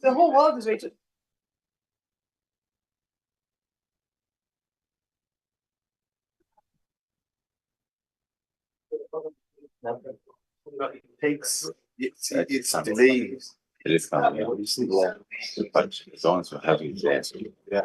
The whole world is waiting. Takes it's delayed. It is coming. But as long as we're having that. Yeah.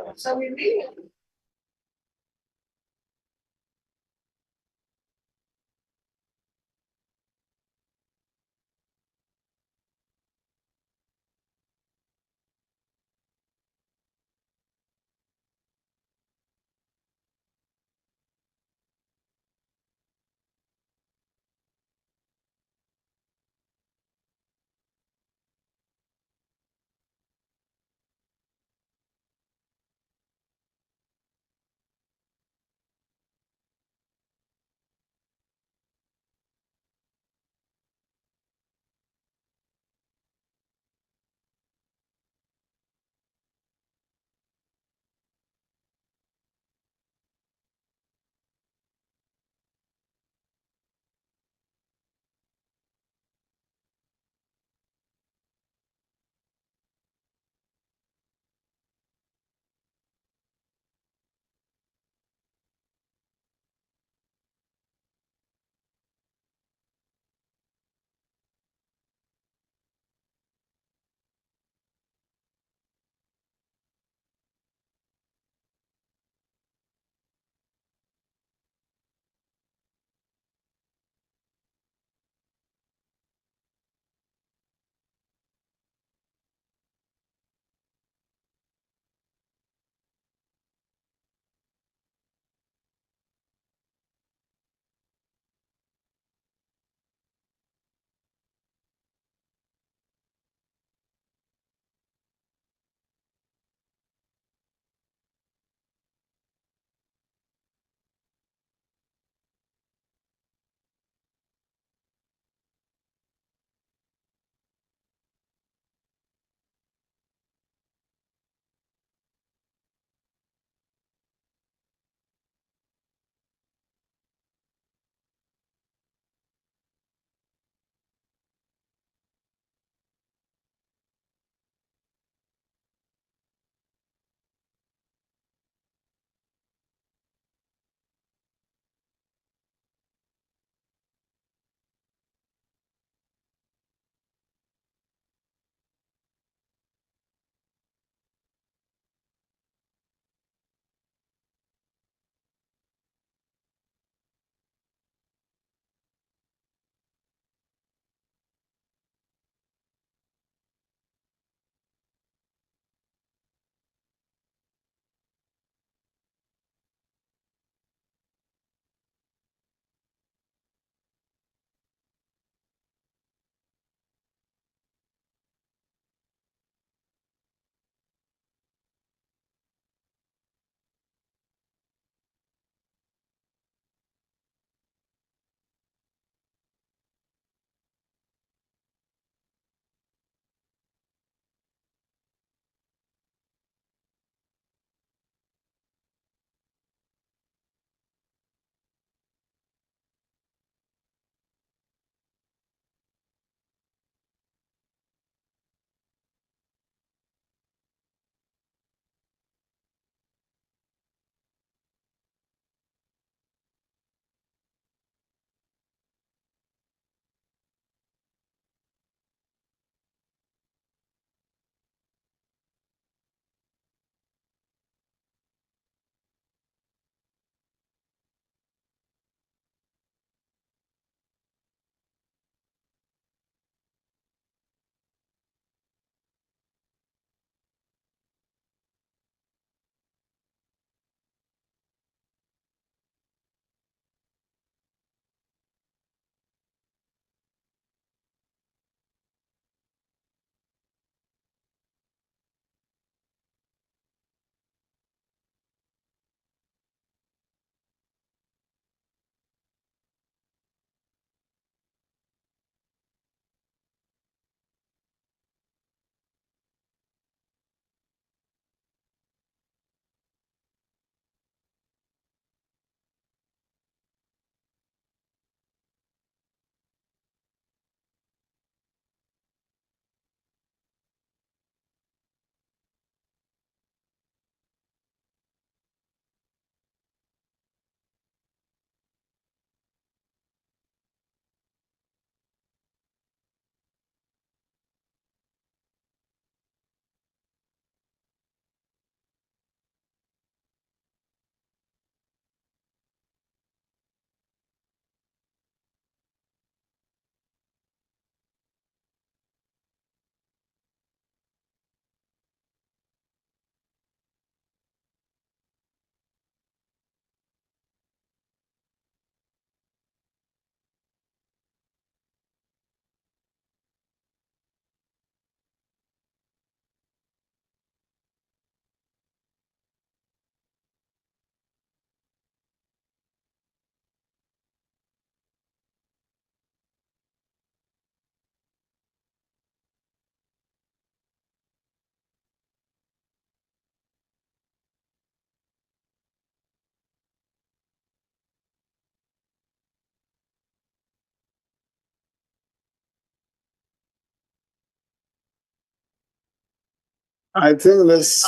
I think let's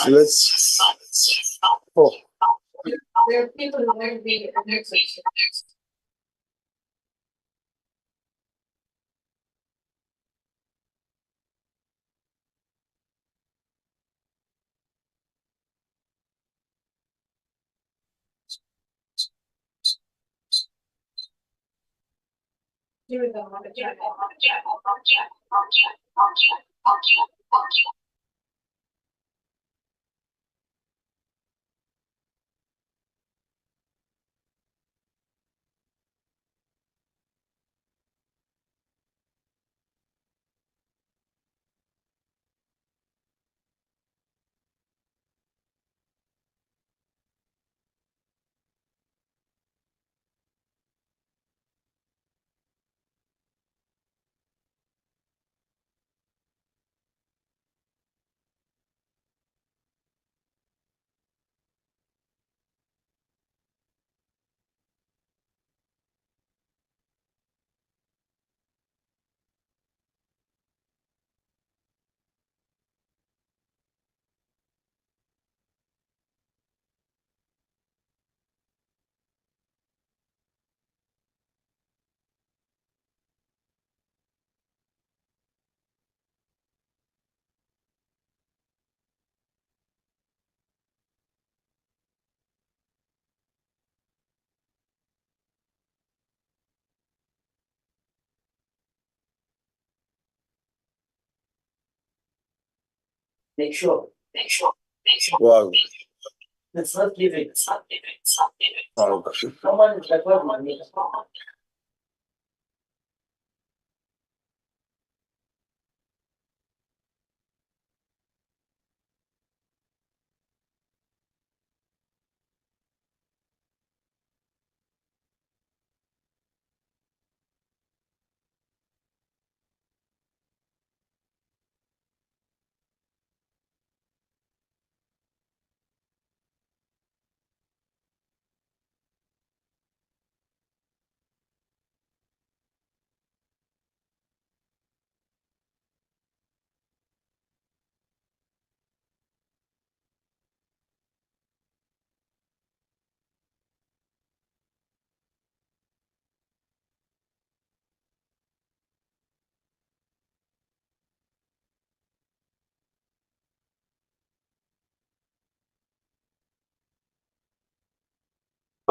oh, There are people who might be next. Make sure. wow. Let's not give it. Oh, Someone is like, well, money.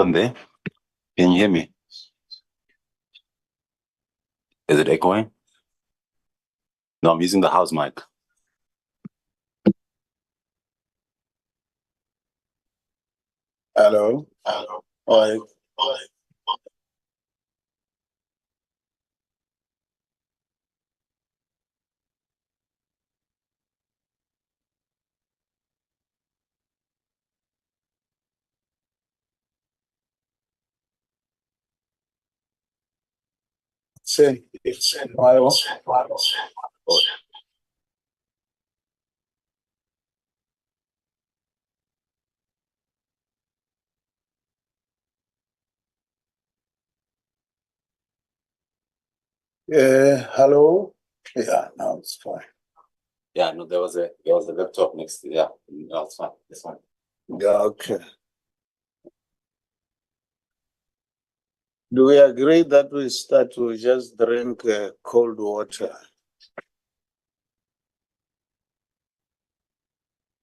From there, can you hear me? Is it echoing? No, I'm using the house mic. hello. Hi. Say, hello. Hello. Yeah, now it's fine. Yeah, no, there was a laptop next to, yeah, no, it's fine, it's fine. Yeah, okay. Do we agree that we start to just drink cold water?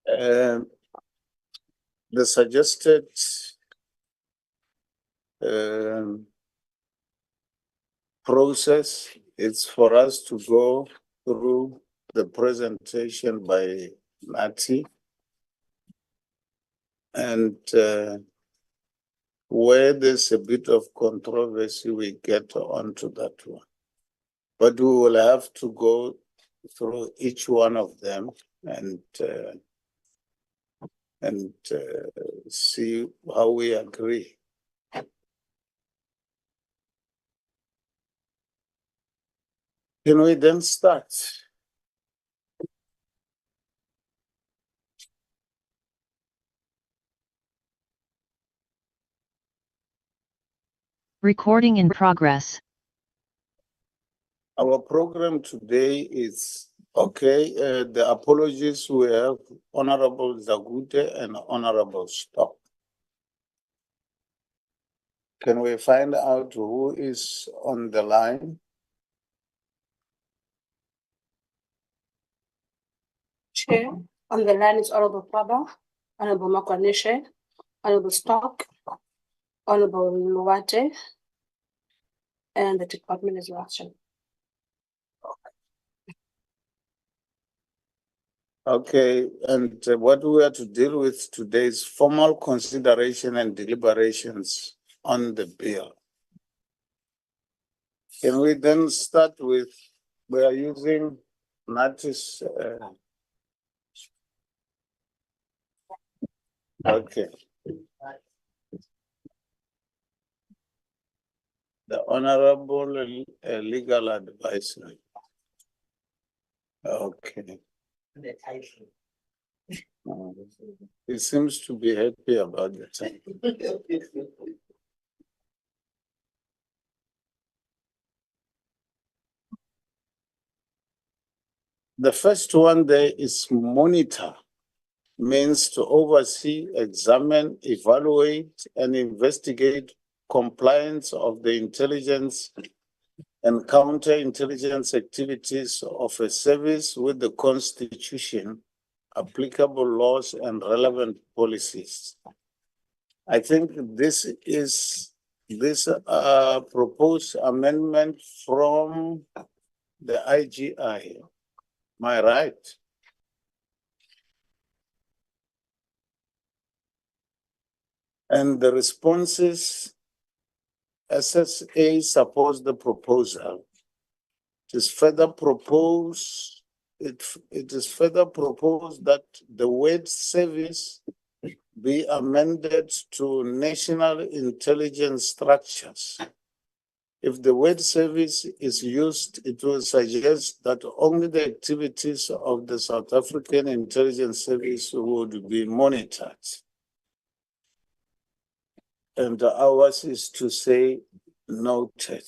The suggested process is for us to go through the presentation by Nati, and where there's a bit of controversy, we get onto that one. But we will have to go through each one of them and see how we agree. Can we then start? Recording in progress. Our program today is Okay, the apologies we have Honorable Zagute and Honorable Stock. Can we find out who is on the line? Chair, on the line is Honorable Paba, Honorable Makwaneshe, Honorable Stock, Honorable Luwate, and the department is watching. Okay, and what we are to deal with today is formal consideration and deliberations on the bill. Can we then start with, we are using notice. Okay. The Honorable Legal Advisor. Okay. The title. He seems to be happy about the time. The first one there is monitor, means to oversee, examine, evaluate, and investigate compliance of the intelligence and counterintelligence activities of a service with the Constitution, applicable laws, and relevant policies. I think this is proposed amendment from the IGI. Am I right? And the responses, SSA supports the proposal. It is further proposed, it is further proposed that the word service be amended to national intelligence structures. If the word service is used, it will suggest that only the activities of the South African Intelligence Service would be monitored. And ours is to say noted.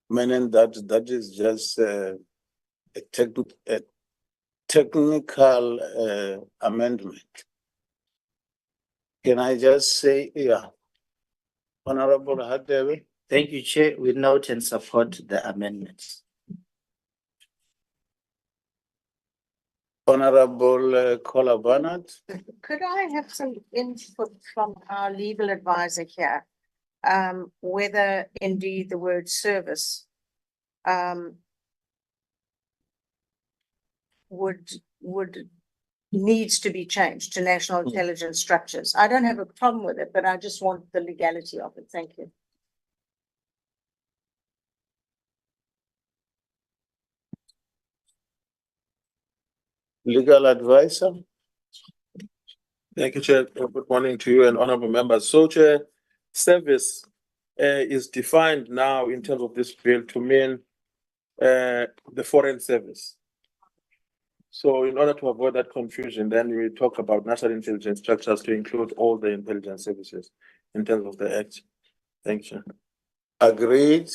Meaning that is just a technical amendment. Can I just say, yeah, Honorable Hadebe? Thank you, Chair. We note and support the amendments. Honorable Kola Barnard? Could I have some input from our legal advisor here? Whether indeed the word service would needs to be changed to national intelligence structures. I don't have a problem with it, but I just want the legality of it. Thank you. Legal advisor? Thank you, Chair. Good morning to you and honorable members. So, Chair, service is defined now in terms of this bill to mean the foreign service. So in order to avoid that confusion, then we talk about national intelligence structures to include all the intelligence services in terms of the act. Thank you. Agreed.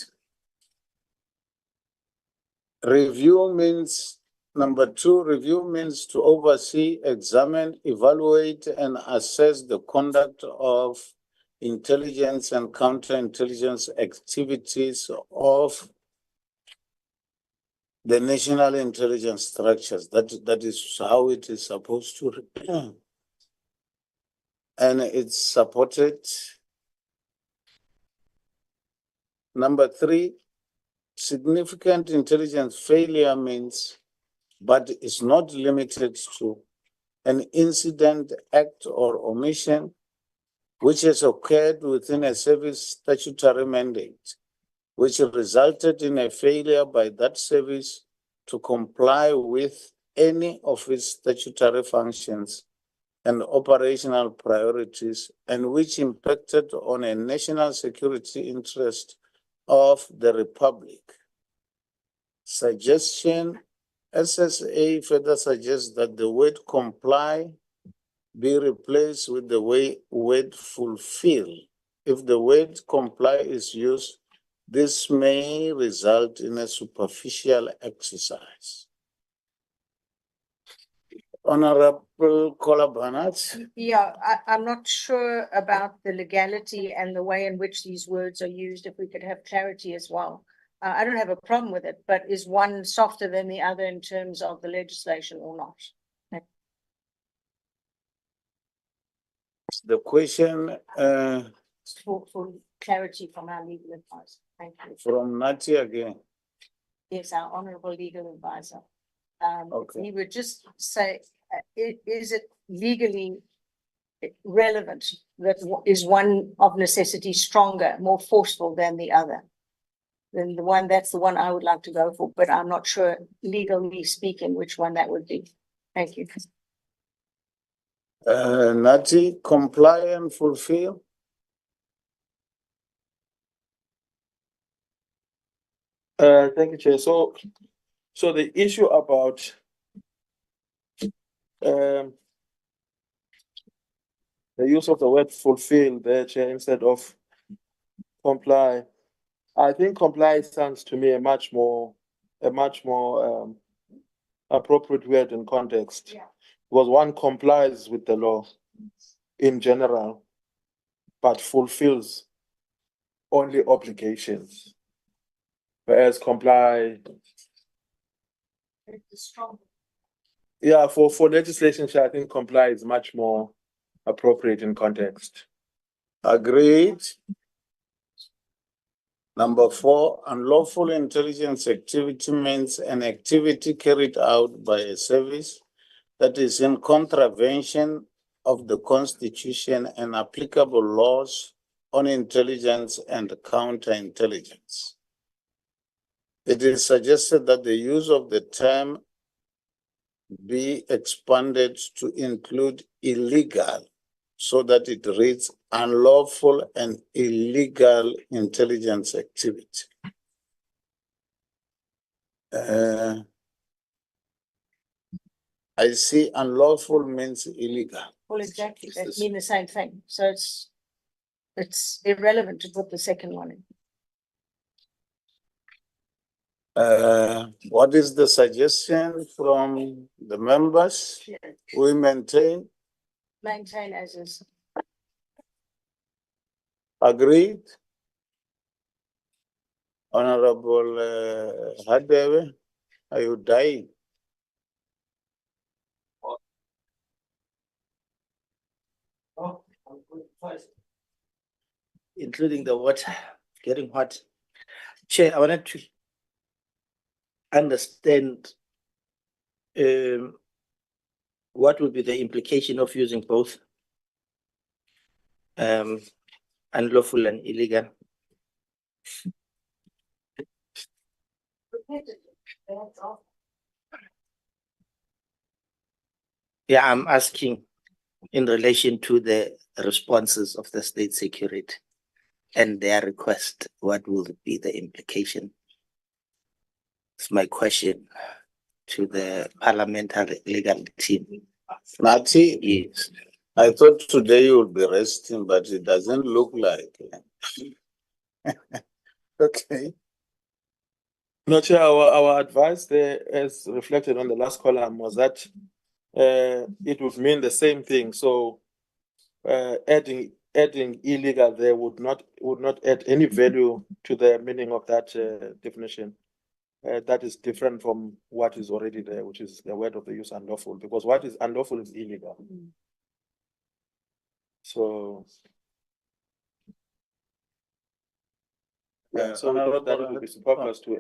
Review means, number 2, review means to oversee, examine, evaluate, and assess the conduct of intelligence and counterintelligence activities of the national intelligence structures. That is how it is supposed to. And it's supported. Number 3, significant intelligence failure means, but is not limited to, an incident, act, or omission which has occurred within a service statutory mandate, which resulted in a failure by that service to comply with any of its statutory functions and operational priorities, and which impacted on a national security interest of the Republic. Suggestion, SSA further suggests that the word comply be replaced with the word fulfill. If the word comply is used, This may result in a superficial exercise. Honorable Kolabanat, Yeah, I'm not sure about the legality and the way in which these words are used, if we could have clarity as well. I don't have a problem with it, but is one softer than the other in terms of the legislation or not? the question For clarity from our legal advisor. Thank you. from Nati again. Yes, our honorable legal advisor. Okay. He would just say, is it legally relevant that is one of necessity stronger, more forceful than the other? Then that's the one I would like to go for, but I'm not sure legally speaking which one that would be. Thank you. Nati, comply and fulfill. Thank you, Chair. So the issue about the use of the word fulfill there, Chair, instead of comply. I think comply sounds to me a much more appropriate word in context. Yeah. Because one complies with the law in general, but fulfills only obligations. Whereas comply, yeah, for legislation, I think comply is much more appropriate in context. Agreed. Number 4, unlawful intelligence activity means an activity carried out by a service that is in contravention of the Constitution and applicable laws on intelligence and counterintelligence. It is suggested that the use of the term be expanded to include illegal, so that it reads unlawful and illegal intelligence activity. I see unlawful means illegal. Well, exactly. That mean the same thing. So it's irrelevant to put the second one in. What is the suggestion from the members? Yeah. We maintain, Maintain as is. agreed. Honorable Hadebe, are you dying? Including the water getting hot. Chair, I wanted to understand what would be the implication of using both unlawful and illegal. Yeah, I'm asking in relation to the responses of the state security and their request, what will be the implication? It's my question to the parliamentary legal team. Nati, Yes. I thought today you would be resting, but it doesn't look like it. Okay. No, Chair, our advice there, as reflected on the last column, was that it would mean the same thing. So adding illegal there would not add any value to the meaning of that definition. That is different from what is already there, which is the word of the use unlawful, because what is unlawful is illegal. So yeah, so we thought that it would be superfluous to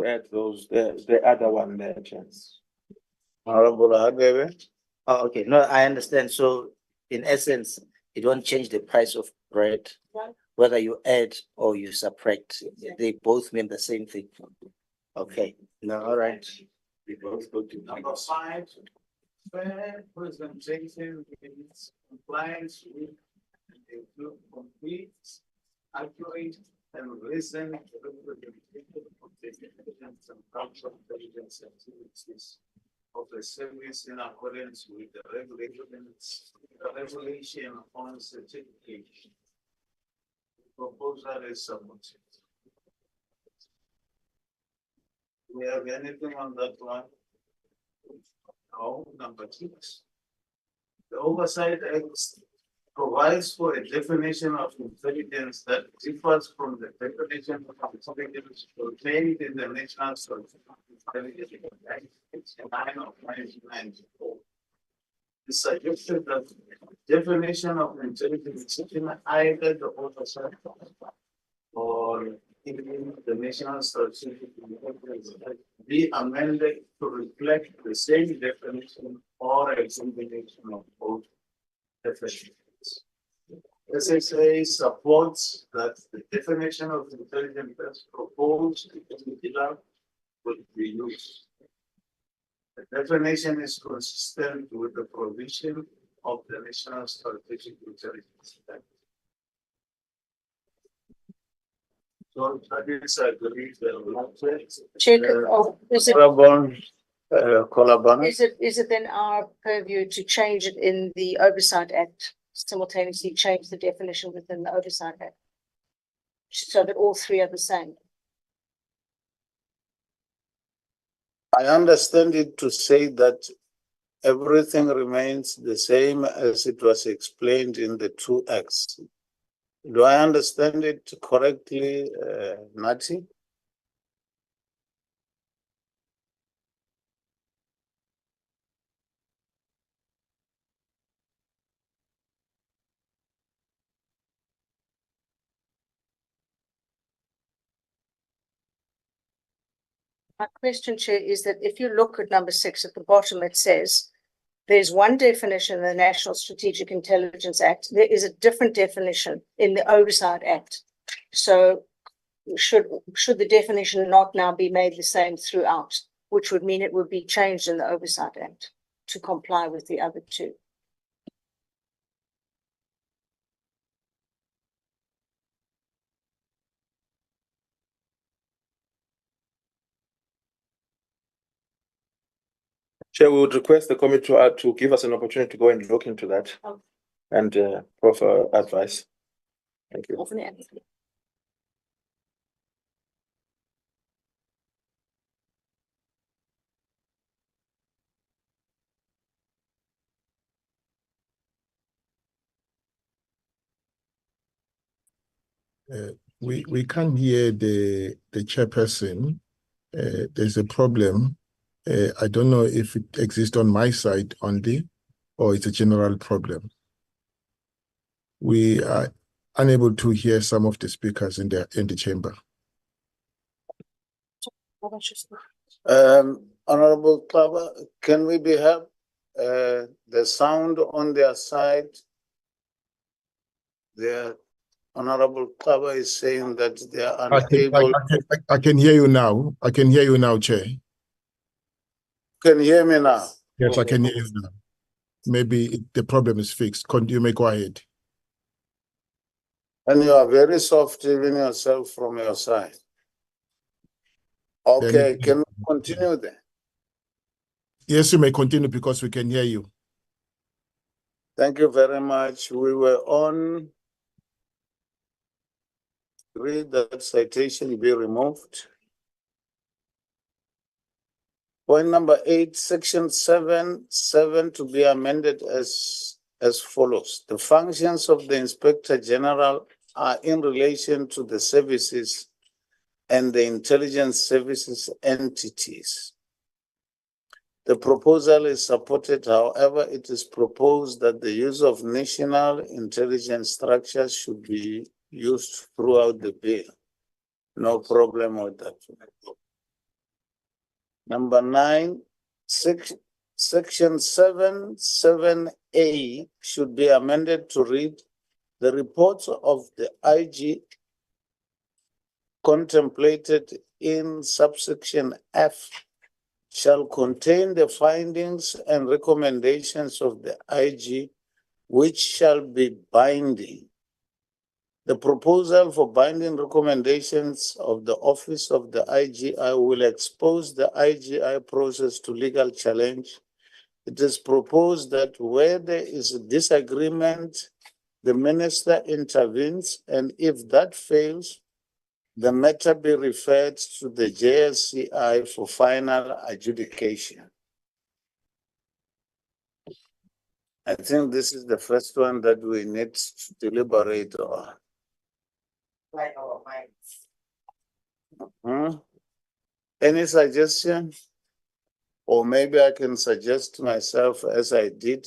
add those the other one there, chance. Honorable Hadebe. Oh, okay. No, I understand. So in essence, it won't change the price of bread, whether you add or you subtract. They both mean the same thing. Okay. No, all right. We both go to number 5. Fair presentation is compliance with include complete, accurate, and recent representation of the intelligence and counterintelligence activities of the service in accordance with the regulation on certification. The proposal is submitted. we have anything on that one? No, number 6. The Oversight Act provides for a definition of intelligence that differs from the definition of intelligence contained in the National Strategy of Intelligence Act, 9 of 1994. The suggestion that the definition of intelligence in either the Oversight or in the National Strategy of Intelligence Act be amended to reflect the same definition or a combination of both definitions. SSA supports that the definition of intelligence proposed in the law will be used. The definition is consistent with the provision of the National Strategic Intelligence Act. So I disagree with Check, oh, is it, Kolabana. is it then our purview to change it in the Oversight Act, simultaneously change the definition within the Oversight Act? So that all three are the same. I understand it to say that everything remains the same as it was explained in the 2 acts. Do I understand it correctly, Nati? My question, Chair, is that if you look at number 6 at the bottom, it says there's one definition in the National Strategic Intelligence Act. There is a different definition in the Oversight Act. So should the definition not now be made the same throughout, which would mean it would be changed in the Oversight Act to comply with the other 2? Chair, we would request the committee to give us an opportunity to go and look into that Okay. and proffer advice. Thank you. We can't hear the chairperson. There's a problem. I don't know if it exists on my side only, or it's a general problem. We are unable to hear some of the speakers in the chamber. Honorable Klaba, can we be helped? The sound on their side, the Honorable Klaba is saying that they are unable. I can hear you now. I can hear you now, Chair. Can you hear me now? Yes, I can hear you now. Maybe the problem is fixed. You may go ahead. And you are very soft even yourself from your side. Okay, can we continue then? Yes, you may continue because we can hear you. Thank you very much. We were on read that citation be removed. Point number 8, section 7 to be amended as follows. The functions of the Inspector General are in relation to the services and the intelligence services entities. The proposal is supported, however, it is proposed that the use of national intelligence structures should be used throughout the bill. No problem with that. Number 9, section 7(7)(a) should be amended to read, the reports of the IG contemplated in subsection F shall contain the findings and recommendations of the IG, which shall be binding. The proposal for binding recommendations of the Office of the IGI will expose the IGI process to legal challenge. It is proposed that where there is a disagreement, the minister intervenes, and if that fails, the matter be referred to the JSCI for final adjudication. I think this is the first one that we need to deliberate on. Like our minds. Hmm? Any suggestion? Or maybe I can suggest to myself, as I did,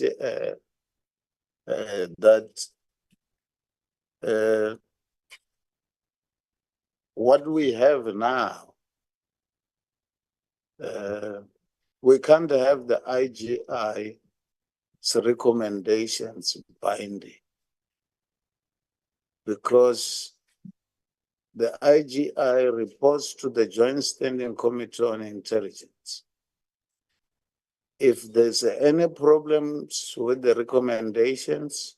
that what we have now, we can't have the IGI's recommendations binding, because the IGI reports to the Joint Standing Committee on Intelligence. If there's any problems with the recommendations,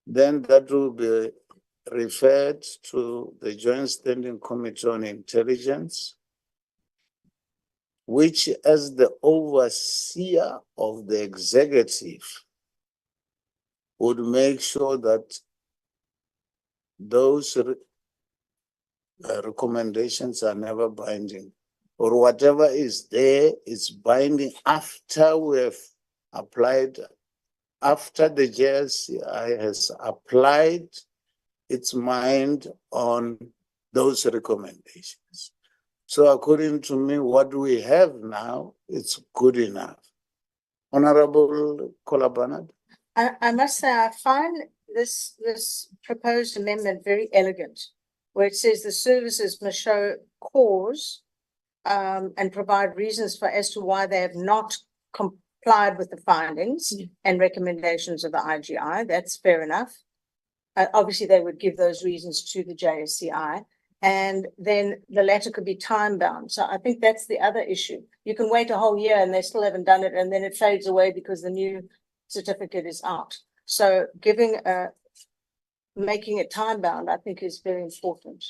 then that will be referred to the Joint Standing Committee on Intelligence, which, as the overseer of the executive, would make sure that those recommendations are never binding, or whatever is there is binding after we have applied, after the JSCI has applied its mind on those recommendations. So according to me, what we have now, it's good enough. Honorable Kolabana. I must say, I find this proposed amendment very elegant, where it says the services must show cause and provide reasons for as to why they have not complied with the findings and recommendations of the IGI. That's fair enough. Obviously, they would give those reasons to the JSCI, and then the latter could be time bound. So I think that's the other issue. You can wait a whole year and they still haven't done it, and then it fades away because the new certificate is out. So making it time bound, I think, is very important.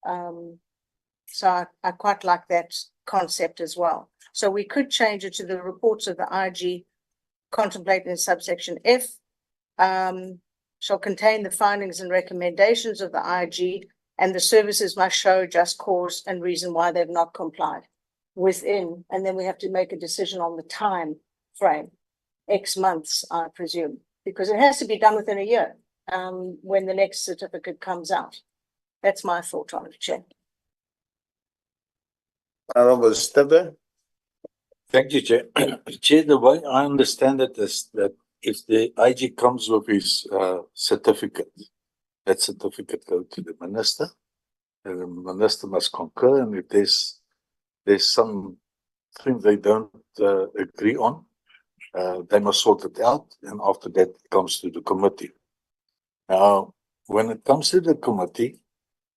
So I quite like that concept as well. So we could change it to the reports of the IG contemplated in subsection F shall contain the findings and recommendations of the IG, and the services must show just cause and reason why they've not complied within, and then we have to make a decision on the time frame, X months, I presume, because it has to be done within a year when the next certificate comes out. That's my thought on it, Chair. Honorable Stebe. Thank you, Chair. Chair, the way I understand it is that if the IG comes with his certificate, that certificate goes to the minister, and the minister must concur, and if there's something they don't agree on, they must sort it out, and after that it comes to the committee. Now, when it comes to the committee,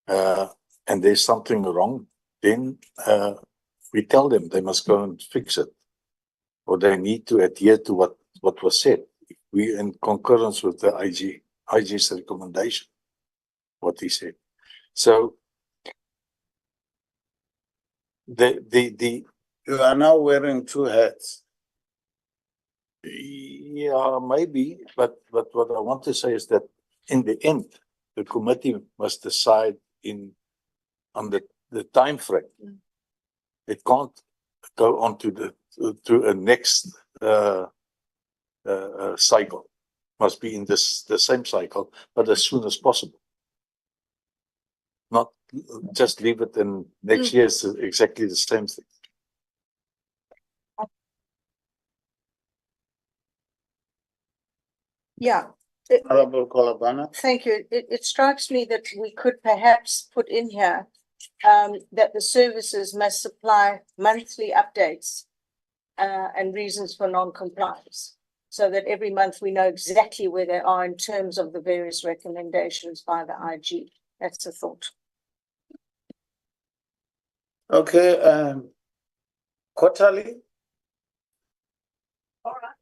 and there's something wrong, then we tell them they must go and fix it, or they need to adhere to what was said. We in concurrence with the IG's recommendation, what he said. So You are now wearing two hats. yeah, maybe, but what I want to say is that in the end, the committee must decide on the time frame. It can't go on to a next cycle. Must be in the same cycle, but as soon as possible. Not just leave it in next year is exactly the same thing. Yeah. Honorable Kolabana. Thank you. It strikes me that we could perhaps put in here that the services must supply monthly updates and reasons for non-compliance, so that every month we know exactly where they are in terms of the various recommendations by the IG. That's a thought. Okay, quarterly. All right.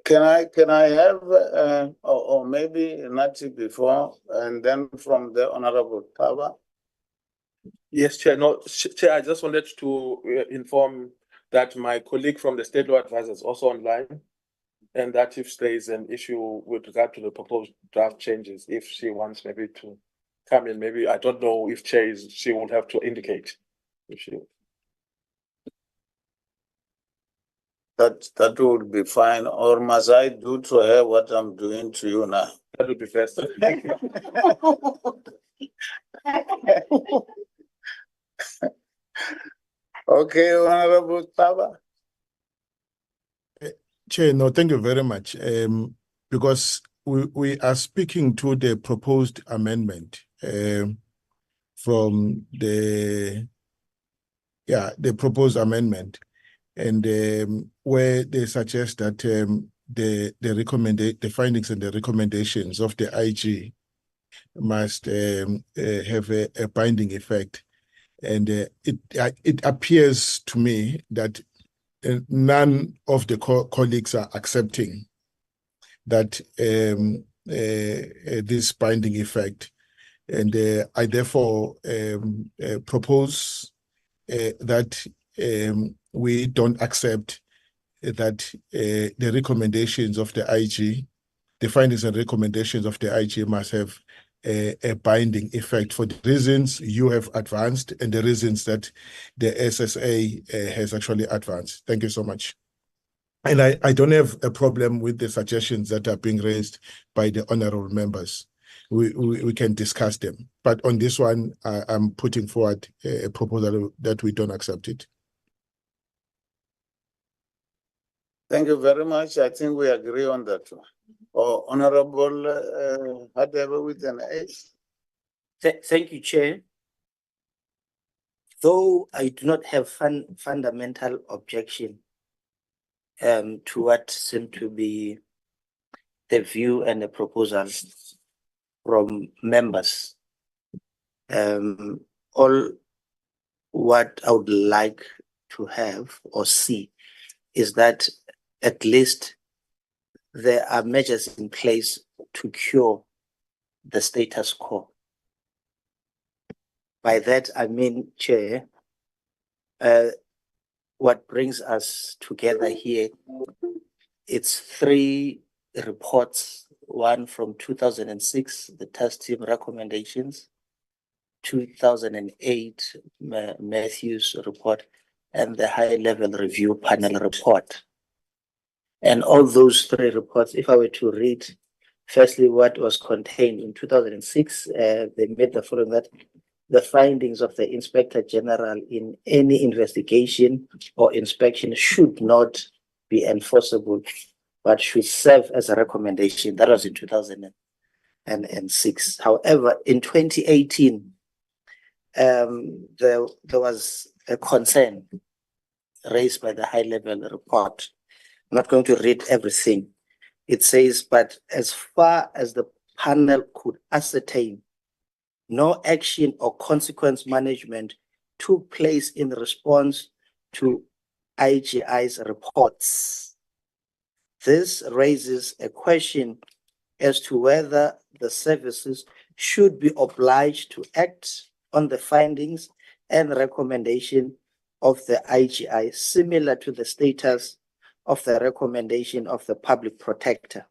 Can I have or maybe Nati before, and then from the Honorable Taba? Yes, Chair. No, Chair, I just wanted to inform that my colleague from the State Law Advisor is also online, and that if there is an issue with regard to the proposed draft changes, if she wants maybe to come in, maybe, I don't know if she will have to indicate. If she, That would be fine, or must I do to her what I'm doing to you now? that would be best. Okay, Honorable Taba. Chair, no, thank you very much. Because we are speaking to the proposed amendment from the proposed amendment, and where they suggest that the findings and the recommendations of the IG must have a binding effect, and it appears to me that none of the colleagues are accepting that this binding effect, and I therefore propose that we don't accept that the recommendations of the IG, the findings and recommendations of the IG must have a binding effect for the reasons you have advanced and the reasons that the SSA has actually advanced. Thank you so much. And I don't have a problem with the suggestions that are being raised by the honorable members. We can discuss them. But on this one, I'm putting forward a proposal that we don't accept it. Thank you very much. I think we agree on that one. Oh, Honorable Hadebe with an H. Thank you, Chair. Though I do not have fundamental objection to what seem to be the view and the proposal from members, all what I would like to have or see is that at least there are measures in place to cure the status quo. By that, I mean, Chair, what brings us together here, it's 3 reports, one from 2006, the task team recommendations, 2008 Matthews report, and the high-level review panel report. And all those 3 reports, if I were to read, firstly, what was contained in 2006, they made the following: that the findings of the Inspector General in any investigation or inspection should not be enforceable, but should serve as a recommendation. That was in 2006. However, in 2018, there was a concern raised by the high-level report. I'm not going to read everything. It says, but as far as the panel could ascertain, no action or consequence management took place in response to IGI's reports. This raises a question as to whether the services should be obliged to act on the findings and recommendation of the IGI, similar to the status of the recommendation of the public protector.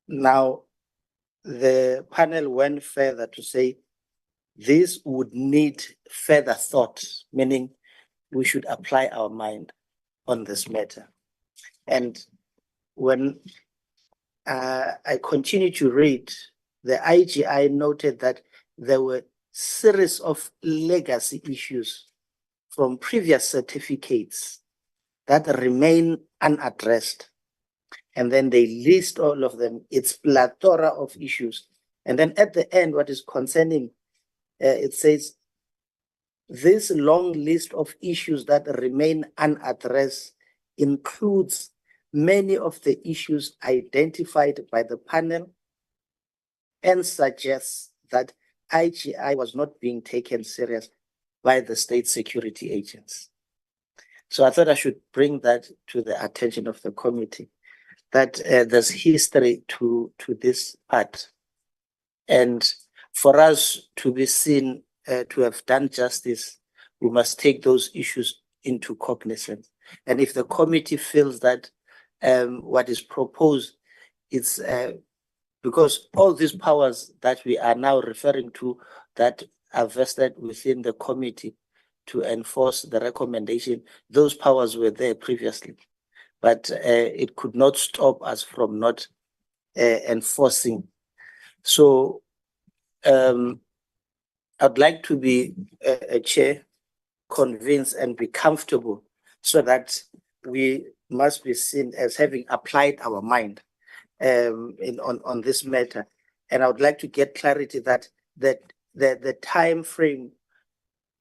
Now, the panel went further to say this would need further thought, meaning we should apply our mind on this matter. And when I continue to read, the IGI noted that there were series of legacy issues from previous certificates that remain unaddressed. And then they list all of them. It's plethora of issues. And then at the end, what is concerning, it says, this long list of issues that remain unaddressed includes many of the issues identified by the panel and suggests that IGI was not being taken serious by the state security agents. So I thought I should bring that to the attention of the committee, that there's history to this part. And for us to be seen to have done justice, we must take those issues into cognizance. And if the committee feels that what is proposed is Because all these powers that we are now referring to that are vested within the committee to enforce the recommendation, those powers were there previously. But it could not stop us from not enforcing. So I'd like to be a chair, convinced and be comfortable so that we must be seen as having applied our mind on this matter. And I would like to get clarity that the time frame,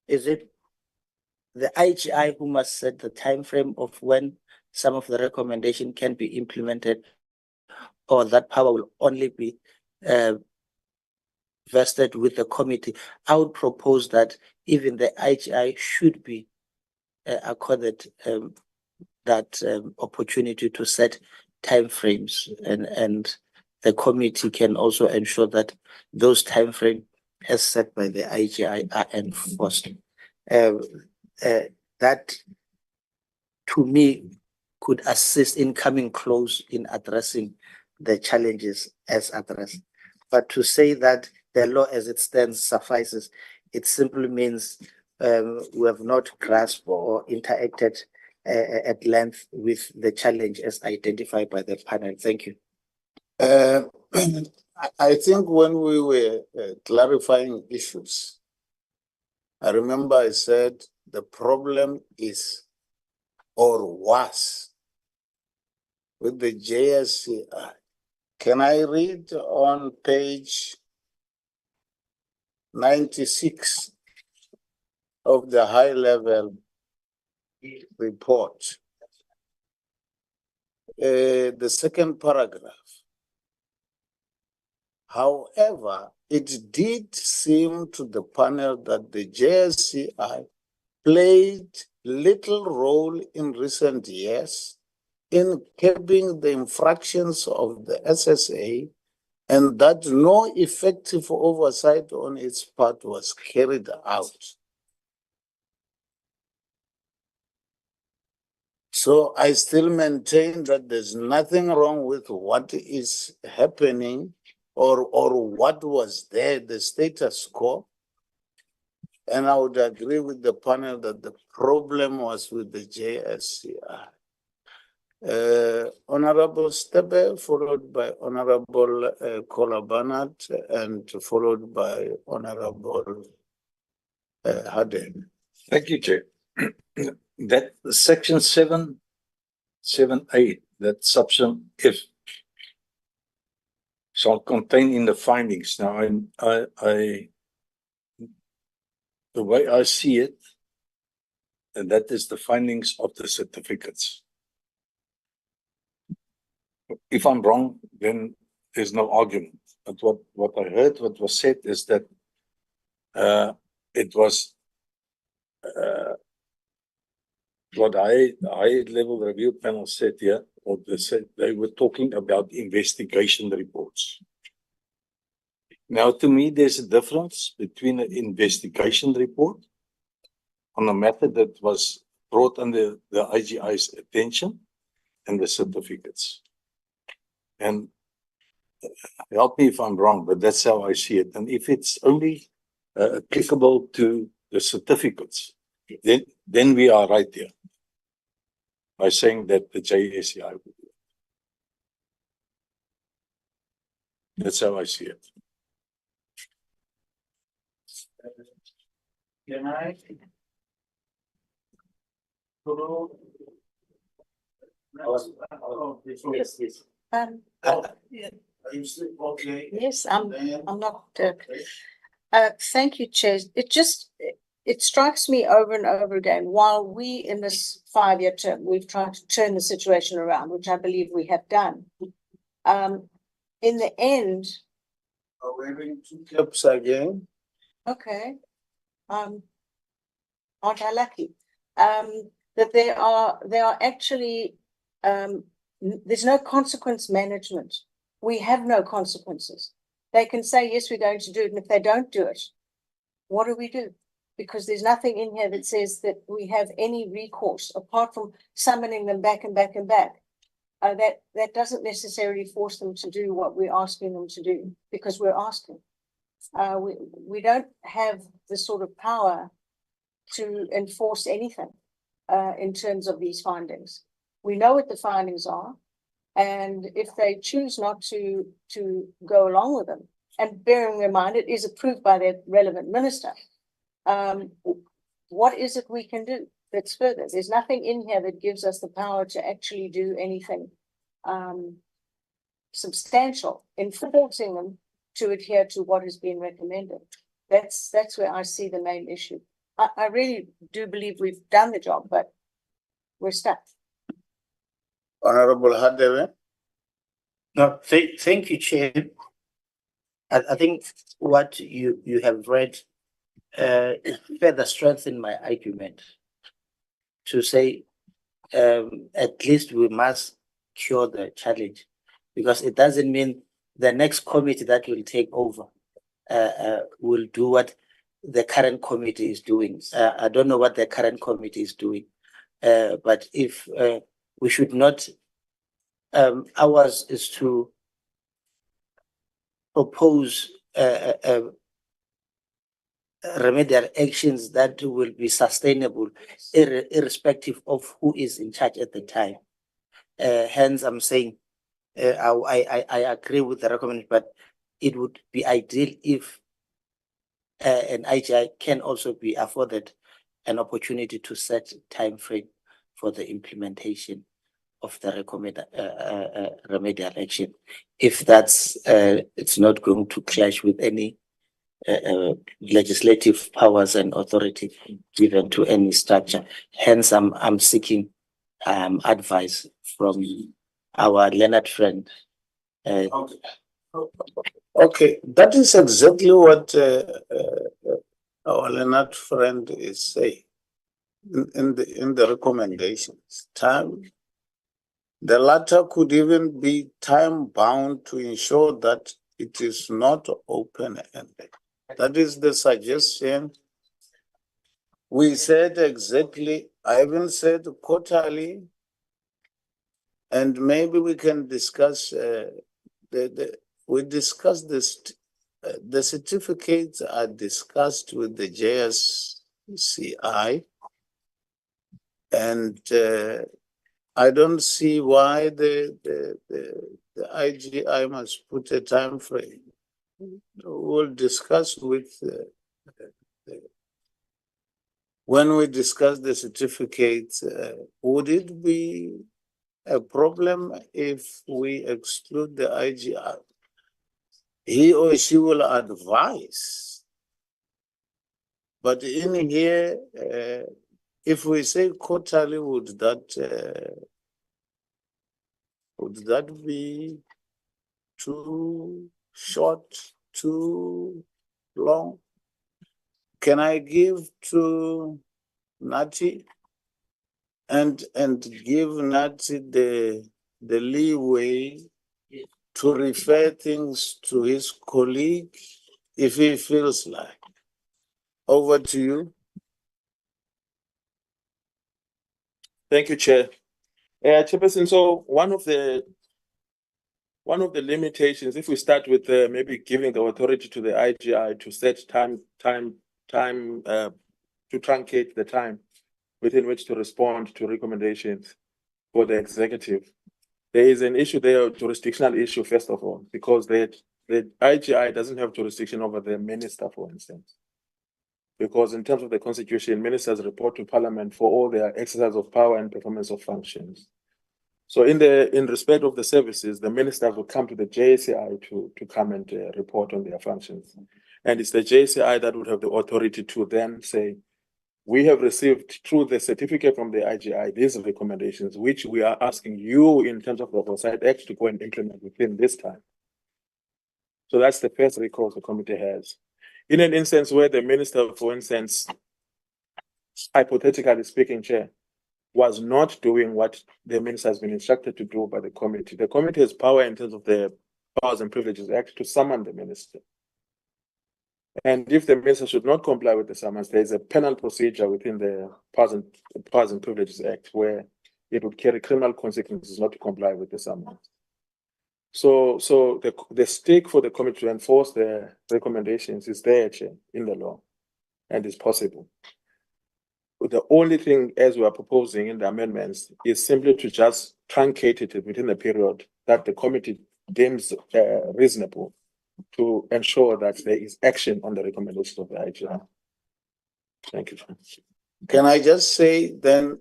is it the IGI who must set the time frame of when some of the recommendation can be implemented, or that power will only be vested with the committee? I would propose that even the IGI should be accorded that opportunity to set timeframes, and the committee can also ensure that those timeframes as set by the IGI are enforced. That to me could assist in coming close in addressing the challenges as addressed. But to say that the law as it stands suffices, it simply means we have not grasped or interacted at length with the challenge as identified by the panel. Thank you. I think when we were clarifying issues, I remember I said the problem is or was with the JSCI. Can I read on page 96 of the high-level report? The second paragraph. However, it did seem to the panel that the JSCI played little role in recent years in curbing the infractions of the SSA, and that no effective oversight on its part was carried out. So I still maintain that there's nothing wrong with what is happening or what was there, the status quo. And I would agree with the panel that the problem was with the JSCI. Honorable Stebe, followed by Honorable Kolabanat, and followed by Honorable Haden. Thank you, Chair. That section 7.8, that subsection F, shall contain in the findings. Now, the way I see it, and that is the findings of the certificates. If I'm wrong, then there's no argument. But what I heard, what was said is that it was what the high level review panel said here, or they said they were talking about investigation reports. Now, to me, there's a difference between an investigation report on a matter that was brought under the IGI's attention and the certificates. And help me if I'm wrong, but that's how I see it. And if it's only applicable to the certificates, then we are right there by saying that the JSCI would do it. That's how I see it. Can I? Yes. Okay. Yes, I'm not. Thank you, Chair. It strikes me over and over again, while we in this 5-year term, we've tried to turn the situation around, which I believe we have done. In the end. Are we wearing 2 caps again? Okay. Aren't I lucky? That there are actually, there's no consequence management. We have no consequences. They can say, yes, we're going to do it. And if they don't do it, what do we do? Because there's nothing in here that says that we have any recourse apart from summoning them back and back and back. that doesn't necessarily force them to do what we're asking them to do, because we're asking. We don't have the sort of power to enforce anything in terms of these findings. We know what the findings are, and if they choose not to go along with them, and bearing in mind it is approved by the relevant minister, what is it we can do that's further? There's nothing in here that gives us the power to actually do anything substantial in forcing them to adhere to what has been recommended. That's where I see the main issue. I really do believe we've done the job, but we're stuck. Honorable Hadebe. No, thank you, Chair. I think what you have read further strengthen my argument to say at least we must cure the challenge, because it doesn't mean the next committee that will take over will do what the current committee is doing. I don't know what the current committee is doing, but if we should not, ours is to propose remedial actions that will be sustainable, irrespective of who is in charge at the time. Hence, I'm saying I agree with the recommendation, but it would be ideal if an IGI can also be afforded an opportunity to set time frame for the implementation of the recommended remedial action. If that's it's not going to clash with any legislative powers and authority given to any structure. Hence, I'm seeking advice from our learned friend. Okay, that is exactly what our learned friend is saying in the recommendations. Time, the latter could even be time bound to ensure that it is not open-ended. That is the suggestion. We said exactly, I even said quarterly, and maybe we can discuss we discussed this. The certificates are discussed with the JSCI, and I don't see why the IGI must put a time frame. We'll discuss with when we discuss the certificates. Would it be a problem if we exclude the IGI? He or she will advise. But in here, if we say quarterly, would that be too short, too long? Can I give to Nati and give Nati the leeway to refer things to his colleague if he feels like? Over to you. Thank you, Chair. Chairperson, so one of the limitations, if we start with maybe giving the authority to the IGI to set time to truncate the time within which to respond to recommendations for the executive. There is an issue there, a jurisdictional issue, first of all, because the IGI doesn't have jurisdiction over the minister, for instance. Because in terms of the Constitution, ministers report to Parliament for all their exercise of power and performance of functions. So in respect of the services, the ministers will come to the JSCI to come and report on their functions. And it's the JSCI that would have the authority to then say, we have received through the certificate from the IGI these recommendations, which we are asking you in terms of the Oversight Act to go and implement within this time. So that's the first recourse the committee has. In an instance where the minister, for instance, hypothetically speaking, Chair, was not doing what the minister has been instructed to do by the committee has power in terms of the Powers and Privileges Act to summon the minister. And if the minister should not comply with the summons, there is a penal procedure within the Powers and Privileges Act where it would carry criminal consequences not to comply with the summons. So the stake for the committee to enforce the recommendations is there, Chair, in the law, and is possible. The only thing, as we are proposing in the amendments, is simply to just truncate it within the period that the committee deems reasonable to ensure that there is action on the recommendations of the IGR. Thank you. Can I just say then,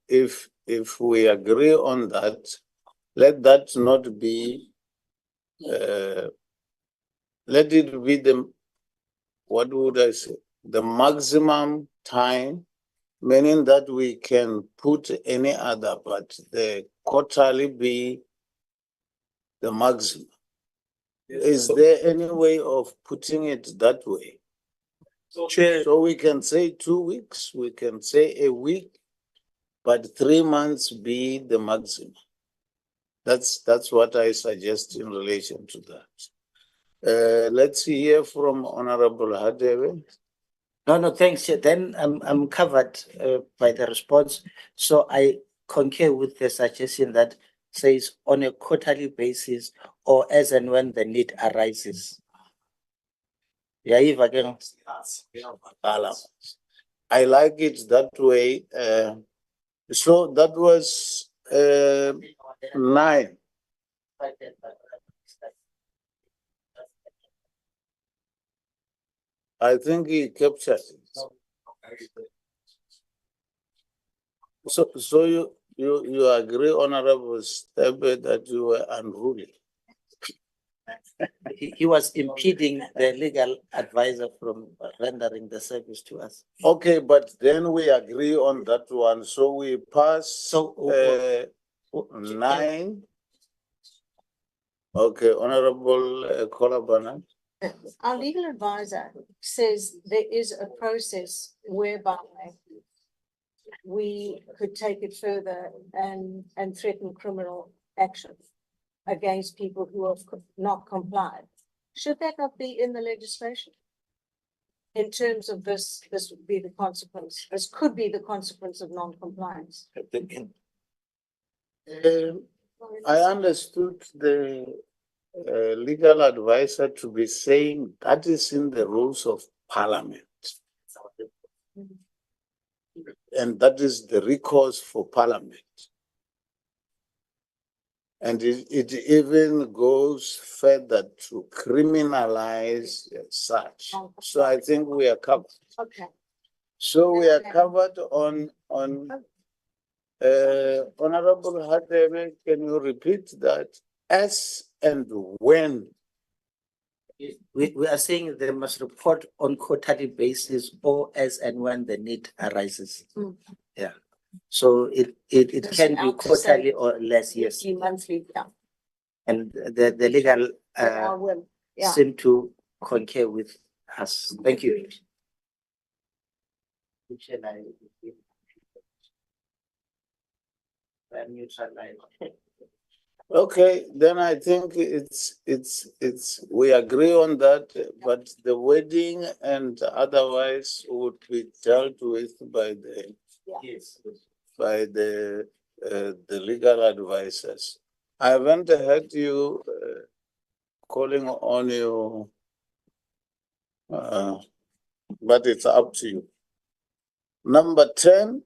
if we agree on that, let that not be, let it be the, what would I say, the maximum time, meaning that we can put any other, but the quarterly be the maximum. Is there any way of putting it that way? Chair, So we can say 2 weeks, we can say a week, but 3 months be the maximum. That's what I suggest in relation to that. Let's hear from Honorable Hadebe. No, thanks. Then I'm covered by the response. So I concur with the suggestion that says on a quarterly basis or as and when the need arises. Yeah, if again. I like it that way. So that was 9. I think he captured it. So you agree, Honorable Stebe, that you were unruly? He was impeding the legal advisor from rendering the service to us. Okay, but then we agree on that one. So we pass So 9. Okay, Honorable Kolabana. Our legal advisor says there is a process whereby we could take it further and threaten criminal action against people who have not complied. Should that not be in the legislation? In terms of this would be the consequence. This could be the consequence of non-compliance. I understood the legal advisor to be saying that is in the rules of Parliament. And that is the recourse for Parliament. And it even goes further to criminalize such. So I think we are covered. Okay. So we are covered on Honorable Hadebe, can you repeat that? As and when? We are saying they must report on quarterly basis or as and when the need arises. Yeah. So it can be quarterly or less, yes. Monthly, yeah. And the legal seem to concur with us. Thank you. Okay, then I think we agree on that, but the wording and otherwise would be dealt with by the legal advisors. I haven't heard you calling on you, but it's up to you. Number 10.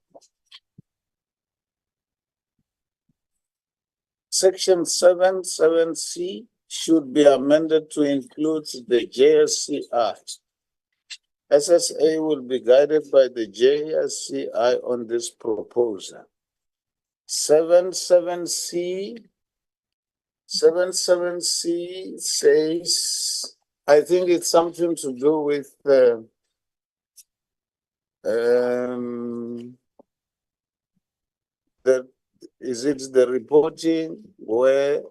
Section 7(7)(c) should be amended to include the JSCI. SSA will be guided by the JSCI on this proposal. 7(7)(c) says, I think it's something to do with is it the reporting where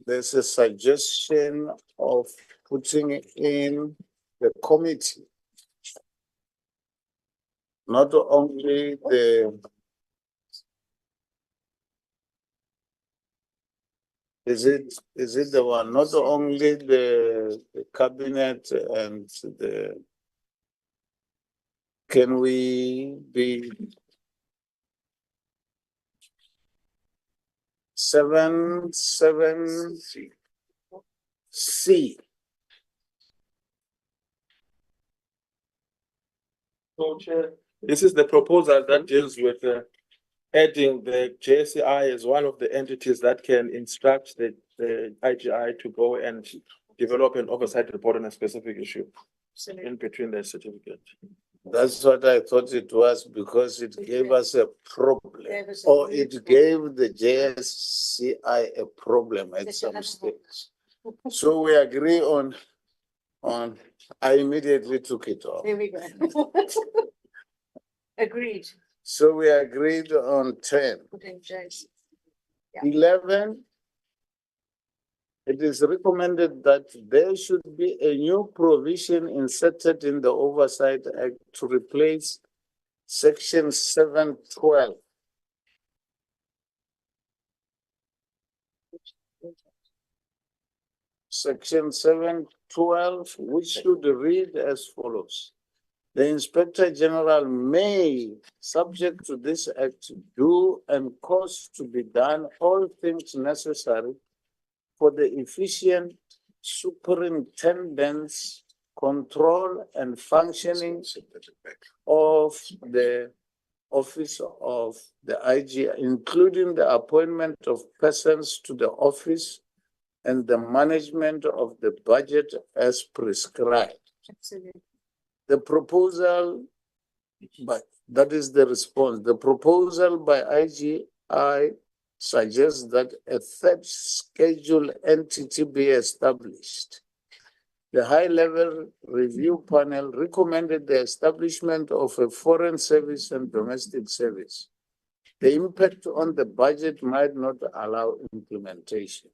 there's a suggestion of putting in the committee, not only the, is it the one, not only the cabinet and the, can we be 7, 7C. So, Chair, this is the proposal that deals with adding the JSCI as one of the entities that can instruct the IGI to go and develop an oversight report on a specific issue in between the certificate. That's what I thought it was, because it gave us a problem, Gave us a or huge it gave the JSCI a problem at some stage. So we agree on, I immediately took it off. There we go. Agreed. So we agreed on 10. Putting James. 11, it is recommended that there should be a new provision inserted in the Oversight Act to replace Section 712. Section 712, which should read as follows. The Inspector General may, subject to this act, do and cause to be done all things necessary for the efficient superintendence, control, and functioning of the office of the IG, including the appointment of persons to the office and the management of the budget as prescribed. Absolutely. The proposal, but that is the response. The proposal by IGI suggests that a third schedule entity be established. The high-level review panel recommended the establishment of a foreign service and domestic service. The impact on the budget might not allow implementation.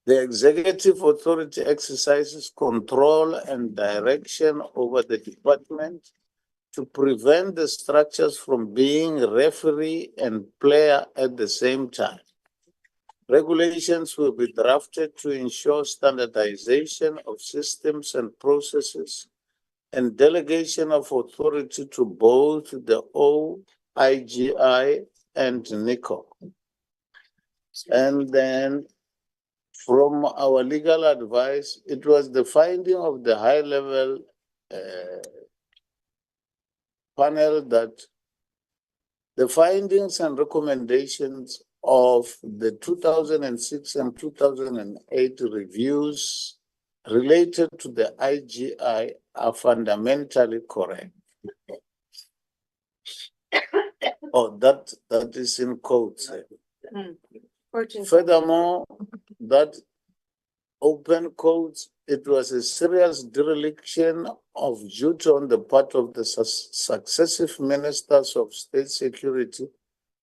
The executive authority exercises control and direction over the department to prevent the structures from being referee and player at the same time. Regulations will be drafted to ensure standardization of systems and processes and delegation of authority to both the OIGI and NCOP. And then from our legal advice, it was the finding of the high-level panel that the findings and recommendations of the 2006 and 2008 reviews related to the IGI are fundamentally correct. Oh, that is in quotes. Furthermore, that open quotes, it was a serious dereliction of duty on the part of the successive ministers of state security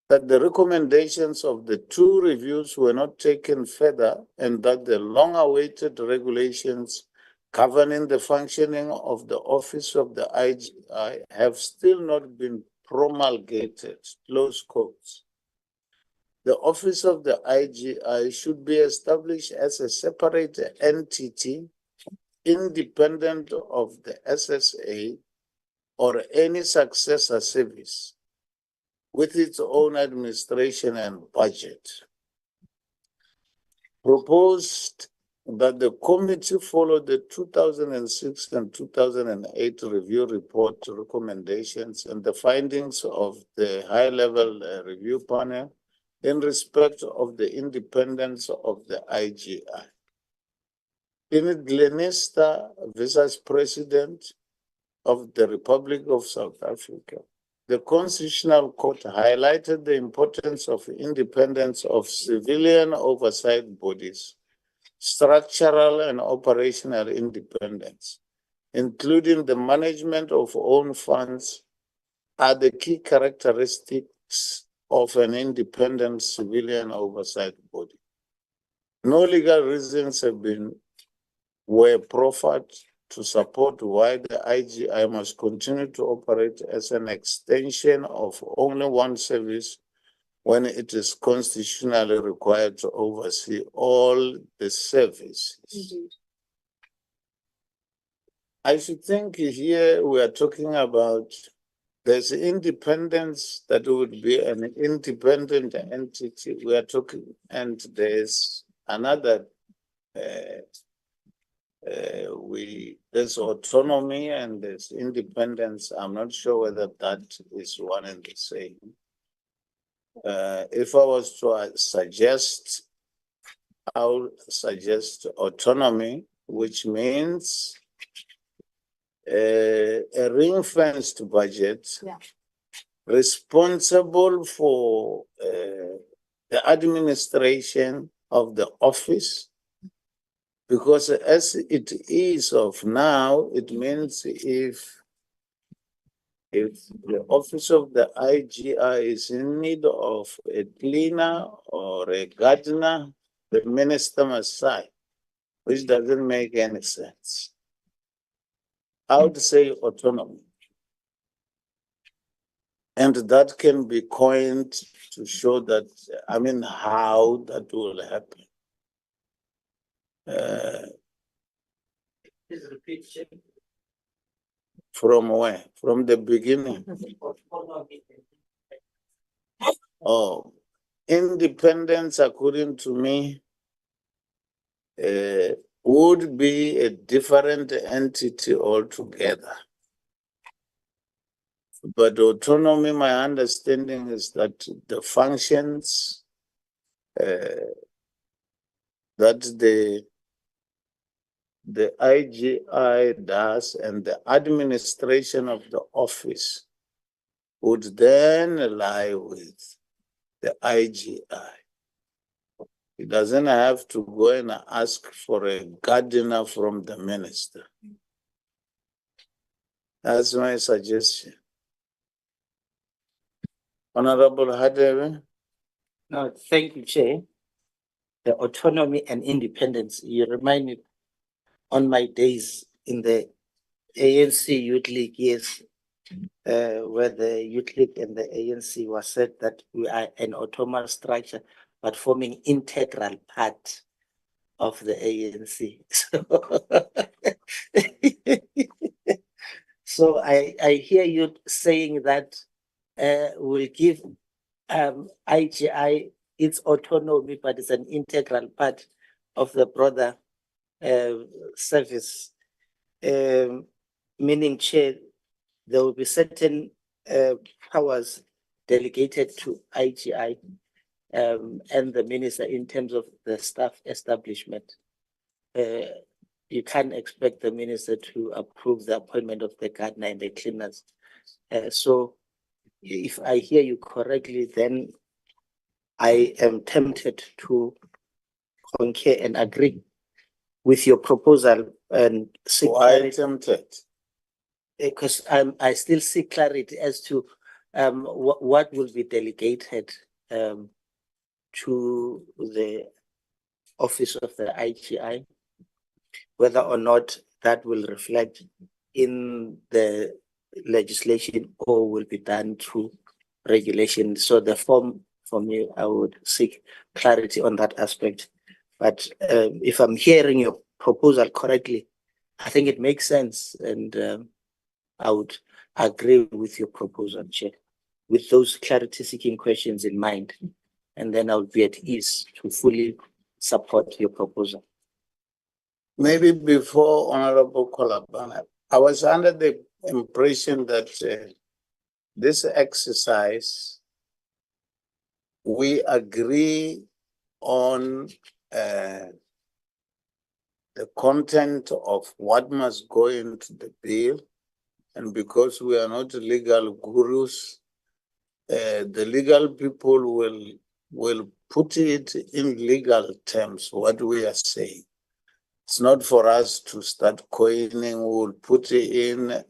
that the recommendations of the two reviews were not taken further, and that the long-awaited regulations governing the functioning of the office of the IGI have still not been promulgated, close quotes. The office of the IGI should be established as a separate entity, independent of the SSA or any successor service, with its own administration and budget. Proposed that the committee follow the 2006 and 2008 review report recommendations and the findings of the high-level review panel in respect of the independence of the IGI. In Glenister versus President of the Republic of South Africa, the Constitutional Court highlighted the importance of independence of civilian oversight bodies, structural and operational independence, including the management of own funds, are the key characteristics of an independent civilian oversight body. No legal reasons were proffered to support why the IGI must continue to operate as an extension of only one service when it is constitutionally required to oversee all the services. Indeed. I should think here we are talking about There's independence that would be an independent entity we are talking, and there's another there's autonomy and there's independence. I'm not sure whether that is one and the same. If I was to suggest, I would suggest autonomy, which means a ring-fenced budget, Yeah. responsible for the administration of the office. Because as it is of now, it means if the office of the IGI is in need of a cleaner or a gardener, the minister must sign, which doesn't make any sense. I would say autonomy. And that can be coined to show that, I mean, how that will happen. Please repeat, Chair. From where? From the beginning? Oh, independence, according to me, would be a different entity altogether. But autonomy, my understanding is that the functions that the IGI does and the administration of the office would then lie with the IGI. It doesn't have to go and ask for a gardener from the minister. That's my suggestion. Honorable Hadebe? No, thank you, Chair. The autonomy and independence, you remind me on my days in the ANC Youth League years, where the Youth League and the ANC was said that we are an autonomous structure, but forming integral part of the ANC. So I hear you saying that we'll give IGI its autonomy, but it's an integral part of the broader service. Meaning, Chair, there will be certain powers delegated to IGI and the minister in terms of the staff establishment. You can't expect the minister to approve the appointment of the gardener and the cleaners. So if I hear you correctly, then I am tempted to concur and agree with your proposal and seek Why tempted? because I still seek clarity as to what will be delegated to the office of the IGI, whether or not that will reflect in the legislation or will be done through regulation. So the form for me, I would seek clarity on that aspect. But if I'm hearing your proposal correctly, I think it makes sense, and I would agree with your proposal, Chair, with those clarity-seeking questions in mind, and then I'll be at ease to fully support your proposal. Maybe before Honorable Kolabana, I was under the impression that this exercise, we agree on the content of what must go into the bill. And because we are not legal gurus, the legal people will put it in legal terms, what we are saying. It's not for us to start coining, we'll put in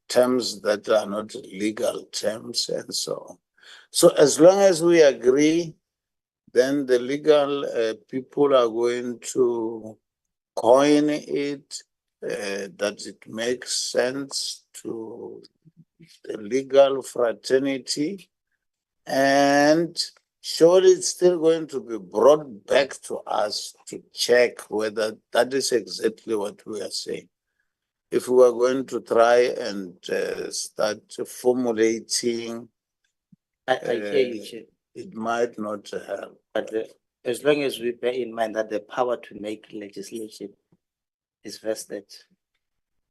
terms that are not legal terms and so on. So as long as we agree, then the legal people are going to coin it, that it makes sense to the legal fraternity, and surely it's still going to be brought back to us to check whether that is exactly what we are saying. if we are going to try and start formulating, I hear you, Chair. it might not help. But as long as we bear in mind that the power to make legislation is vested.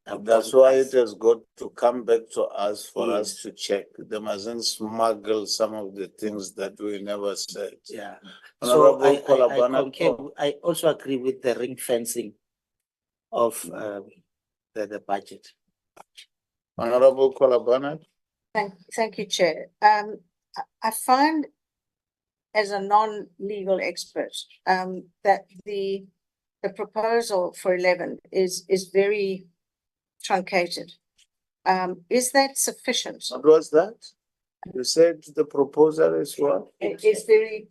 That's upon why us. it has got to come back to us for Yes. us to check. They mustn't smuggle some of the things that we never said. Yeah. So Honorable I Kolabana, concur. I also agree with the ring fencing of the budget. Honorable Kolabana. Thank you, Chair. I find as a non-legal expert, that the proposal for 11 is very truncated. Is that sufficient? What was that? You said the proposal is what? It is very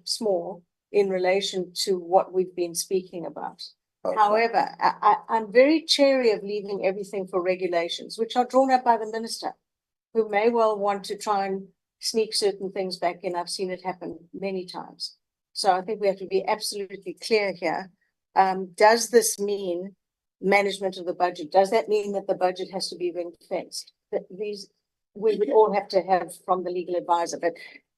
small in relation to what we've been speaking about. Okay. However, I'm very chary of leaving everything for regulations, which are drawn up by the minister, who may well want to try and sneak certain things back in. I've seen it happen many times. So I think we have to be absolutely clear here. Does this mean management of the budget? Does that mean that the budget has to be ring fenced? That these we would all have to have from the legal advisor. But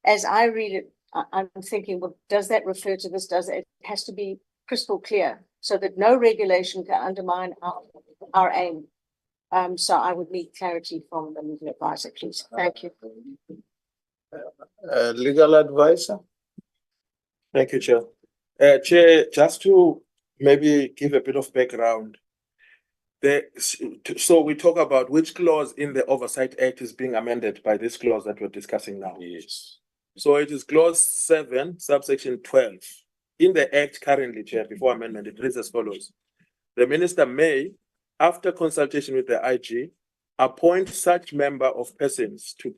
as I read it, I'm thinking, well, does that refer to this? Does it has to be crystal clear so that no regulation can undermine our aim? So I would need clarity from the legal advisor, please. Thank you. Legal advisor. Thank you, Chair. Chair, just to maybe give a bit of background. So we talk about which clause in the Oversight Act is being amended by this clause that we're discussing now. Yes. So it is clause 7, subsection 12. In the Act currently, Chair, before amendment, it reads as follows. The minister may, after consultation with the IG, appoint such member of persons to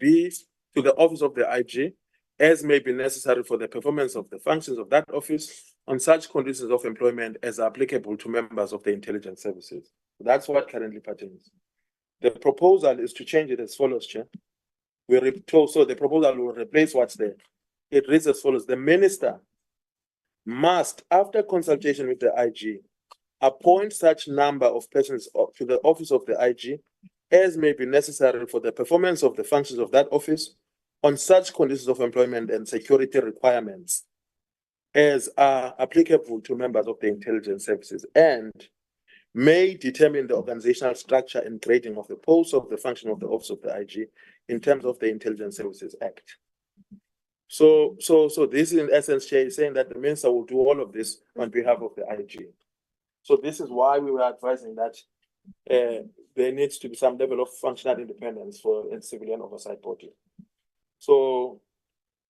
the office of the IG as may be necessary for the performance of the functions of that office on such conditions of employment as are applicable to members of the intelligence services. That's what currently pertains. The proposal is to change it as follows, Chair. So the proposal will replace what's there. It reads as follows. The minister must, after consultation with the IG, appoint such number of persons to the office of the IG as may be necessary for the performance of the functions of that office on such conditions of employment and security requirements as are applicable to members of the intelligence services, and may determine the organizational structure and grading of the posts of the function of the office of the IG in terms of the Intelligence Services Act. So this in essence, Chair, is saying that the minister will do all of this on behalf of the IG. So this is why we were advising that there needs to be some level of functional independence for a civilian oversight body. So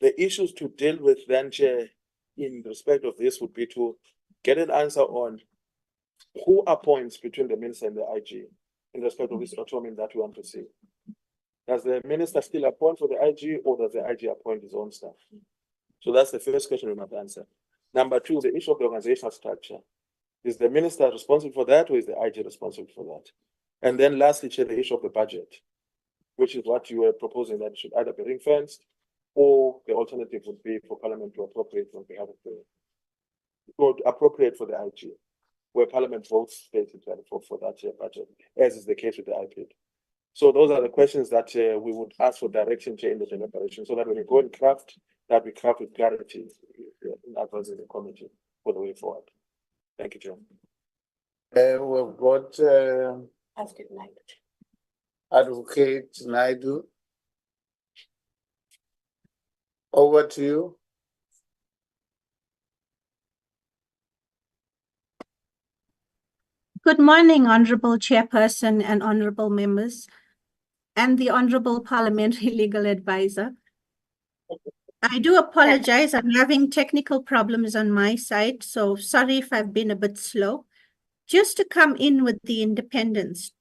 the issues to deal with then, Chair, in respect of this would be to get an answer on who appoints between the minister and the IG in respect of this autonomy that we want to see. Does the minister still appoint for the IG, or does the IG appoint his own staff? So that's the first question we must answer. Number two, the issue of the organizational structure. Is the minister responsible for that, or is the IG responsible for that? And then lastly, Chair, the issue of the budget, which is what you were proposing, that it should either be ring-fenced, or the alternative would be for Parliament to appropriate on behalf of appropriate for the IG, where Parliament votes basically for that year budget, as is the case with the IPID. So those are the questions that we would ask for direction, Chair, in the deliberation, so that when we go and craft, that we craft with clarity in advancing the committee for the way forward. Thank you, Chair. We've got Advocate Naidu. Over to you. Good morning, Honorable Chairperson and Honorable Members, and the Honorable Parliamentary Legal Advisor. I do apologize. I'm having technical problems on my side, so sorry if I've been a bit slow. Just to come in with the independence.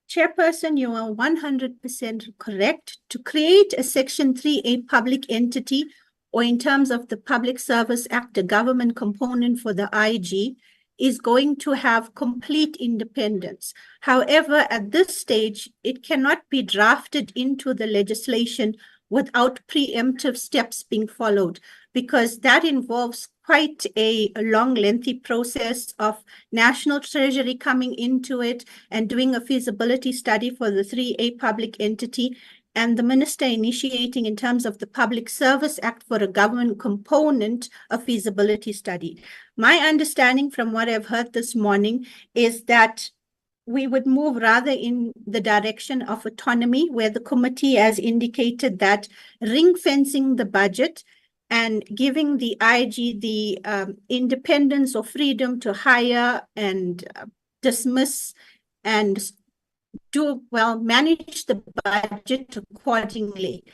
Chairperson, you are 100% correct. To create a Section 3A public entity, or in terms of the Public Service Act, a government component for the IG, is going to have complete independence. However, at this stage, it cannot be drafted into the legislation without preemptive steps being followed, because that involves quite a long, lengthy process of National Treasury coming into it and doing a feasibility study for the 3A public entity, and the minister initiating in terms of the Public Service Act for a government component of feasibility study. My understanding from what I've heard this morning is that we would move rather in the direction of autonomy, where the committee has indicated that ring fencing the budget and giving the IG the independence or freedom to hire and dismiss and manage the budget accordingly.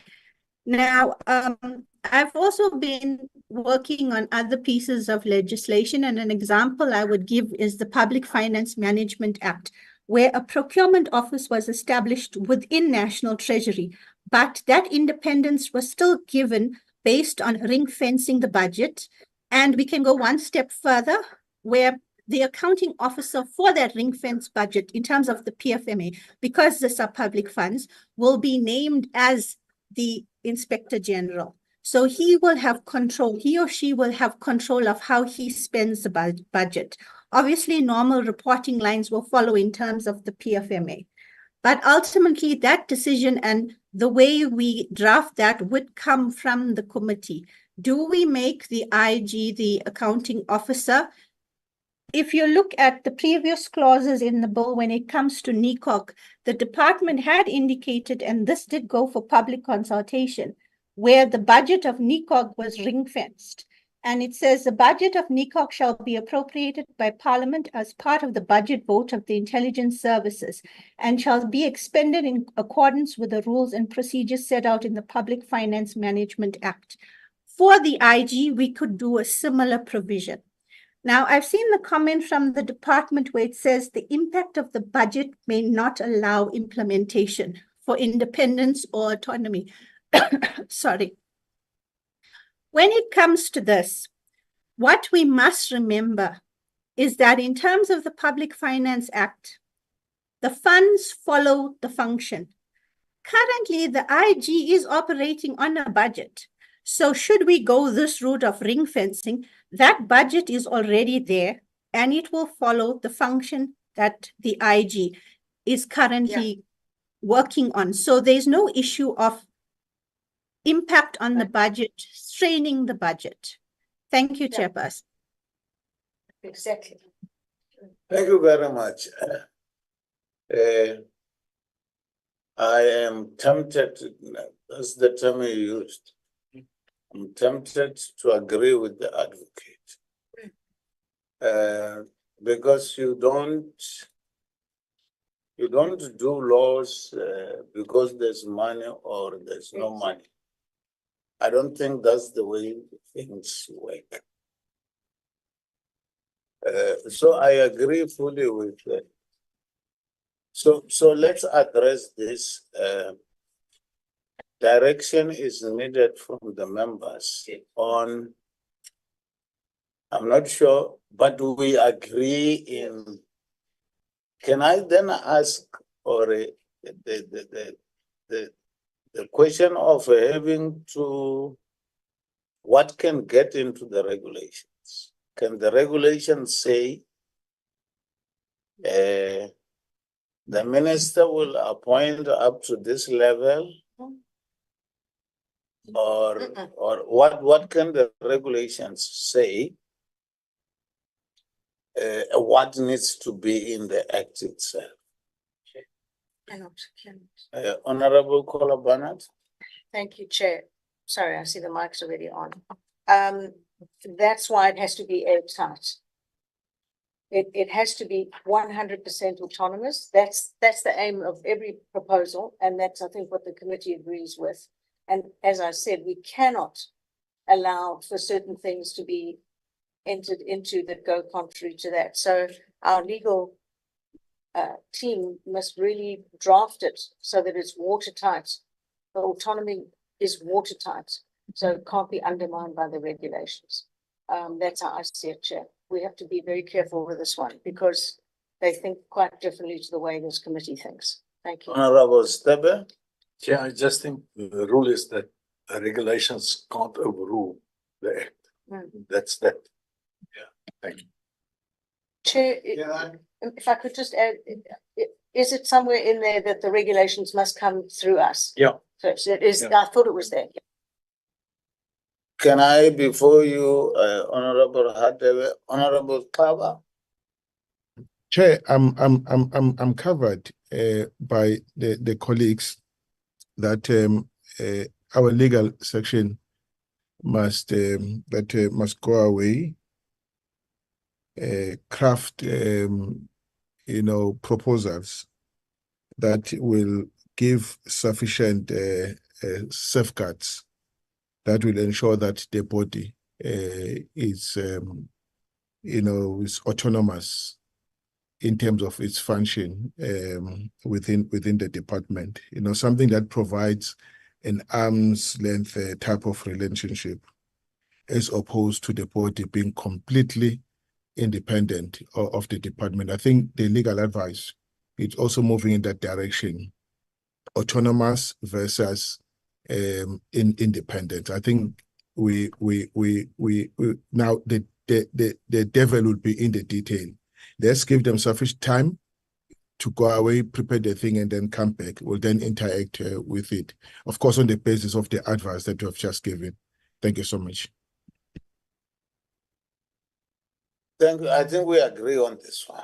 Now, I've also been working on other pieces of legislation, and an example I would give is the Public Finance Management Act, where a procurement office was established within National Treasury, but that independence was still given based on ring fencing the budget. And we can go one step further, where the accounting officer for that ring fence budget in terms of the PFMA, because these are public funds, will be named as the Inspector General. So he will have control, he or she will have control of how he spends the budget. Obviously, normal reporting lines will follow in terms of the PFMA. But ultimately, that decision and the way we draft that would come from the committee. Do we make the IG the accounting officer? If you look at the previous clauses in the bill, when it comes to NCOP, the department had indicated, and this did go for public consultation, where the budget of NCOP was ring-fenced. And it says the budget of NCOP shall be appropriated by Parliament as part of the budget vote of the intelligence services and shall be expended in accordance with the rules and procedures set out in the Public Finance Management Act. For the IG, we could do a similar provision. Now, I've seen the comment from the department where it says the impact of the budget may not allow implementation for independence or autonomy. Sorry. When it comes to this, what we must remember is that in terms of the Public Finance Act, the funds follow the function. Currently, the IG is operating on a budget. So should we go this route of ring fencing, that budget is already there and it will follow the function that the IG is currently working on. So there's no issue of impact on the budget, straining the budget. Thank you, Chairperson. Exactly. Thank you very much. I am tempted, that's the term you used. I'm tempted to agree with the advocate. Because you don't do laws because there's money or there's no money. I don't think that's the way things work. So I agree fully with that. So let's address this. Direction is needed from the members on, I'm not sure, but we agree in, can I then ask, or the question of having to, what can get into the regulations? Can the regulations say the minister will appoint up to this level? Or what can the regulations say? What needs to be in the act itself? Honorable Kola Barnett. Thank you, Chair. Sorry, I see the mic's already on. That's why it has to be airtight. It has to be 100% autonomous. That's the aim of every proposal, and that's, I think, what the committee agrees with. And as I said, we cannot allow for certain things to be entered into that go contrary to that. So our legal team must really draft it so that it's watertight. The autonomy is watertight, so it can't be undermined by the regulations. That's how I see it, Chair. We have to be very careful with this one because they think quite differently to the way this committee thinks. Thank you. Honorable Stebe. Yeah, I just think the rule is that the regulations can't overrule the act. That's that. Thank you. Chair, if I could just add, is it somewhere in there that the regulations must come through us? Yeah. So it is, I thought it was there. Can I, before you, Honorable Hadebe, Honorable Kaba? Chair, I'm covered by the colleagues that our legal section must must go away, craft proposals that will give sufficient safeguards that will ensure that the body is is autonomous in terms of its function within the department. Something that provides an arm's length type of relationship, as opposed to the body being completely independent of the department. I think the legal advice is also moving in that direction, autonomous versus independent. I think we now the devil will be in the detail. Let's give them sufficient time to go away, prepare the thing, and then come back. We'll then interact with it, of course, on the basis of the advice that you have just given. Thank you so much. Thank you. I think we agree on this one.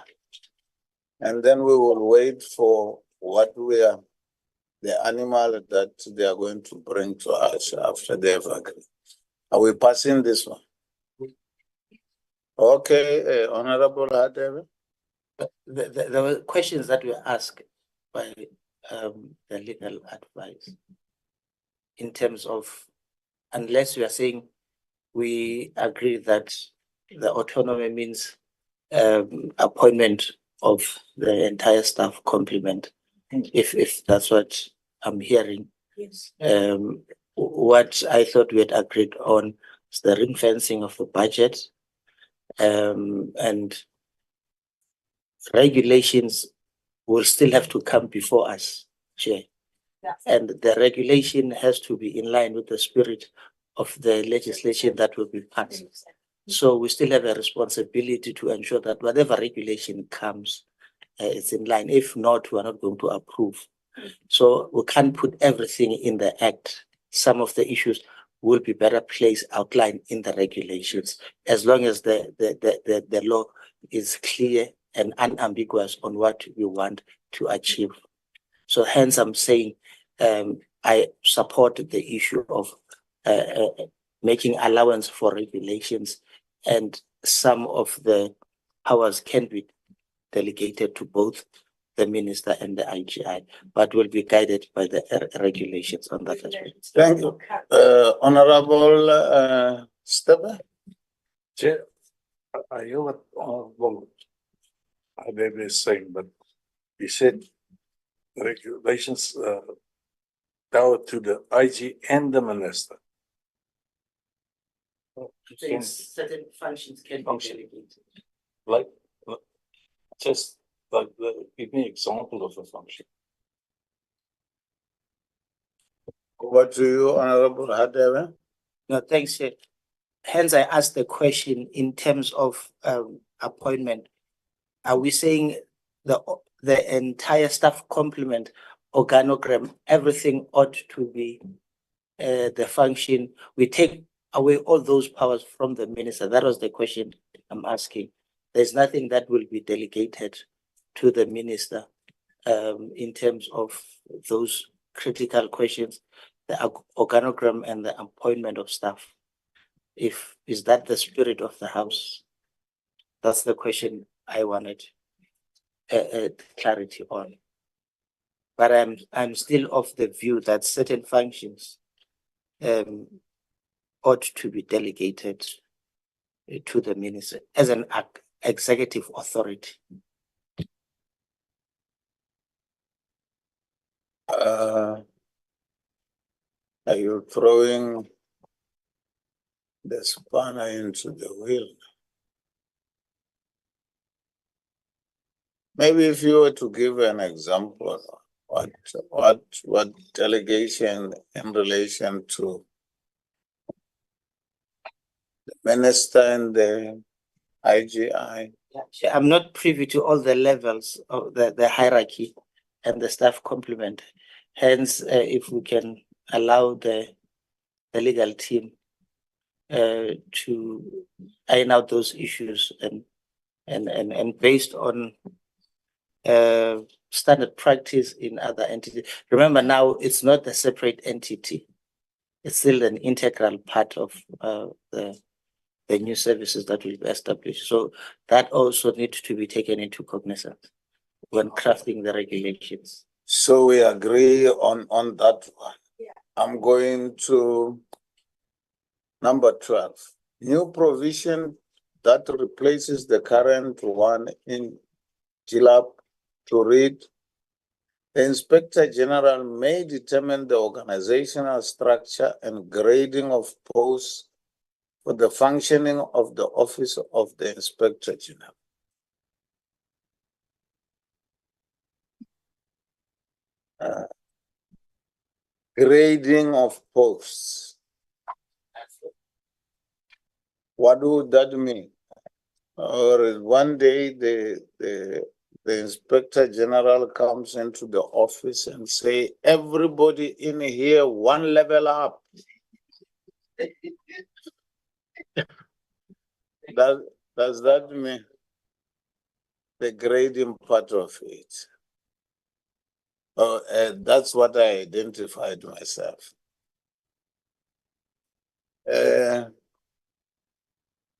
And then we will wait for what the animal that they are going to bring to us after they have agreed. Are we passing this one? Okay, Honorable Hadebe. There were questions that were asked by the legal advice in terms of, unless we are saying we agree that the autonomy means appointment of the entire staff complement, if that's what I'm hearing. Yes. What I thought we had agreed on is the ring fencing of the budget, and regulations will still have to come before us, Chair. Yeah. And the regulation has to be in line with the spirit of the legislation that will be passed. So we still have a responsibility to ensure that whatever regulation comes, it's in line. If not, we are not going to approve. So we can't put everything in the act. Some of the issues will be better placed outlined in the regulations, as long as the law is clear and unambiguous on what we want to achieve. So hence I'm saying I support the issue of making allowance for regulations, and some of the powers can be delegated to both the minister and the IGI, but will be guided by the regulations on that aspect. Thank you. Honorable Stepper. Chair, I hear what Honorable Hadebe is saying, but he said regulations power to the IG and the minister. Certain functions can be delegated. Like, just like, give me an example of a function. Over to you, Honorable Hadebe. No, thanks, Chair. Hence, I asked the question in terms of appointment. Are we saying the entire staff complement, organogram, everything ought to be the function? We take away all those powers from the minister. That was the question I'm asking. There's nothing that will be delegated to the minister in terms of those critical questions, the organogram and the appointment of staff. Is that the spirit of the house? That's the question I wanted clarity on. But I'm still of the view that certain functions ought to be delegated to the minister as an executive authority. Are you throwing the spanner into the wheel? Maybe if you were to give an example, what delegation in relation to Minister and the IGI. Yeah, I'm not privy to all the levels of the hierarchy and the staff complement. Hence, if we can allow the legal team to iron out those issues and based on standard practice in other entities. Remember now, it's not a separate entity. It's still an integral part of the new services that will be established. So that also needs to be taken into cognizance when crafting the regulations. So we agree on that one. Yeah. I'm going to number 12. New provision that replaces the current one in GLAP to read: the Inspector General may determine the organizational structure and grading of posts for the functioning of the Office of the Inspector General. Grading of posts. What would that mean? Or one day the Inspector General comes into the office and say, everybody in here, one level up. Does that mean the grading part of it? That's what I identified myself.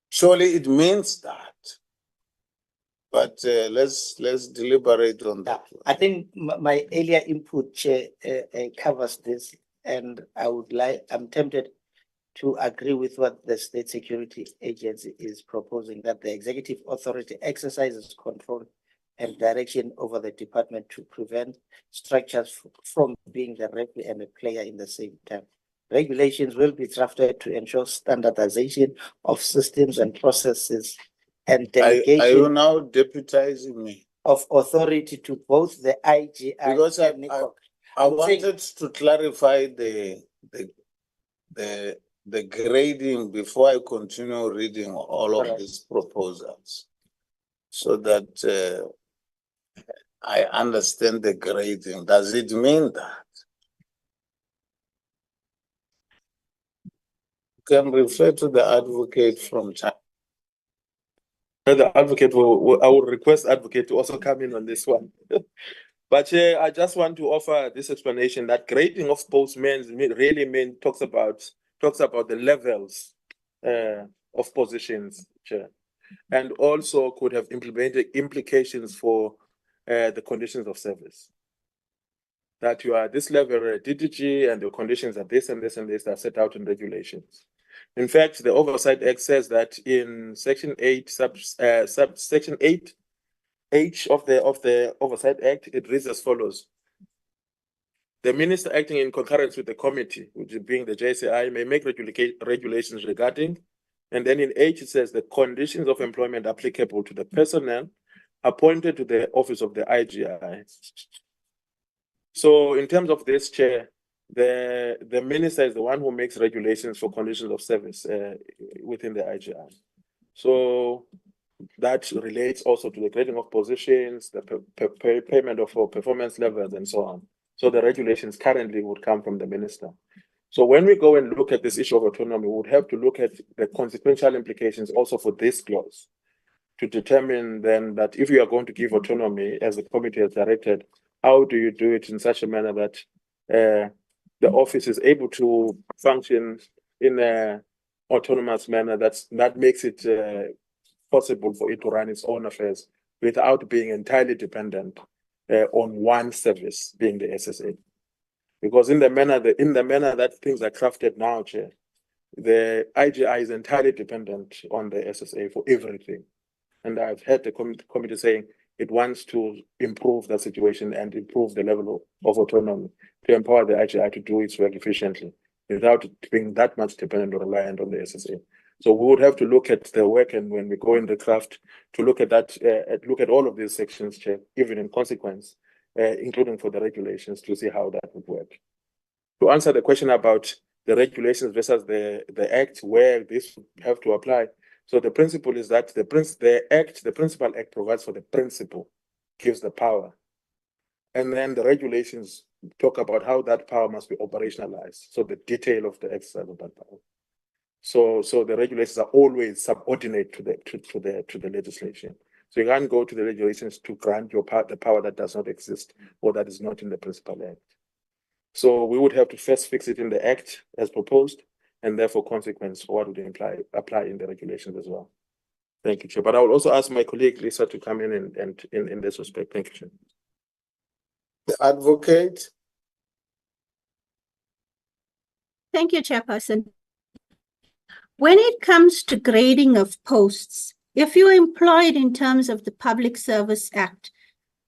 Surely it means that. But let's deliberate on that. I think my earlier input, Chair, covers this, and I'm tempted to agree with what the State Security Agency is proposing, that the executive authority exercises control and direction over the department to prevent structures from being the referee and a player in the same time. Regulations will be drafted to ensure standardization of systems and processes and delegation. Are you now deputizing me? Of authority to both the IGI because and NCOP. I wanted to clarify the grading before I continue reading all of these proposals, so that I understand the grading. Does it mean that? You can refer to the advocate from time. The advocate I will request advocate to also come in on this one. But I just want to offer this explanation that grading of posts talks about the levels of positions, Chair, and also could have implemented implications for the conditions of service. That you are this level at DDG and the conditions are this and this and this are set out in regulations. In fact, the Oversight Act says that in Section 8, Section 8H of the Oversight Act, it reads as follows: the minister acting in concurrence with the committee, which is being the JCI, may make regulations regarding, and then in H it says the conditions of employment applicable to the personnel appointed to the office of the IGI. So in terms of this, Chair, the minister is the one who makes regulations for conditions of service within the IGI. So that relates also to the grading of positions, the payment of performance levels, and so on. So the regulations currently would come from the minister. So when we go and look at this issue of autonomy, we would have to look at the consequential implications also for this clause to determine then that if you are going to give autonomy as the committee has directed, how do you do it in such a manner that the office is able to function in an autonomous manner that makes it possible for it to run its own affairs without being entirely dependent on one service, being the SSA. Because in the manner that things are crafted now, Chair, the IGI is entirely dependent on the SSA for everything. And I've heard the committee saying it wants to improve the situation and improve the level of autonomy to empower the IGI to do its work efficiently without being that much dependent or reliant on the SSA. So we would have to look at the work, and when we go in the craft, to look at that, look at all of these sections, Chair, even in consequence, including for the regulations, to see how that would work. To answer the question about the regulations versus the act where this have to apply. So the principle is that the principal act provides for the principle, gives the power. And then the regulations talk about how that power must be operationalized. So the detail of the exercise of that power. So the regulations are always subordinate to the legislation. So you can't go to the regulations to grant your the power that does not exist or that is not in the principal act. So we would have to first fix it in the act as proposed, and therefore consequence for what would apply in the regulations as well. Thank you, Chair. But I will also ask my colleague Lisa to come in and in this respect. Thank you, Chair. The advocate. Thank you, Chairperson. When it comes to grading of posts, if you're employed in terms of the Public Service Act,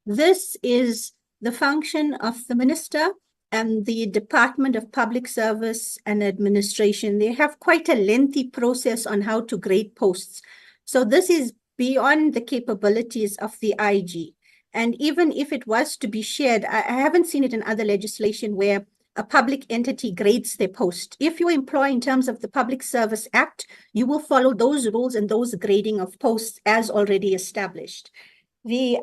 this is the function of the minister and the Department of Public Service and Administration. They have quite a lengthy process on how to grade posts. So this is beyond the capabilities of the IG. And even if it was to be shared, I haven't seen it in other legislation where a public entity grades their post. If you employ in terms of the Public Service Act, you will follow those rules and those grading of posts as already established. The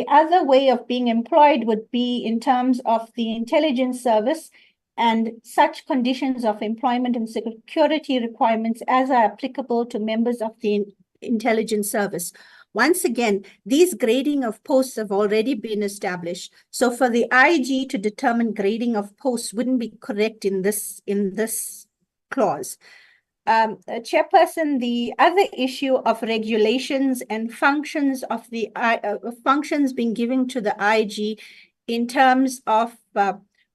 other way of being employed would be in terms of the intelligence service and such conditions of employment and security requirements as are applicable to members of the intelligence service. Once again, these grading of posts have already been established. So for the IG to determine grading of posts wouldn't be correct in this clause. Chairperson, the other issue of regulations and functions of the functions being given to the IG in terms of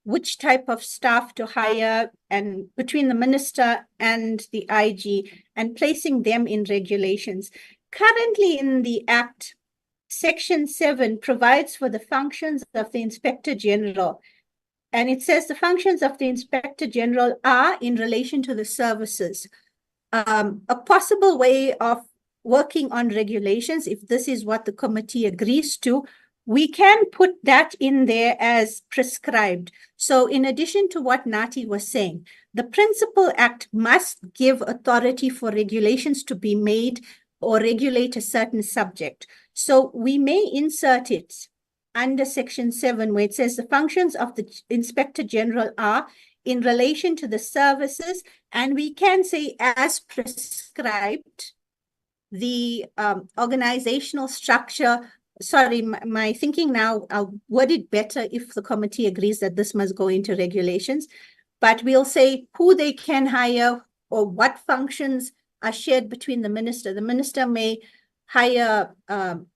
which type of staff to hire and between the minister and the IG and placing them in regulations. Currently in the Act, Section 7 provides for the functions of the Inspector General. And it says the functions of the Inspector General are in relation to the services. A possible way of working on regulations, if this is what the committee agrees to, we can put that in there as prescribed. So in addition to what Nati was saying, the Principal Act must give authority for regulations to be made or regulate a certain subject. So we may insert it under Section 7 where it says the functions of the Inspector General are in relation to the services, and we can say as prescribed the organizational structure. Sorry, my thinking now, I'll word it better if the committee agrees that this must go into regulations, but we'll say who they can hire or what functions are shared between the minister. The minister may hire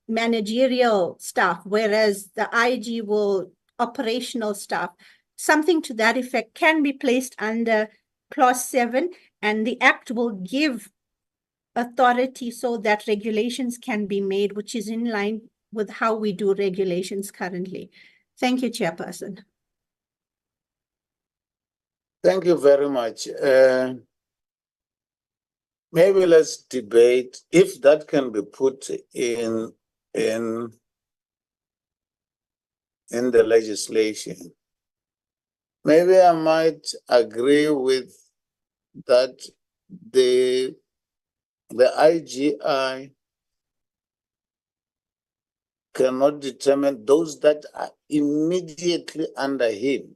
managerial staff, whereas the IG will operational staff. Something to that effect can be placed under Clause 7, and the Act will give authority so that regulations can be made, which is in line with how we do regulations currently. Thank you, Chairperson. Thank you very much. Maybe let's debate if that can be put in the legislation. Maybe I might agree with that the IGI cannot determine those that are immediately under him.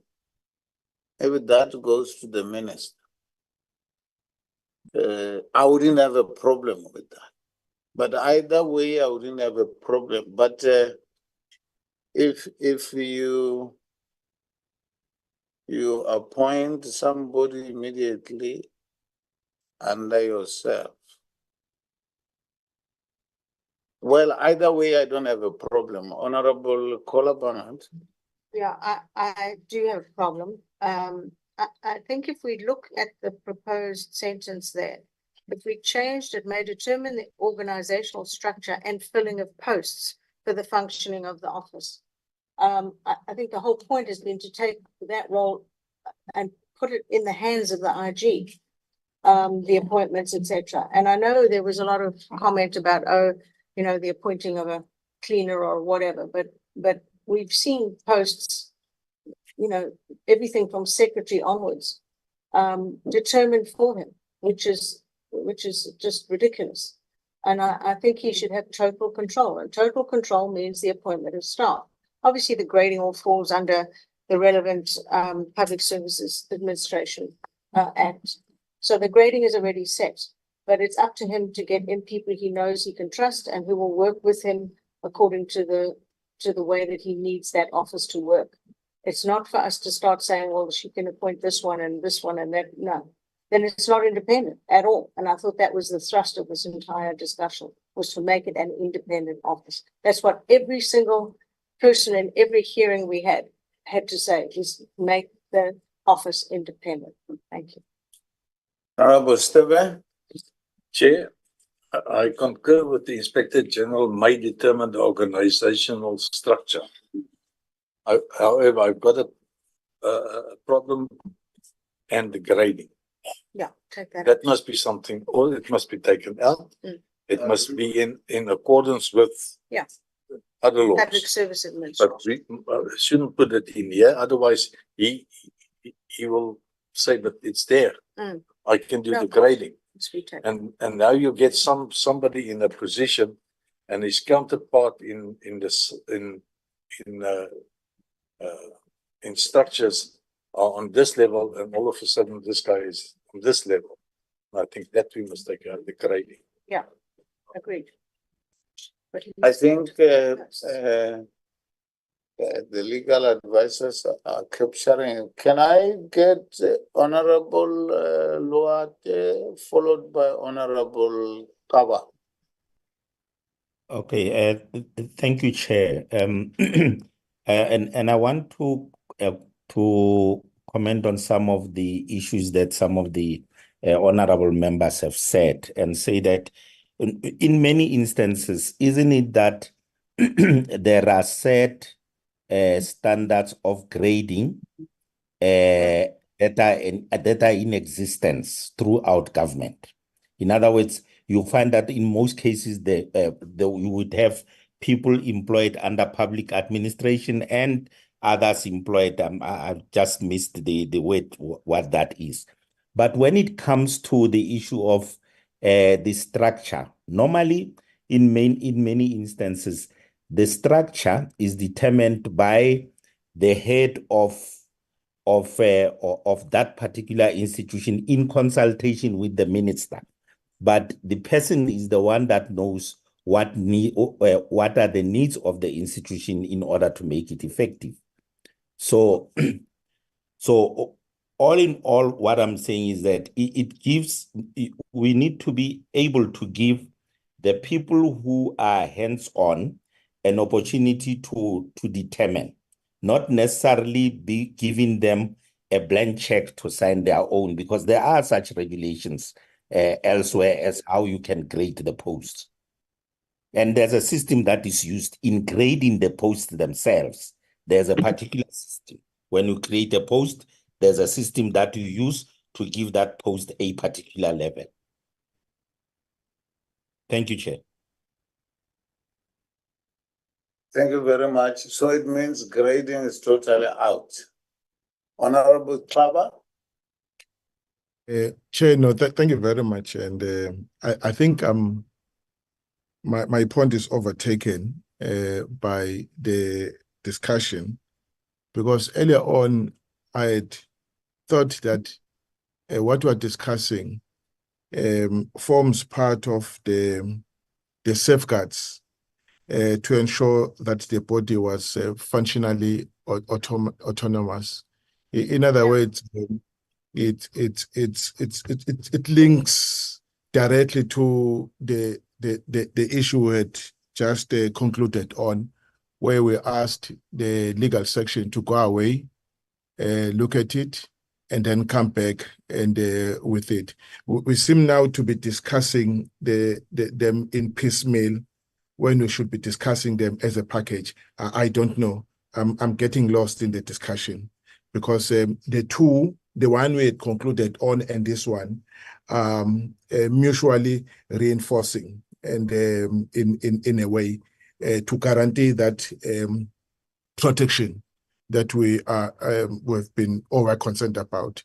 Maybe that goes to the minister. I wouldn't have a problem with that. But either way, I wouldn't have a problem. But if you appoint somebody immediately under yourself, well, either way, I don't have a problem. Honorable Kolabanat. Yeah, I do have a problem. I think if we look at the proposed sentence there, if we changed it, may determine the organizational structure and filling of posts for the functioning of the office. I think the whole point has been to take that role and put it in the hands of the IG, the appointments, etc. And I know there was a lot of comment about, the appointing of a cleaner or whatever, but we've seen posts, everything from secretary onwards determined for him, which is just ridiculous. And I think he should have total control, and total control means the appointment of staff. Obviously, the grading all falls under the relevant Public Services Administration Act. So the grading is already set, but it's up to him to get in people he knows he can trust and who will work with him according to the way that he needs that office to work. It's not for us to start saying, well, she can appoint this one and that. No, then it's not independent at all. And I thought that was the thrust of this entire discussion, was to make it an independent office. That's what every single person in every hearing we had to say, is make the office independent. Thank you. Honorable Stebe? Chair, I concur with the Inspector General may determine the organizational structure. However, I've got a problem and the grading. Yeah, take that. That must be something, or it must be taken out. It must be in accordance with other laws. Public Service Administration. But we shouldn't put it in here, otherwise he will say, but it's there. I can do the grading. And now you get somebody in a position and his counterpart in structures are on this level, and all of a sudden this guy is on this level. I think that we must take out the grading. Yeah, agreed. But I think the legal advisors are capturing. Can I get Honorable Luate followed by Honorable Kaba? Okay, thank you, Chair. And I want to comment on some of the issues that some of the honorable members have said, and say that in many instances, isn't it that there are set standards of grading that are in existence throughout government? In other words, you find that in most cases, you would have people employed under public administration and others employed. I just missed the word, what that is. But when it comes to the issue of the structure, normally in many instances, the structure is determined by the head of that particular institution in consultation with the minister. But the person is the one that knows what are the needs of the institution in order to make it effective. So all in all, what I'm saying is that we need to be able to give the people who are hands-on an opportunity to determine, not necessarily be giving them a blank check to sign their own, because there are such regulations elsewhere as how you can grade the posts. And there's a system that is used in grading the posts themselves. There's a particular system. When you create a post, there's a system that you use to give that post a particular level. Thank you, Chair. Thank you very much. So it means grading is totally out. Honorable Kaba? Chair, no, thank you very much. And I think my point is overtaken by the discussion, because earlier on I had thought that what we're discussing forms part of the safeguards to ensure that the body was functionally autonomous. In other words, it links directly to the issue we had just concluded on, where we asked the legal section to go away, look at it, and then come back and with it. We seem now to be discussing them in piecemeal when we should be discussing them as a package. I don't know. I'm getting lost in the discussion, because the one we had concluded on and this one, mutually reinforcing, and in a way to guarantee that protection that we've been over concerned about,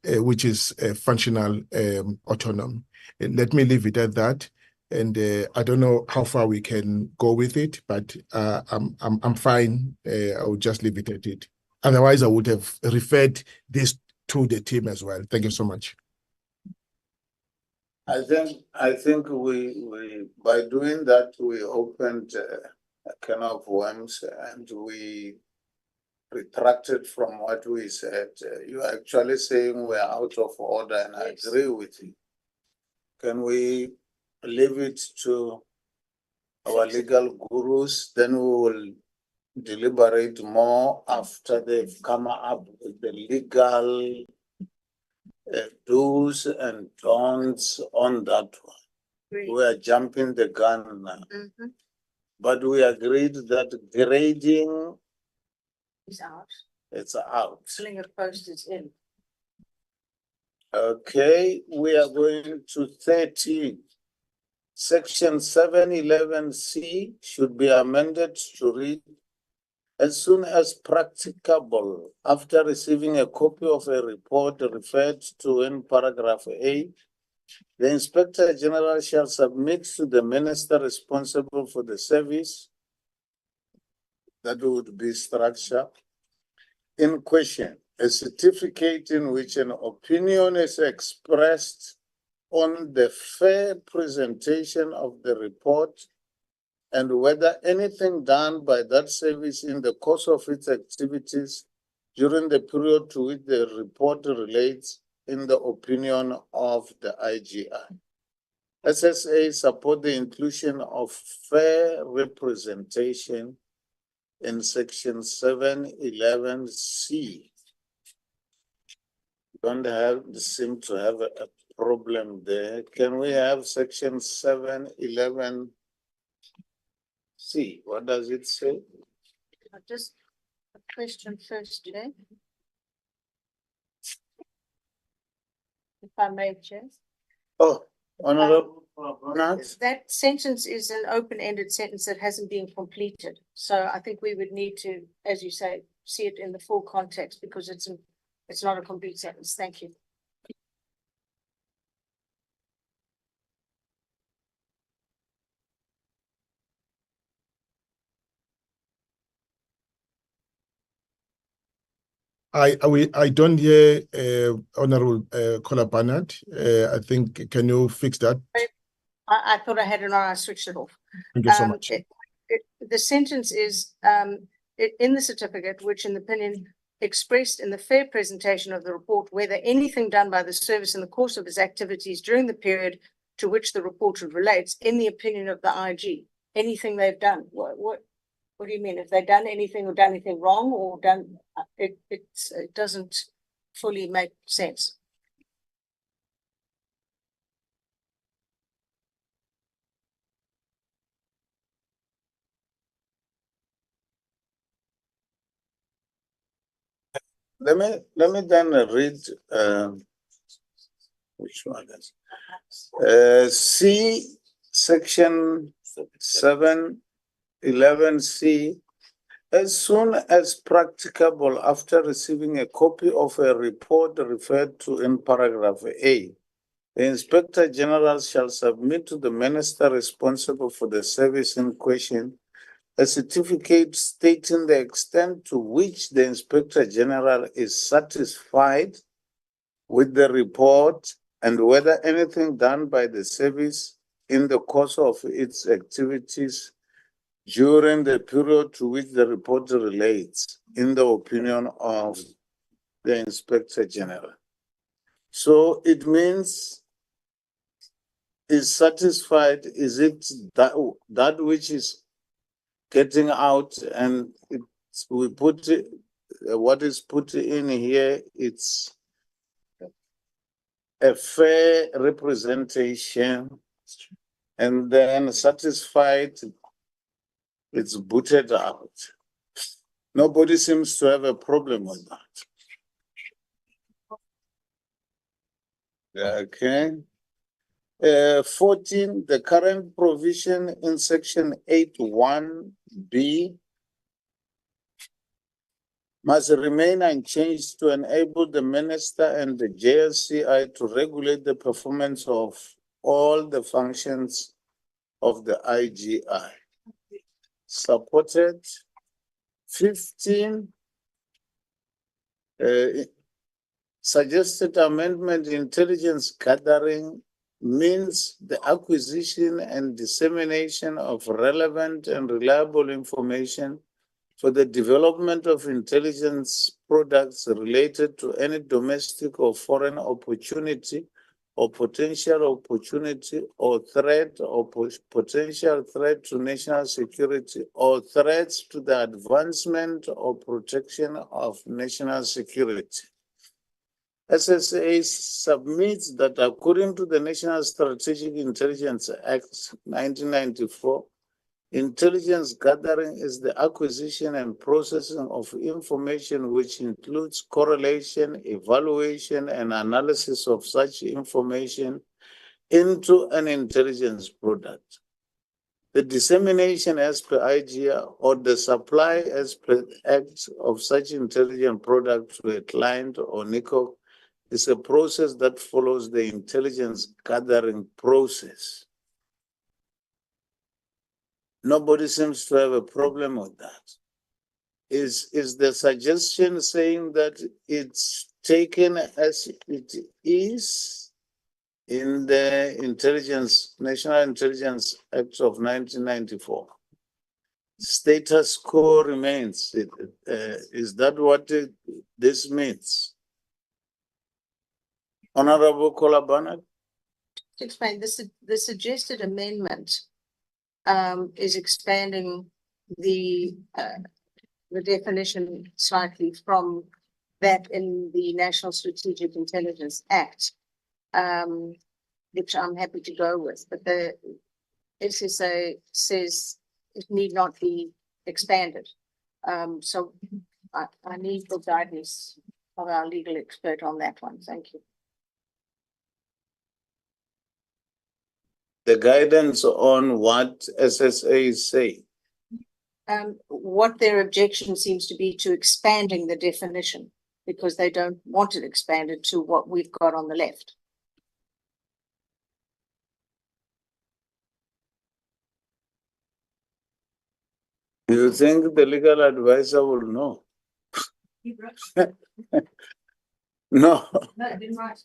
which is functional autonomy. Let me leave it at that. And I don't know how far we can go with it, but I'm fine. I will just leave it at it. Otherwise, I would have referred this to the team as well. Thank you so much. I think we by doing that we opened a can of worms and we retracted from what we said. You are actually saying we're out of order, and I agree with you. Can we leave it to our legal gurus? Then we will deliberate more after they've come up with the legal do's and don'ts on that one. We are jumping the gun now. But we agreed that grading Is out. it's out. Slinger post is in. Okay, we are going to 13. Section 711C should be amended to read, as soon as practicable, after receiving a copy of a report referred to in paragraph A, the Inspector General shall submit to the minister responsible for the service, that would be structure, in question, a certificate in which an opinion is expressed on the fair presentation of the report and whether anything done by that service in the course of its activities during the period to which the report relates in the opinion of the IGI. SSA support the inclusion of fair representation in section 711C. Don't seem to have a problem there. Can we have section 711C? What does it say? Just a question first, Jay. If I may, Chair. Oh, Honorable Bonat. That sentence is an open-ended sentence that hasn't been completed. So I think we would need to, as you say, see it in the full context because it's not a complete sentence. Thank you. I don't hear Honorable Barnett. I think, can you fix that? I thought I had it on, I switched it off. Thank you so much. The sentence is in the certificate, which in the opinion expressed in the fair presentation of the report, whether anything done by the service in the course of its activities during the period to which the report relates, in the opinion of the IG, anything they've done. What do you mean? If they've done anything or done anything wrong or done, it doesn't fully make sense. Let me then read which one is C, section 711C. As soon as practicable, after receiving a copy of a report referred to in paragraph A, the Inspector General shall submit to the minister responsible for the service in question a certificate stating the extent to which the Inspector General is satisfied with the report and whether anything done by the service in the course of its activities during the period to which the report relates, in the opinion of the Inspector General. So it means is satisfied, is it that which is getting out, and we put what is put in here, it's a fair representation, and then satisfied, it's booted out. Nobody seems to have a problem with that. Okay. 14, the current provision in section 81B must remain unchanged to enable the minister and the JSCI to regulate the performance of all the functions of the IGI. Supported. 15. Suggested amendment: intelligence gathering means the acquisition and dissemination of relevant and reliable information for the development of intelligence products related to any domestic or foreign opportunity or potential opportunity or threat or potential threat to national security or threats to the advancement or protection of national security. SSA submits that according to the National Strategic Intelligence Act 1994, intelligence gathering is the acquisition and processing of information which includes correlation, evaluation, and analysis of such information into an intelligence product. The dissemination as per IGR or the supply as per Act of such intelligent product to a client or NCOP is a process that follows the intelligence gathering process. Nobody seems to have a problem with that. Is the suggestion saying that it's taken as it is in the National Intelligence Act of 1994? Status quo remains. Is that what this means? Honorable Kolabana? To explain, the suggested amendment is expanding the definition slightly from that in the National Strategic Intelligence Act, which I'm happy to go with, but the SSA says it need not be expanded. So I need the guidance of our legal expert on that one. Thank you. The guidance on what SSA is saying. What their objection seems to be to expanding the definition, because they don't want it expanded to what we've got on the left. Do you think the legal advisor will know? No. No, it didn't write.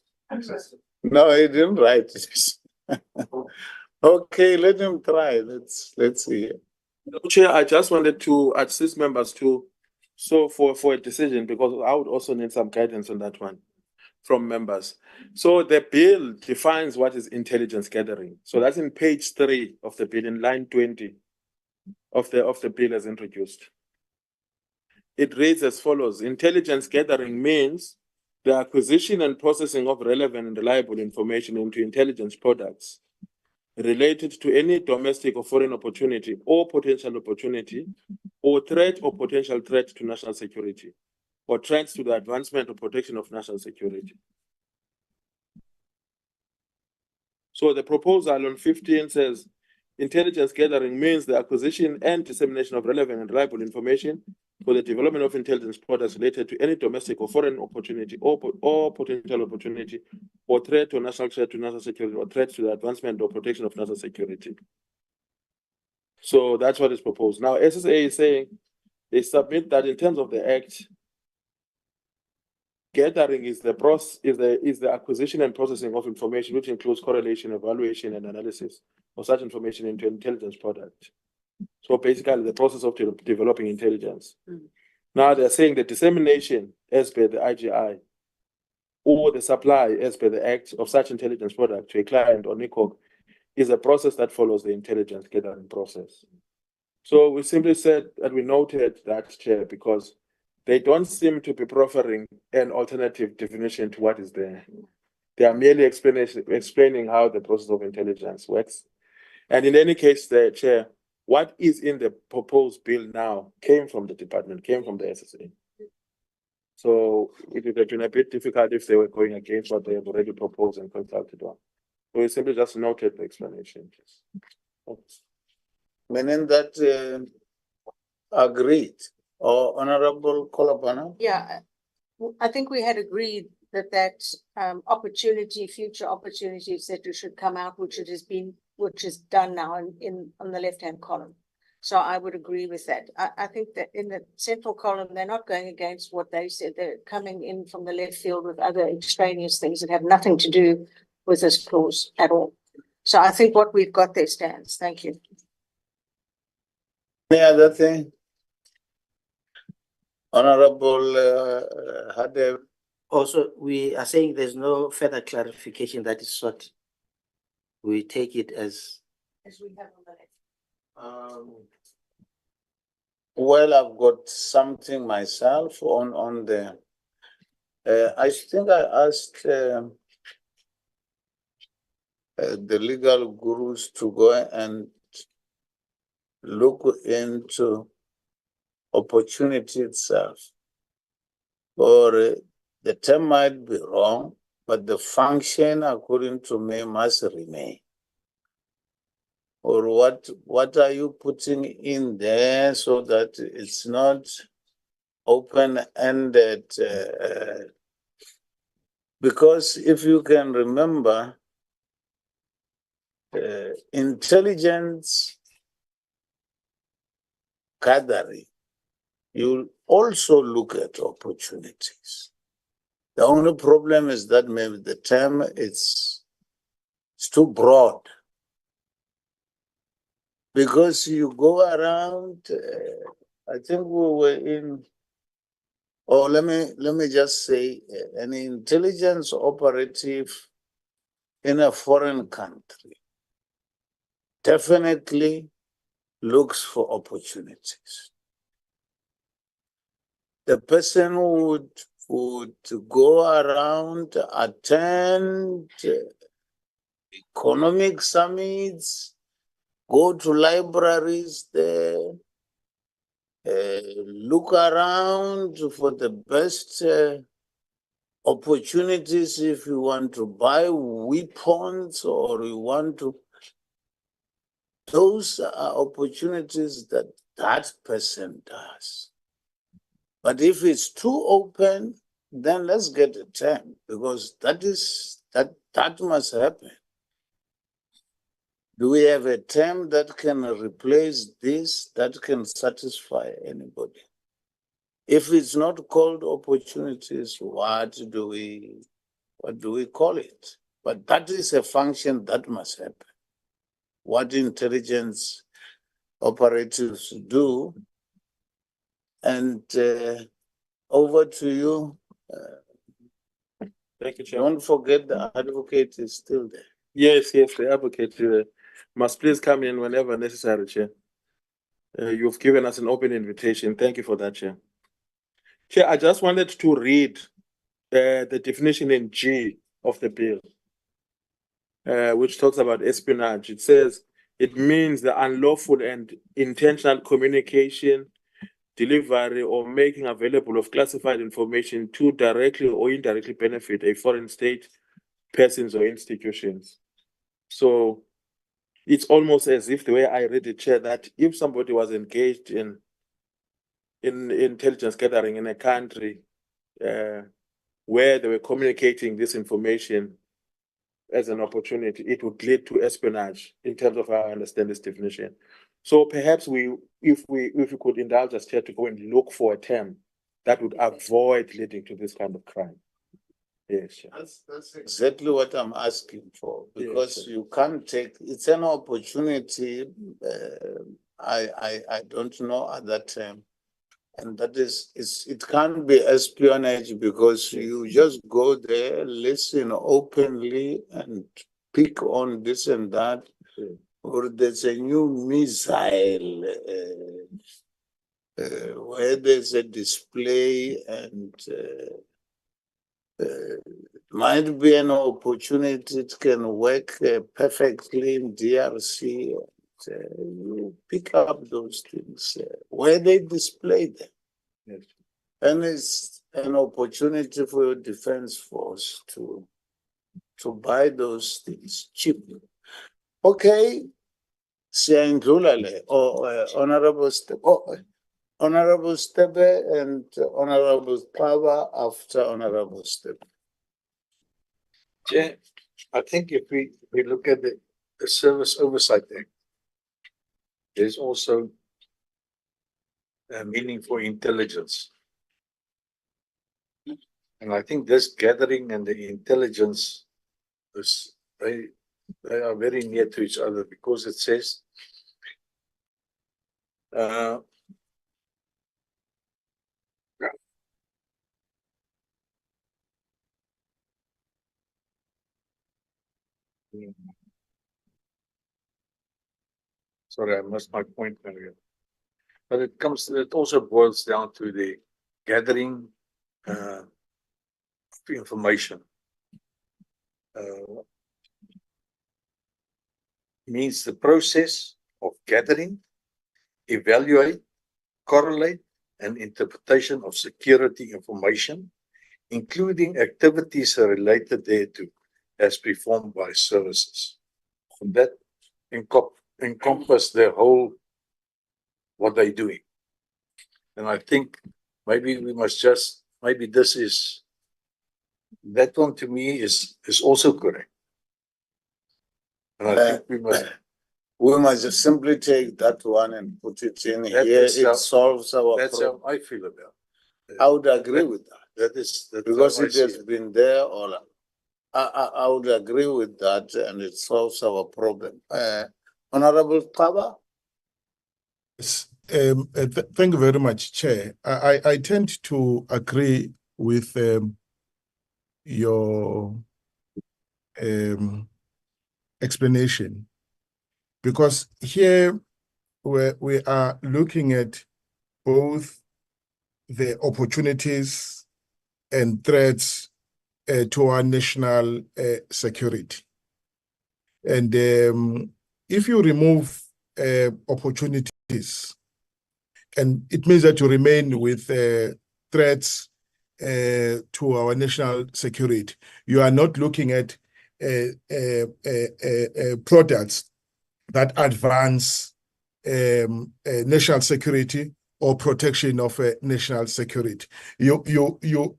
No, he didn't write it. Okay, let him try. Let's see. Chair, I just wanted to assist members to, so for a decision, because I would also need some guidance on that one from members. So the bill defines what is intelligence gathering. So that's in page 3 of the bill, in line 20 of the bill as introduced. It reads as follows: intelligence gathering means the acquisition and processing of relevant and reliable information into intelligence products related to any domestic or foreign opportunity or potential opportunity or threat or potential threat to national security or threats to the advancement or protection of national security. So the proposal on 15 says intelligence gathering means the acquisition and dissemination of relevant and reliable information for the development of intelligence products related to any domestic or foreign opportunity or potential opportunity or threat or national threat to national security or threat to the advancement or protection of national security. So that's what is proposed. Now, SSA is saying they submit that in terms of the Act, gathering is the acquisition and processing of information, which includes correlation, evaluation, and analysis of such information into an intelligence product. So basically, the process of developing intelligence. Now they're saying the dissemination as per the IGI or the supply as per the Act of such intelligence product to a client or NCOP is a process that follows the intelligence gathering process. So we simply said that we noted that, Chair, because they don't seem to be proffering an alternative definition to what is there. They are merely explaining how the process of intelligence works. And in any case, the Chair, what is in the proposed bill now came from the department, came from the SSA. So it would have been a bit difficult if they were going against what they have already proposed and consulted on. So we simply just noted the explanation. Meaning that agreed. or Honorable Kolopana? Yeah, I think we had agreed that opportunity, future opportunity, et cetera, should come out, which is done now on the left-hand column. So I would agree with that. I think that in the central column, they're not going against what they said. They're coming in from the left field with other extraneous things that have nothing to do with this clause at all. So I think what we've got there stands. Thank you. Any other thing? Honorable Hadev? Also, we are saying there's no further clarification that is sought. We take it as we have on the left. Well, I've got something myself on the. I think I asked the legal gurus to go and look into opportunity itself. Or the term might be wrong, but the function, according to me, must remain. Or what are you putting in there so that it's not open-ended? Because if you can remember, intelligence gathering, you'll also look at opportunities. The only problem is that maybe the term it's too broad. Because you go around, I think we were in, or let me just say, an intelligence operative in a foreign country definitely looks for opportunities. The person would go around, attend economic summits, go to libraries there, look around for the best opportunities if you want to buy weapons or you want to. Those are opportunities that person does. But if it's too open, then let's get a term, because that must happen. Do we have a term that can replace this, that can satisfy anybody? If it's not called opportunities, what do we call it? But that is a function that must happen. What intelligence operatives do. And over to you. Thank you, Chair. Don't forget the advocate is still there. Yes, the advocate must please come in whenever necessary, Chair. You've given us an open invitation. Thank you for that, Chair. Chair, I just wanted to read the definition in G of the bill, which talks about espionage. It says, it means the unlawful and intentional communication, delivery, or making available of classified information to directly or indirectly benefit a foreign state, persons, or institutions. So it's almost as if the way I read it, Chair, that if somebody was engaged in intelligence gathering in a country where they were communicating this information as an opportunity, it would lead to espionage in terms of how I understand this definition. So perhaps if we could indulge us, Chair, to go and look for a term that would avoid leading to this kind of crime. Yes, Chair. That's exactly what I'm asking for, because Yes, you can't take, it's an opportunity. I don't know at that time. And that it can't be espionage, because you just go there, listen openly and pick on this and that. Or there's a new missile where there's a display and might be an opportunity. It can work perfectly in DRC. You pick up those things where they display them. yes. And it's an opportunity for your defense force to buy those things cheaply. Okay, Honorable Honorable Stebe and Honorable Pava after Honorable Stebe. Chair, I think if we look at the Service Oversight Act, there's also a meaning for intelligence. And I think this gathering and the intelligence is they are very near to each other, because it says sorry, I missed my point earlier. But it also boils down to the gathering of information. Means the process of gathering, evaluate, correlate, and interpretation of security information, including activities related thereto, as performed by services. And that encompass the whole what they're doing. And I think maybe we must just, maybe this is, that one to me is also correct. And I think we must just simply take that one and put it in here. It solves our that's problem. how I feel about it. I would agree with that. That's Because how I it see has been there all. I would agree with that, and it solves our problem. Honorable Pava? Yes, thank you very much, Chair. I tend to agree with your explanation, because here we are looking at both the opportunities and threats to our national security. And if you remove opportunities, and it means that you remain with threats to our national security, you are not looking at products that advance national security or protection of national security.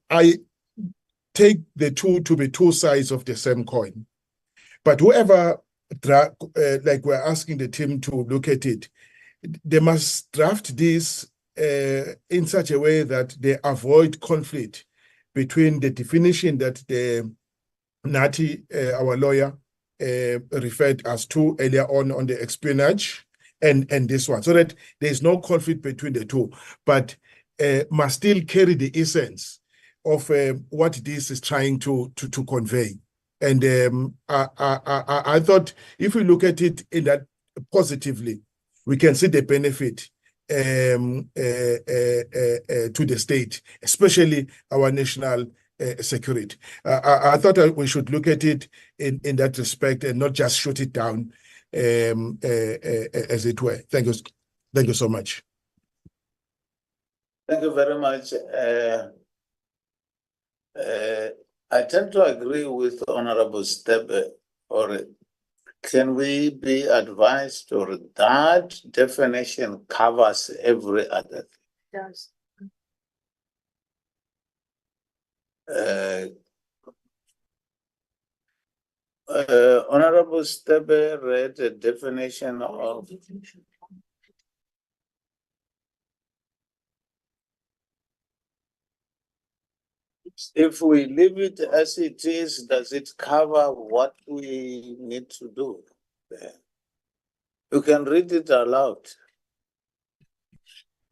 I take the two to be two sides of the same coin. But whoever, like we're asking the team to look at it, they must draft this in such a way that they avoid conflict between the definition that the Nati, our lawyer, referred us to earlier on the espionage and this one, so that there's no conflict between the two, but must still carry the essence of what this is trying to convey. And I thought if we look at it in that positively, we can see the benefit to the state, especially our national security. I thought we should look at it in that respect and not just shoot it down as it were. Thank you. Thank you so much. Thank you very much. I tend to agree with Honorable Stebe. Or can we be advised, or that definition covers every other thing? Does. Honorable Stebe read a definition of if we leave it as it is, does it cover what we need to do? You can read it aloud.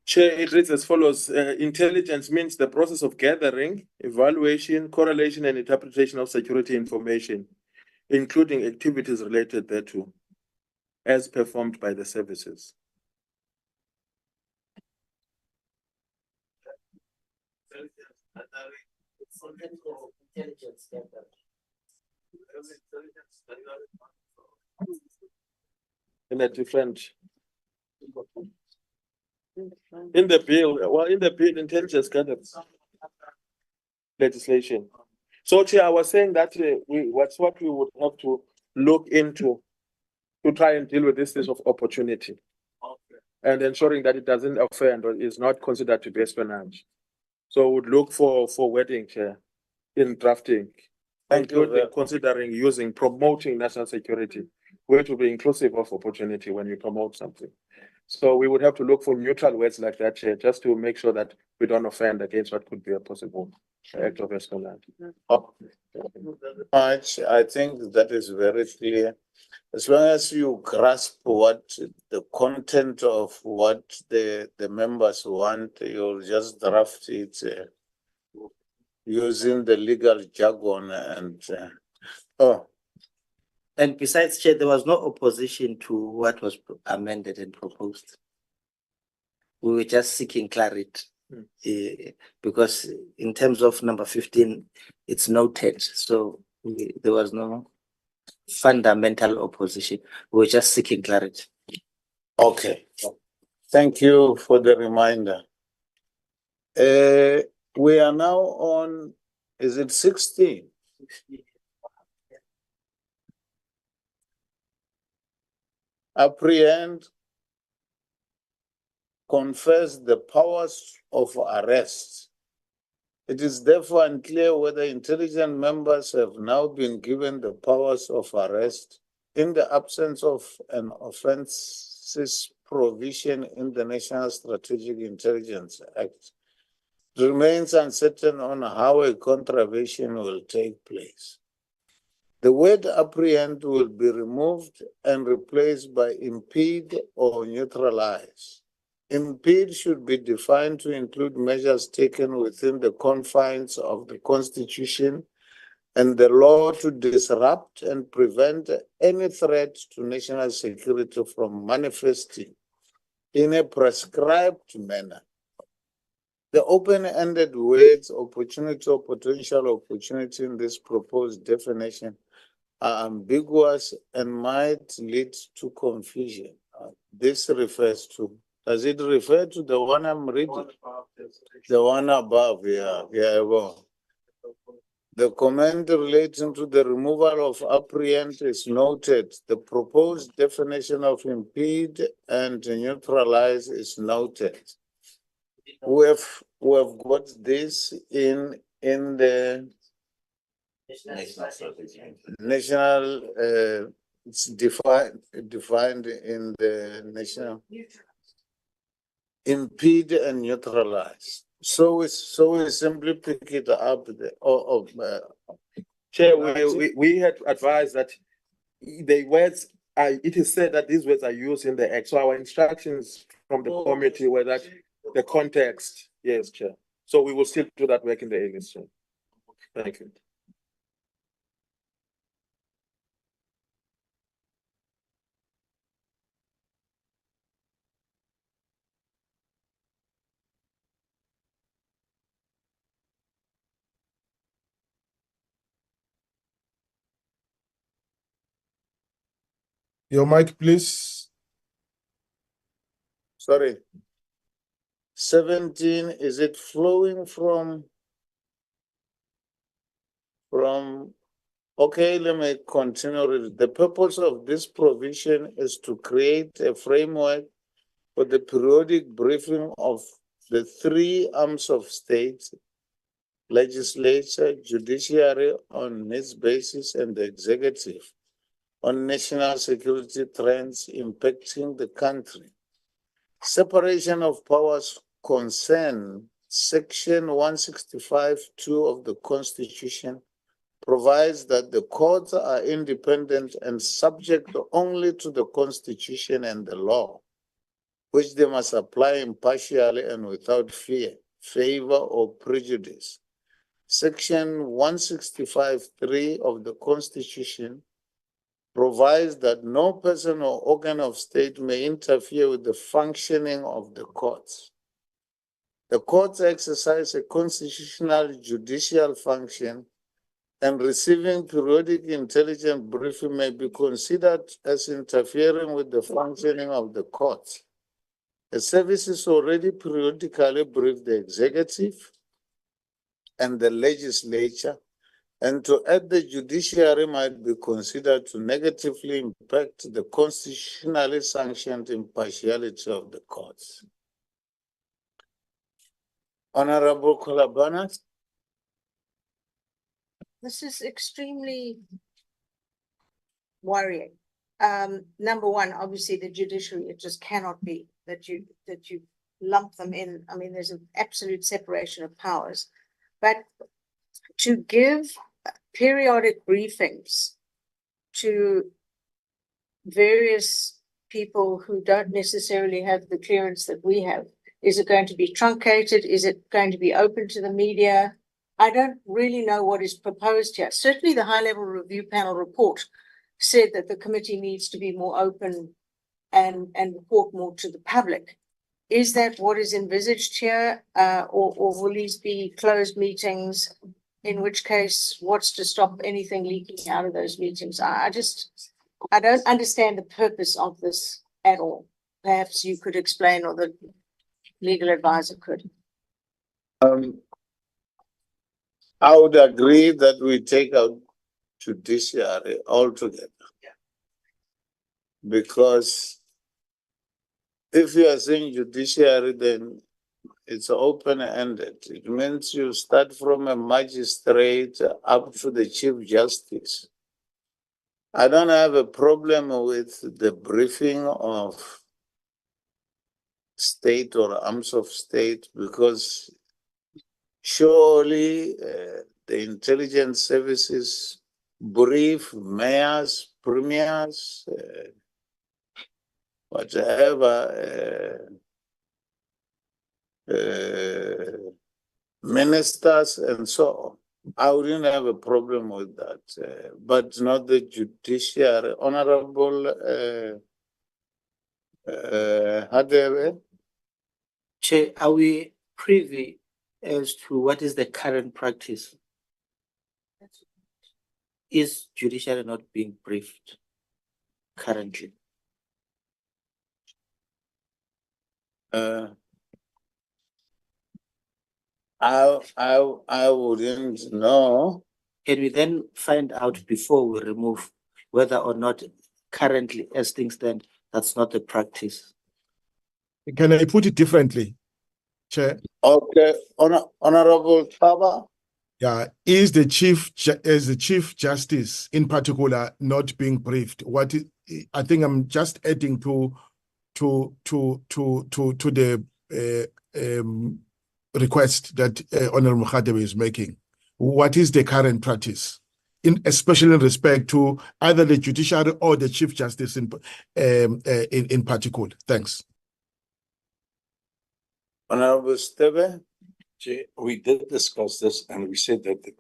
Chair, it reads as follows. Intelligence means the process of gathering, evaluation, correlation, and interpretation of security information, including activities related thereto, as performed by the services. In a different, in the bill, intelligence gathers legislation. So, Chair, I was saying that what's what we would have to look into to try and deal with this of opportunity. and ensuring that it doesn't offend or is not considered to be espionage. So would look for wording, Chair, in drafting. Thank you. Including considering using promoting national security, which will be inclusive of opportunity when you promote something. So we would have to look for neutral words like that, Chair, just to make sure that we don't offend against what could be a possible act of espionage. Much, I think that is very clear. As long as you grasp what the content of what the members want, you'll just draft it using the legal jargon and And besides, Chair, there was no opposition to what was amended and proposed. We were just seeking clarity. Because in terms of number 15, it's noted. So there was no fundamental opposition. We were just seeking clarity. Okay. Thank you for the reminder. We are now on, is it 16? Apprehend, confess the powers of arrest. It is therefore unclear whether intelligent members have now been given the powers of arrest in the absence of an offences provision in the National Strategic Intelligence Act. It remains uncertain on how a contravention will take place. The word apprehend will be removed and replaced by impede or neutralize. Impede should be defined to include measures taken within the confines of the Constitution and the law to disrupt and prevent any threat to national security from manifesting in a prescribed manner. The open-ended words opportunity or potential opportunity in this proposed definition are ambiguous and might lead to confusion. This refers to, does it refer to the one I'm reading? The one above, yeah. Well, the comment relating to the removal of apprehend is noted. The proposed definition of impede and neutralize is noted. We have got this in the national, it's defined in the national impede and neutralize. So we simply pick it up. Chair, we had advised that the words are, it is said that these words are used in the act. So our instructions from the committee were that the context, yes, Chair. So we will still do that work in the alias, Chair. Thank you. Your mic, please. Sorry. 17, is it flowing from, okay, let me continue. The purpose of this provision is to create a framework for the periodic briefing of the three arms of state, legislature, judiciary on its basis, and the executive on national security trends impacting the country. Separation of powers concern Section 165(2) of the Constitution provides that the courts are independent and subject only to the Constitution and the law, which they must apply impartially and without fear, favor, or prejudice. Section 165(3) of the Constitution provides that no person or organ of state may interfere with the functioning of the courts. The courts exercise a constitutional judicial function, and receiving periodic intelligence briefing may be considered as interfering with the functioning of the courts. The services already periodically brief the executive and the legislature And to add, the judiciary might be considered to negatively impact the constitutionally sanctioned impartiality of the courts. Honorable Kolabana. This is extremely worrying. Number one, obviously the judiciary, it just cannot be that you lump them in. I mean, there's an absolute separation of powers, but to give periodic briefings to various people who don't necessarily have the clearance that we have, is it going to be truncated? Is it going to be open to the media? I don't really know what is proposed here. Certainly the high-level review panel report said that the committee needs to be more open and report more to the public. Is that what is envisaged here, or will these be closed meetings? In which case, what's to stop anything leaking out of those meetings? I don't understand the purpose of this at all. Perhaps you could explain, or the legal advisor could. I would agree that we take out judiciary altogether. Because if you are saying judiciary, then it's open-ended. It means you start from a magistrate up to the Chief Justice. I don't have a problem with the briefing of state or arms of state, because surely the intelligence services brief mayors, premiers, whatever, ministers and so on. I wouldn't have a problem with that, but not the judiciary. Honorable Hadebe. Chair, are we privy as to what is the current practice? Is judiciary not being briefed currently? I wouldn't know. Can we then find out before we remove whether or not currently, as things stand, that's not the practice? Can I put it differently, Chair? Okay, Honorable Taba. Yeah, is the Chief Justice in particular not being briefed? I think I'm just adding to the request that Honorable Hadebe is making. What is the current practice, especially in respect to either the judiciary or the Chief Justice in particular? Thanks. Honorable Stebe. We did discuss this, and we said that it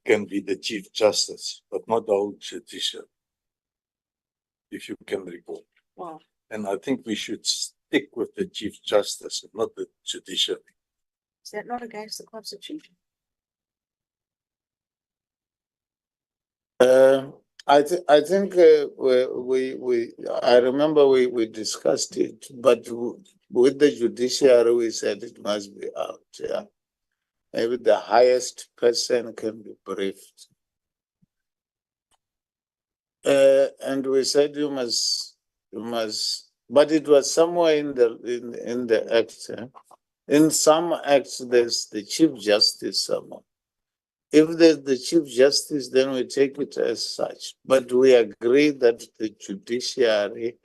can be the Chief Justice, but not the whole judiciary, if you can recall. Wow. And I think we should stick with the Chief Justice, not the judiciary. Is that not against the Constitution? I think I remember we discussed it, but with the judiciary we said it must be out. Yeah, maybe the highest person can be briefed, and we said you must, but it was somewhere in the act. In some acts, there's the Chief Justice somewhere. If there's the Chief Justice, then we take it as such. But we agree that the judiciary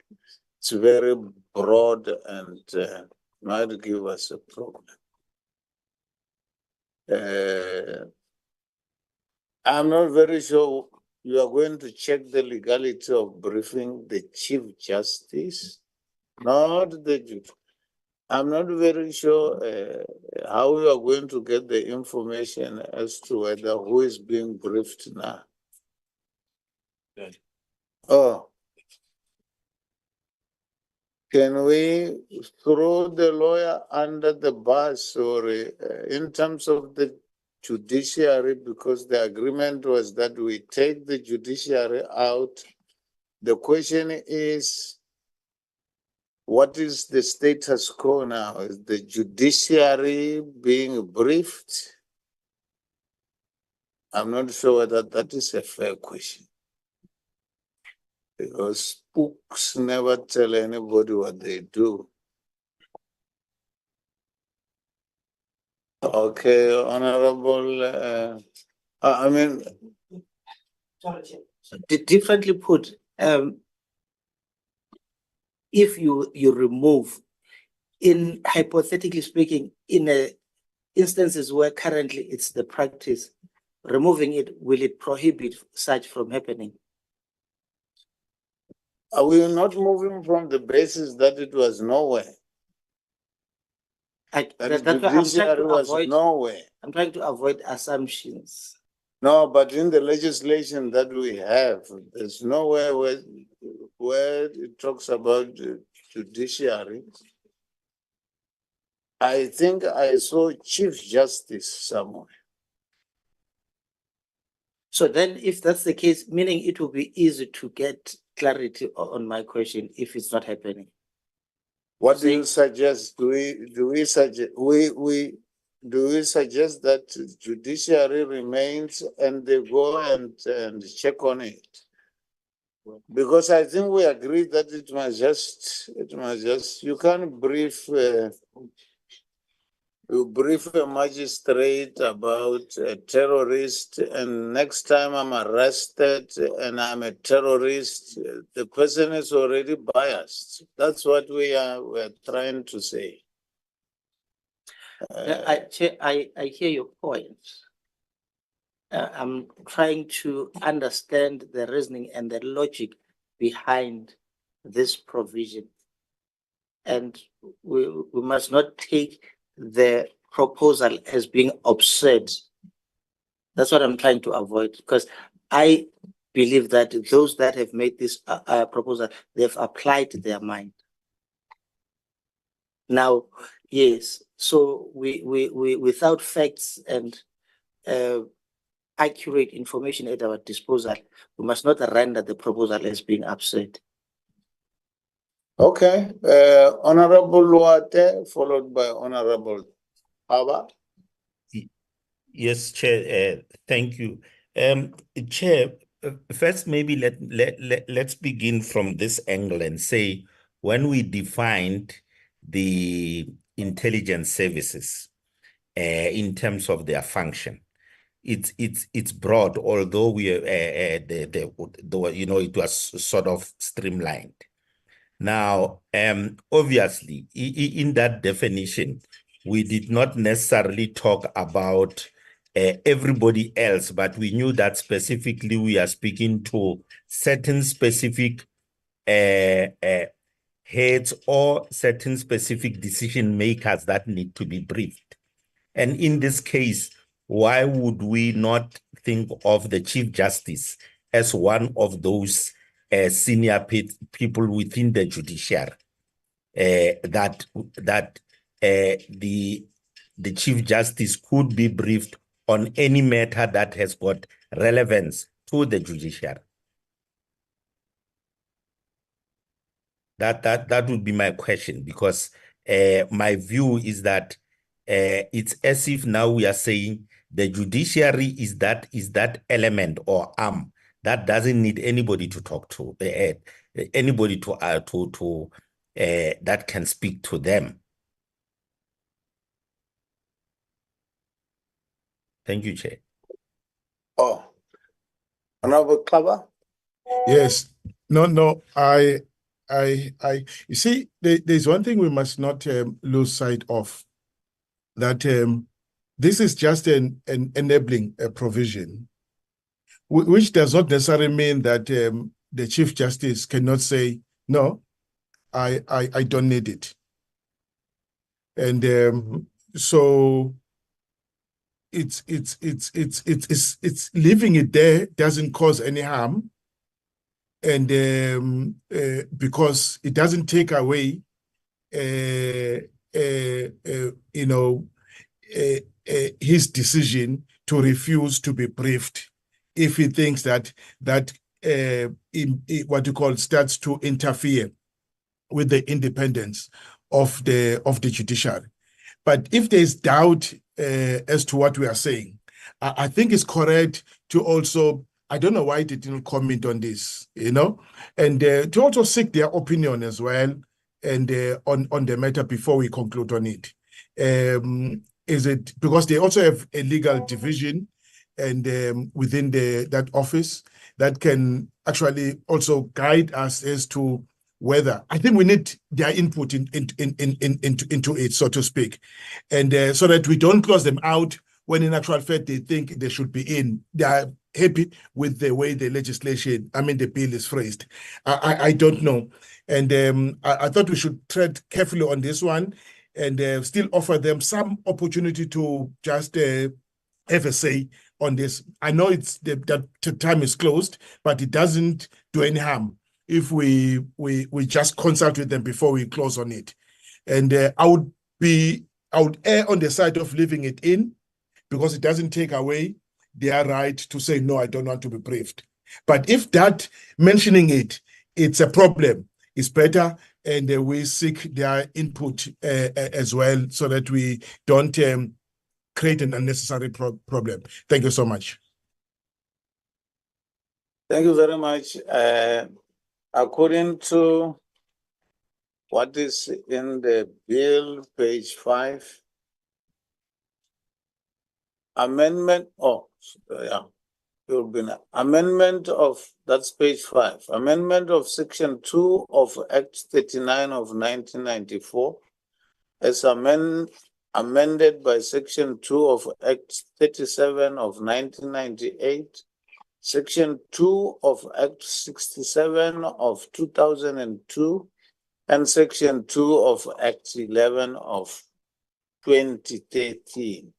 is very broad and might give us a problem. I'm not very sure you are going to check the legality of briefing the Chief Justice, not the judge. I'm not very sure how we are going to get the information as to whether who is being briefed now. Oh, can we throw the lawyer under the bus, or in terms of the judiciary, because the agreement was that we take the judiciary out? The question is, what is the status quo now? Is the judiciary being briefed? I'm not sure whether that is a fair question. Because books never tell anybody what they do. Okay, Honorable, I mean, Differently put, if you remove, in hypothetically speaking, in instances where currently it's the practice, removing it, will it prohibit such from happening? are we not moving from the basis that it was nowhere? That That's the why I'm trying judiciary to was avoid. nowhere. I'm trying to avoid assumptions. No, but in the legislation that we have, there's nowhere where it talks about judiciary. I think I saw Chief Justice somewhere. So then if that's the case, meaning it will be easy to get clarity on my question if it's not happening. What do you suggest? Do we suggest that judiciary remains and they go and check on it? Because I think we agree that it must just you can't brief you brief a magistrate about a terrorist, and next time I'm arrested and I'm a terrorist, the person is already biased. That's what we're trying to say. I hear your point. I'm trying to understand the reasoning and the logic behind this provision. And we must not take the proposal as being absurd. That's what I'm trying to avoid, because I believe that those that have made this proposal, they've applied their mind. Now, yes, so we without facts and accurate information at our disposal, we must not render the proposal as being absurd. Okay, Honorable Luate, followed by Honorable Haba. Yes, Chair. Thank you. Chair, first maybe let's begin from this angle and say, when we defined the intelligence services in terms of their function, it's broad, although we it was sort of streamlined. Now, obviously, in that definition, we did not necessarily talk about everybody else, but we knew that specifically we are speaking to certain specific heads or certain specific decision makers that need to be briefed. And in this case, why would we not think of the Chief Justice as one of those senior people within the judiciary, that the Chief Justice could be briefed on any matter that has got relevance to the judiciary? That would be my question, because my view is that it's as if now we are saying the judiciary is that element or arm that doesn't need anybody to talk to, anybody that can speak to them. Thank you, Chair. Oh, Honorable Klaba? Yes. No, you see, there's one thing we must not lose sight of, that this is just an enabling provision, which does not necessarily mean that the Chief Justice cannot say, no, I don't need it. And so it's leaving it there doesn't cause any harm. And because it doesn't take away, his decision to refuse to be briefed if he thinks that what you call starts to interfere with the independence of the judiciary. But if there is doubt as to what we are saying, I think it's correct to also, I don't know why they didn't comment on this, you know, and to also seek their opinion as well, and on the matter before we conclude on it. Is it because they also have a legal division and within that office that can actually also guide us as to whether, I think we need their input into it, so to speak, and so that we don't close them out when in actual fact they think they should be in. They are happy with the way the legislation, I mean the bill is phrased. I don't know, and I thought we should tread carefully on this one and still offer them some opportunity to just have a say on this. I know that time is closed, but it doesn't do any harm if we just consult with them before we close on it. And I would err on the side of leaving it in, because it doesn't take away their right to say, no, I don't want to be briefed. But if that mentioning it's a problem, it's better, and we seek their input as well, so that we don't create an unnecessary problem. Thank you so much. Thank you very much. According to what is in the bill, page 5, amendment, amendment of, that's page 5, amendment of section 2 of Act 39 of 1994, as amended by section 2 of Act 37 of 1998, section 2 of Act 67 of 2002, and section 2 of Act 11 of 2013.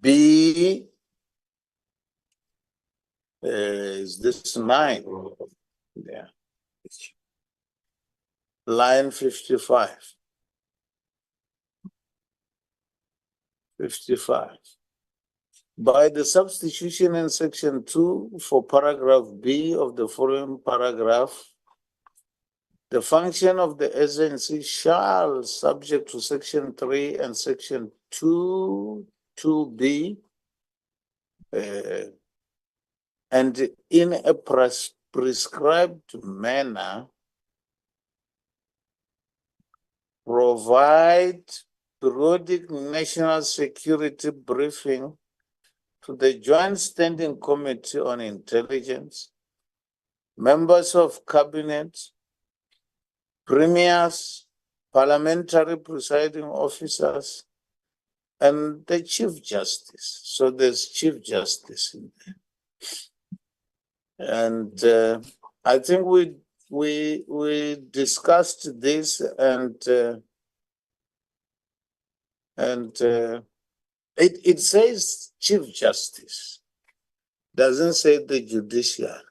B, is this 9? Yeah. Line 55. 55. By the substitution in section 2 for paragraph B of the following paragraph, the function of the agency shall, subject to section 3 and section 2(2)(b), and in a prescribed manner, provide periodic national security briefing to the Joint Standing Committee on Intelligence, members of cabinet, premiers, parliamentary presiding officers, and the Chief Justice. So there's Chief Justice in there. And I think we discussed this, and it says Chief Justice, doesn't say the judiciary.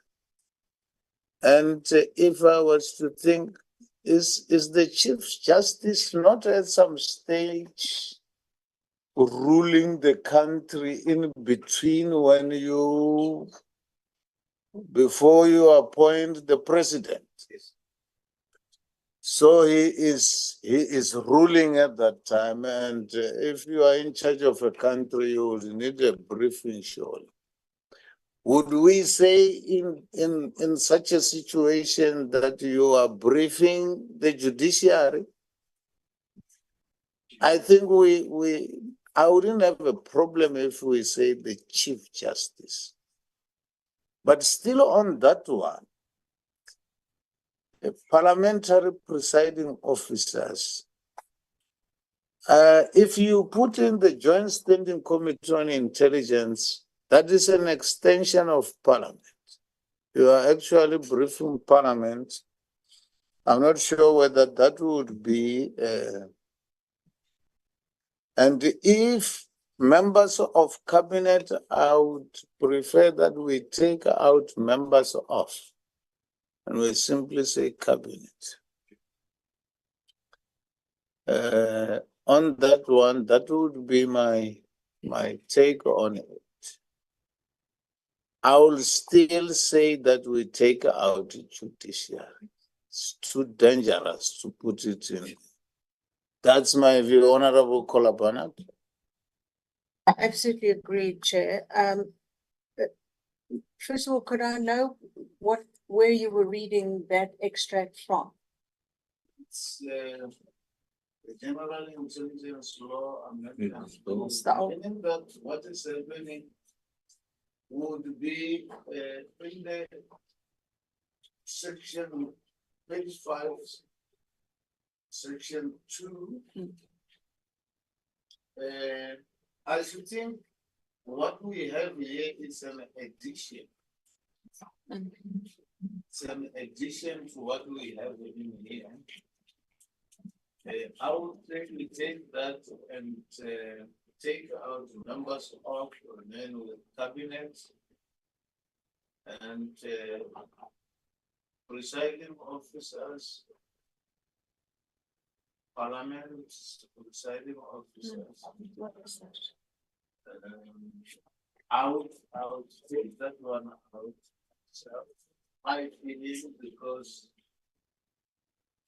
And if I was to think, is the Chief Justice not at some stage ruling the country in between before you appoint the president? So he is ruling at that time, and if you are in charge of a country, you would need a briefing, surely. Would we say in such a situation that you are briefing the judiciary? I think I wouldn't have a problem if we say the Chief Justice. But still on that one, the parliamentary presiding officers, if you put in the Joint Standing Committee on Intelligence, that is an extension of Parliament. You are actually briefing Parliament. I'm not sure whether that would be, and if members of cabinet, I would prefer that we take out members of, and we simply say cabinet. On that one, that would be my take on it. I will still say that we take out judiciary. It's too dangerous to put it in. That's my view, Honorable Kolabanak. Absolutely agreed, Chair. First of all, could I know where you were reading that extract from? It's the general intelligence law amendment. It's the old- Meaning that what is happening would be in the section page 5, section 2. I should think what we have here is an addition. It's an addition to what we have in here. I would really take that and take out numbers of men with cabinets and presiding officers, parliament, presiding officers. What is that? I would take that one out. So I feel because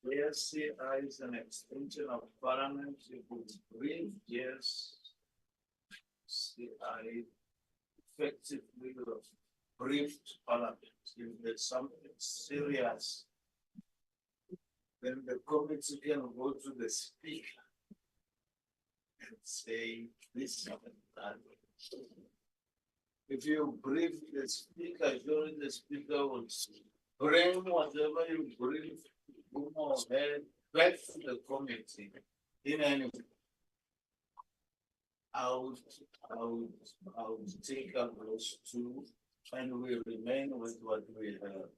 the SCI is an extension of parliament, it would bring yes, CI effectively briefed parliament. If there's something serious, then the committee can go to the speaker and say this and that. If you brief the speaker, surely the speaker will bring whatever you brief back to the committee in any way. I would take up those two and we remain with what we have.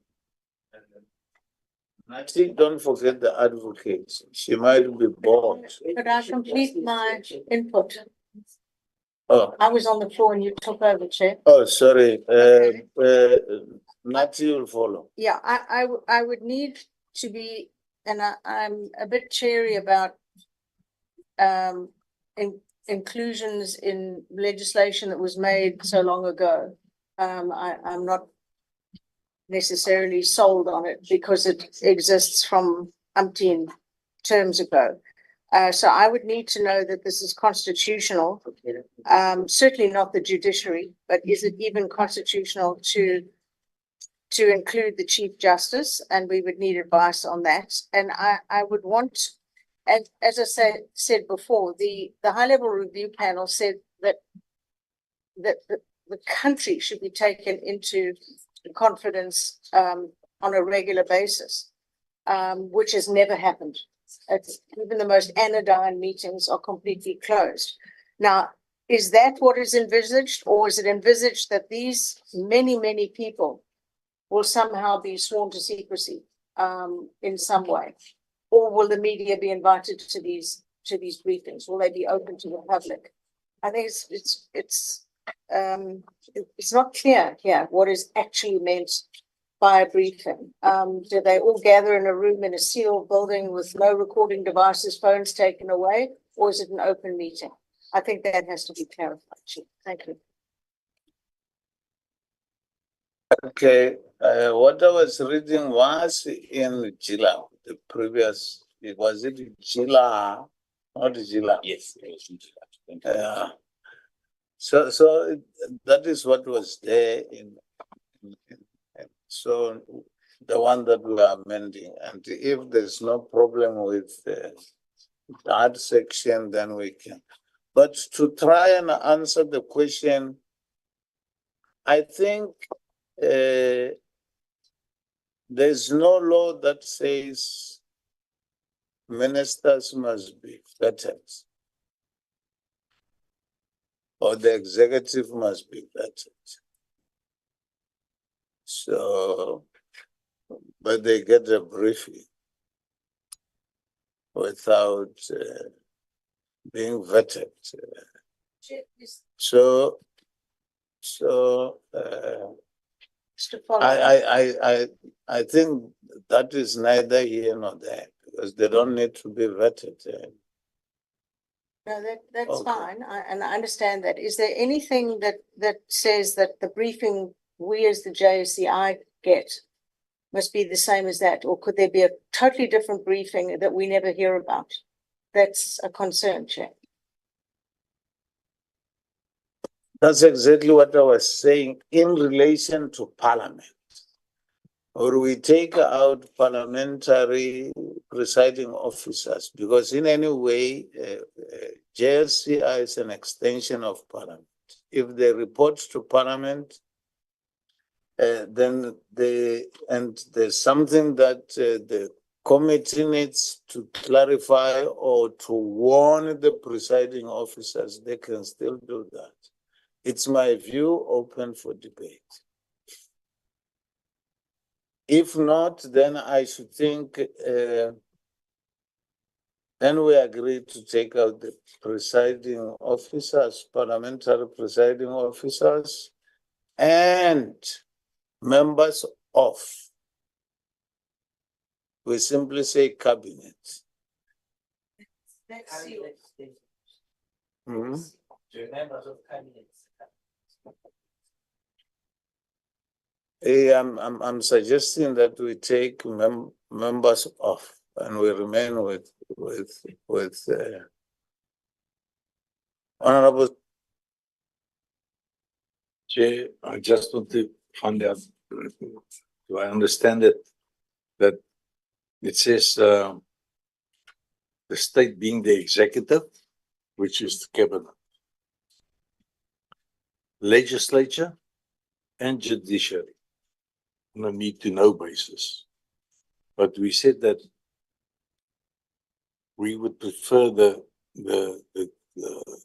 And I think don't forget the advocate. She might be bored. Could I complete my input? Oh, I was on the floor and you took over, Chair. oh, sorry. Okay. Nati will follow. Yeah, I would need to be, and I'm a bit cheery about inclusions in legislation that was made so long ago. I'm not necessarily sold on it because it exists from umpteen terms ago. So I would need to know that this is constitutional, certainly not the judiciary, but is it even constitutional to include the Chief Justice? And we would need advice on that. And I would want, and as I said before, the high level review panel said that the country should be taken into confidence on a regular basis, which has never happened. Even the most anodyne meetings are completely closed. Now, is that what is envisaged, or is it envisaged that these many people will somehow be sworn to secrecy in some way? Or will the media be invited to these briefings? Will they be open to the public? I think it's not clear here what is actually meant by a briefing. Do they all gather in a room in a sealed building with no recording devices, phones taken away, or is it an open meeting? I think that has to be clarified, Chief. Thank you. Okay, what I was reading was in Gila, the previous, was it Gila, not Gila? Yes, it was in July. Yeah. So that is what was there in so the one that we are amending, and if there's no problem with that section, then we can. But to try and answer the question, I think there's no law that says ministers must be vetted or the executive must be vetted. So, but they get a briefing without being vetted. So I think that is neither here nor there because they don't need to be vetted. No, that's Okay. fine. And I understand that. Is there anything that says that the briefing we as the JSCI get must be the same as that? Or could there be a totally different briefing that we never hear about? That's a concern, Chair. That's exactly what I was saying in relation to Parliament. Or we take out parliamentary presiding officers, because in any way, JSCI is an extension of Parliament. If they report to Parliament, then there's something that the committee needs to clarify or to warn the presiding officers, they can still do that. It's my view, open for debate. If not, then I should think, then we agree to take out the presiding officers, parliamentary presiding officers, and members of. We simply say cabinet. Let's see. Mhm. Members of cabinet. I'm suggesting that we take members off and we remain with Honorable. Chair, I just want to find out, do I understand it, that it says, the state being the executive, which is the cabinet, legislature and judiciary on a need to know basis. But we said that we would prefer the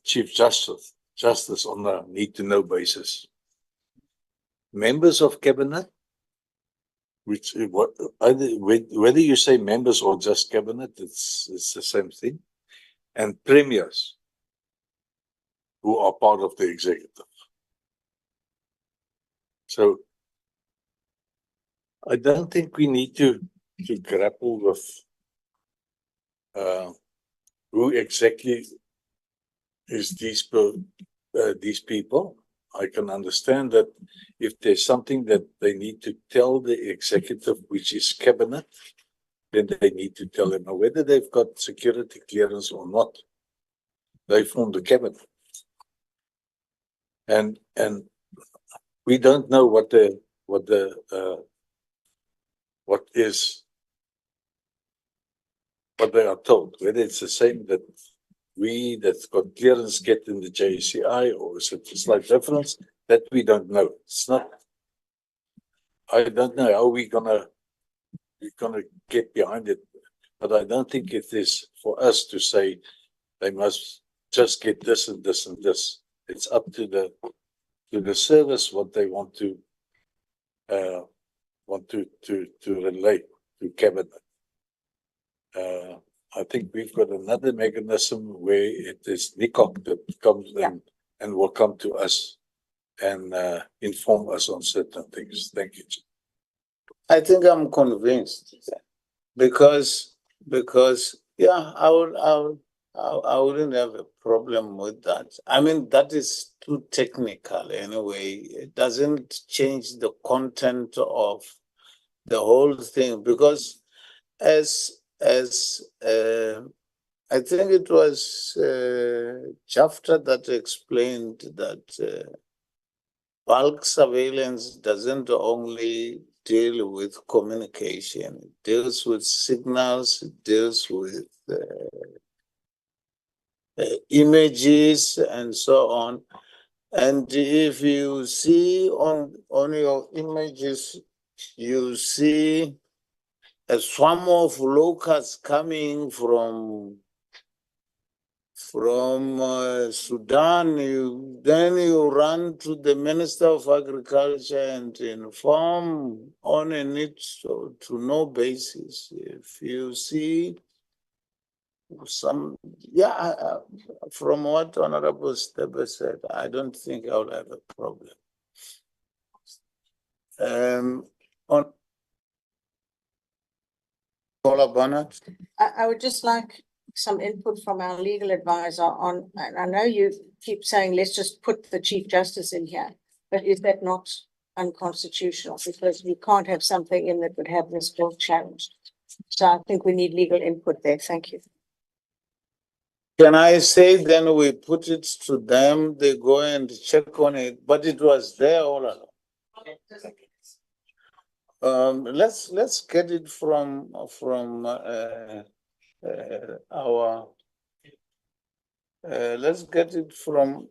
Chief Justice on a need to know basis. Members of cabinet, which whether you say members or just cabinet, it's the same thing, and premiers who are part of the executive. So I don't think we need to grapple with who exactly is these people. I can understand that if there's something that they need to tell the executive, which is cabinet, then they need to tell them. Now, whether they've got security clearance or not, they form the cabinet. And we don't know what they are told, whether it's the same that we that's got clearance get in the JCI, or is it a slight difference that we don't know. It's not, I don't know how we're gonna get behind it, but I don't think it is for us to say they must just get this and this and this. It's up to the service what they want to relate to cabinet. I think we've got another mechanism where it is NCOP that comes in and will come to us and inform us on certain things. Thank you. I think I'm convinced because yeah, I wouldn't have a problem with that. I mean, that is too technical anyway. It doesn't change the content of the whole thing, because as I think it was Jafta that explained that bulk surveillance doesn't only deal with communication, it deals with signals, it deals with images and so on. And if you see on your images, you see a swarm of locusts coming from Sudan, then you run to the Minister of Agriculture and inform on a need to know basis. If you see some, from what Honorable Stebe said, I don't think I will have a problem. On Paula Barnett. I would just like some input from our legal advisor on, and I know you keep saying, let's just put the Chief Justice in here, but is that not unconstitutional? Because we can't have something in that would have this bill challenged. So I think we need legal input there. Thank you. Can I say then we put it to them, they go and check on it, but it was there all along. Let's get it from our. Let's get it from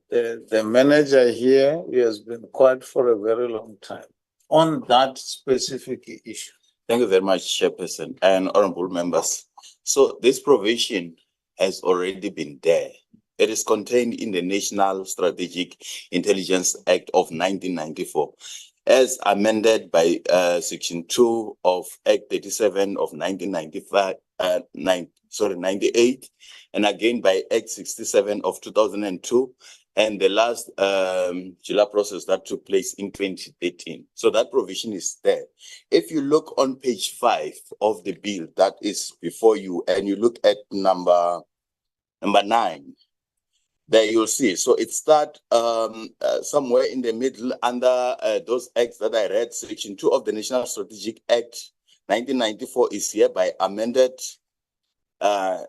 the manager here. He has been quiet for a very long time on that specific issue. Thank you very much, Chairperson and honorable members. So this provision has already been there. It is contained in the National Strategic Intelligence Act of 1994, as amended by Section 2 of Act 37 of 98, and again by Act 67 of 2002, and the last July process that took place in 2013. So that provision is there. If you look on page 5 of the bill that is before you, and you look at number 9, there you'll see. So it starts somewhere in the middle under those acts that I read. Section 2 of the National Strategic Act 1994 is hereby amended.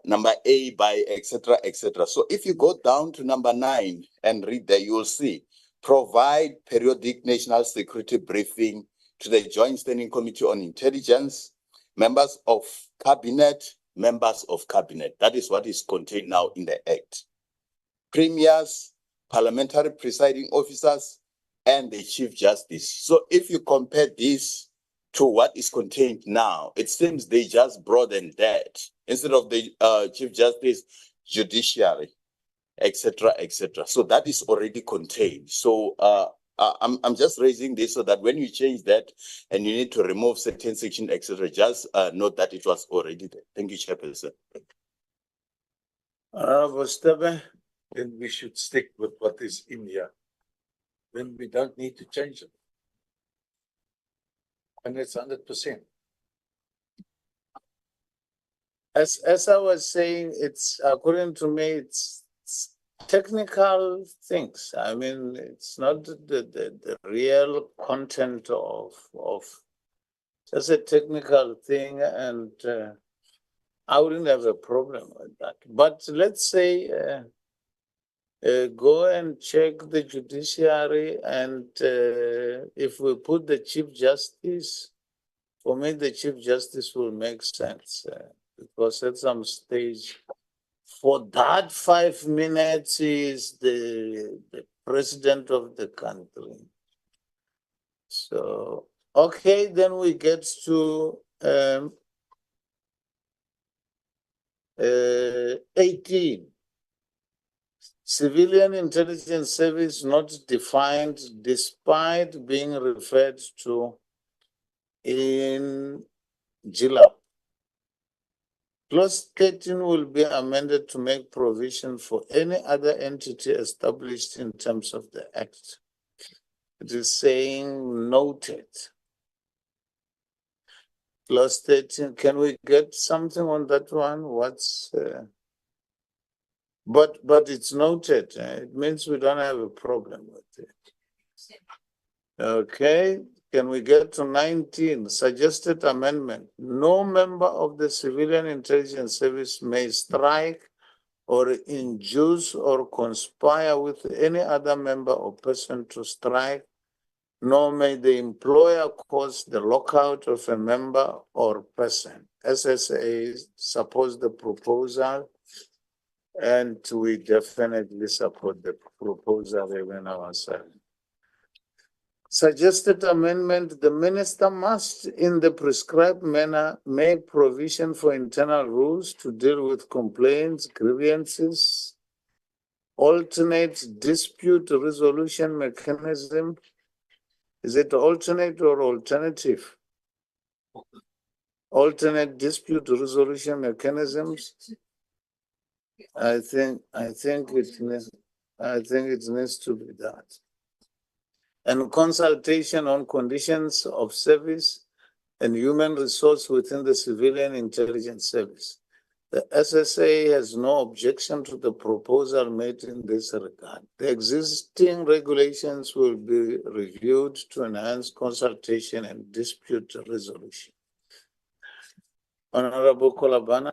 Number A by etc. etc. So if you go down to number 9 and read there, you will see provide periodic national security briefing to the Joint Standing Committee on Intelligence, members of cabinet. That is what is contained now in the Act. Premiers, parliamentary presiding officers, and the Chief Justice. So if you compare this to what is contained now, it seems they just broadened that. Instead of the Chief Justice, judiciary, etc., etc. So that is already contained. So I'm just raising this so that when you change that and you need to remove certain section, etc., just note that it was already there. Thank you, Chairperson. Then we should stick with what is in here. Then we don't need to change it. And it's 100%. As I was saying, it's according to me, it's technical things. I mean, it's not the real content of just a technical thing, and I wouldn't have a problem with that. But let's say go and check the judiciary, and if we put the Chief Justice, for me, the Chief Justice will make sense. Because at some stage, for that 5 minutes, is the president of the country. So, okay, then we get to 18. Civilian intelligence service not defined despite being referred to in JILA. Clause 13 will be amended to make provision for any other entity established in terms of the Act. It is saying noted. Clause 13, can we get something on that one? What's but it's noted. It means we don't have a problem with it. Okay. Can we get to 19? Suggested amendment. No member of the Civilian Intelligence Service may strike or induce or conspire with any other member or person to strike, nor may the employer cause the lockout of a member or person. SSA supports the proposal, and we definitely support the proposal even ourselves. Suggested amendment, the minister must, in the prescribed manner, make provision for internal rules to deal with complaints, grievances, alternate dispute resolution mechanism. Is it alternate or alternative? Alternate dispute resolution mechanisms. I think it needs to be that. And consultation on conditions of service and human resource within the Civilian Intelligence Service. The SSA has no objection to the proposal made in this regard. The existing regulations will be reviewed to enhance consultation and dispute resolution. Honorable Kolabana.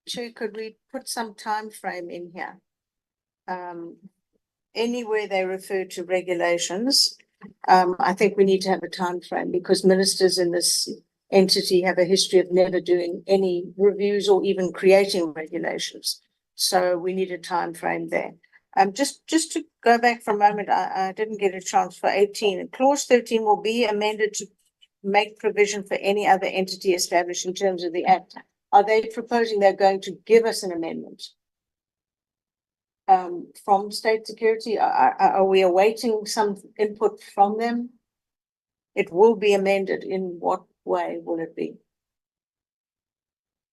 Chair, could we put some time frame in here? Anywhere they refer to regulations, I think we need to have a time frame because ministers in this entity have a history of never doing any reviews or even creating regulations. So we need a time frame there. Just to go back for a moment, I didn't get a chance for 18. Clause 13 will be amended to make provision for any other entity established in terms of the Act. Are they proposing they're going to give us an amendment? From state security, are we awaiting some input from them? It will be amended. In what way will it be?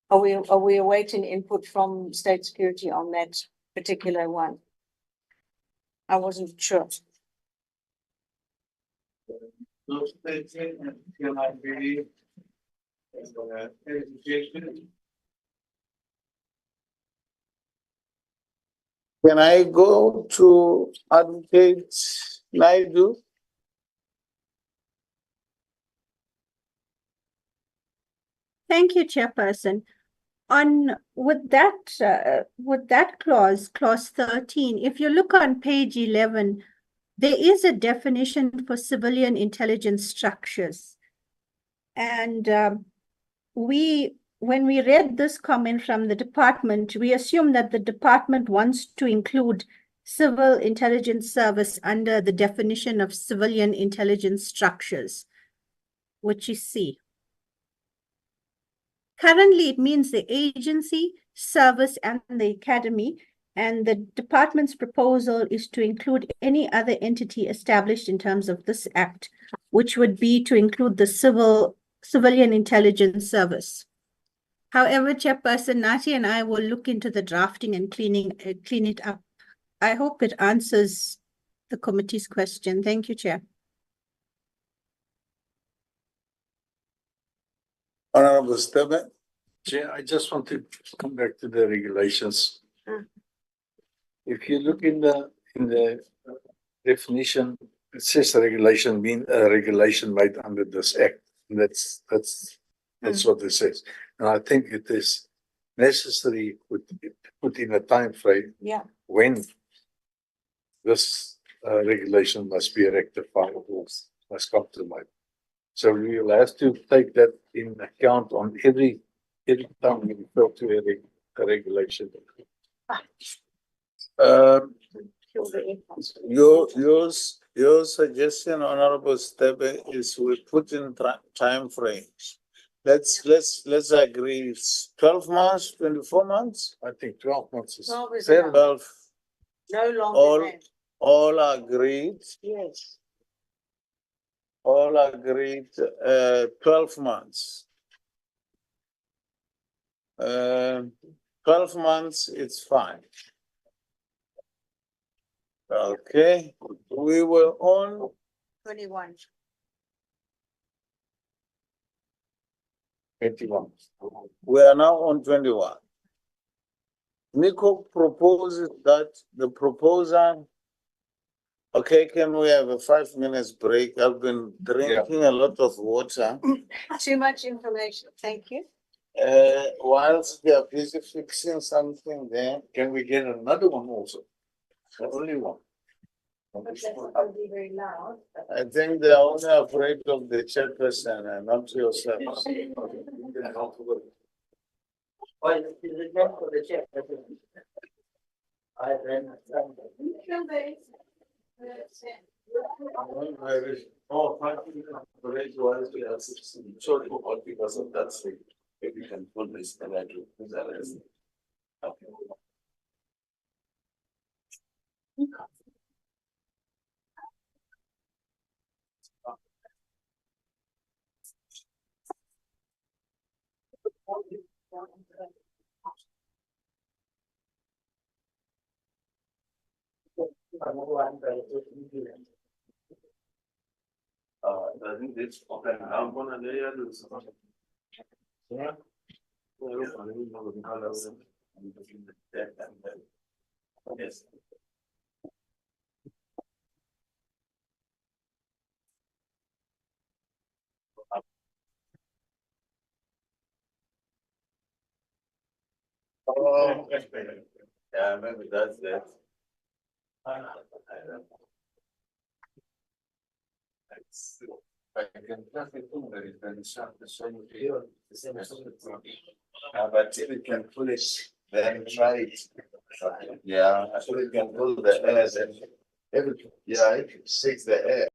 Are we awaiting input from state security on that particular one? I wasn't sure. Can I go to Advocate Naidu? Thank you, Chairperson. With that clause 13, if you look on page 11, there is a definition for civilian intelligence structures. And when we read this comment from the department, we assume that the department wants to include civil intelligence service under the definition of civilian intelligence structures, which is C. Currently, it means the agency, service, and the academy, and the department's proposal is to include any other entity established in terms of this act, which would be to include the civilian intelligence service. However, Chairperson Nati and I will look into the drafting and clean it up. I hope it answers the committee's question. Thank you, Chair. Honorable Stebe. Chair, I just want to come back to the regulations. If you look in the definition, it says regulation mean a regulation made under this act. And that's what it says. And I think it is necessary to put in a time frame when this regulation must be rectified or must come to light. So we will have to take that in account on every time we refer to a regulation. Your suggestion, Honorable Stebe, is we put in time frames. Let's agree. It's 12 months, 24 months. I think 12 months is 12 is fair. enough. No longer than. All agreed. Yes. All agreed. 12 months. 12 months, it's fine. Okay, we were on 21. 21. We are now on 21. NCOP proposes that the proposer. Okay, can we have a 5 minutes break? I've been drinking a lot of water. Too much information. Thank you. Whilst they are busy fixing something there, Can we get another one also? The only one. Be very loud. I think they're only afraid of the chairperson and not yourself. Sorry for all because of that thing. If you can put this and I do. Okay. I think this open. I'm gonna lay out this. Yeah. Yes. Oh, yeah, maybe that's that. I can just assume that it can shut the same here, the same as but if it can pull it, then try it. Yeah, I think it can pull the air, then yeah, it shakes the air.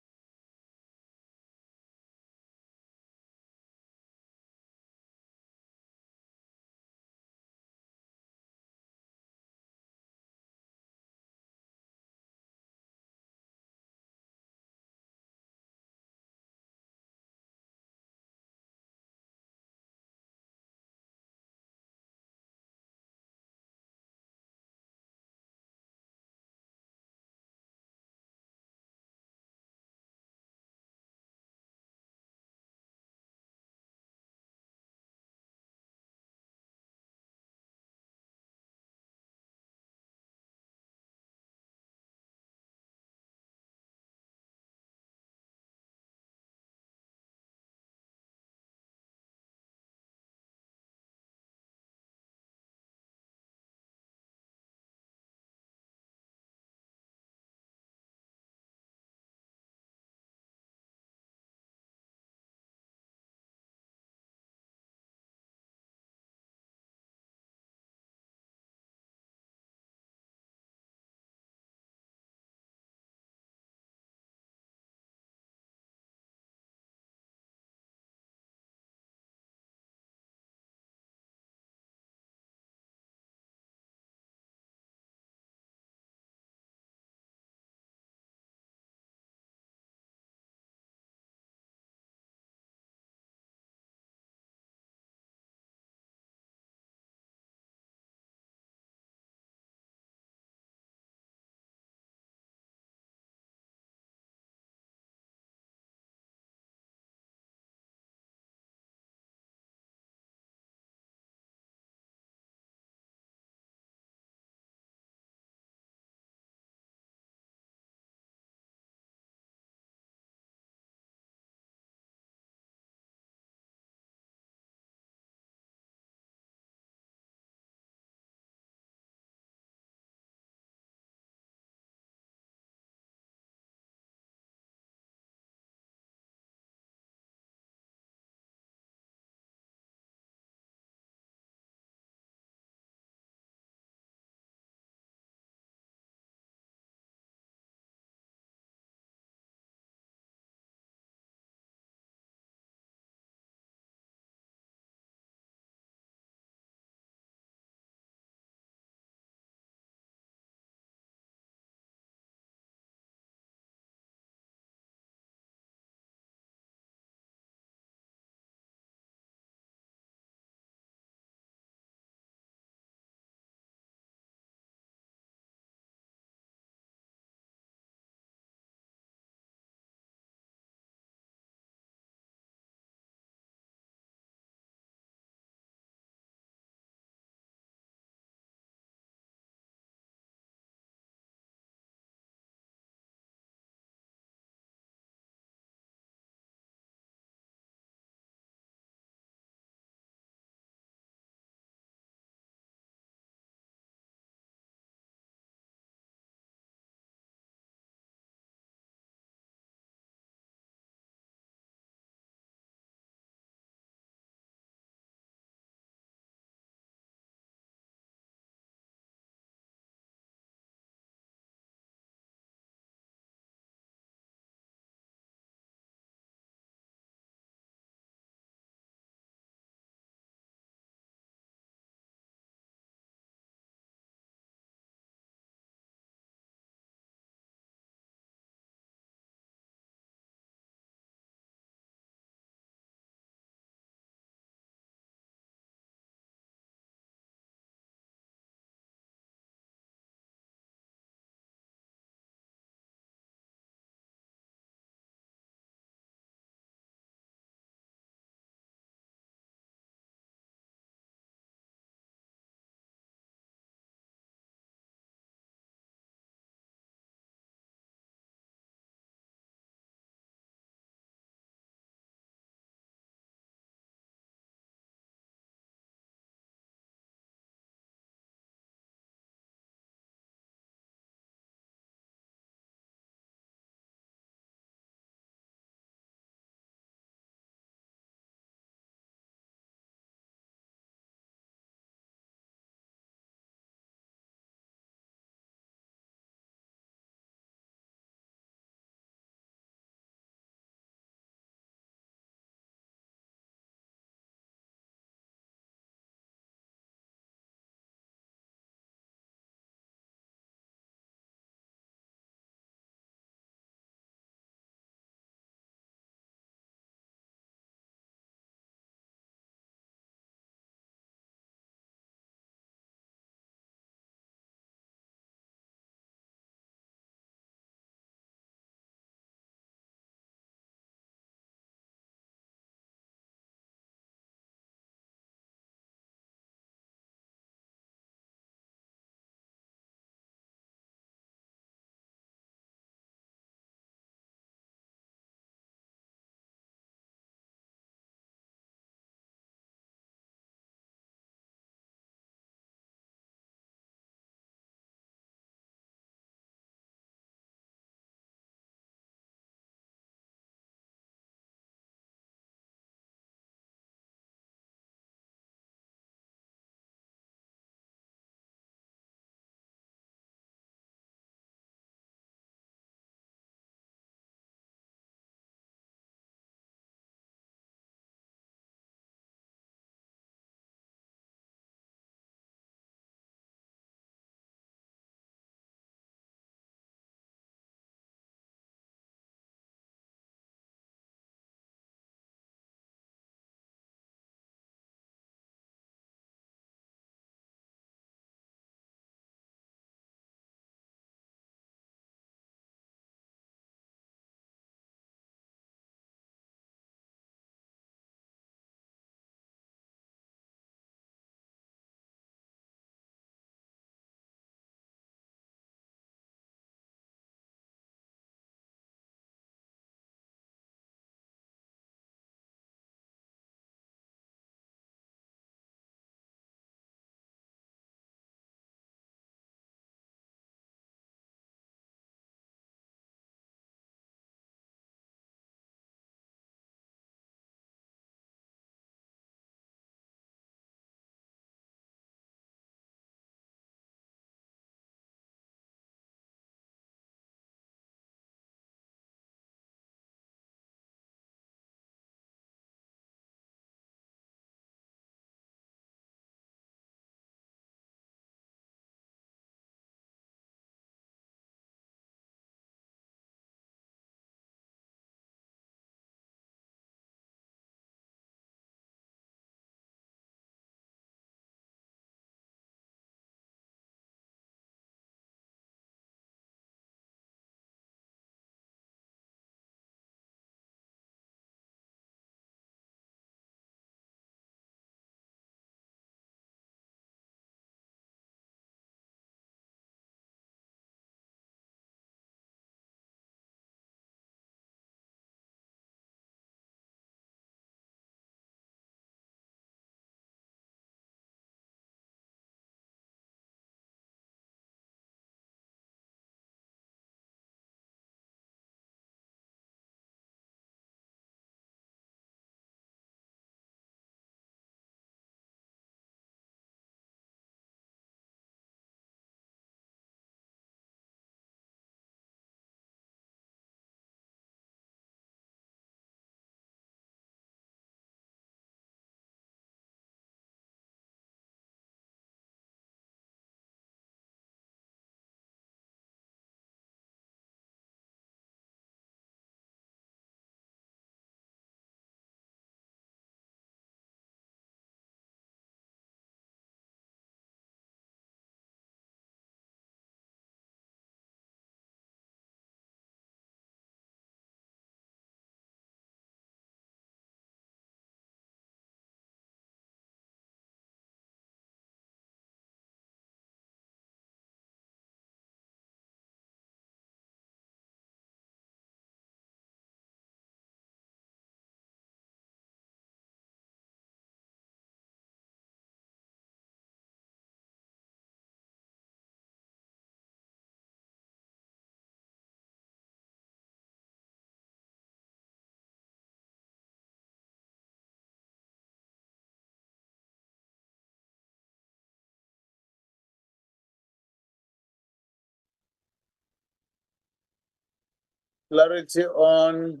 clarity on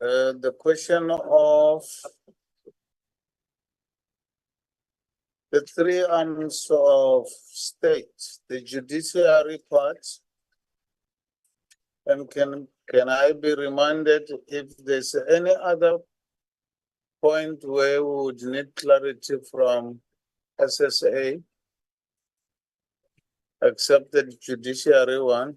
the question of the three arms of state, the judiciary part. And can I be reminded if there's any other point where we would need clarity from SSA? Except the judiciary one.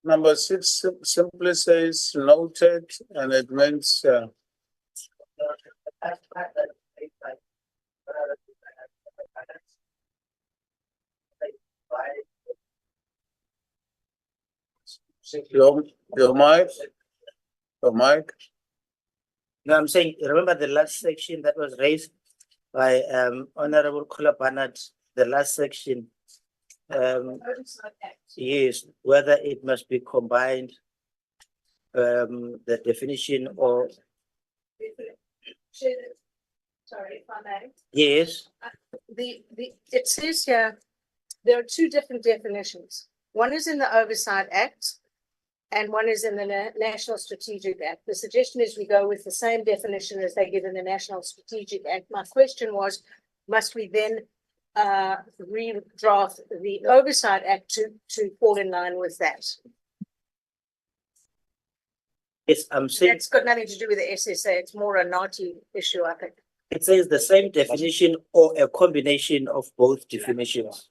Number 6 simply says noted, and it means your mic, your mic. No, I'm saying, remember the last section that was raised by Honorable Kola Barnard, the last section. Yes, whether it must be combined, the definition or, Sorry, if I may. yes, It says here, there are two different definitions. One is in the Oversight Act and one is in the National Strategic Act. The suggestion is we go with the same definition as they give in the National Strategic Act. My question was, must we then redraft the Oversight Act to fall in line with that? yes, I'm saying, That's got nothing to do with the SSA. It's more a naughty issue, I think. it says the same definition or a combination of both definitions.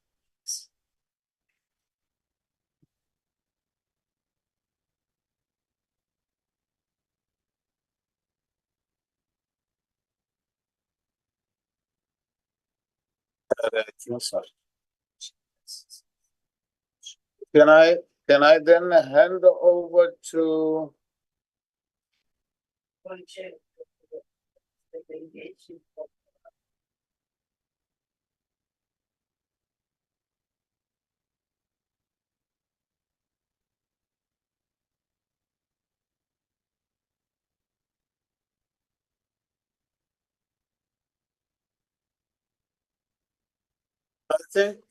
Can I then hand over to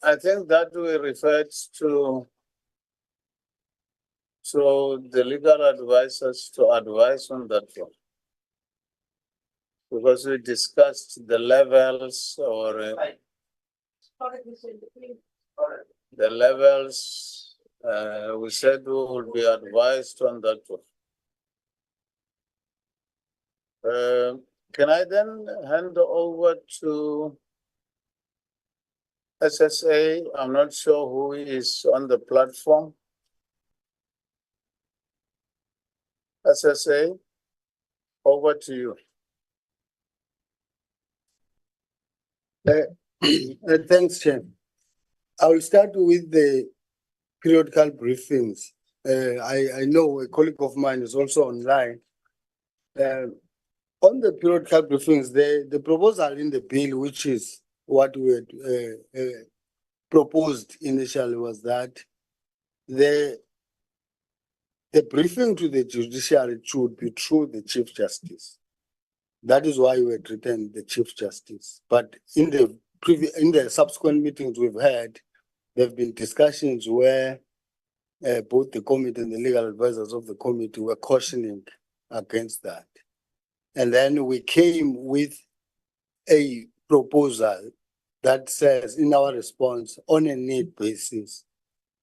I think that we referred to the legal advisors to advise on that one. Because we discussed the levels or the levels, we said we would be advised on that one. Can I then hand over to SSA? I'm not sure who is on the platform. SSA, over to you. Thanks, Chair. I will start with the periodical briefings. I know a colleague of mine is also online. On the periodical briefings, the proposal in the bill, which is what we had proposed initially, was that the briefing to the judiciary should be through the Chief Justice. That is why we had written the Chief Justice. But in the subsequent meetings we've had, there have been discussions where both the committee and the legal advisors of the committee were cautioning against that. And then we came with a proposal that says, in our response, on a need basis,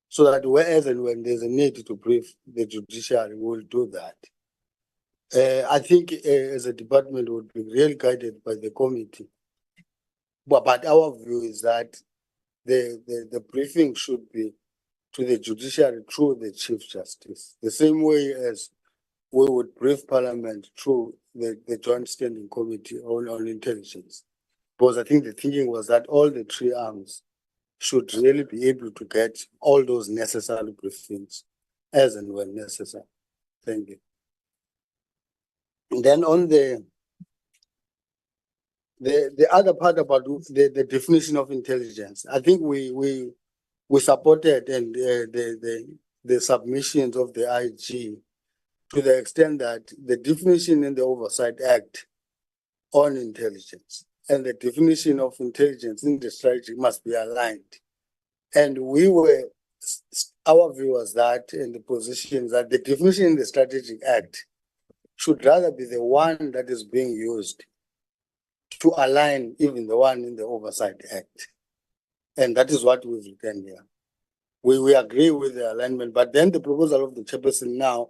so that whereas and when there's a need to brief the judiciary, we'll do that. I think as a department would be really guided by the committee. But our view is that the briefing should be to the judiciary through the Chief Justice, the same way as we would brief Parliament through the Joint Standing Committee on Intelligence. Because I think the thinking was that all the three arms should really be able to get all those necessary briefings as and when necessary. Thank you. And then on the other part about the definition of intelligence, I think we supported and the submissions of the IG to the extent that the definition in the Oversight Act on intelligence and the definition of intelligence in the strategy must be aligned. And our view was that, in the position that the definition in the Strategic Act should rather be the one that is being used to align even the one in the Oversight Act. And that is what we've written here. We agree with the alignment, but then the proposal of the chairperson now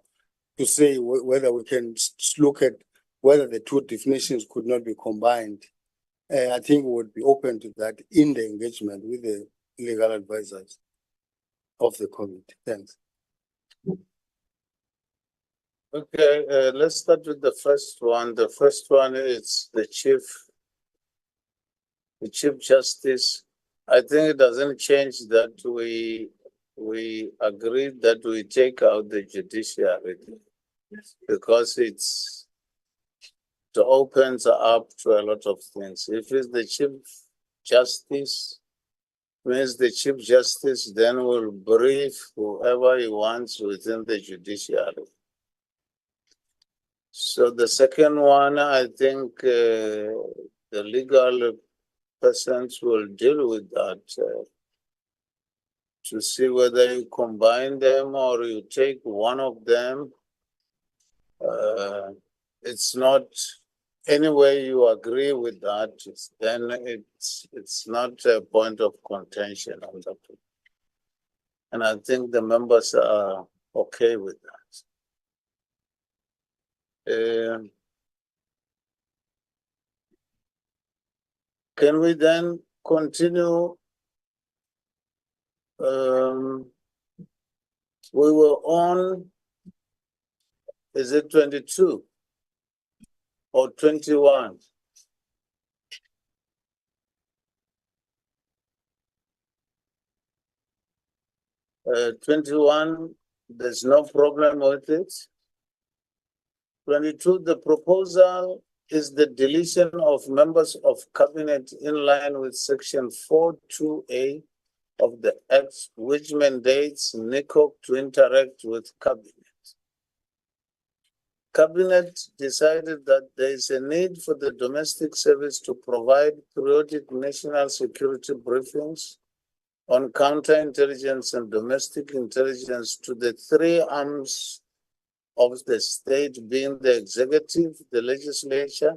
to say whether we can look at whether the two definitions could not be combined, I think we would be open to that in the engagement with the legal advisors of the committee. Thanks. Okay, let's start with the first one. The first one is the Chief Justice. I think it doesn't change that we agreed that we take out the judiciary because it opens up to a lot of things. If it's the Chief Justice, means the Chief Justice then will brief whoever he wants within the judiciary. So the second one, I think the legal persons will deal with that to see whether you combine them or you take one of them. It's not any way you agree with that, then it's not a point of contention on that. And I think the members are okay with that. Can we then continue? We were on, is it 22 or 21? Uh, 21, there's no problem with it. 22, the proposal is the deletion of members of cabinet in line with section 42A of the Act, which mandates NCOP to interact with cabinet. Cabinet decided that there is a need for the domestic service to provide periodic national security briefings on counterintelligence and domestic intelligence to the three arms of the state, being the executive, the legislature,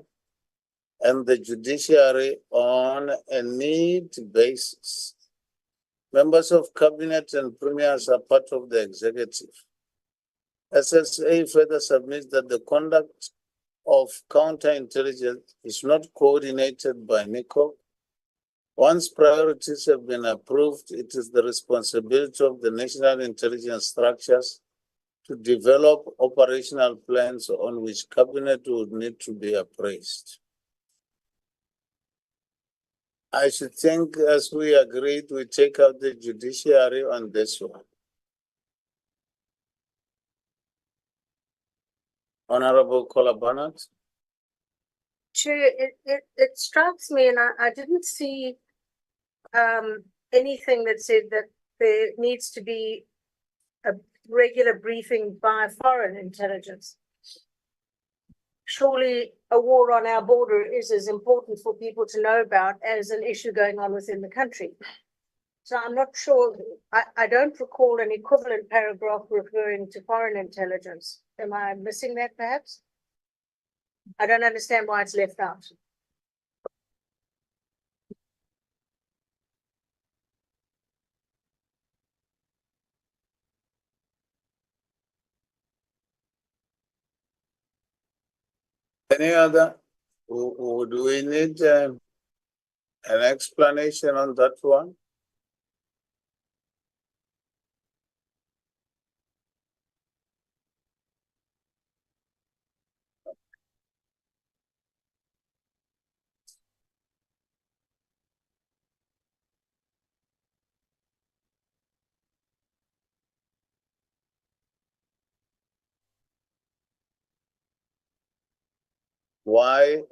and the judiciary, on a need basis. Members of cabinet and premiers are part of the executive. SSA further submits that the conduct of counterintelligence is not coordinated by NCOP. Once priorities have been approved, it is the responsibility of the national intelligence structures to develop operational plans on which cabinet would need to be appraised. I should think, as we agreed, we take out the judiciary on this one. Honorable Kolabanat. Chair, it strikes me, and I didn't see anything that said that there needs to be a regular briefing by foreign intelligence. Surely a war on our border is as important for people to know about as an issue going on within the country. So I'm not sure, I don't recall an equivalent paragraph referring to foreign intelligence. Am I missing that perhaps? I don't understand why it's left out. Any other? Would we need an explanation on that one? why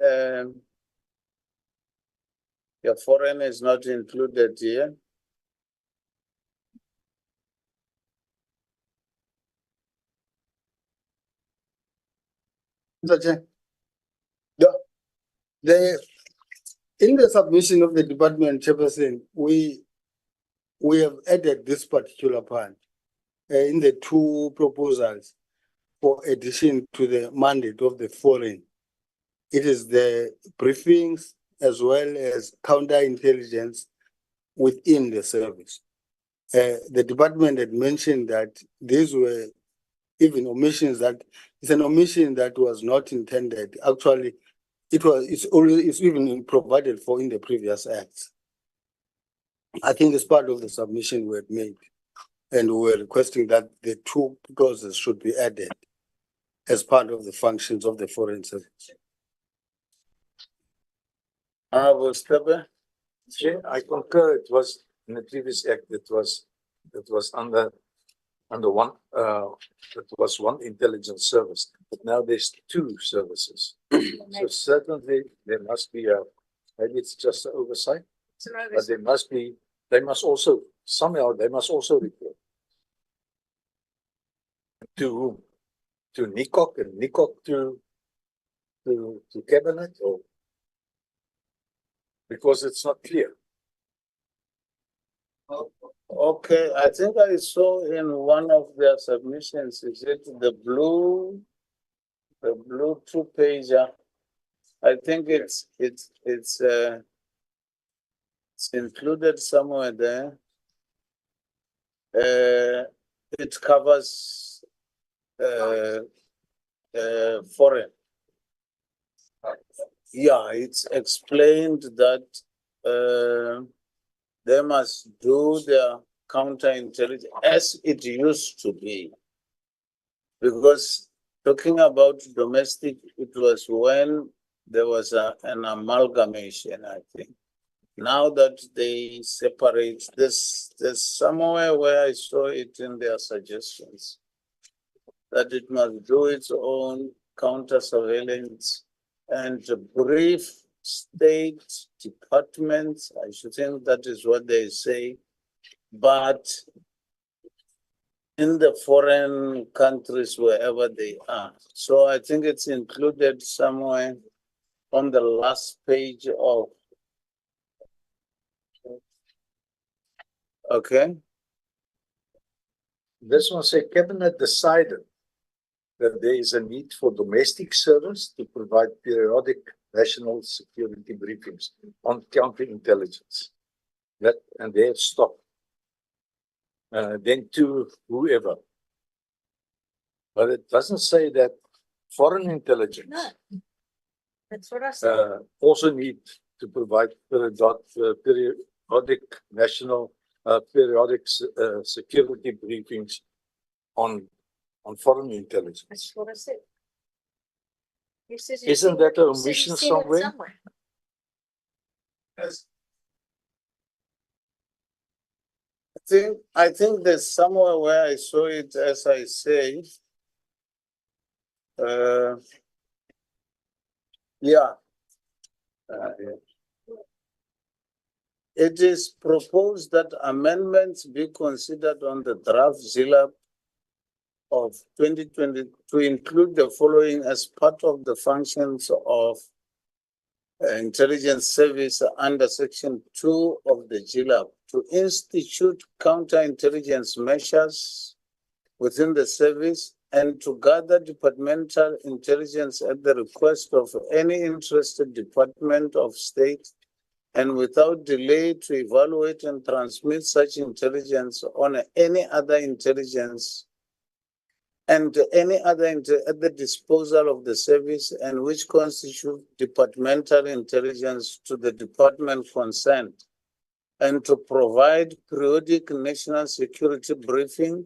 your foreign is not included here. Mr. Chair. In the submission of the department chairperson, we have added this particular part in the two proposals for addition to the mandate of the foreign. It is the briefings as well as counterintelligence within the service. The department had mentioned that these were even omissions that it's an omission that was not intended. Actually, it's even provided for in the previous acts. I think it's part of the submission we had made, and we were requesting that the two clauses should be added as part of the functions of the foreign service. Chair, I concur. It was in the previous act. It was under one. It was one intelligence service, but now there's two services. So certainly there must be a. Maybe it's just an oversight, but there must be. They must also somehow. They must also report to whom? To NCOP and NCOP to cabinet, or because it's not clear. Okay, I think I saw in one of their submissions, is it the blue two-pager? I think it's included somewhere there. It covers foreign. Yeah, it's explained that they must do their counterintelligence as it used to be. Because talking about domestic, it was when there was an amalgamation, I think. Now that they separate this, there's somewhere where I saw it in their suggestions that it must do its own counter surveillance and brief state departments. I should think that is what they say. But in the foreign countries, wherever they are. So I think it's included somewhere on the last page of. Okay. This one say cabinet decided that there is a need for domestic service to provide periodic national security briefings on counterintelligence. That and they have stopped. Then to whoever. But it doesn't say that foreign intelligence No. That's what I said. also need to provide periodic national periodic security briefings on foreign intelligence. That's what I said. He says Isn't that a he said omission he's seen it somewhere? Yes. I think there's somewhere where I saw it, as I say. Yeah. It is proposed that amendments be considered on the draft ZILAP of 2020 to include the following as part of the functions of intelligence service under section 2 of the GLAP to institute counterintelligence measures within the service and to gather departmental intelligence at the request of any interested department of state and without delay to evaluate and transmit such intelligence on any other intelligence and any other at the disposal of the service and which constitute departmental intelligence to the department concerned, and to provide periodic national security briefing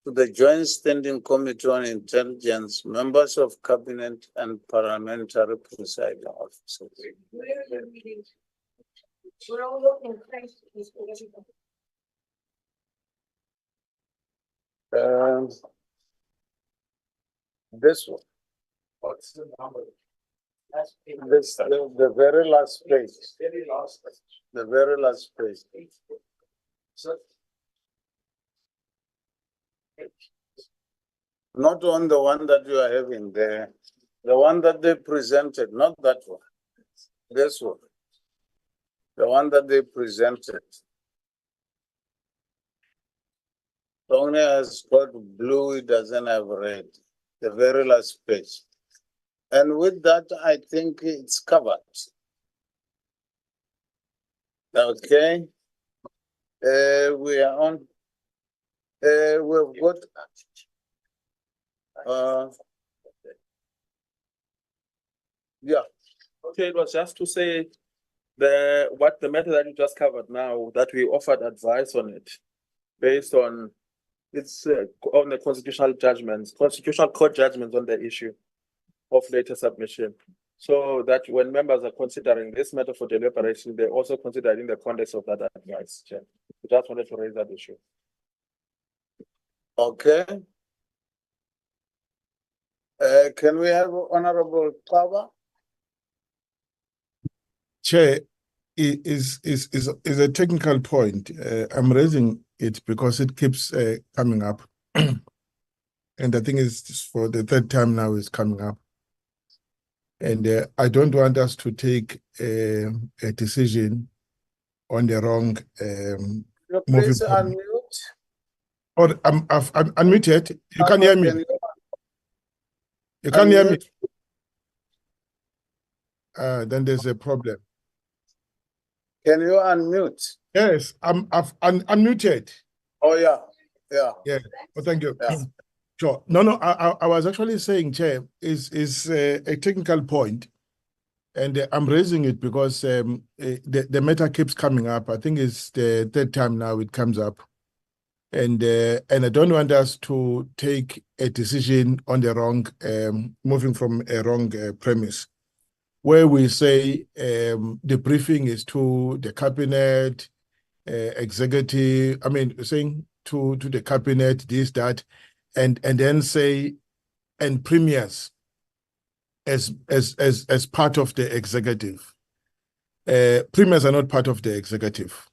to the Joint Standing Committee on Intelligence, members of cabinet and parliamentary presiding officers. We're all looking crazy. This one. What's the number? This, the very last page. The very last page. Not on the one that you are having there, the one that they presented, not that one. This one. The one that they presented. Only has got blue, it doesn't have red. The very last page. And with that, I think it's covered. Okay. We are on. We've got. Yeah. Okay, it was just to say what the matter that you just covered now, that we offered advice on it based on it's on the constitutional judgments, constitutional court judgments on the issue of later submission. So that when members are considering this matter for deliberation, they also consider it in the context of that advice. Chair. We just wanted to raise that issue. Okay. Can we have Honorable Tava? Chair, is a technical point. I'm raising it because it keeps coming up. And I think it's for the third time now it's coming up. And I don't want us to take a decision on the wrong Please unmute. Or I've unmuted. You can hear me. You can't hear me. Then there's a problem. Can you unmute? Yes, I've unmuted. Oh yeah, yeah. Yeah. Well, thank you. Yeah. Sure. No. I was actually saying, Chair, is a technical point, and I'm raising it because the matter keeps coming up. I think it's the third time now it comes up, and I don't want us to take a decision on the wrong, moving from a wrong premise, where we say the briefing is to the cabinet, executive. I mean, saying to the cabinet this, that, and then say and premiers as part of the executive. Premiers are not part of the executive.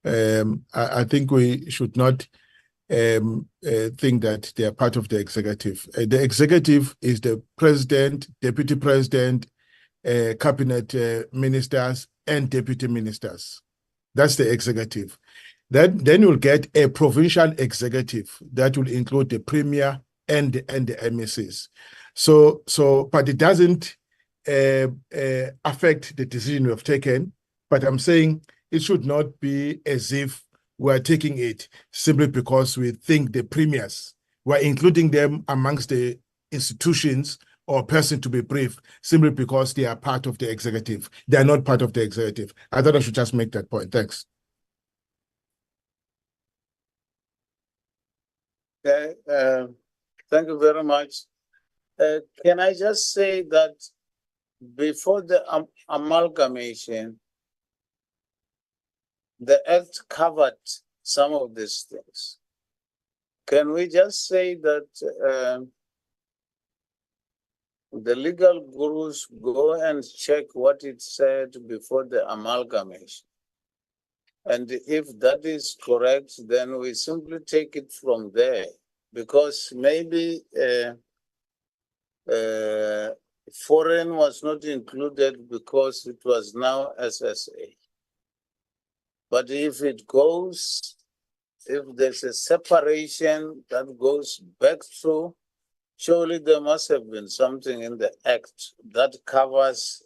I think we should not think that they are part of the executive. The executive is the president, deputy president, cabinet ministers, and deputy ministers. That's the executive. Then you'll get a provincial executive that will include the premier and the MECs. But it doesn't affect the decision we have taken. But I'm saying it should not be as if we're taking it simply because we think the premiers, we're including them amongst the institutions or person to be briefed simply because they are part of the executive. They are not part of the executive. I thought I should just make that point. Thanks. Okay. Thank you very much. Can I just say that before the amalgamation, the Act covered some of these things. Can we just say that the legal gurus go and check what it said before the amalgamation? And if that is correct, then we simply take it from there, because maybe foreign was not included because it was now SSA. But if it goes, if there's a separation that goes back through, surely there must have been something in the Act that covers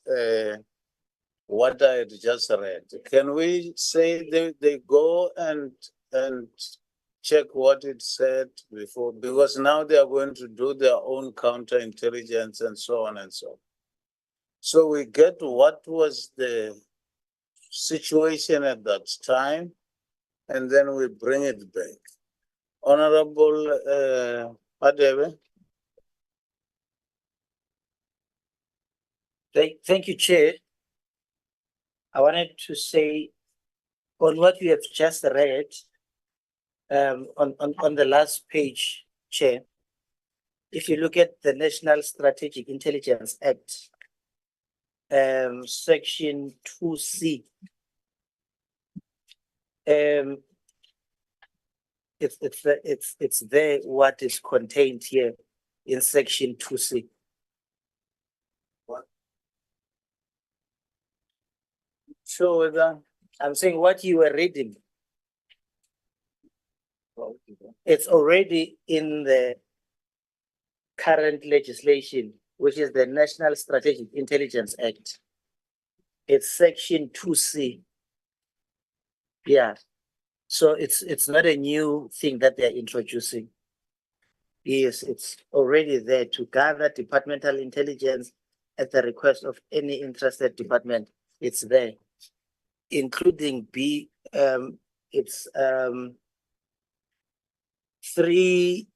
what I had just read. Can we say they go and check what it said before? Because now they are going to do their own counterintelligence and so on and so on. So we get what was the situation at that time, and then we bring it back. Honorable Adebe. Thank you, Chair. I wanted to say on what you have just read, on the last page, Chair, if you look at the National Strategic Intelligence Act, section 2C. It's there what is contained here in section 2C. Sure whether I'm saying what you were reading. It's already in the current legislation, which is the National Strategic Intelligence Act. It's section 2C. Yeah. So it's not a new thing that they're introducing. Yes, it's already there to gather departmental intelligence at the request of any interested department. It's there, including it's 3B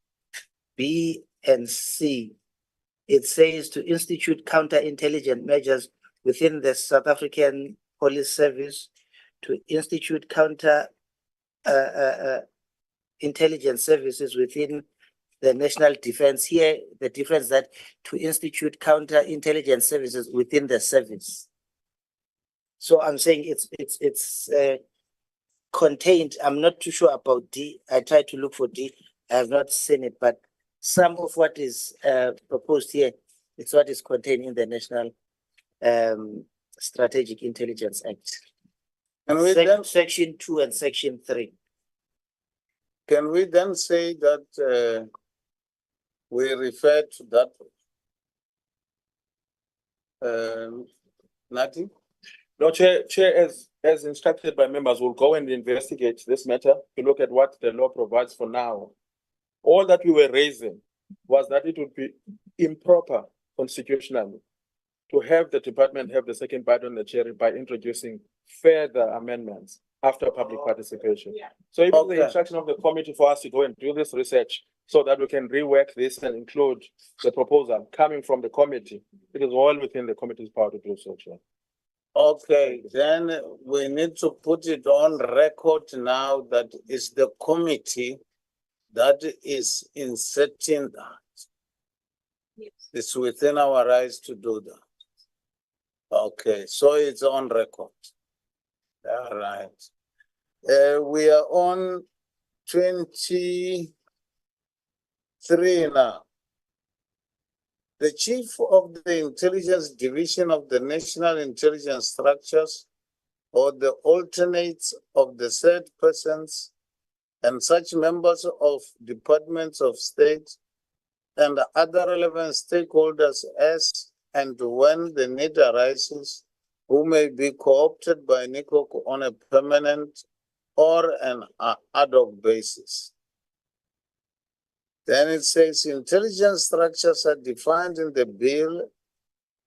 and C. It says to institute counterintelligence measures within the South African Police Service, to institute intelligence services within the national defense. Here, the difference that to institute counterintelligence services within the service. So I'm saying it's contained. I'm not too sure about D. I tried to look for D. I have not seen it, but some of what is proposed here, it's what is contained in the National Strategic Intelligence Act. can we then Section 2 and Section 3. can we then say that we refer to that Nati? No, Chair, as instructed by members, will go and investigate this matter to look at what the law provides for now. All that we were raising was that it would be improper constitutionally to have the department have the second bite on the cherry by introducing further amendments after public participation. So even the instruction of the committee for us to go and do this research so that we can rework this and include the proposal coming from the committee, it is all within the committee's power to do so, Chair. Okay, then we need to put it on record now that it's the committee that is inserting that. Yes. It's within our rights to do that. Okay, so it's on record. All right. We are on 23 now. The Chief of the Intelligence Division of the National Intelligence Structures or the alternates of the said persons and such members of departments of state and other relevant stakeholders as and when the need arises, who may be co-opted by NCOP on a permanent or an ad hoc basis. Then it says intelligence structures are defined in the bill,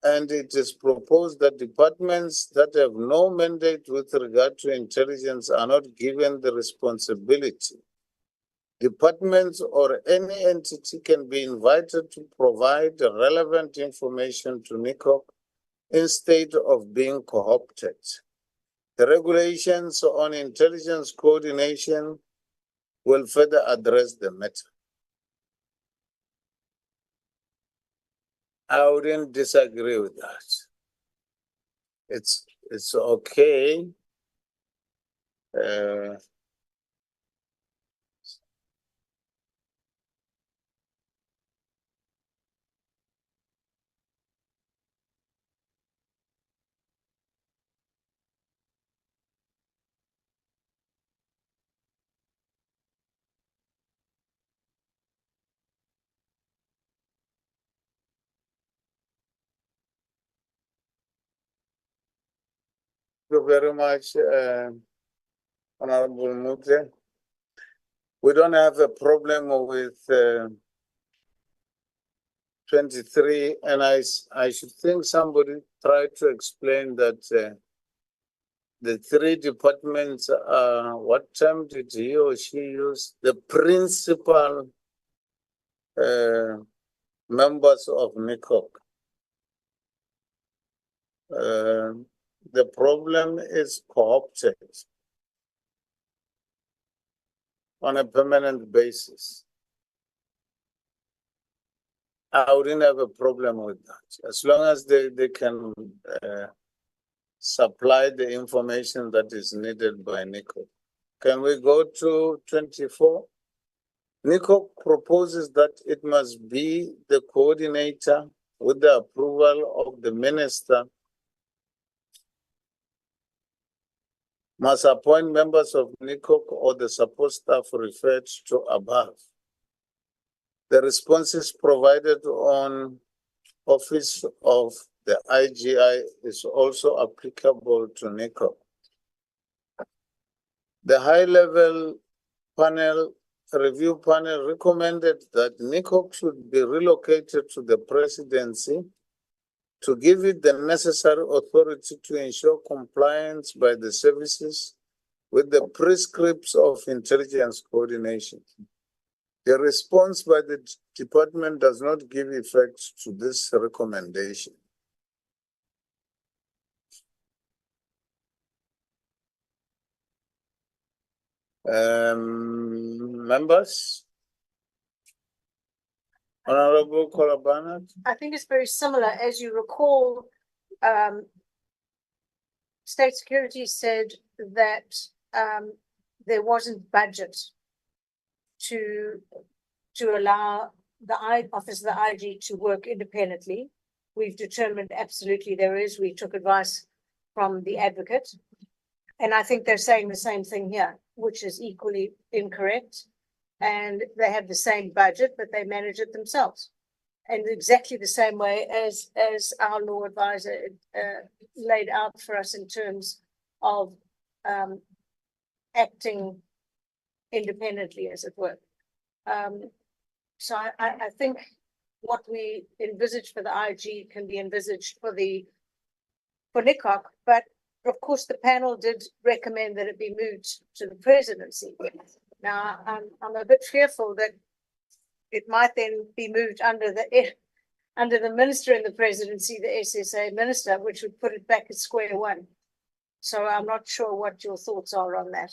and it is proposed that departments that have no mandate with regard to intelligence are not given the responsibility. Departments or any entity can be invited to provide relevant information to NCOP instead of being co-opted. The regulations on intelligence coordination will further address the matter. I wouldn't disagree with that. It's okay. Thank you very much, Honorable Mute. We don't have a problem with 23, and I should think somebody tried to explain that the three departments are, what term did he or she use? The principal members of NCOP. The problem is co-opted on a permanent basis. I wouldn't have a problem with that, as long as they can supply the information that is needed by NCOP. Can we go to 24? NCOP proposes that it must be the coordinator with the approval of the minister must appoint members of NCOP or the support staff referred to above. The responses provided on Office of the IGI is also applicable to NCOP. The high-level review panel recommended that NCOP should be relocated to the presidency to give it the necessary authority to ensure compliance by the services with the prescripts of intelligence coordination. The response by the department does not give effect to this recommendation. Members? Honorable Kolabanat? I think it's very similar. As you recall, State Security said that there wasn't budget to allow the Office of the IG to work independently. We've determined absolutely there is. We took advice from the advocate. And I think they're saying the same thing here, which is equally incorrect. And they have the same budget, but they manage it themselves. And exactly the same way as our law advisor laid out for us in terms of acting independently, as it were. So I think what we envisage for the IG can be envisaged for NCOP, but of course the panel did recommend that it be moved to the presidency. Now I'm a bit fearful that it might then be moved under the minister in the presidency, the SSA minister, which would put it back at square one. So I'm not sure what your thoughts are on that.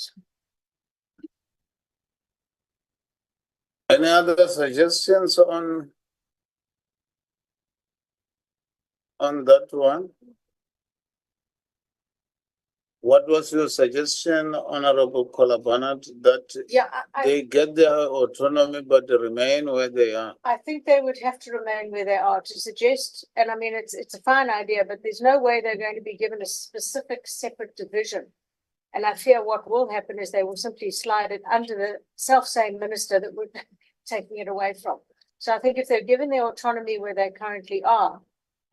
Any other suggestions on that one? What was your suggestion, Honorable Kolabanat, that they get their autonomy but remain where they are? I think they would have to remain where they are. To suggest, and I mean, it's a fine idea, but there's no way they're going to be given a specific separate division. And I fear what will happen is they will simply slide it under the self-same minister that would taking it away from. So I think if they're given their autonomy where they currently are,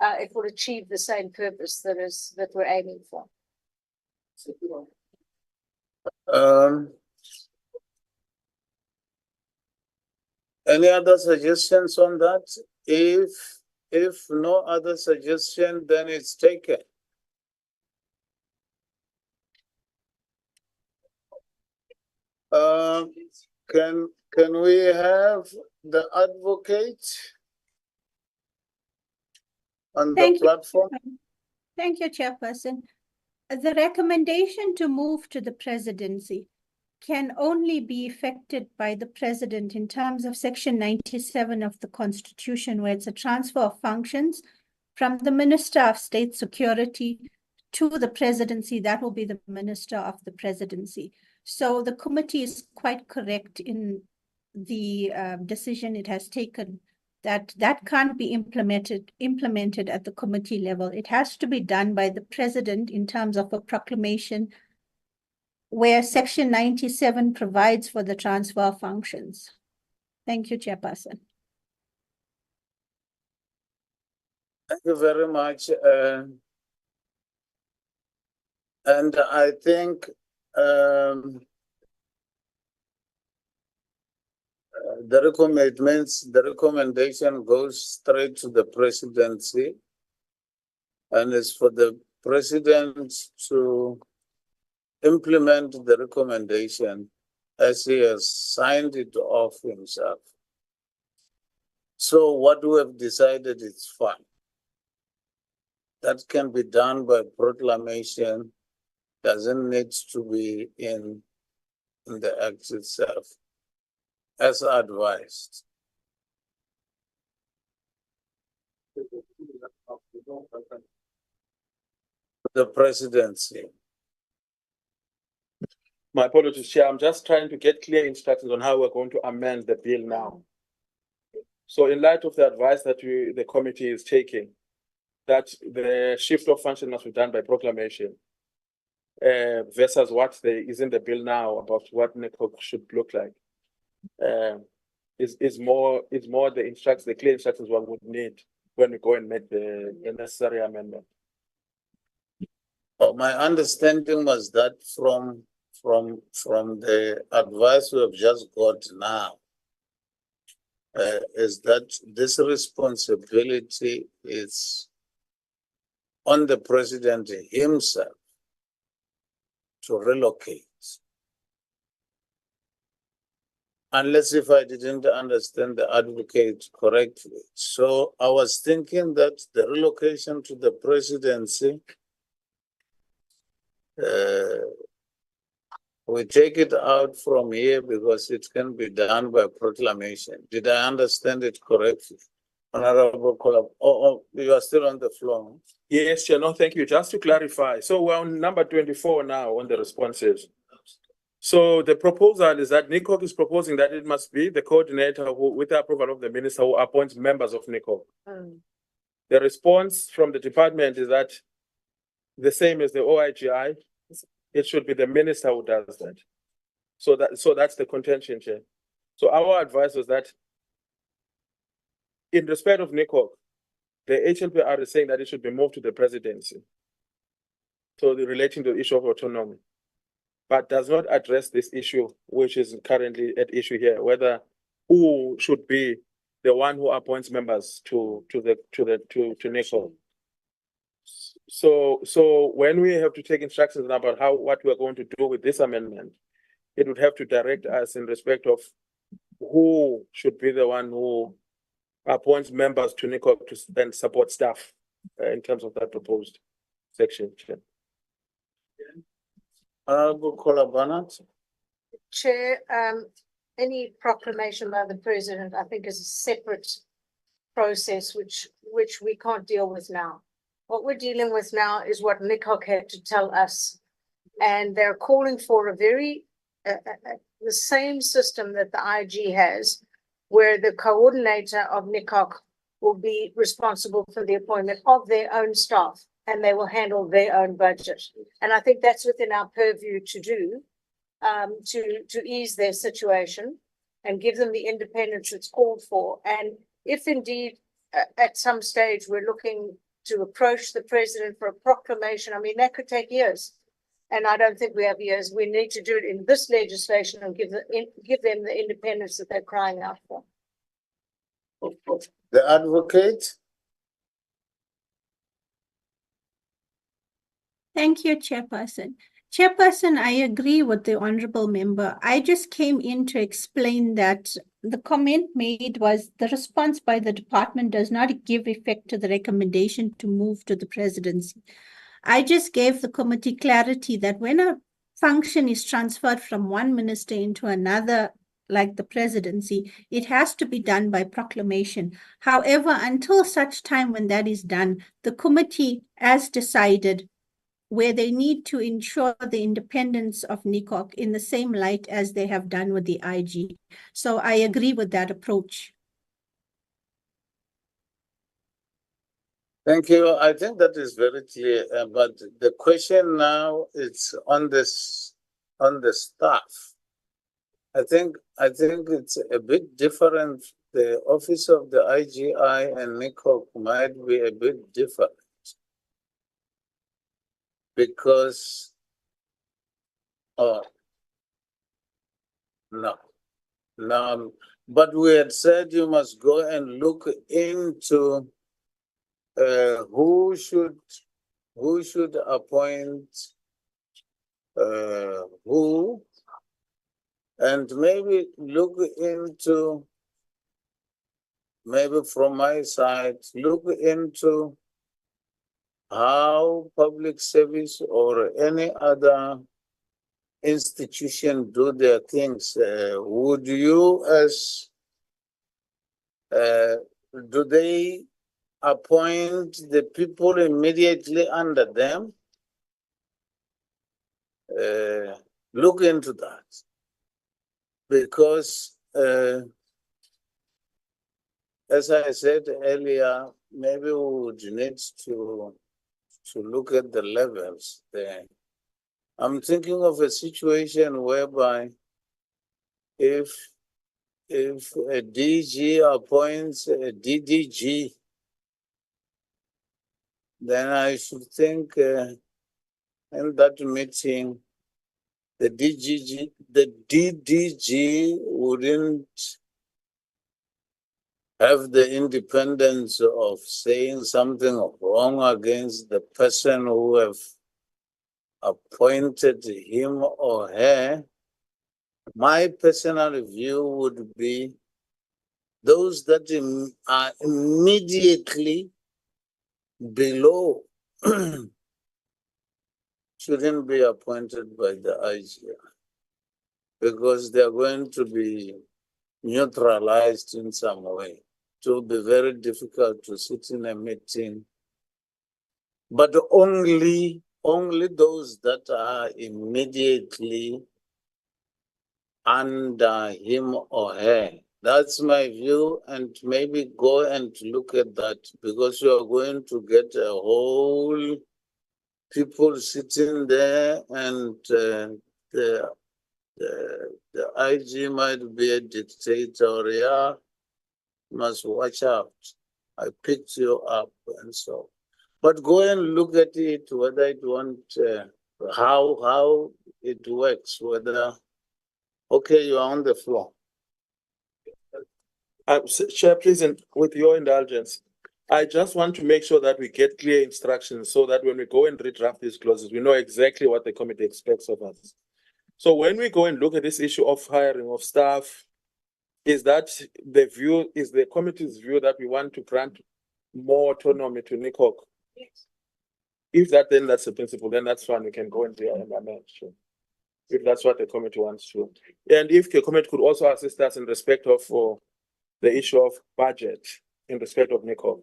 it will achieve the same purpose that we're aiming for. Any other suggestions on that? If no other suggestion, then it's taken. Can we have the advocate on the platform? Thank you, Chairperson. The recommendation to move to the presidency can only be effected by the president in terms of Section 97 of the Constitution, where it's a transfer of functions from the Minister of State Security to the presidency. That will be the Minister of the Presidency. So the committee is quite correct in the decision it has taken that can't be implemented at the committee level. It has to be done by the president in terms of a proclamation where Section 97 provides for the transfer of functions. Thank you, Chairperson. Thank you very much. And I think the recommendation goes straight to the presidency, and it's for the president to implement the recommendation as he has signed it off himself. So what we have decided is fine. That can be done by proclamation, doesn't need to be in the act itself, as advised. The presidency. My apologies, Chair. I'm just trying to get clear instructions on how we're going to amend the bill now. So in light of the advice that the committee is taking, that the shift of function must be done by proclamation, versus what is in the bill now about what NCOP should look like, is more the clear instructions one would need when we go and make the necessary amendment. My understanding was that from the advice we have just got now, is that this responsibility is on the president himself to relocate. Unless if I didn't understand the advocate correctly. So I was thinking that the relocation to the presidency, we take it out from here because it can be done by proclamation. Did I understand it correctly? Honorable Kolab, you are still on the floor. Yes, Chair. No, thank you. Just to clarify, so we're on number 24 now on the responses. So the proposal is that NCOP is proposing that it must be the coordinator who, with the approval of the minister, who appoints members of NCOP. The response from the department is that the same as the OIGI, it should be the minister who does that. So that's the contention, Chair. So our advice was that in respect of NCOP, the HLPR is saying that it should be moved to the presidency. So relating to the issue of autonomy, but does not address this issue, which is currently at issue here, whether who should be the one who appoints members to NCOP. So when we have to take instructions about what we are going to do with this amendment, it would have to direct us in respect of who should be the one who appoints members to NCOP to then support staff in terms of that proposed section. Honorable Kolab. Chair, any proclamation by the president, I think, is a separate process which we can't deal with now. What we're dealing with now is what NCOP had to tell us, and they're calling for a very the same system that the IG has, where the coordinator of NCOP will be responsible for the appointment of their own staff, and they will handle their own budget. And I think that's within our purview to do, to ease their situation and give them the independence that's called for. And if indeed at some stage we're looking to approach the president for a proclamation, I mean, that could take years. And I don't think we have years. We need to do it in this legislation and give them the independence that they're crying out for. The advocate. Thank you, Chairperson. Chairperson, I agree with the honorable member. I just came in to explain that the comment made was the response by the department does not give effect to the recommendation to move to the presidency. I just gave the committee clarity that when a function is transferred from one minister into another, like the presidency, it has to be done by proclamation. However, until such time when that is done, the committee has decided where they need to ensure the independence of NCOP in the same light as they have done with the IG. So I agree with that approach. Thank you. I think that is very clear. But the question now is on the staff. I think it's a bit different. The office of the IGI and NCOP might be a bit different. Because, no, but we had said you must go and look into who should appoint who, and maybe look into, maybe from my side, look into how public service or any other institution do their things. Would you do they appoint the people immediately under them. Look into that. Because as I said earlier, maybe we would need to look at the levels there. I'm thinking of a situation whereby if a DG appoints a DDG, then I should think in that meeting, the DDG wouldn't have the independence of saying something wrong against the person who have appointed him or her. My personal view would be those that are immediately below shouldn't be appointed by the IGR because they're going to be neutralized in some way. It will be very difficult to sit in a meeting, but only those that are immediately under him or her. That's my view, and maybe go and look at that because you are going to get a whole people sitting there, and the IG might be a dictator. Yeah, must watch out. I picked you up and so. But go and look at it, whether it how it works, whether. Okay, you are on the floor. Chair, please, and with your indulgence, I just want to make sure that we get clear instructions so that when we go and redraft these clauses, we know exactly what the committee expects of us. So when we go and look at this issue of hiring of staff, is that the committee's view that we want to grant more autonomy to NCOP? Yes. If that's the principle, then that's fine. We can go and do an amendment. Sure. If that's what the committee wants to. And if the committee could also assist us in respect of the issue of budget in respect of NCOP,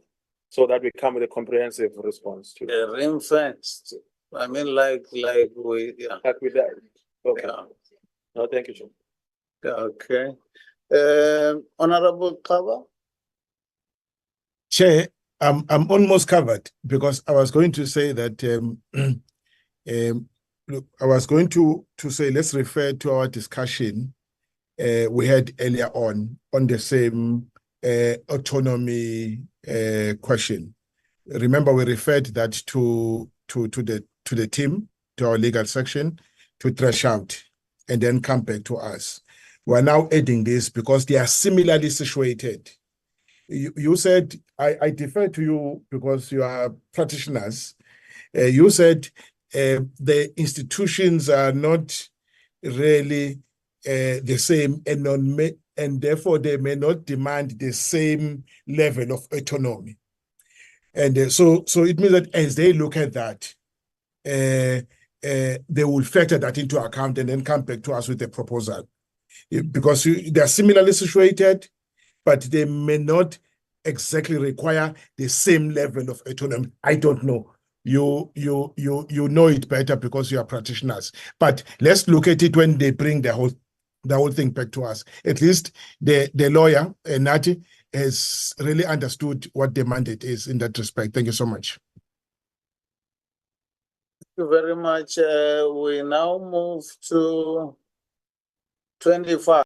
so that we come with a comprehensive response to it. Ring fenced. I mean, like we, yeah. Like with that. Okay. Yeah. No, thank you, Chair. Okay. Honorable Kaba? Chair, I'm almost covered because I was going to say that look, I was going to say let's refer to our discussion we had earlier on the same autonomy question. Remember, we referred that to the team, to our legal section, to thresh out and then come back to us. We're now adding this because they are similarly situated. You said, I defer to you because you are practitioners. You said the institutions are not really the same and therefore they may not demand the same level of autonomy. And so it means that as they look at that, they will factor that into account and then come back to us with a proposal. Because they are similarly situated, but they may not exactly require the same level of autonomy. I don't know. You know it better because you are practitioners. But let's look at it when they bring the whole thing back to us. At least the lawyer, Nati, has really understood what the mandate is in that respect. Thank you so much. Thank you very much. We now move to 25.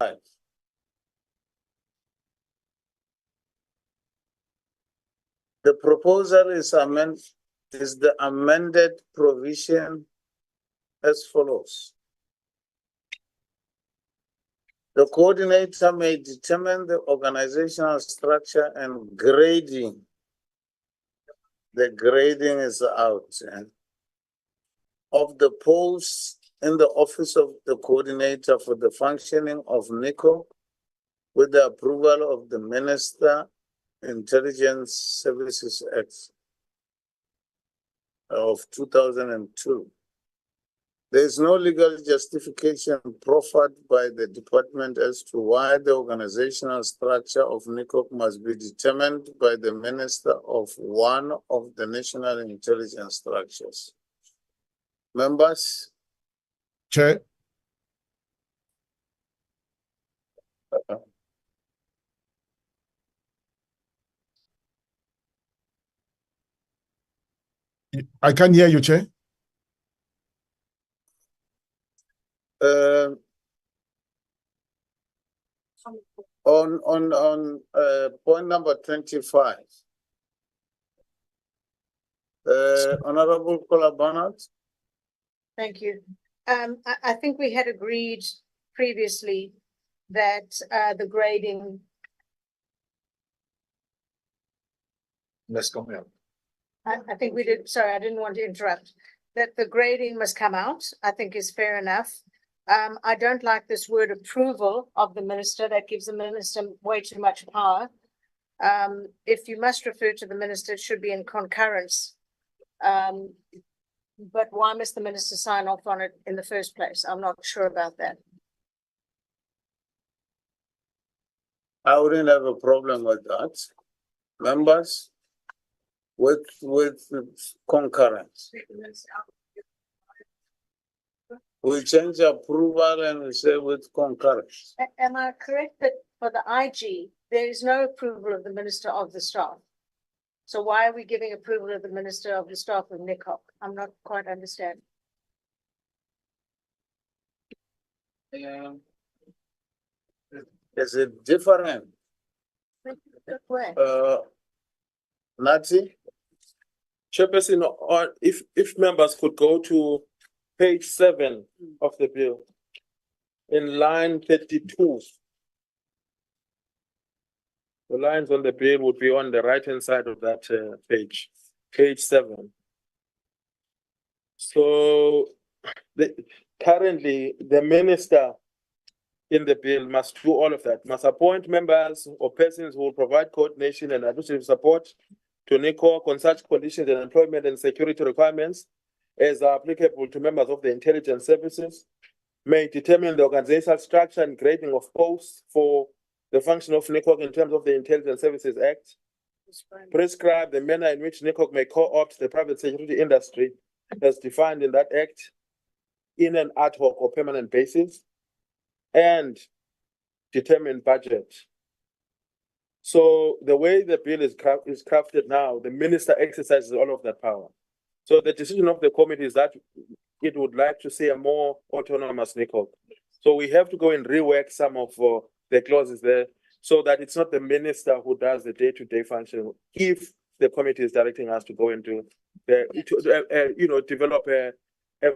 The proposal is the amended provision as follows. The coordinator may determine the organizational structure and grading. The grading is out of the posts in the office of the coordinator for the functioning of NCOP with the approval of the Minister, Intelligence Services Act of 2002. There is no legal justification proffered by the department as to why the organizational structure of NCOP must be determined by the minister of one of the national intelligence structures. Members? Chair, I can't hear you, Chair. On point number 25. Honorable Kola Barnard. Thank you. I think we had agreed previously that the grading. Let's come here. I think we did, sorry, I didn't want to interrupt. That the grading must come out, I think is fair enough. I don't like this word approval of the minister. That gives the minister way too much power. If you must refer to the minister, it should be in concurrence. But why must the minister sign off on it in the first place? I'm not sure about that. I wouldn't have a problem with that. Members? With concurrence. We change approval and we say with concurrence. Am I correct that for the IG, there is no approval of the minister of the staff? So why are we giving approval of the minister of the staff of NCOP? I'm not quite understanding. Is it different? Nati? Chairperson, or if members could go to page 7 of the bill, in line 32. The lines on the bill would be on the right-hand side of that page 7. So currently, the minister in the bill must do all of that, must appoint members or persons who will provide coordination and administrative support to NCOP on such conditions and employment and security requirements as are applicable to members of the intelligence services, may determine the organizational structure and grading of posts for the function of NCOP in terms of the Intelligence Services Act, prescribe the manner in which NCOP may co-opt the private security industry as defined in that act in an ad hoc or permanent basis, and determine budget. So the way the bill is crafted now, the minister exercises all of that power. So the decision of the committee is that it would like to see a more autonomous NCOP. So we have to go and rework some of the clauses there so that it's not the minister who does the day-to-day function. If the committee is directing us to go into develop a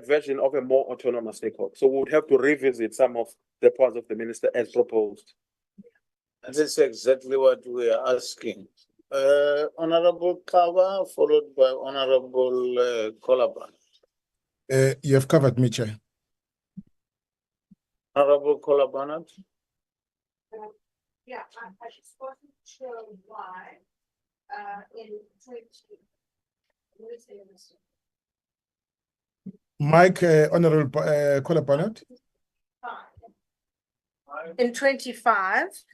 version of a more autonomous NCOP. So we would have to revisit some of the parts of the minister as proposed. This is exactly what we are asking. Honorable Kawa, followed by Honorable Kolaban. You have covered me, Chair. Honorable Kolaban. Yeah, I just wasn't sure why, in 20. Mike, Honorable Kolaban. In 25,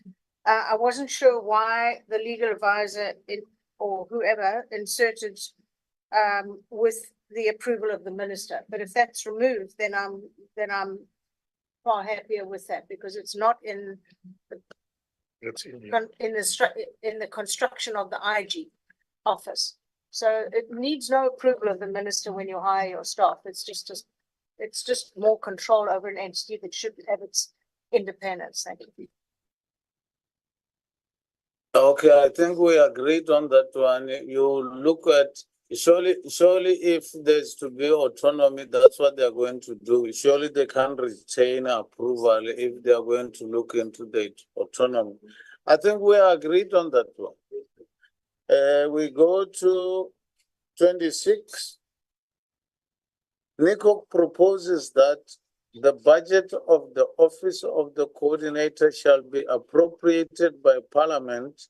I wasn't sure why the legal advisor or whoever inserted with the approval of the minister. But if that's removed, then I'm far happier with that because it's not in the construction of the IG office. So it needs no approval of the minister when you hire your staff. It's just more control over an entity that should have its independence. Thank you. Okay, I think we agreed on that one. You look at surely if there's to be autonomy, that's what they're going to do. Surely they can't retain approval if they are going to look into the autonomy. I think we agreed on that one. We go to 26. NCOP proposes that the budget of the Office of the Coordinator shall be appropriated by Parliament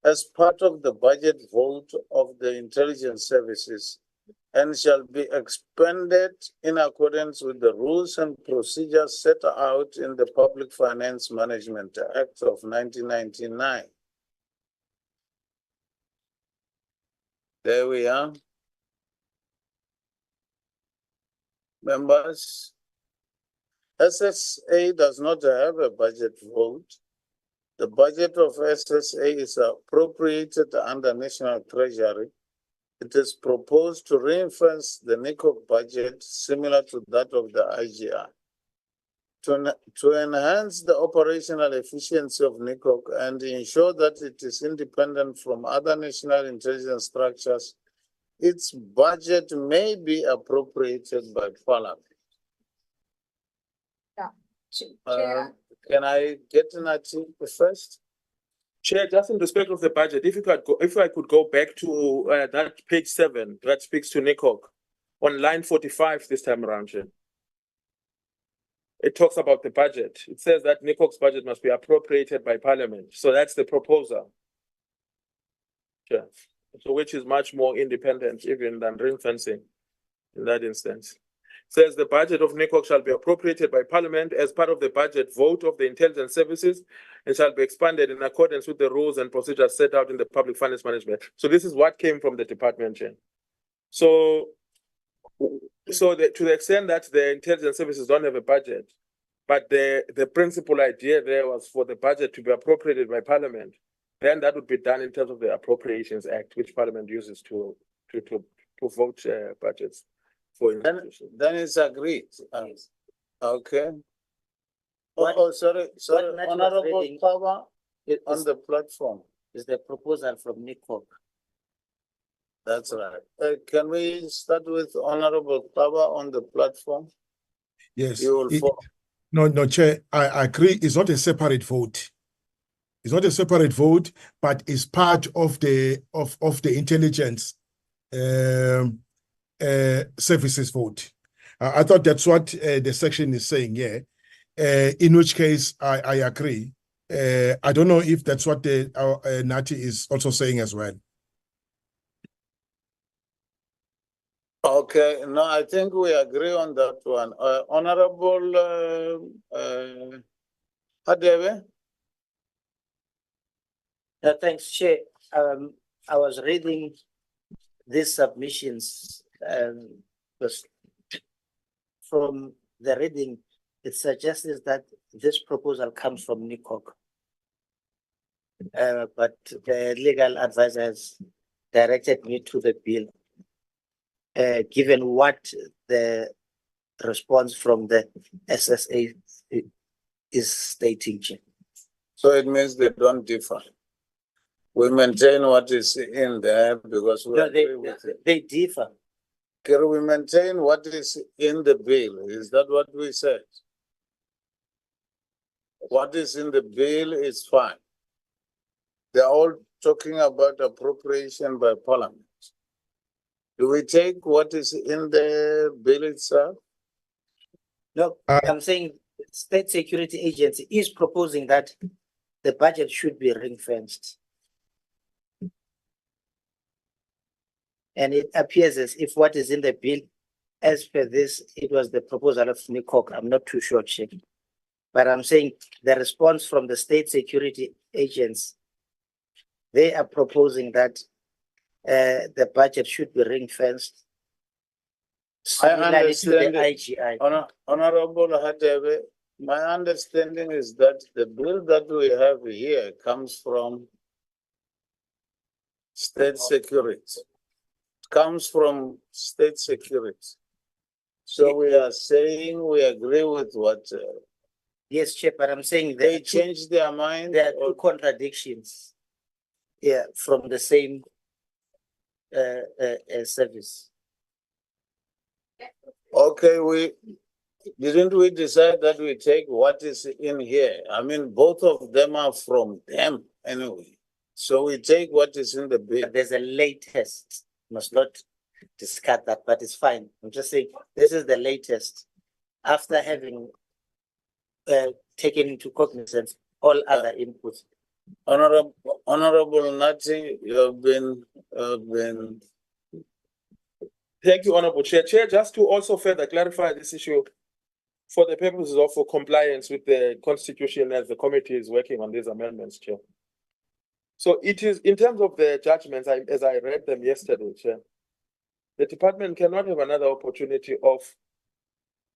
as part of the budget vote of the intelligence services and shall be expended in accordance with the rules and procedures set out in the Public Finance Management Act of 1999. There we are. Members, SSA does not have a budget vote. The budget of SSA is appropriated under National Treasury. It is proposed to reinforce the NCOP budget similar to that of the IGI. To enhance the operational efficiency of NCOP and ensure that it is independent from other national intelligence structures, its budget may be appropriated by Parliament. Chair, Can I get Nati first? Chair, just in respect of the budget, if I could go back to that page 7 that speaks to NCOP on line 45 this time around, Chair. It talks about the budget. It says that NCOP's budget must be appropriated by Parliament. So that's the proposal. Chair. So which is much more independent even than ring fencing in that instance. Says the budget of NCOP shall be appropriated by Parliament as part of the budget vote of the intelligence services and shall be expanded in accordance with the rules and procedures set out in the Public Finance Management. So this is what came from the department, Chair. So to the extent that the intelligence services don't have a budget, but the principal idea there was for the budget to be appropriated by Parliament, then that would be done in terms of the Appropriations Act, which Parliament uses to vote budgets. Then it's agreed. Okay. Sorry, what Nat was Honorable reading Power on is the platform. the proposal from NCOP. That's right. Can we start with Honorable Power on the platform? Yes. You will No, Chair, I agree. It's not a separate vote. It's not a separate vote, but it's part of the intelligence services vote. I thought that's what the section is saying here. In which case, I agree. I don't know if that's what the Nati is also saying as well. Okay, no, I think we agree on that one. Honorable Hadebe? Thanks, Chair. I was reading these submissions from the reading, it suggests that this proposal comes from NCOP. But the legal advisor has directed me to the bill. Given what the response from the SSA is stating. So it means they don't differ. We maintain what is in there because they differ. Can we maintain what is in the bill? Is that what we said? What is in the bill is fine. They're all talking about appropriation by Parliament. Do we take what is in the bill itself? No, I'm saying State Security Agency is proposing that the budget should be ring-fenced. And it appears as if what is in the bill, as per this, it was the proposal of NCOP. I'm not too sure, Chief. But I'm saying the response from the State Security Agents, they are proposing that the budget should be ring-fenced. Similarly to the IGI. Honorable Hadebe, my understanding is that the bill that we have here comes from State Security. It comes from State Security. So we are saying we agree with what... yes, Chair, but I'm saying they changed their mind. There are two contradictions. Yeah, from the same service. Okay, didn't we decide that we take what is in here? I mean, both of them are from them anyway. So we take what is in the bill. But there's a latest. Must not discard that, but it's fine. I'm just saying this is the latest. After having taken into cognizance all other inputs. Honorable Nati, you have been Thank you, Honorable Chair. Chair, just to also further clarify this issue for the purposes of compliance with the Constitution as the committee is working on these amendments, Chair. So it is, in terms of the judgments, as I read them yesterday, Chair, the department cannot have another opportunity of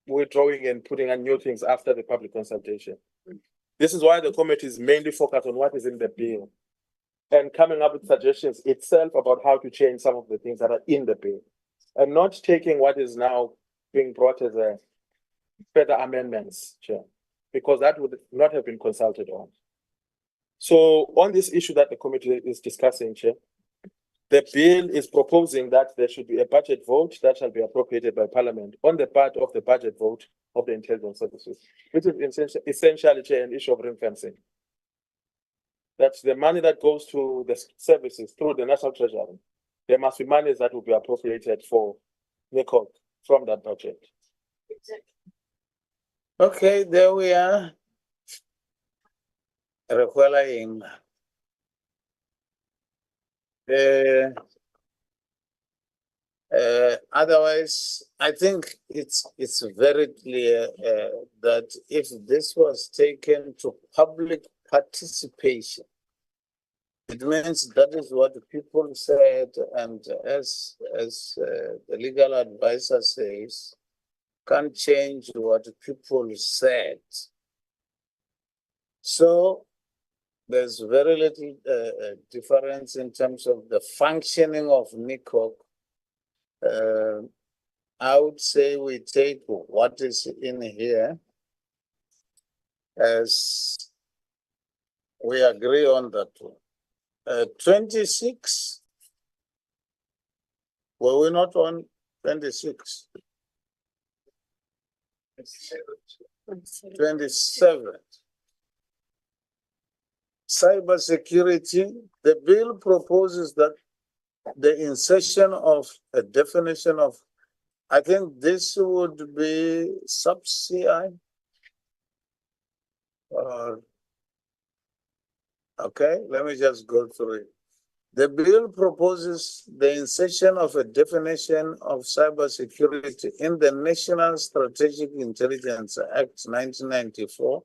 withdrawing and putting on new things after the public consultation. This is why the committee is mainly focused on what is in the bill and coming up with suggestions itself about how to change some of the things that are in the bill, and not taking what is now being brought as a further amendments, Chair, because that would not have been consulted on. So on this issue that the committee is discussing, Chair, the bill is proposing that there should be a budget vote that shall be appropriated by Parliament on the part of the budget vote of the intelligence services, which is essentially, Chair, an issue of ring fencing. That's the money that goes to the services through the National Treasury. There must be money that will be appropriated for NCOP from that budget. Okay, there we are. Requiring. Otherwise, I think it's very clear that if this was taken to public participation, it means that is what the people said, and as the legal advisor says, can't change what people said. So there's very little difference in terms of the functioning of NCOP. I would say we take what is in here as we agree on that one. 26, were we not on 26? 27. Cybersecurity, the bill proposes that the insertion of a definition of, I think this would be sub-CI. Okay, let me just go through it. The bill proposes the insertion of a definition of cybersecurity in the National Strategic Intelligence Act 1994.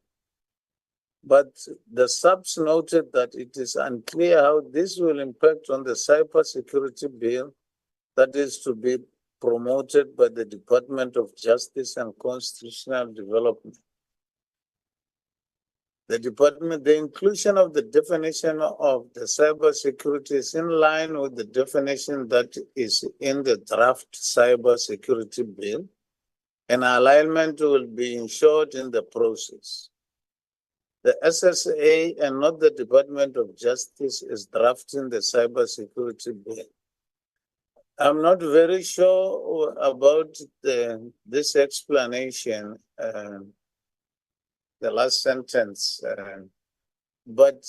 But the subs noted that it is unclear how this will impact on the cybersecurity bill that is to be promoted by the Department of Justice and Constitutional Development. The inclusion of the definition of the cybersecurity is in line with the definition that is in the draft cybersecurity bill, and alignment will be ensured in the process. The SSA and not the Department of Justice is drafting the cybersecurity bill. I'm not very sure about this explanation, the last sentence, but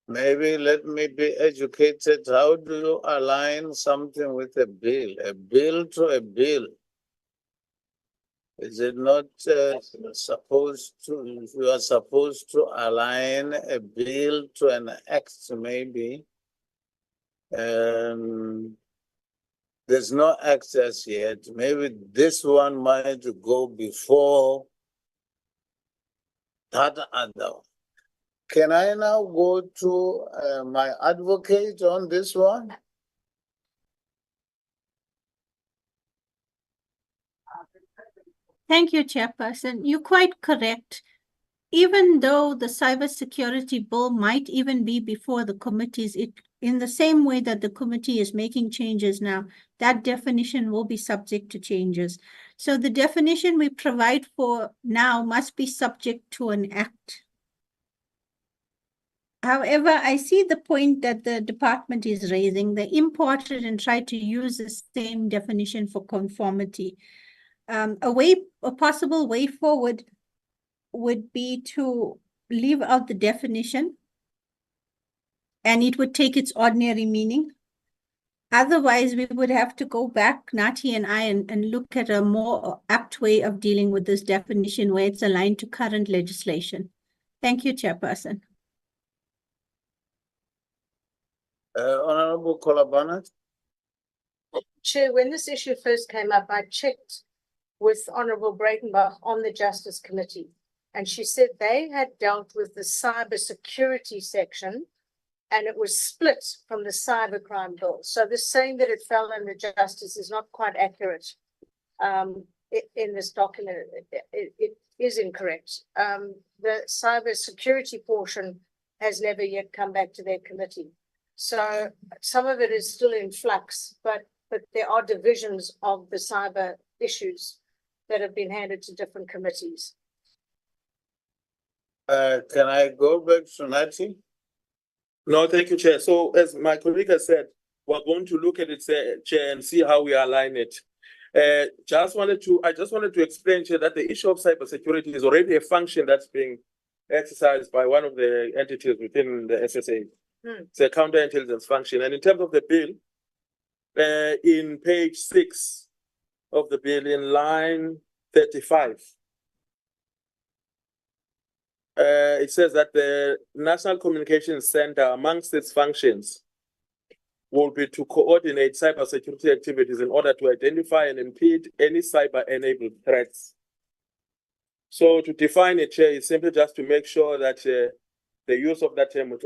maybe let me be educated. How do you align something with a bill to a bill? Is it not supposed to, you are supposed to align a bill to an act maybe? There's no act as yet. Maybe this one might go before that other one. Can I now go to my advocate on this one? Thank you, Chairperson. You're quite correct. Even though the cybersecurity bill might even be before the committees, in the same way that the committee is making changes now, that definition will be subject to changes. So the definition we provide for now must be subject to an act. However, I see the point that the department is raising. They imported and tried to use the same definition for conformity. A possible way forward would be to leave out the definition, and it would take its ordinary meaning. Otherwise, we would have to go back, Nati and I, and look at a more apt way of dealing with this definition where it's aligned to current legislation. Thank you, Chairperson. Honorable Kolabana. Chair, when this issue first came up, I checked with Honorable Breitenbach on the Justice Committee. And she said they had dealt with the cyber security section and it was split from the cybercrime bill. So the saying that it fell under justice is not quite accurate. In this document, it is incorrect. The cyber security portion has never yet come back to their committee. So some of it is still in flux, but there are divisions of the cyber issues that have been handed to different committees. Can I go back to Nati? No, thank you, Chair. So as my colleague has said, we're going to look at it, Chair, and see how we align it. I just wanted to explain, Chair, that the issue of cybersecurity is already a function that's being exercised by one of the entities within the SSA. It's a counterintelligence function. And in terms of the bill, in page 6 of the bill, in line 35, it says that the National Communications Center, amongst its functions, will be to coordinate cybersecurity activities in order to identify and impede any cyber-enabled threats. So to define it, Chair, is simply just to make sure that the use of that term with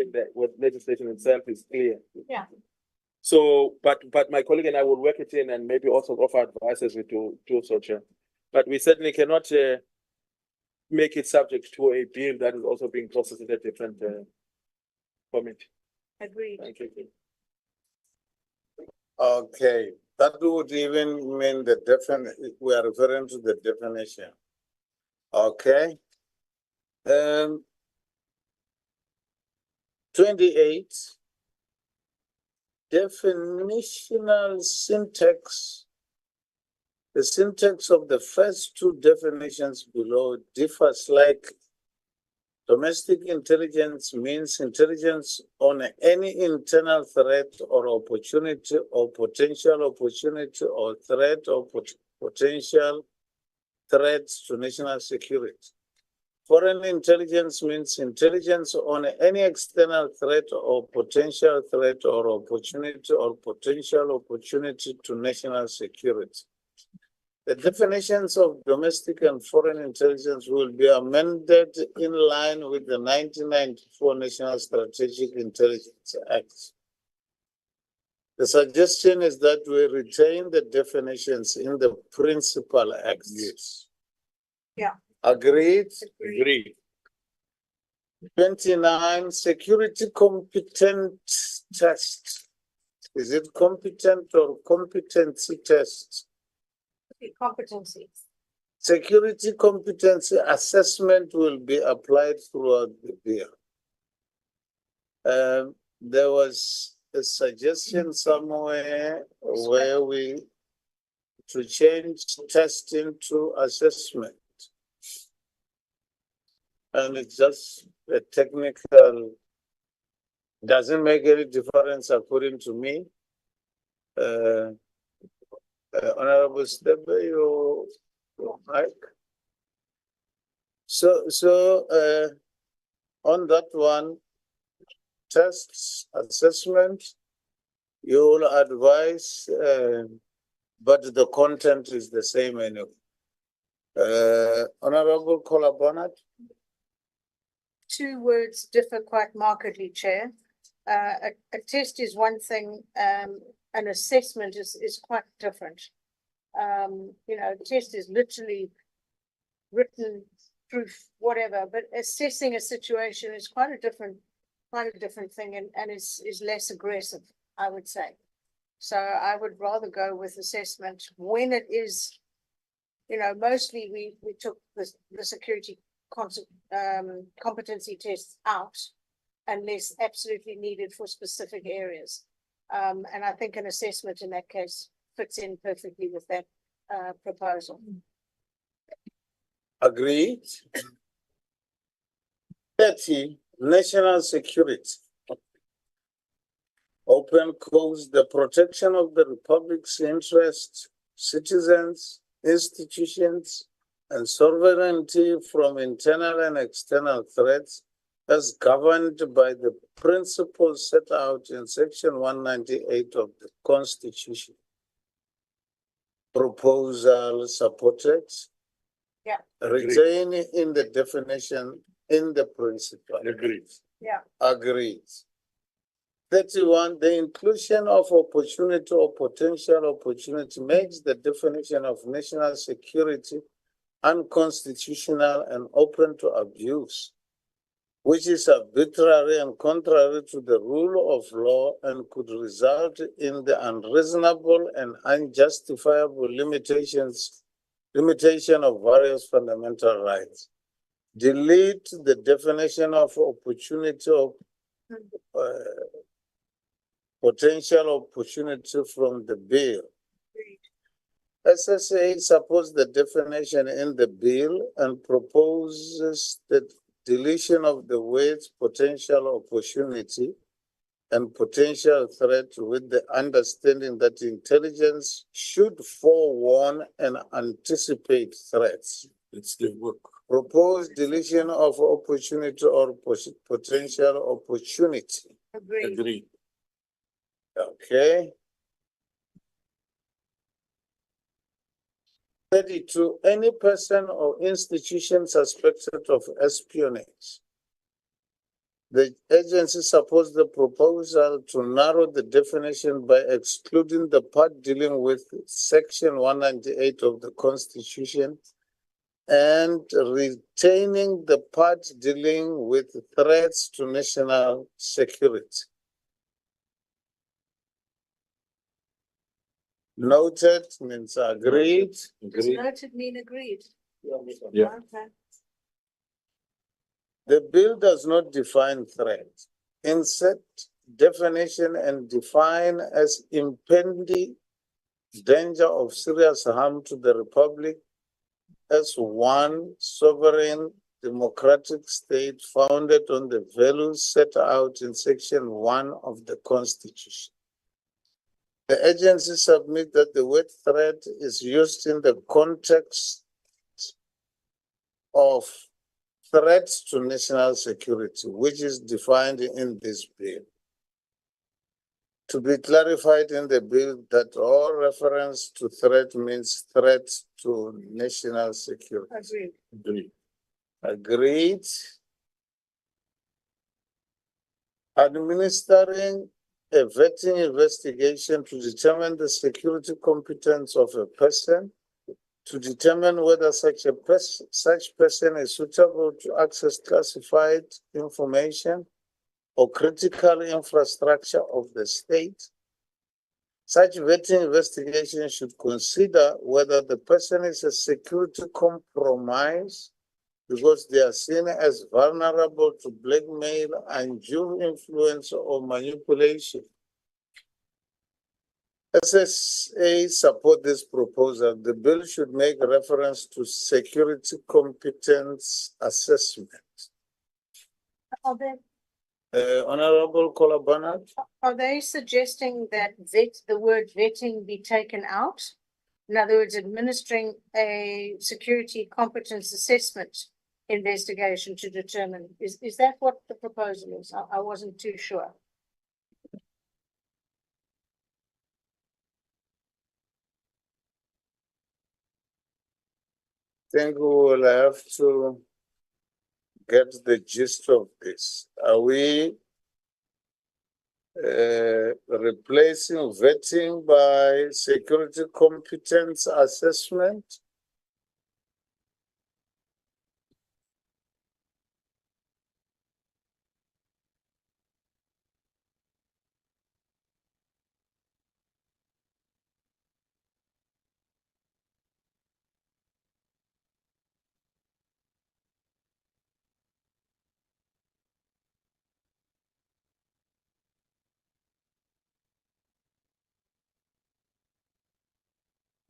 legislation itself is clear. Yeah. So, but my colleague and I will work it in and maybe also offer advice as we do so, Chair. But we certainly cannot make it subject to a bill that is also being processed in a different committee. Agreed. Thank you. Okay, that would even mean the we are referring to the definition. Okay. 28. Definitional syntax. The syntax of the first two definitions below differ slightly. Domestic intelligence means intelligence on any internal threat or opportunity or potential opportunity or threat or potential threats to national security. Foreign intelligence means intelligence on any external threat or potential threat or opportunity or potential opportunity to national security. The definitions of domestic and foreign intelligence will be amended in line with the 1994 National Strategic Intelligence Act. The suggestion is that we retain the definitions in the principal acts. Yes. Yeah. Agreed? Agreed. 29, security competent test. Is it competent or competency test? Competencies. Security competency assessment will be applied throughout the bill. There was a suggestion somewhere where we to change testing to assessment. And it's just a technical, doesn't make any difference according to me. Honorable Stebe, your mic. So on that one, tests, assessment, you will advise, but the content is the same anyway. Honorable Kolabonat. Two words differ quite markedly, Chair. A test is one thing, an assessment is quite different. You know, test is literally written proof, whatever, but assessing a situation is quite a different thing and is less aggressive, I would say. So I would rather go with assessment when it is, you know, mostly we took the security competency tests out unless absolutely needed for specific areas. And I think an assessment in that case fits in perfectly with that proposal. Agreed. 30, national security. Open quotes, the protection of the Republic's interests, citizens, institutions, and sovereignty from internal and external threats as governed by the principles set out in section 198 of the Constitution. Proposal supported. Yeah. Retain in the definition in the principle. Agreed. Yeah. Agreed. 31, the inclusion of opportunity or potential opportunity makes the definition of national security unconstitutional and open to abuse, which is arbitrary and contrary to the rule of law and could result in the unreasonable and unjustifiable limitation of various fundamental rights. Delete the definition of opportunity or potential opportunity from the bill. SSA supports the definition in the bill and proposes the deletion of the words potential opportunity and potential threat with the understanding that intelligence should forewarn and anticipate threats. It's the work. Proposed deletion of opportunity or potential opportunity. Agreed. Agreed. Okay. 32, any person or institution suspected of espionage. The agency supports the proposal to narrow the definition by excluding the part dealing with section 198 of the Constitution and retaining the part dealing with threats to national security. Noted means agreed. Agreed. Noted mean agreed. Yeah. Okay. The bill does not define threat. Insert definition and define as impending danger of serious harm to the Republic as one sovereign democratic state founded on the values set out in section 1 of the Constitution. The agency submits that the word threat is used in the context of threats to national security, which is defined in this bill. To be clarified in the bill that all reference to threat means threat to national security. Agreed. Agreed. Agreed. Administering a vetting investigation to determine the security competence of a person, to determine whether such person is suitable to access classified information or critical infrastructure of the state. Such vetting investigation should consider whether the person is a security compromise because they are seen as vulnerable to blackmail, undue influence, or manipulation. SSA support this proposal. The bill should make reference to security competence assessment. Are Honorable Kola they suggesting that the word vetting be taken out? In other words, administering a security competence assessment investigation to determine, is that what the proposal is? I wasn't too sure. I think we will have to get the gist of this. Are we replacing vetting by security competence assessment?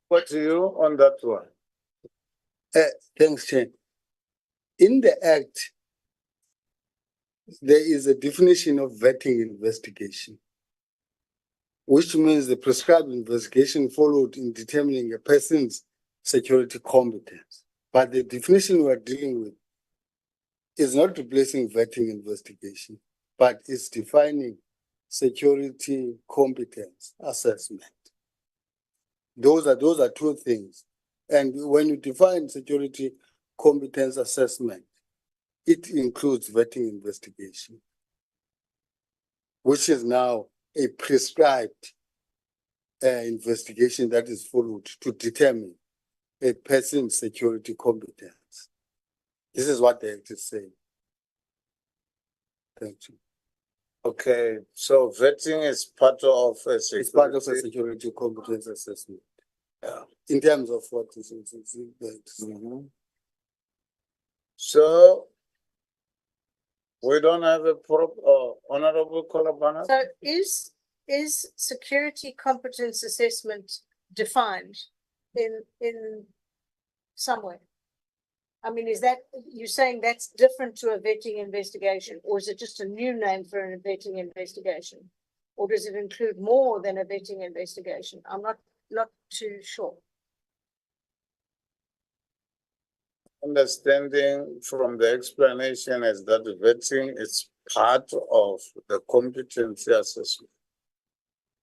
What do you on that one? Thanks, Chair. In the Act, there is a definition of vetting investigation, which means the prescribed investigation followed in determining a person's security competence. But the definition we are dealing with is not replacing vetting investigation, but it's defining security competence assessment. Those are two things. And when you define security competence assessment, it includes vetting investigation, which is now a prescribed investigation that is followed to determine a person's security competence. This is what the Act is saying. Thank you. Okay, so vetting is part of a It's part of a security. security competence assessment. Yeah. In terms of what is Mhm. So we don't have a honorable Kolabana? So is security competence assessment defined in some way? I mean, is that, you're saying that's different to a vetting investigation, or is it just a new name for a vetting investigation? Or does it include more than a vetting investigation? I'm not too sure. Understanding from the explanation is that vetting is part of the competency assessment.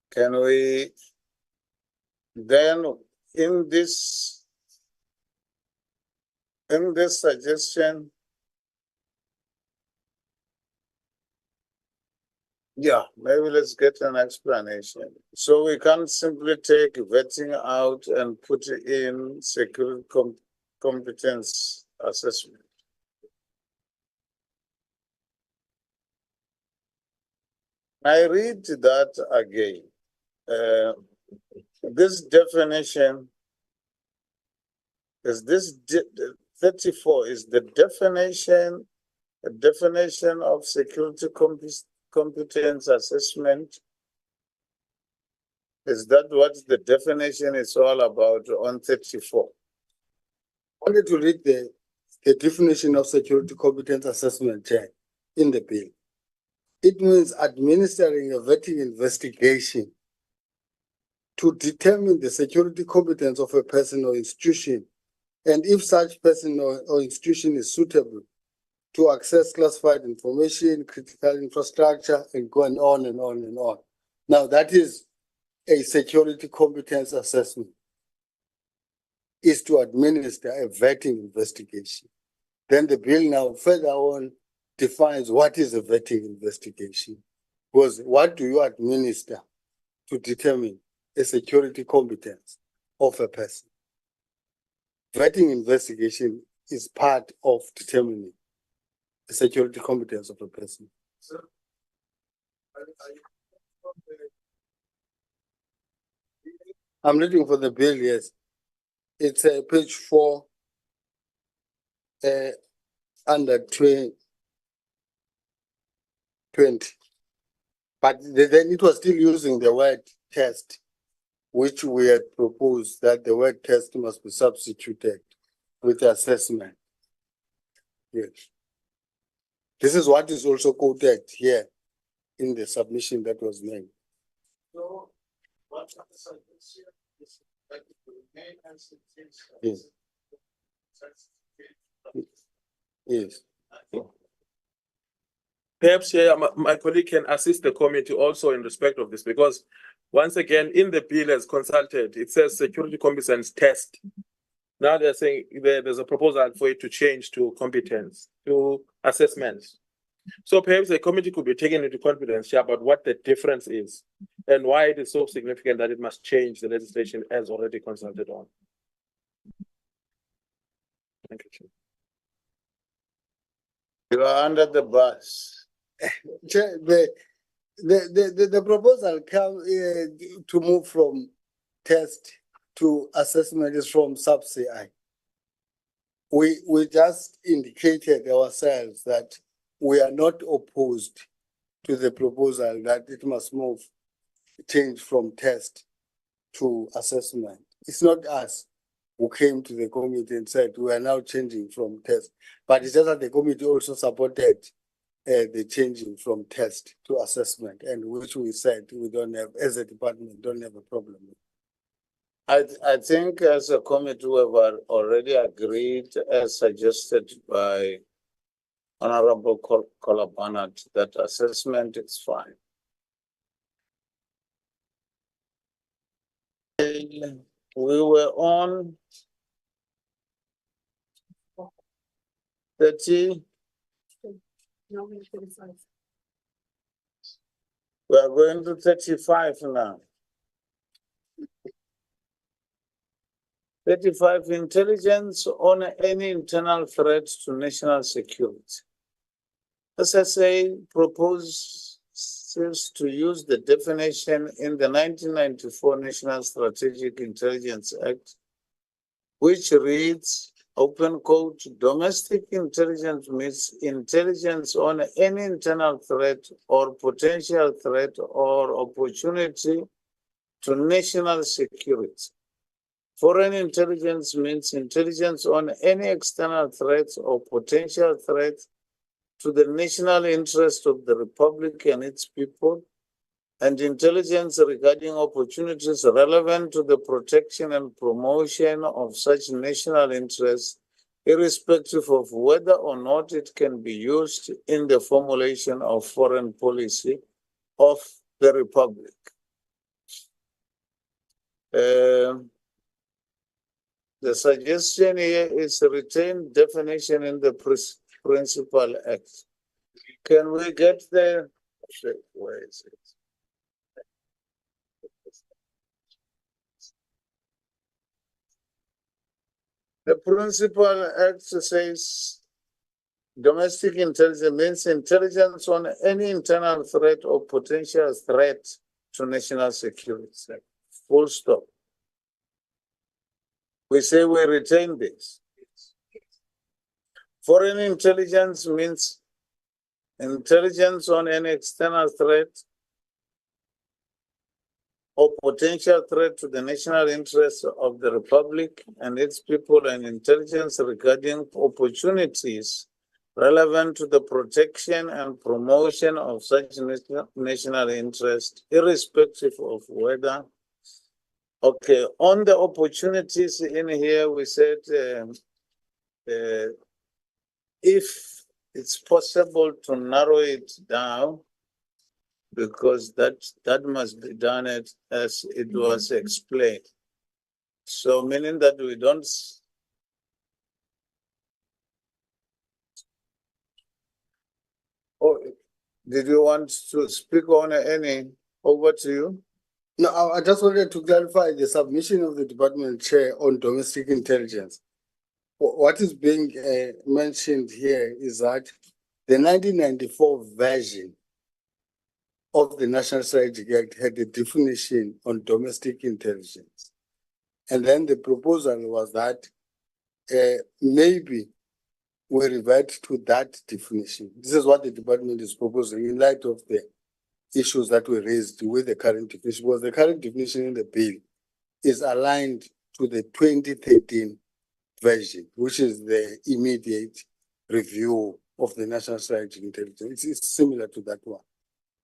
Can we then in this suggestion, yeah, maybe let's get an explanation. So we can't simply take vetting out and put in security competence assessment. I read that again. This definition is 34 is the definition of security competence assessment. Is that what the definition is all about on 34? I wanted to read the definition of security competence assessment in the bill. It means administering a vetting investigation to determine the security competence of a person or institution, and if such person or institution is suitable to access classified information, critical infrastructure, and going on and on and on. Now, that is a security competence assessment, is to administer a vetting investigation. Then the bill now further on defines what is a vetting investigation. Because what do you administer to determine a security competence of a person? Vetting investigation is part of determining the security competence of a person. I'm looking for the bill, yes. It's page 4, under 20. But then it was still using the word test, which we had proposed that the word test must be substituted with assessment. Yes. This is what is also quoted here in the submission that was made. So what are the suggestions? That remain as Yes. Yes. Perhaps here, my colleague can assist the committee also in respect of this, because once again, in the bill as consulted, it says security competence test. Now they're saying there's a proposal for it to change to competence, to assessment. So perhaps the committee could be taken into confidence here about what the difference is and why it is so significant that it must change the legislation as already consulted on. Thank you. You are under the bus. The proposal come to move from test to assessment is from sub-CI. We just indicated ourselves that we are not opposed to the proposal that it must change from test to assessment. It's not us who came to the committee and said we are now changing from test, but it's just that the committee also supported the changing from test to assessment, and which we said we don't have, as a department, don't have a problem with. I think as a committee we have already agreed, as suggested by Honorable Kolabanat, that assessment is fine. We were on 30. We are going to 35 now. 35, intelligence on any internal threat to national security. SSA proposes to use the definition in the 1994 National Strategic Intelligence Act, which reads, open quote, domestic intelligence means intelligence on any internal threat or potential threat or opportunity to national security. Foreign intelligence means intelligence on any external threat or potential threat to the national interest of the Republic and its people, and intelligence regarding opportunities relevant to the protection and promotion of such national interests, irrespective of whether or not it can be used in the formulation of foreign policy of the Republic. The suggestion here is a retained definition in the Principal Act. Can we get there? Where is it? The Principal Act says domestic intelligence means intelligence on any internal threat or potential threat to national security. Full stop. We say we retain this. Foreign intelligence means intelligence on any external threat or potential threat to the national interests of the Republic and its people, and intelligence regarding opportunities relevant to the protection and promotion of such national interest, irrespective of whether. Okay, on the opportunities in here, we said if it's possible to narrow it down, because that must be done as it was explained. So meaning that we don't. Oh, did you want to speak on any? Over to you. No, I just wanted to clarify the submission of the department chair on domestic intelligence. What is being mentioned here is that the 1994 version of the National Strategic Act had a definition on domestic intelligence. And then the proposal was that maybe we revert to that definition. This is what the department is proposing in light of the issues that were raised with the current definition, because the current definition in the bill is aligned to the 2013 version, which is the immediate review of the National Strategic Intelligence. It's similar to that one.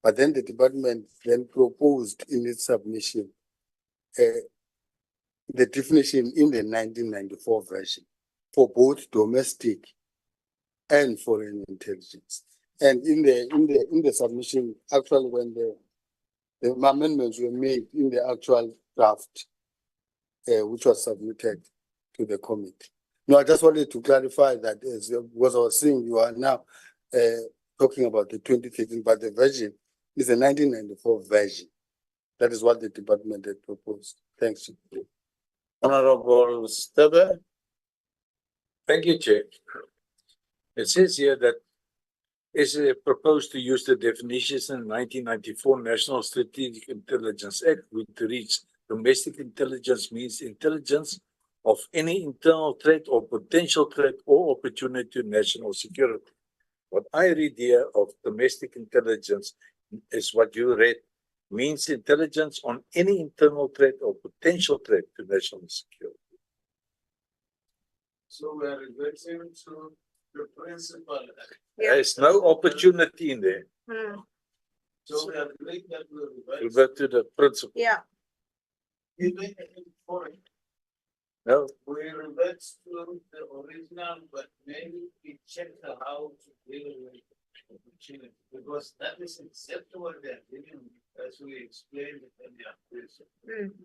But then the department then proposed in its submission the definition in the 1994 version for both domestic and foreign intelligence. And in the submission, actually, when the amendments were made in the actual draft, which was submitted to the committee. No, I just wanted to clarify that because I was saying you are now talking about the 2013, but the version is the 1994 version. That is what the department had proposed. Thanks. Honorable Stebe. Thank you, Chair. It says here that it's proposed to use the definitions in 1994 National Strategic Intelligence Act, which reads domestic intelligence means intelligence of any internal threat or potential threat or opportunity to national security. What I read here of domestic intelligence is what you read, means intelligence on any internal threat or potential threat to national security. So we are reverting to the Principal Act. There's no opportunity in there. So we are agreed that we will. Revert to the principle. Yeah. Even in foreign. No, we revert to the original, but maybe we check how to deal with opportunity, because that is exactly what they're dealing with, as we explained in the application.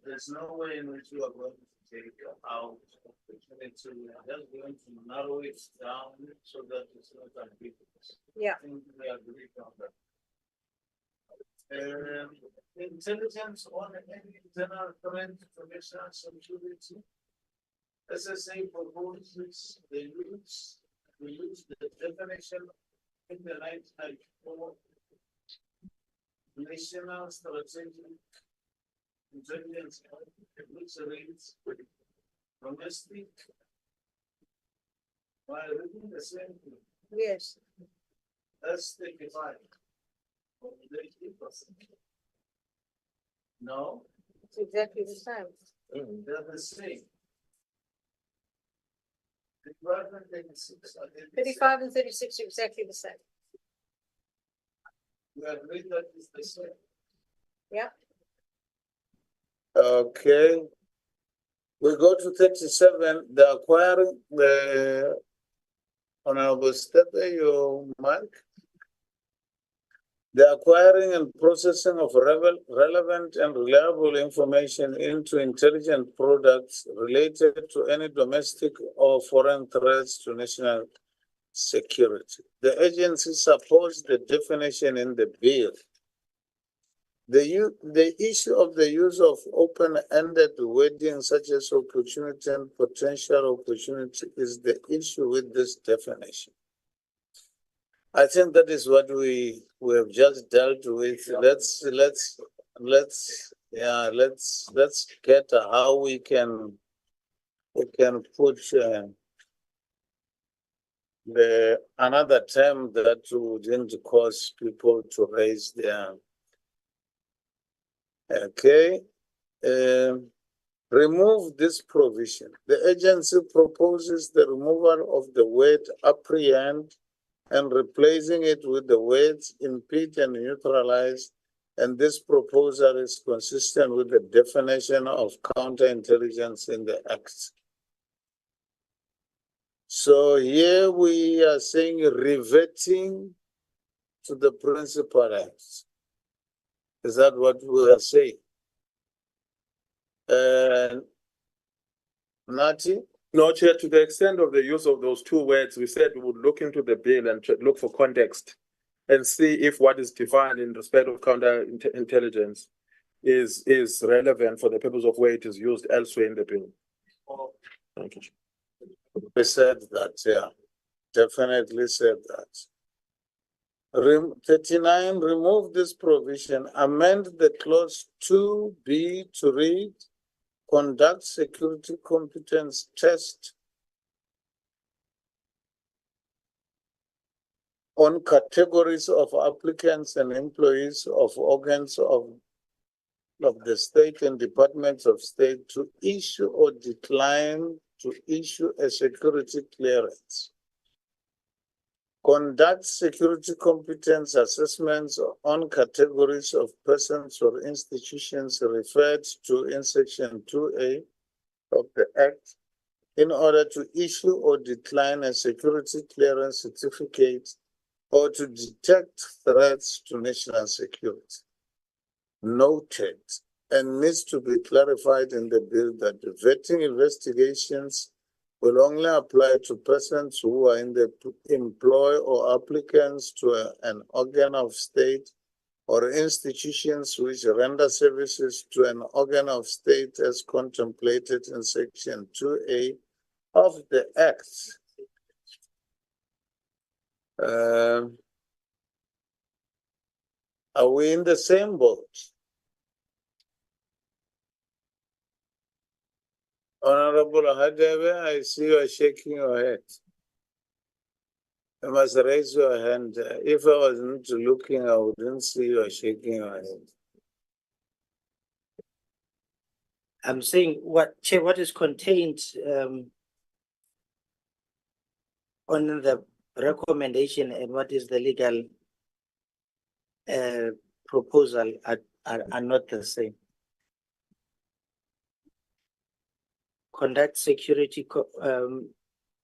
There's no way in which you are going to take out opportunity. We are just going to narrow it down so that it's not ambiguous. Yeah. I think we agree on that. Intelligence on any internal threat to national security. SSA proposes we use the definition in the 1994 National Strategic Intelligence, which reads domestic, while reading the same thing. Yes. That's 35. No, It's exactly the same. they're the same. 35 and 36 are exactly the same. We agree that it's the same. Yeah. Okay. We go to 37, the acquiring the Honorable Steppe, your mark. The acquiring and processing of relevant and reliable information into intelligent products related to any domestic or foreign threats to national security. The agency supports the definition in the bill. The issue of the use of open-ended wording such as opportunity and potential opportunity is the issue with this definition. I think that is what we have just dealt with. Let's get how we can put the another term that wouldn't cause people to raise their. Okay. Remove this provision. The agency proposes the removal of the word apprehend and replacing it with the words impede and neutralize. And this proposal is consistent with the definition of counterintelligence in the Act. So here we are saying reverting to the principal Act. Is that what we are saying? Nati? No, Chair, to the extent of the use of those two words, we said we would look into the bill and look for context and see if what is defined in respect of counterintelligence is relevant for the purpose of where it is used elsewhere in the bill. Thank you. We said that, yeah. Definitely said that. 39, remove this provision, amend the clause 2B to read, conduct security competence test on categories of applicants and employees of organs of the state and departments of state to issue or decline to issue a security clearance. Conduct security competence assessments on categories of persons or institutions referred to in section 2A of the Act in order to issue or decline a security clearance certificate or to detect threats to national security. Noted, and needs to be clarified in the bill that the vetting investigations will only apply to persons who are in the employ or applicants to an organ of state or institutions which render services to an organ of state as contemplated in section 2A of the Act. Are we in the same boat? Honorable Hadebe, I see you are shaking your head. You must raise your hand. If I was not looking, I wouldn't see you are shaking your head. I'm saying Chair, what is contained on the recommendation and what is the legal proposal are not the same. conduct security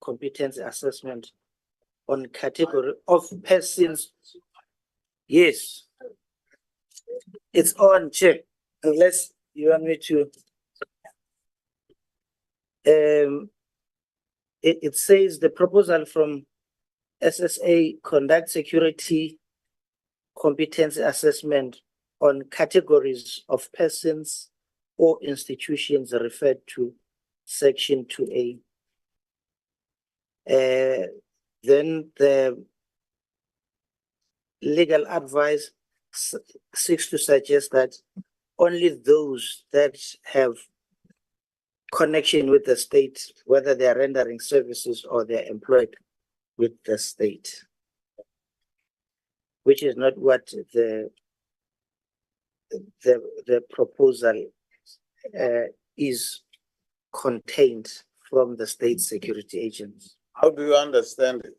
competence assessment on category of persons. Yes. It's on, Chair, unless you want me to. It says the proposal from SSA conduct security competence assessment on categories of persons or institutions referred to section 2A. Then the legal advice seeks to suggest that only those that have connection with the state, whether they are rendering services or they are employed with the state, which is not what the proposal is contained from the state security agents. How do you understand it?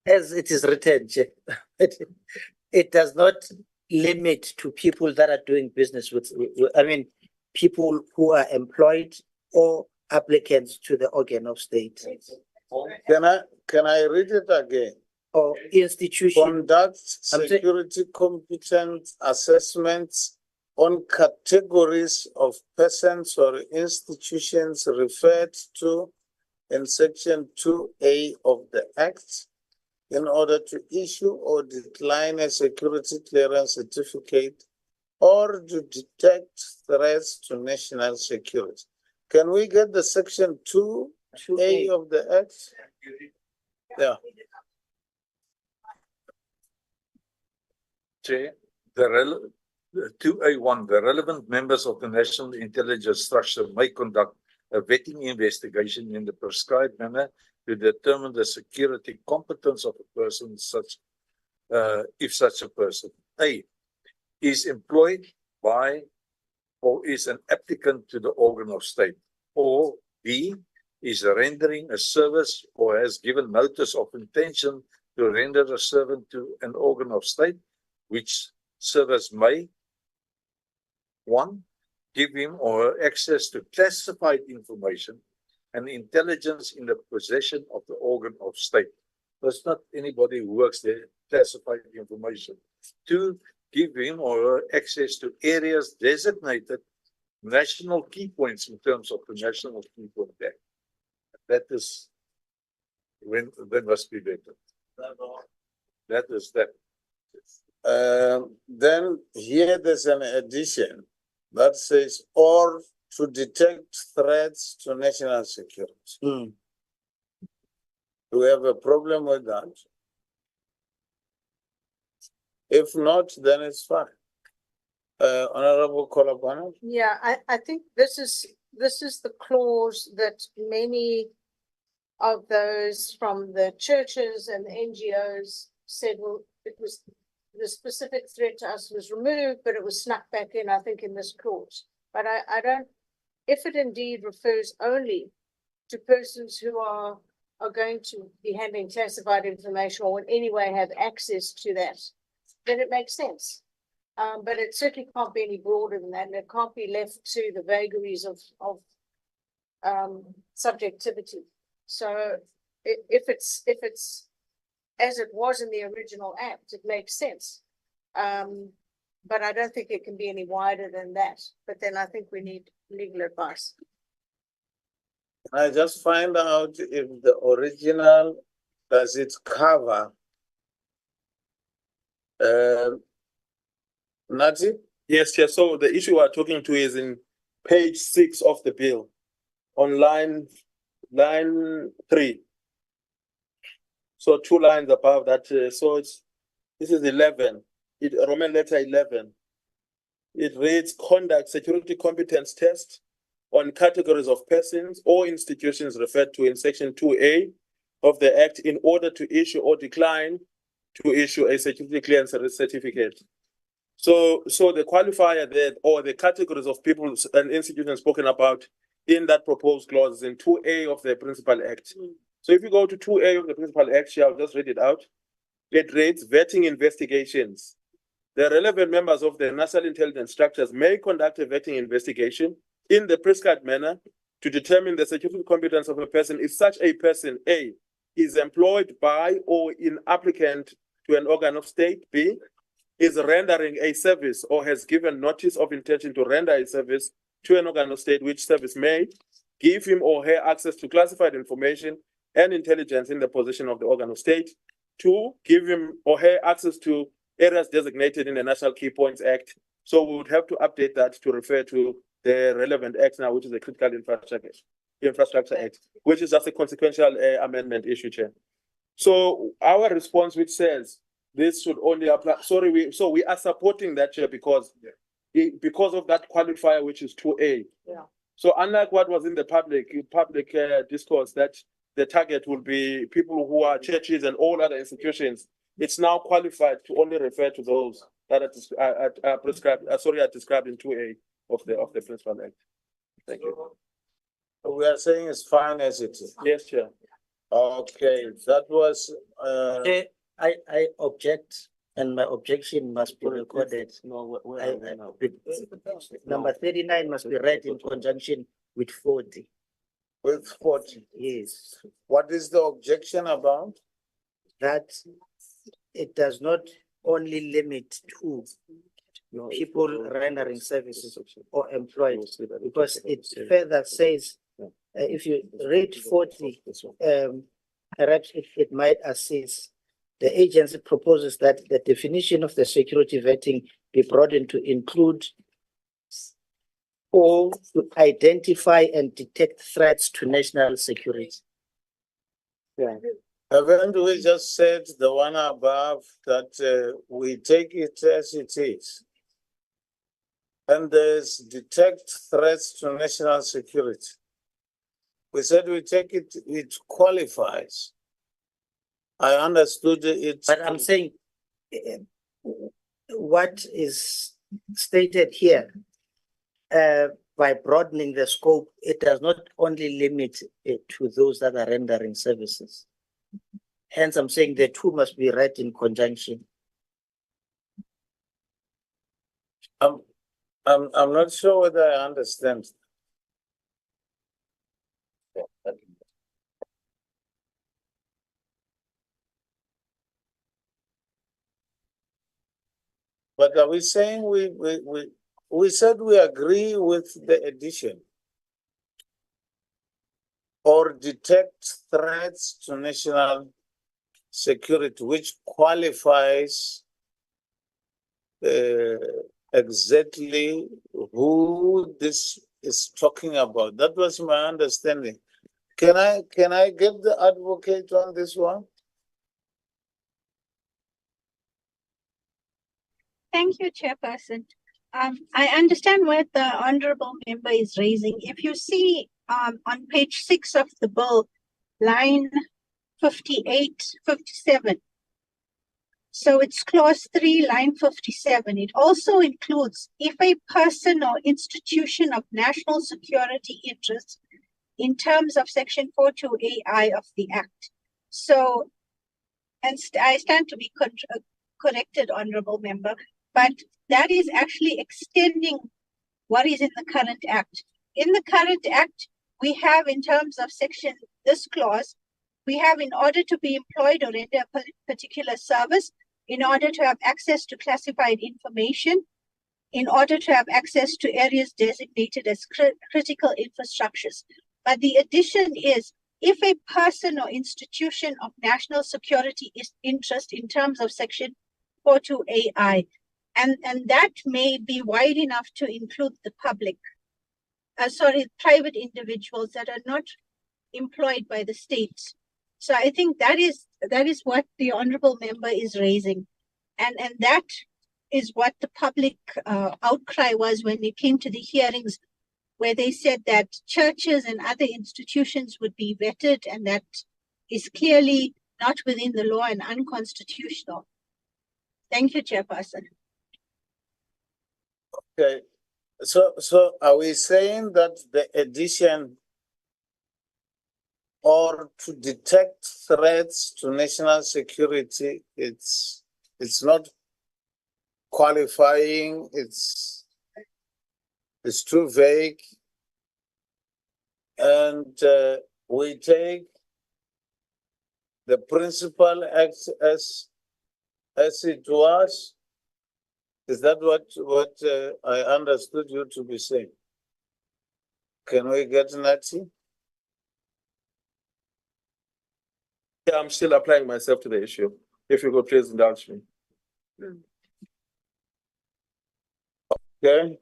As it is written, it does not limit to people that are doing business with, I mean, people who are employed or applicants to the organ of state. Can I read it again? Or institution. Conduct security competence assessments on categories of persons or institutions referred to in section 2A of the Act in order to issue or decline a security clearance certificate or to detect threats to national security. Can we get the section 2A of the Act? Yeah. Chair, the 2A1, the relevant members of the national intelligence structure may conduct a vetting investigation in the prescribed manner to determine the security competence of a person, such if such a person A is employed by or is an applicant to the organ of state, or B is rendering a service or has given notice of intention to render a service to an organ of state, which service may 1. Give him or her access to classified information and intelligence in the possession of the organ of state. That's not anybody who works there, classified information. 2. Give him or her access to areas designated national key points in terms of the National Key Point Act. That is when that must be vetted. That is that. Then here there's an addition that says, or to detect threats to national security. Do we have a problem with that? If not, then it's fine. Honorable Kolabana? Yeah, I think this is the clause that many of those from the churches and the NGOs said, well, it was the specific threat to us was removed, but it was snuck back in, I think, in this clause. But I don't, if it indeed refers only to persons who are going to be handling classified information or in any way have access to that, then it makes sense. But it certainly can't be any broader than that, and it can't be left to the vagaries of subjectivity. So if it's as it was in the original act, it makes sense. But I don't think it can be any wider than that. But then I think we need legal advice. I just find out if the original, does it cover Nati? Yes, Chair. So the issue we're talking to is in page 6 of the bill, on line 3. So 2 lines above that. So this is 11. Roman letter 11. It reads conduct security competence test on categories of persons or institutions referred to in section 2A of the Act in order to issue or decline to issue a security clearance certificate. So the qualifier there, or the categories of people and institutions spoken about in that proposed clause is in 2A of the Principal Act. So if you go to 2A of the Principal Act, I'll just read it out. It reads vetting investigations the relevant members of the national intelligence structures may conduct a vetting investigation in the prescribed manner to determine the security competence of a person if such a person, A, is employed by or in applicant to an organ of state, B, is rendering a service or has given notice of intention to render a service to an organ of state, which service may give him or her access to classified information and intelligence in the possession of the organ of state. 2, give him or her access to areas designated in the National Key Points Act. So we would have to update that to refer to the relevant act now, which is the Critical Infrastructure Act, which is just a consequential amendment issue, Chair. So our response, which says this should only apply, so we are supporting that, Chair, because of that qualifier, which is 2A. Yeah. So unlike what was in the public discourse, that the target will be people who are churches and all other institutions, it's now qualified to only refer to those that are prescribed, are described in 2A of the Principal Act. Thank you. We are saying it's fine as it is. Yes, Chair. Okay, that was, I object, and my objection must be recorded. Number 39 must be read in conjunction with 40. with 40. Yes, What is the objection about? that it does not only limit to people rendering services or employed, because it further says, if you read 40, perhaps it might assist. The agency proposes that the definition of the security vetting be broadened to include or to identify and detect threats to national security. Haven't we just said the one above that we take it as it is? And there's detect threats to national security. We said we take it, it qualifies. I understood it. But I'm saying what is stated here, by broadening the scope, it does not only limit it to those that are rendering services. Hence, I'm saying the two must be read in conjunction. I'm not sure whether I understand. But are we saying we said we agree with the addition? Or detect threats to national security, which qualifies exactly who this is talking about. That was my understanding. Can I get the advocate on this one? Thank you, Chairperson. I understand what the honorable member is raising. If you see on page 6 of the bill, line 58, 57. So it's clause 3, line 57. It also includes if a person or institution of national security interest in terms of section 42AI of the Act. So, and I stand to be corrected, honorable member, but that is actually extending what is in the current Act. In the current Act, we have in terms of section, this clause, we have in order to be employed or render a particular service, in order to have access to classified information, in order to have access to areas designated as critical infrastructures. But the addition is, if a person or institution of national security is interest in terms of section 42AI, and that may be wide enough to include the public, private individuals that are not employed by the state. So I think that is what the honorable member is raising. And that is what the public outcry was when they came to the hearings, where they said that churches and other institutions would be vetted, and that is clearly not within the law and unconstitutional. Thank you, Chairperson. Okay, so are we saying that the addition or to detect threats to national security, it's not qualifying, it's too vague. And we take the principal acts as it was. Is that what I understood you to be saying? Can we get Nati? Yeah, I'm still applying myself to the issue. If you could please indulge me. Okay.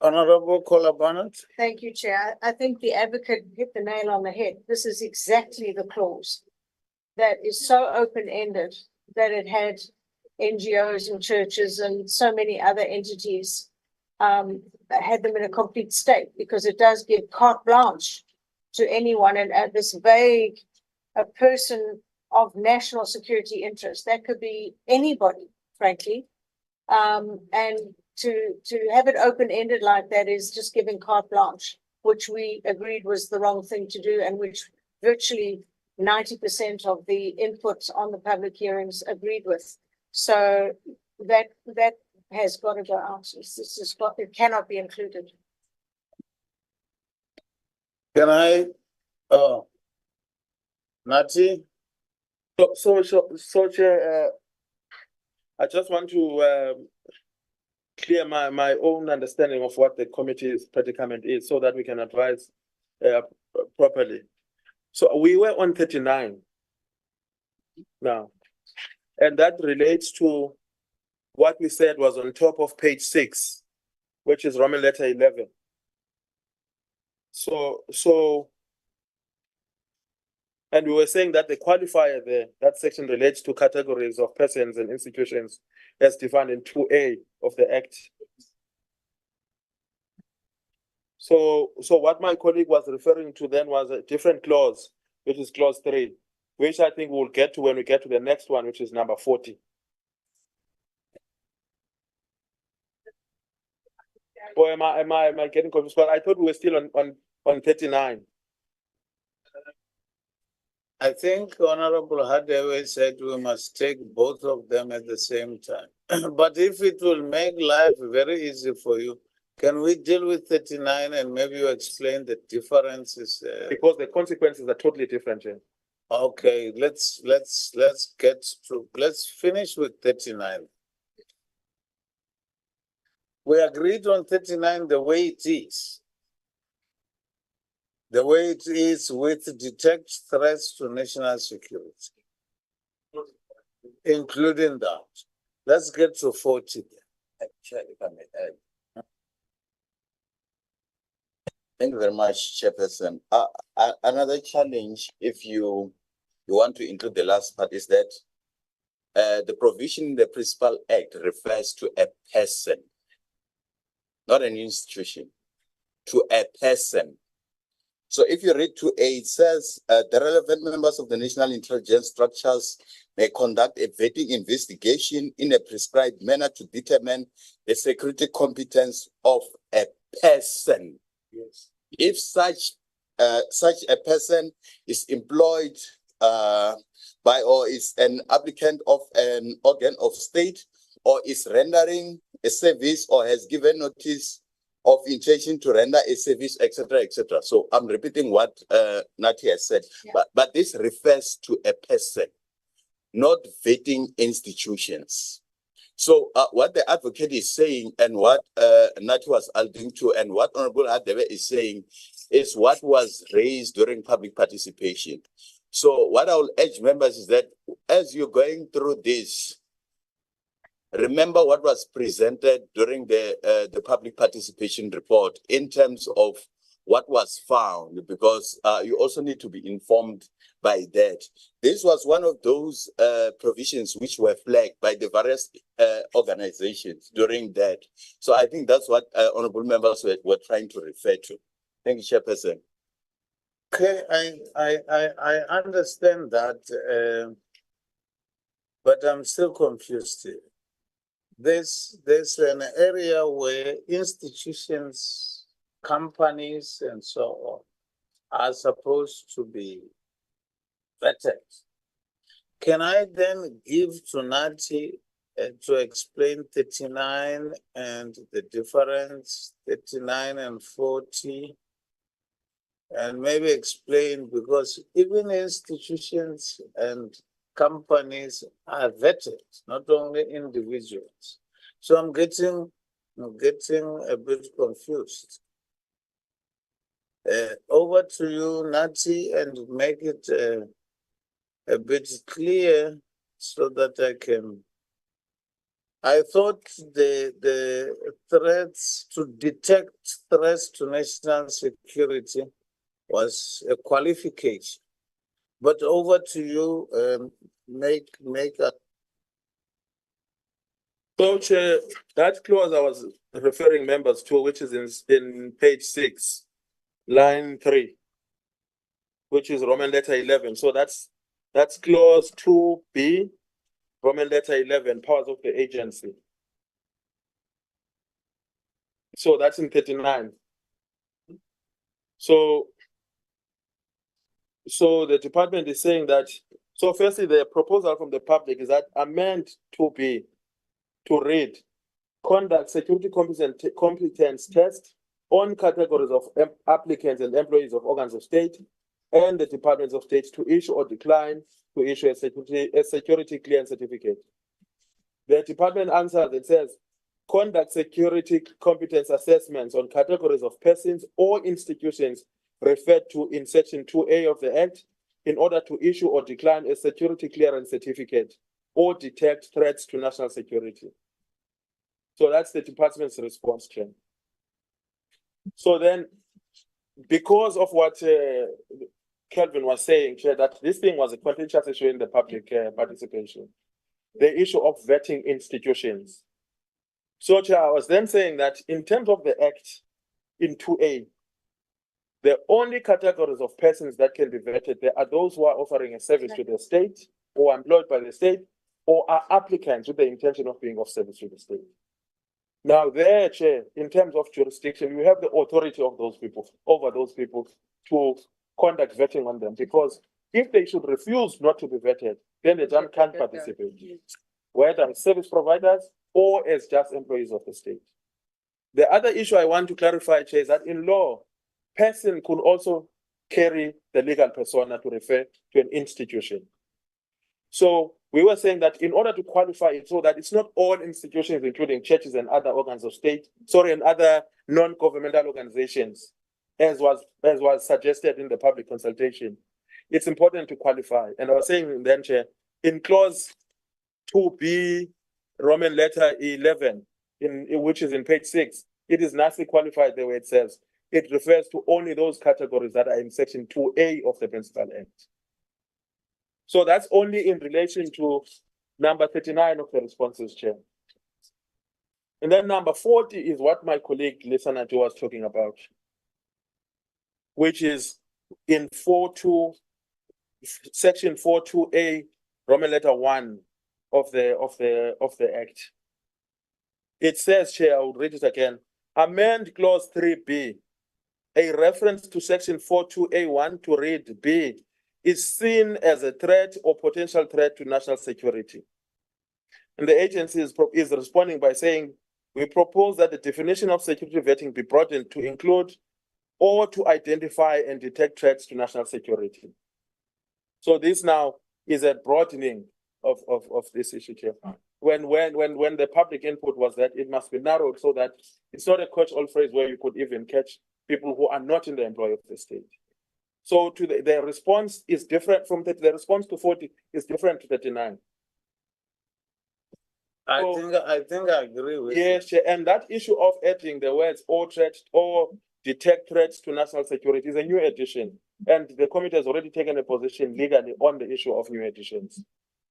Honorable Kola Barnett. Thank you, Chair. I think the advocate hit the nail on the head. This is exactly the clause that is so open-ended that it had NGOs and churches and so many other entities had them in a complete state, because it does give carte blanche to anyone, and this vague a person of national security interest. That could be anybody, frankly. And to have it open-ended like that is just giving carte blanche, which we agreed was the wrong thing to do, and which virtually 90% of the inputs on the public hearings agreed with. So that has got to go out. It cannot be included. Can I, Nati? So Chair, I just want to clear my own understanding of what the committee's predicament is, so that we can advise properly. So we were on 39 now, and that relates to what we said was on top of page 6, which is Roman letter 11. And we were saying that the qualifier there, that section relates to categories of persons and institutions as defined in 2A of the Act. So what my colleague was referring to then was a different clause, which is clause 3, which I think we'll get to when we get to the next one, which is number 40. Or am I getting confused? But I thought we were still on 39. I think Honorable Hadewe said we must take both of them at the same time. But if it will make life very easy for you, can we deal with 39 and maybe you explain the differences? Because the consequences are totally different, Jane. Okay, let's finish with 39. We agreed on 39 the way it is. The way it is with detect threats to national security, including that. Let's get to 40 then. Actually, if I may add. Thank you very much, Chairperson. Another challenge, if you want to include the last part, is that the provision in the Principal Act refers to a person, not an institution, to a person. So if you read 2A, it says the relevant members of the national intelligence structures may conduct a vetting investigation in a prescribed manner to determine the security competence of a person. Yes. If such a person is employed by or is an applicant of an organ of state, or is rendering a service, or has given notice of intention to render a service, etc., etc. So I'm repeating what Nati has said, but this refers to a person, not vetting institutions. So what the advocate is saying, and what Nati was alluding to, and what Honorable Hadewe is saying, is what was raised during public participation. So what I will urge members is that as you're going through this, remember what was presented during the public participation report in terms of what was found, because you also need to be informed by that. This was one of those provisions which were flagged by the various organizations during that. So I think that's what honorable members were trying to refer to. Thank you, Chairperson. Okay, I understand that, but I'm still confused here. There's an area where institutions, companies, and so on are supposed to be vetted. Can I then give to Nati to explain 39 and the difference, 39 and 40? And maybe explain, because even institutions and companies are vetted, not only individuals. So I'm getting a bit confused. Over to you, Nati, and make it a bit clear so that I can. I thought the threats to detect threats to national security was a qualification. But over to you, make a. So, Chair, that clause I was referring members to, which is in page 6, line 3, which is Roman letter 11. So that's clause 2B, Roman letter 11, powers of the agency. So that's in 39. So the department is saying that, so firstly, the proposal from the public is that amend 2B to read, conduct security competence test on categories of applicants and employees of organs of state and the departments of state to issue or decline to issue a security clearance certificate. The department answers and says, conduct security competence assessments on categories of persons or institutions referred to in section 2A of the Act in order to issue or decline a security clearance certificate or detect threats to national security. So that's the department's response, Chair. So then, because of what Kelvin was saying, Chair, that this thing was a contentious issue in the public participation, the issue of vetting institutions. So, Chair, I was then saying that in terms of the Act in 2A, the only categories of persons that can be vetted, there are those who are offering a service to the state or employed by the state or are applicants with the intention of being of service to the state. Now there, Chair, in terms of jurisdiction, we have the authority of those people, over those people, to conduct vetting on them, because if they should refuse not to be vetted, then they can't participate, whether as service providers or as just employees of the state. The other issue I want to clarify, Chair, is that in law, person could also carry the legal persona to refer to an institution. So we were saying that in order to qualify it so that it's not all institutions, including churches and other organs of state, and other non-governmental organizations, as was suggested in the public consultation, it's important to qualify. And I was saying then, Chair, in clause 2B, Roman letter 11, which is in page 6, it is nicely qualified the way it says. It refers to only those categories that are in section 2A of the Principal Act. So that's only in relation to number 39 of the responses, Chair. And then number 40 is what my colleague Listener was talking about, which is in section 42A, Roman letter 1 of the Act. It says, Chair, I will read it again. Amend clause 3B. A reference to section 42A1 to read B is seen as a threat or potential threat to national security. And the agency is responding by saying, we propose that the definition of security vetting be broadened to include or to identify and detect threats to national security. So this now is a broadening of this issue here. When the public input was that it must be narrowed so that it's not a catch-all phrase where you could even catch people who are not in the employ of the state. So to the response is different from the response to 40 is different to 39. I think I agree with yes, you. And that issue of adding the words or threat or detect threats to national security is a new addition. And the committee has already taken a position legally on the issue of new additions.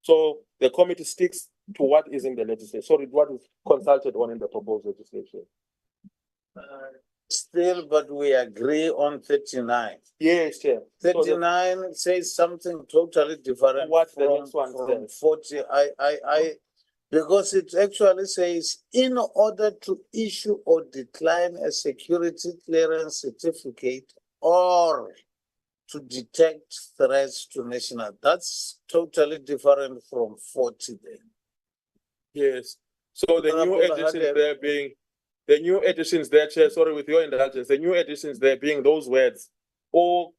So the committee sticks to what is in the legislation, what is consulted on in the proposed legislation. Still, but we agree on 39. Yes, Chair. 39 says something totally different. What the from, next one from says. 40. Because it actually says, in order to issue or decline a security clearance certificate or to detect threats to national. That's totally different from 40 then. Yes. So the new Honorable additions Hadebe. there being, the new additions there, Chair, sorry, with your indulgence, the new additions there being those words, or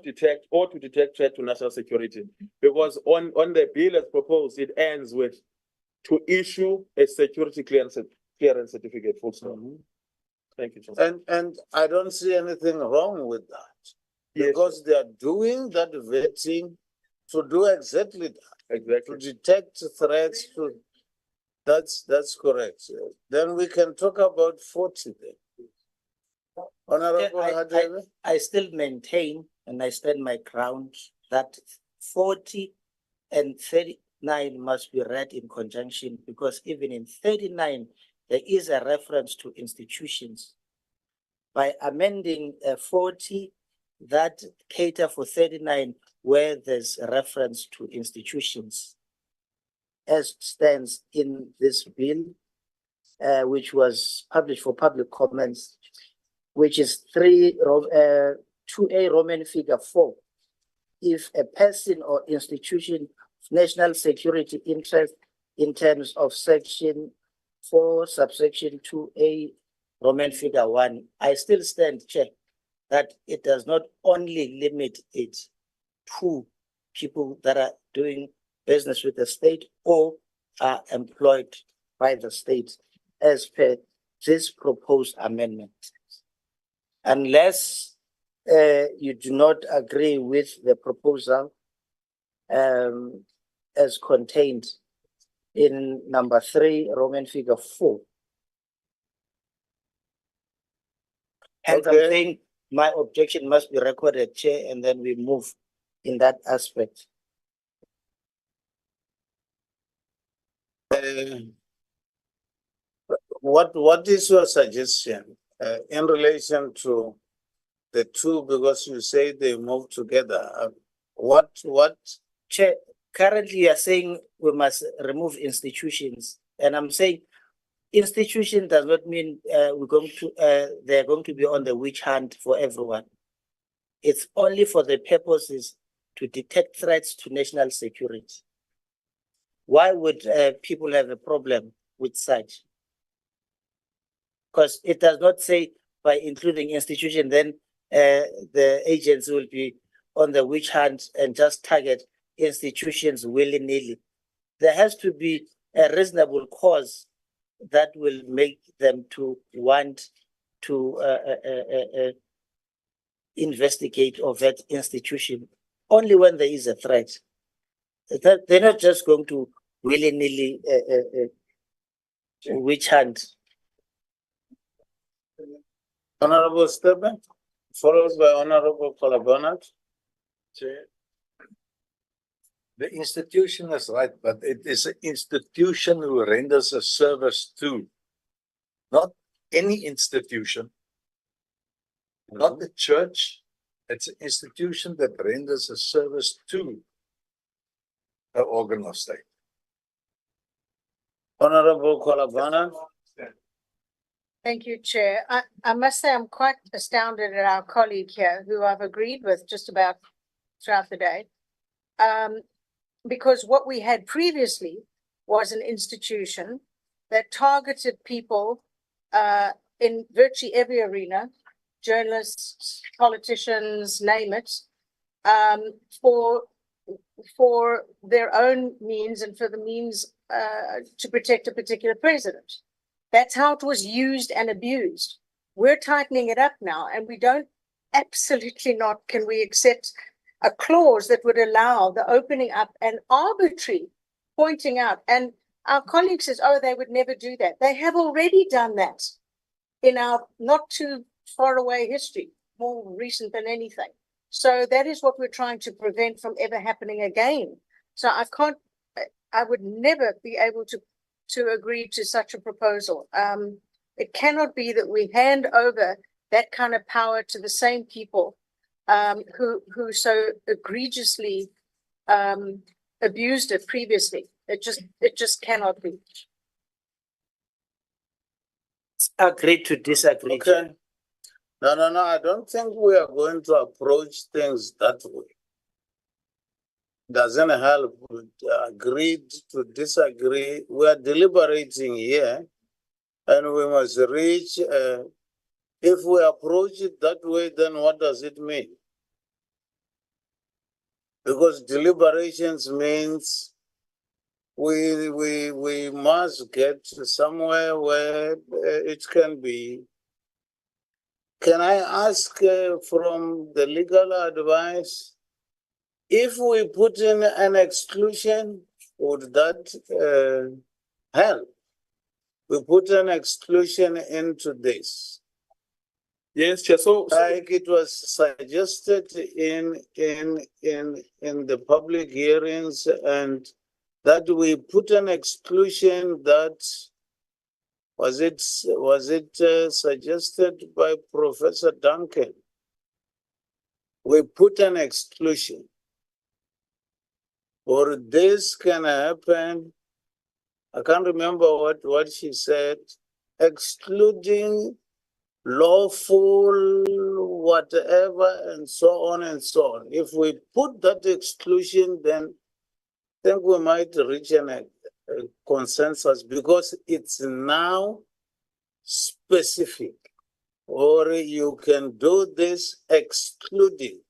detect, or to detect threat to national security. Because on the bill as proposed, it ends with to issue a security clearance certificate, full stop. Thank you, Chair. And I don't see anything wrong with that. Yes, Because they are doing that vetting to do exactly that, to exactly. detect threats to, that's correct. Then we can talk about 40 then. Honorable Hadebe? I still maintain and I stand my ground that 40 and 39 must be read in conjunction, because even in 39, there is a reference to institutions. By amending 40, that cater for 39, where there's a reference to institutions, as stands in this bill, which was published for public comments, which is 2A Roman figure 4. If a person or institution of national security interest in terms of section 4, subsection 2A Roman figure 1, I still stand, Chair, that it does not only limit it to people that are doing business with the state or are employed by the state, as per this proposed amendment. Unless you do not agree with the proposal as contained in number 3, Roman figure 4. Hence, I'm saying my objection must be recorded, Chair, and then we move in that aspect. What is your suggestion in relation to the two, because you say they move together? What? Chair, currently you are saying we must remove institutions, and I'm saying institution does not mean they're going to be on the witch hunt for everyone. It's only for the purposes to detect threats to national security. Why would people have a problem with such? Because it does not say by including institution, then the agents will be on the witch hunt and just target institutions willy-nilly. There has to be a reasonable cause that will make them to want to investigate or vet institution only when there is a threat. They're not just going to willy-nilly witch hunt. Honorable Steben, followed by Honorable Kolabonat. The institution is right, but it is an institution who renders a service to, not any institution, not the church. It's an institution that renders a service to an organ of state. Honorable Kolabonat. Thank you, Chair. I must say I'm quite astounded at our colleague here, who I've agreed with just about throughout the day. Because what we had previously was an institution that targeted people in virtually every arena, journalists, politicians, name it, for their own means and for the means to protect a particular president. That's how it was used and abused. We're tightening it up now, and we don't, absolutely not, can we accept a clause that would allow the opening up and arbitrary pointing out. And our colleague says, oh, they would never do that. They have already done that in our not too far away history, more recent than anything. So that is what we're trying to prevent from ever happening again. So I would never be able to agree to such a proposal. It cannot be that we hand over that kind of power to the same people who so egregiously abused it previously. It just cannot be. Agree to disagree. Okay. No, I don't think we are going to approach things that way. Doesn't help. We agreed to disagree. We are deliberating here, and we must reach. If we approach it that way, then what does it mean? Because deliberations means we must get somewhere where it can be. Can I ask from the legal advice, if we put in an exclusion, would that help? We put an exclusion into this. Yes, Chair. So Like it was suggested in the public hearings, and that we put an exclusion that was it suggested by Professor Duncan? We put an exclusion, or this can happen. I can't remember what she said, excluding lawful whatever and so on and so on. If we put that exclusion, then I think we might reach a consensus, because it's now specific, or you can do this excluding.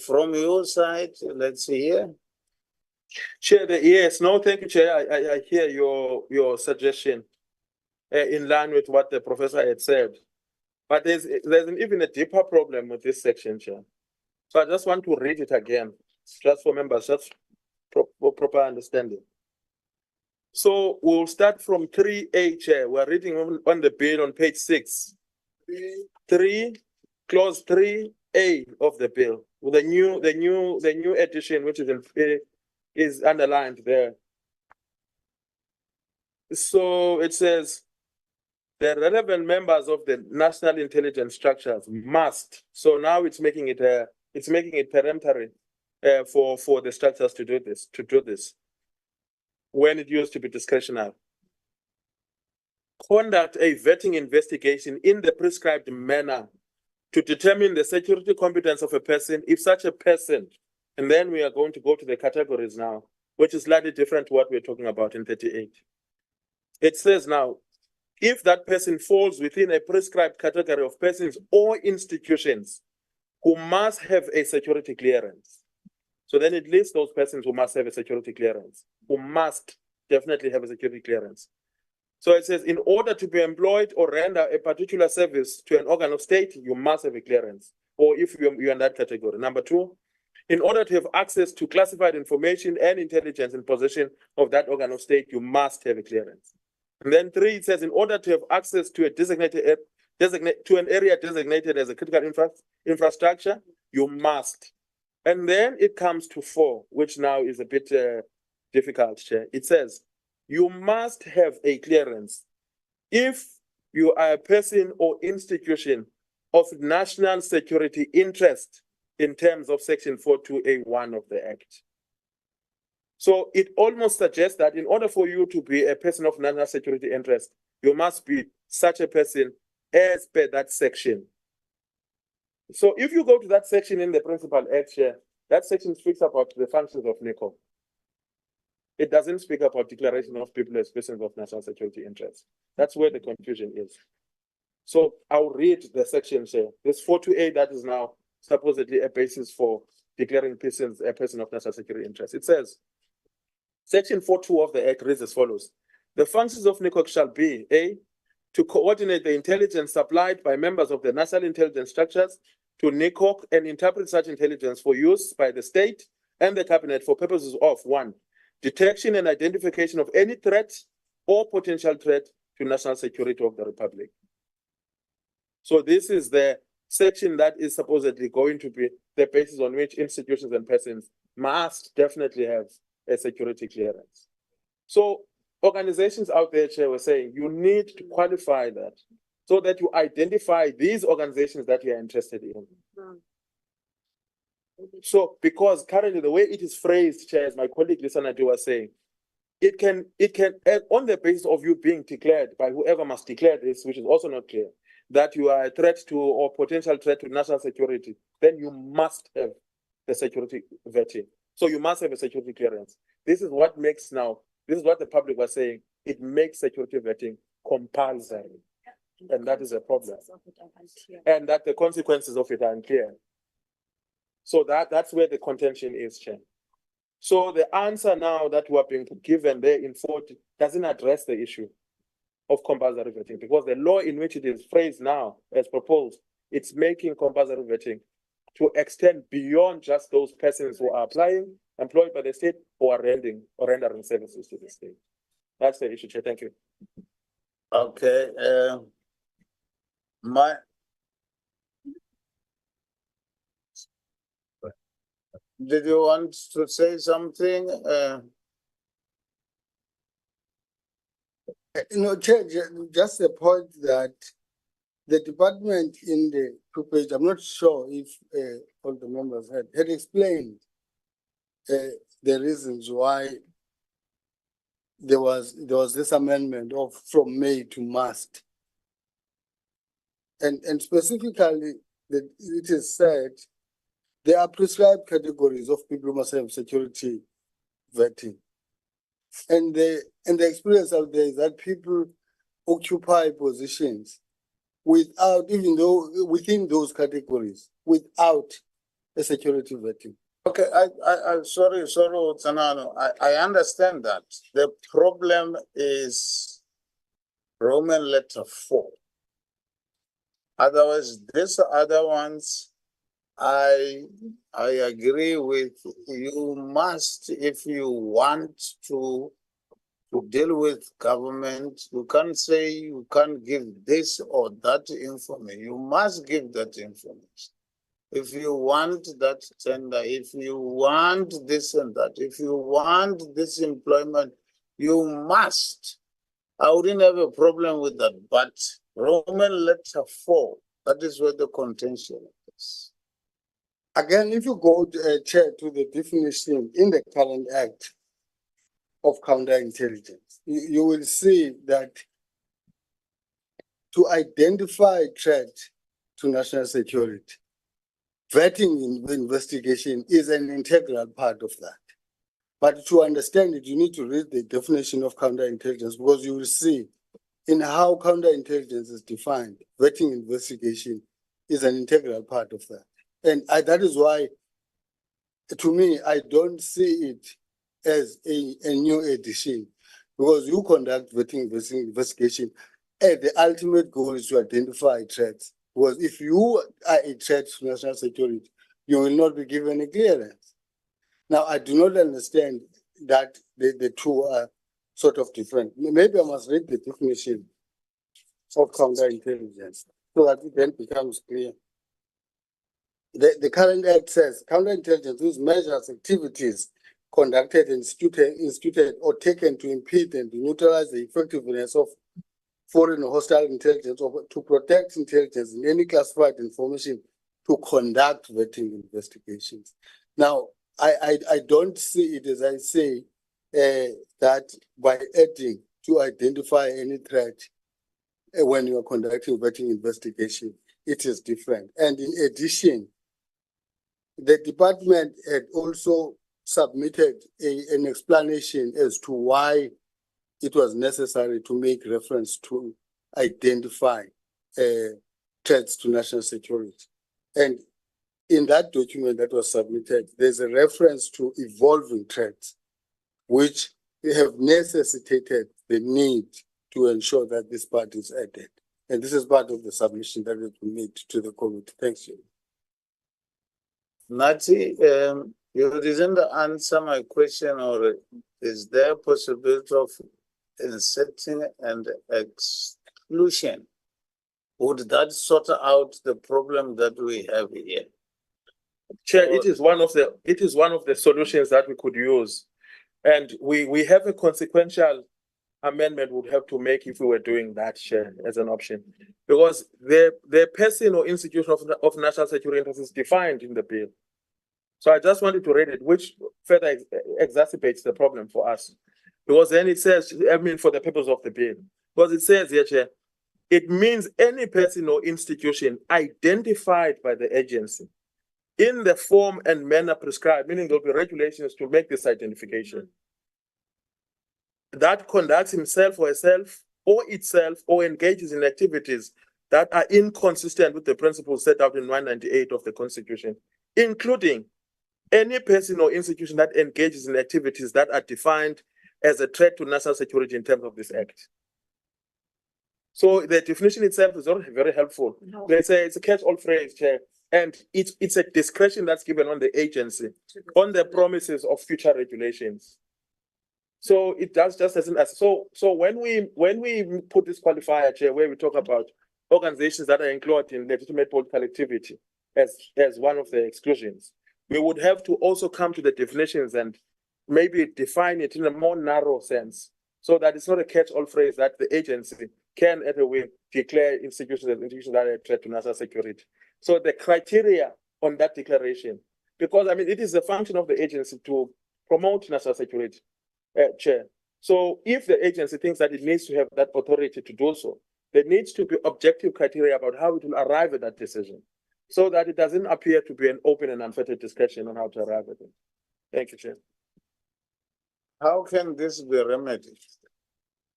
From your side, let's see here. Chair, yes, no, thank you, Chair. I hear your suggestion in line with what the professor had said. But there's even a deeper problem with this section, Chair. So I just want to read it again, just for members, just for proper understanding. So we'll start from 3A, Chair. We're reading on the bill on page 6. 3, clause 3A of the bill, with the new edition, which is underlined there. So it says, the relevant members of the national intelligence structures must. So now it's making it peremptory for the structures to do this, when it used to be discretionary. Conduct a vetting investigation in the prescribed manner to determine the security competence of a person, if such a person, and then we are going to go to the categories now, which is slightly different to what we're talking about in 38. It says now, if that person falls within a prescribed category of persons or institutions who must have a security clearance. So then it lists those persons who must have a security clearance, who must definitely have a security clearance. So it says, in order to be employed or render a particular service to an organ of state, you must have a clearance, or if you're in that category. Number 2, in order to have access to classified information and intelligence in possession of that organ of state, you must have a clearance. And then 3, it says, in order to have access to an area designated as a critical infrastructure, you must. And then it comes to 4, which now is a bit difficult, Chair. It says, you must have a clearance if you are a person or institution of national security interest in terms of section 42A1 of the Act. So it almost suggests that in order for you to be a person of national security interest, you must be such a person as per that section. So if you go to that section in the Principal Act, Chair, that section speaks about the functions of NCOP. It doesn't speak about declaration of people as persons of national security interest. That's where the confusion is. So I'll read the section, Chair. This 42A that is now supposedly a basis for declaring persons a person of national security interest. It says, Section 42 of the Act reads as follows. The functions of NCOP shall be, A, to coordinate the intelligence supplied by members of the national intelligence structures to NCOP and interpret such intelligence for use by the state and the cabinet for purposes of 1, detection and identification of any threat or potential threat to national security of the Republic. So this is the section that is supposedly going to be the basis on which institutions and persons must definitely have a security clearance. So organizations out there, Chair, were saying you need to qualify that so that you identify these organizations that you are interested in. So because currently the way it is phrased, Chair, as my colleague Lisanati was saying, it can on the basis of you being declared by whoever must declare this, which is also not clear, that you are a threat to or potential threat to national security, then you must have the security vetting. So you must have a security clearance. This is what makes now, this is what the public was saying, it makes security vetting compulsory. And that is a problem. And that the consequences of it are unclear. So that's where the contention is, Chair. So the answer now that we're being given there in 40 doesn't address the issue of compulsory vetting, because the law in which it is phrased now as proposed, it's making compulsory vetting to extend beyond just those persons who are applying, employed by the state, or are rendering services to the state. That's the issue, Chair. Thank you. Okay, did you want to say something? Chair, just the point that the department in the two-page, I'm not sure if all the members had explained the reasons why there was this amendment of from may to must. And specifically, that it is said there are prescribed categories of people who must have security vetting. And the experience out there is that people occupy positions without, even though within those categories, without a security vetting. Okay, I'm sorry, Tsanano. I understand that. The problem is Roman letter 4. Otherwise, these other ones, I agree with you. Must, if you want to deal with government, you can't say you can't give this or that information. You must give that information. If you want that tender, if you want this and that, if you want this employment, you must. I wouldn't have a problem with that, but Roman letter 4, that is where the contention is. Again, if you go, Chair, to the definition in the current Act of counterintelligence, you will see that to identify threat to national security, vetting investigation is an integral part of that. But to understand it, you need to read the definition of counterintelligence, because you will see in how counterintelligence is defined, vetting investigation is an integral part of that. And that is why, to me, I don't see it as a new addition, because you conduct vetting investigation, and the ultimate goal is to identify threats. Because if you are a threat to national security, you will not be given a clearance. Now, I do not understand that the two are sort of different. Maybe I must read the definition of counterintelligence so that it then becomes clear. The current Act says counterintelligence whose measures, activities conducted, instituted or taken to impede and to neutralize the effectiveness of foreign or hostile intelligence, or to protect intelligence in any classified information, to conduct vetting investigations. Now, I don't see it, as I say, that by adding to identify any threat when you are conducting vetting investigation, it is different. And in addition, the department had also submitted an explanation as to why it was necessary to make reference to identify threats to national security. And in that document that was submitted, there's a reference to evolving threats, which have necessitated the need to ensure that this part is added. And this is part of the submission that has been made to the committee. Thanks, you. Nati, you didn't answer my question, or is there a possibility of inserting an exclusion? Would that sort out the problem that we have here? Chair, it is one of the solutions that we could use. And we have a consequential amendment would have to make if we were doing that, Chair, as an option. Because the person or institution of national security interest is defined in the bill. So I just wanted to read it, which further exacerbates the problem for us. Because then it says, I mean, for the purpose of the bill, because it says here, Chair, it means any person or institution identified by the agency in the form and manner prescribed, meaning there'll be regulations to make this identification, that conducts himself or herself or itself or engages in activities that are inconsistent with the principles set out in 198 of the Constitution, including any person or institution that engages in activities that are defined as a threat to national security in terms of this act. So the definition itself is not very helpful. No. Let's say it's a catch-all phrase, Chair, and it's a discretion that's given on the agency on the promises of future regulations. So it does just as so when we put this qualifier, Chair, where we talk about organizations that are included in legitimate political activity as one of the exclusions, we would have to also come to the definitions and maybe define it in a more narrow sense, so that it's not a catch-all phrase that the agency can at a whim declare institutions as institutions that are a threat to national security. So the criteria on that declaration, because I mean it is the function of the agency to promote national security, Chair. So if the agency thinks that it needs to have that authority to do so, there needs to be objective criteria about how it will arrive at that decision, so that it doesn't appear to be an open and unfettered discussion on how to arrive at it. Thank you, Chair. How can this be remedied?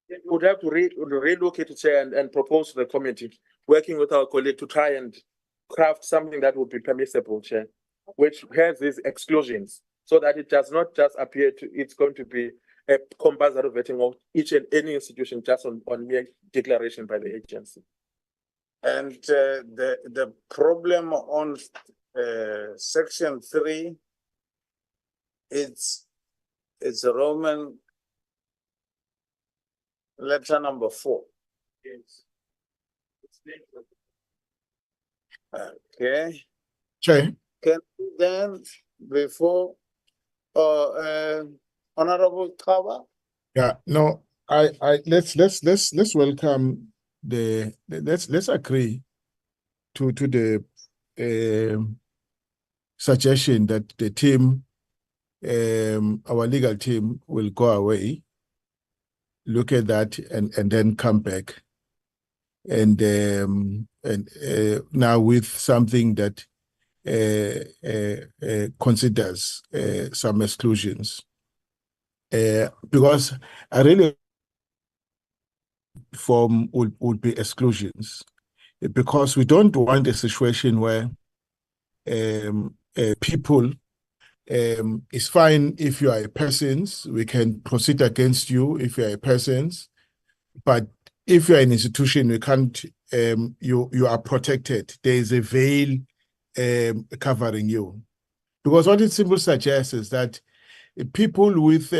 We would have to relook at it, Chair, and propose to the committee, working with our colleague to try and craft something that would be permissible, Chair, which has these exclusions, so that it does not just appear to, it's going to be a compulsory vetting of each and any institution just on mere declaration by the agency. And the problem on section 3, it's a Roman letter number 4. Yes. Okay. Chair, Can then before Honorable Kaba? yeah, no, let's welcome let's agree to the suggestion that the team, our legal team, will go away, look at that, and then come back, and now with something that considers some exclusions, because I really form would be exclusions, because we don't want a situation where people, it's fine if you are a persons, we can proceed against you if you are a persons, but if you are an institution, we can't, you are protected. There is a veil covering you. Because what it simply suggests is that people with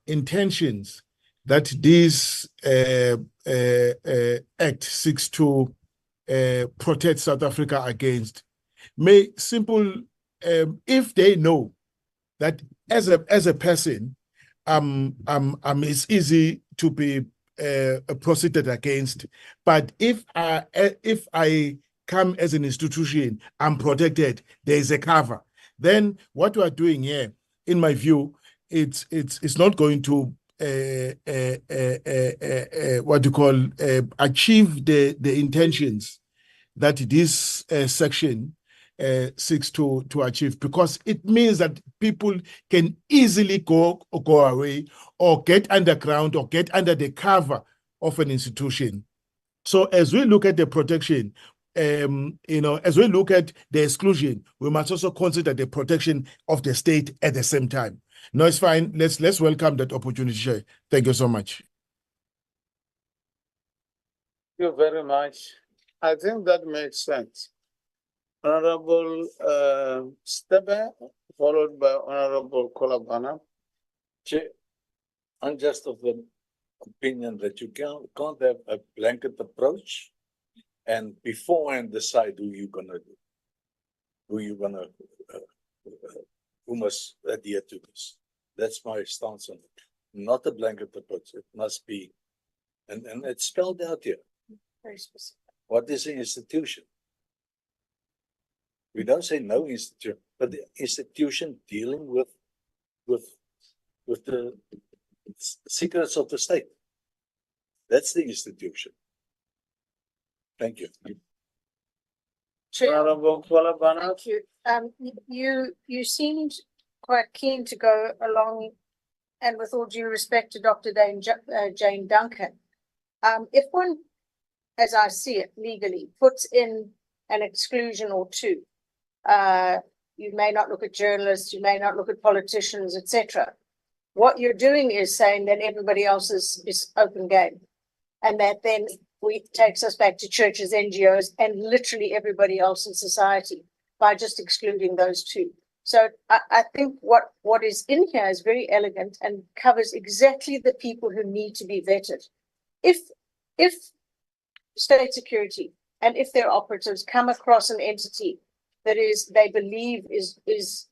intentions that this act seeks to protect South Africa against may if they know that as a person, it's easy to be proceeded against, but if I come as an institution, I'm protected, there is a cover. Then what we are doing here, in my view, it's not going to what you call achieve the intentions that this section seeks to achieve, because it means that people can easily go away or get underground or get under the cover of an institution. So as we look at the protection, as we look at the exclusion, we must also consider the protection of the state at the same time. No, it's fine. Let's welcome that opportunity. Thank you so much. Thank you very much. I think that makes sense. Honorable Stebe, followed by Honorable Kolabana. Chair, I'm just of the opinion that you can't have a blanket approach and beforehand decide who you're gonna do, who must adhere to this. That's my stance on it. Not a blanket approach. It must be, and it's spelled out here. Very specific. What is an institution? We don't say no institution, but the institution dealing with the secrets of the state. That's the institution. Thank you. Chair, Honorable Kolabana. thank you. You seemed quite keen to go along, and with all due respect to Dr. Jane Duncan, if one, as I see it legally, puts in an exclusion or two, you may not look at journalists, you may not look at politicians, etc. What you're doing is saying that everybody else is open game, and that then takes us back to churches, NGOs, and literally everybody else in society by just excluding those two. So I think what is in here is very elegant and covers exactly the people who need to be vetted. If state security and if their operatives come across an entity that they believe is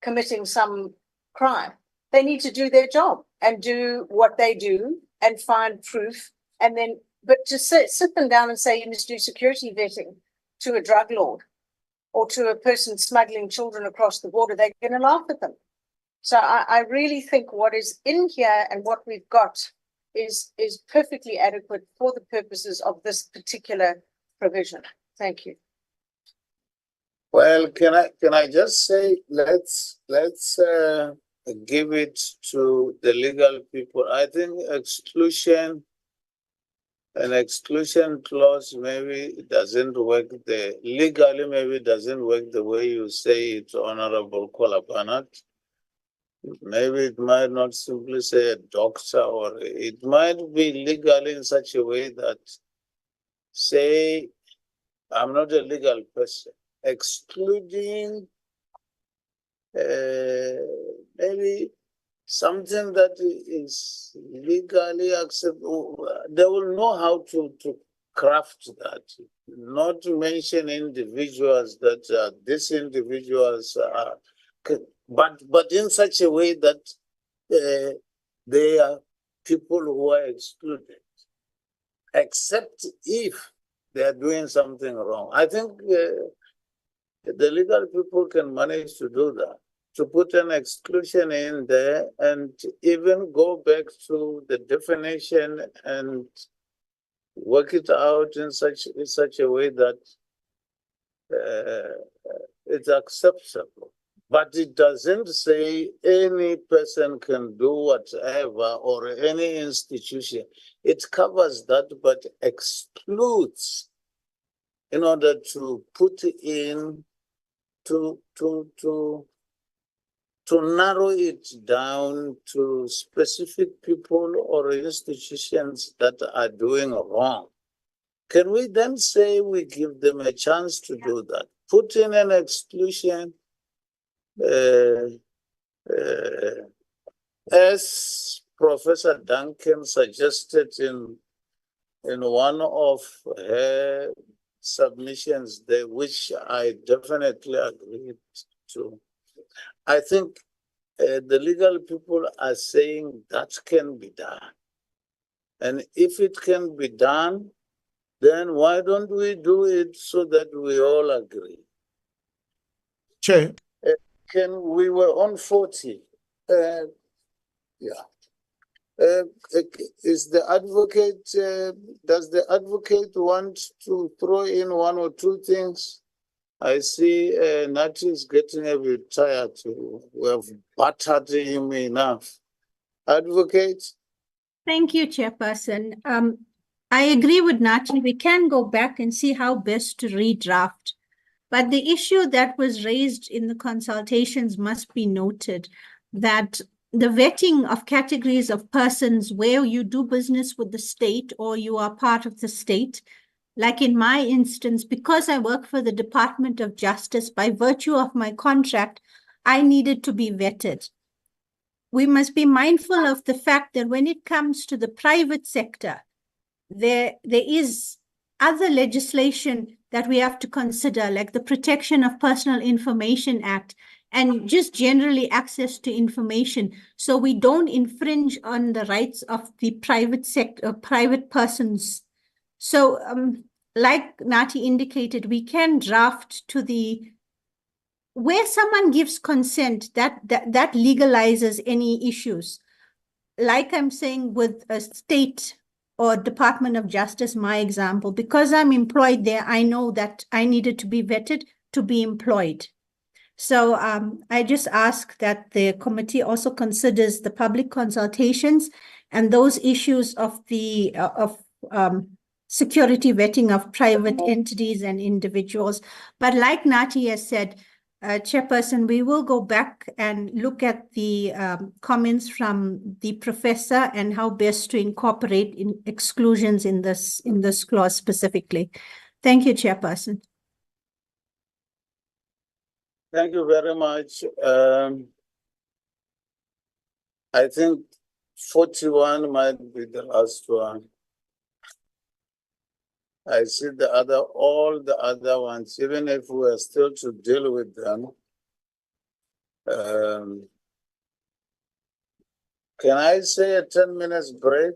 committing some crime, they need to do their job and do what they do and find proof. And then, but to sit them down and say you must do security vetting to a drug lord or to a person smuggling children across the border, they're going to laugh at them. So I really think what is in here and what we've got is perfectly adequate for the purposes of this particular provision. Thank you. Well, can I just say let's give it to the legal people. I think an exclusion clause maybe doesn't work legally maybe doesn't work the way you say it, Honorable Kolabanat. Maybe it might not simply say a doctor, or it might be legal in such a way that, say, I'm not a legal person, excluding maybe something that is legally acceptable. They will know how to craft that, not to mention individuals that these individuals are, but in such a way that they are people who are excluded, except if they are doing something wrong. I think the legal people can manage to do that, to put an exclusion in there and even go back to the definition and work it out in such a way that it's acceptable. But it doesn't say any person can do whatever or any institution. It covers that, but excludes in order to put in to narrow it down to specific people or institutions that are doing wrong. Can we then say we give them a chance to do that? Put in an exclusion as Professor Duncan suggested in one of her submissions there, which I definitely agreed to. I think the legal people are saying that can be done. And if it can be done, then why don't we do it so that we all agree? Chair. We were on 40. Is the advocate, does the advocate want to throw in one or two things? I see Nati is getting a bit tired. We have battered him enough. Advocate? Thank you, Chairperson. I agree with Nati. We can go back and see how best to redraft. But the issue that was raised in the consultations must be noted, that the vetting of categories of persons where you do business with the state or you are part of the state, like in my instance, because I work for the Department of Justice, by virtue of my contract, I needed to be vetted. We must be mindful of the fact that when it comes to the private sector, there is other legislation that we have to consider, like the Protection of Personal Information Act, and just generally access to information. So we don't infringe on the rights of the private sector, private persons. So like Nati indicated, we can draft to where someone gives consent, that legalizes any issues. Like I'm saying with a state or Department of Justice, my example, because I'm employed there, I know that I needed to be vetted to be employed. So I just ask that the committee also considers the public consultations and those issues of the security vetting of private entities and individuals. But like Nati has said, Chairperson, we will go back and look at the comments from the professor and how best to incorporate in exclusions in this clause specifically. Thank you, Chairperson. Thank you very much. I think 41 might be the last one. I see all the other ones, even if we are still to deal with them. Can I say a 10 minutes break?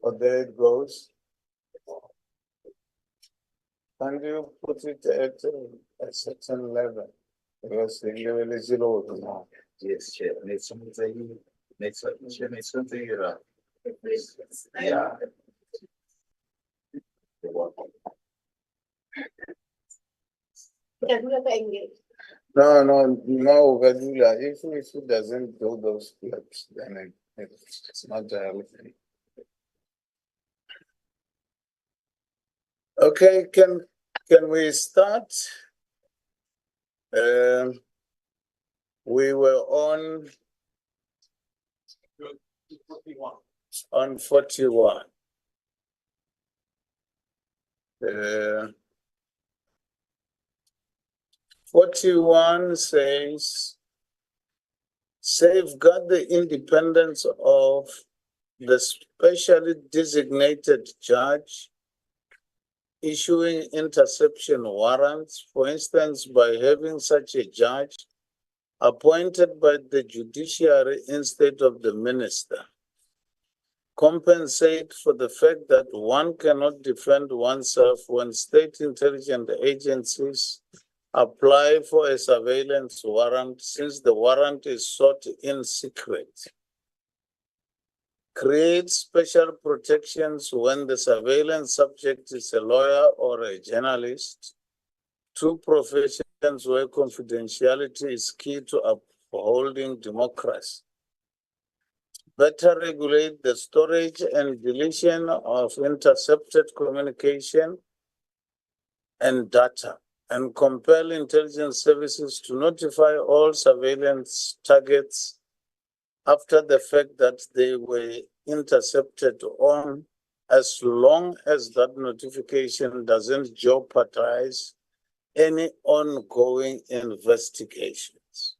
Oh, there it goes. Can you put it at a certain level? Because the level is low now. Yes, Chair. Next something, next something, yeah. No, Gadula, if it doesn't do those steps, then it's not healthy. Okay, can we start? We were on 41. 41 says, safeguard the independence of the specially designated judge issuing interception warrants, for instance, by having such a judge appointed by the judiciary instead of the minister. Compensate for the fact that one cannot defend oneself when state intelligence agencies apply for a surveillance warrant, since the warrant is sought in secret. Create special protections when the surveillance subject is a lawyer or a journalist. Two professions where confidentiality is key to upholding democracy. Better regulate the storage and deletion of intercepted communication and data, and compel intelligence services to notify all surveillance targets after the fact that they were intercepted on, as long as that notification doesn't jeopardize any ongoing investigations.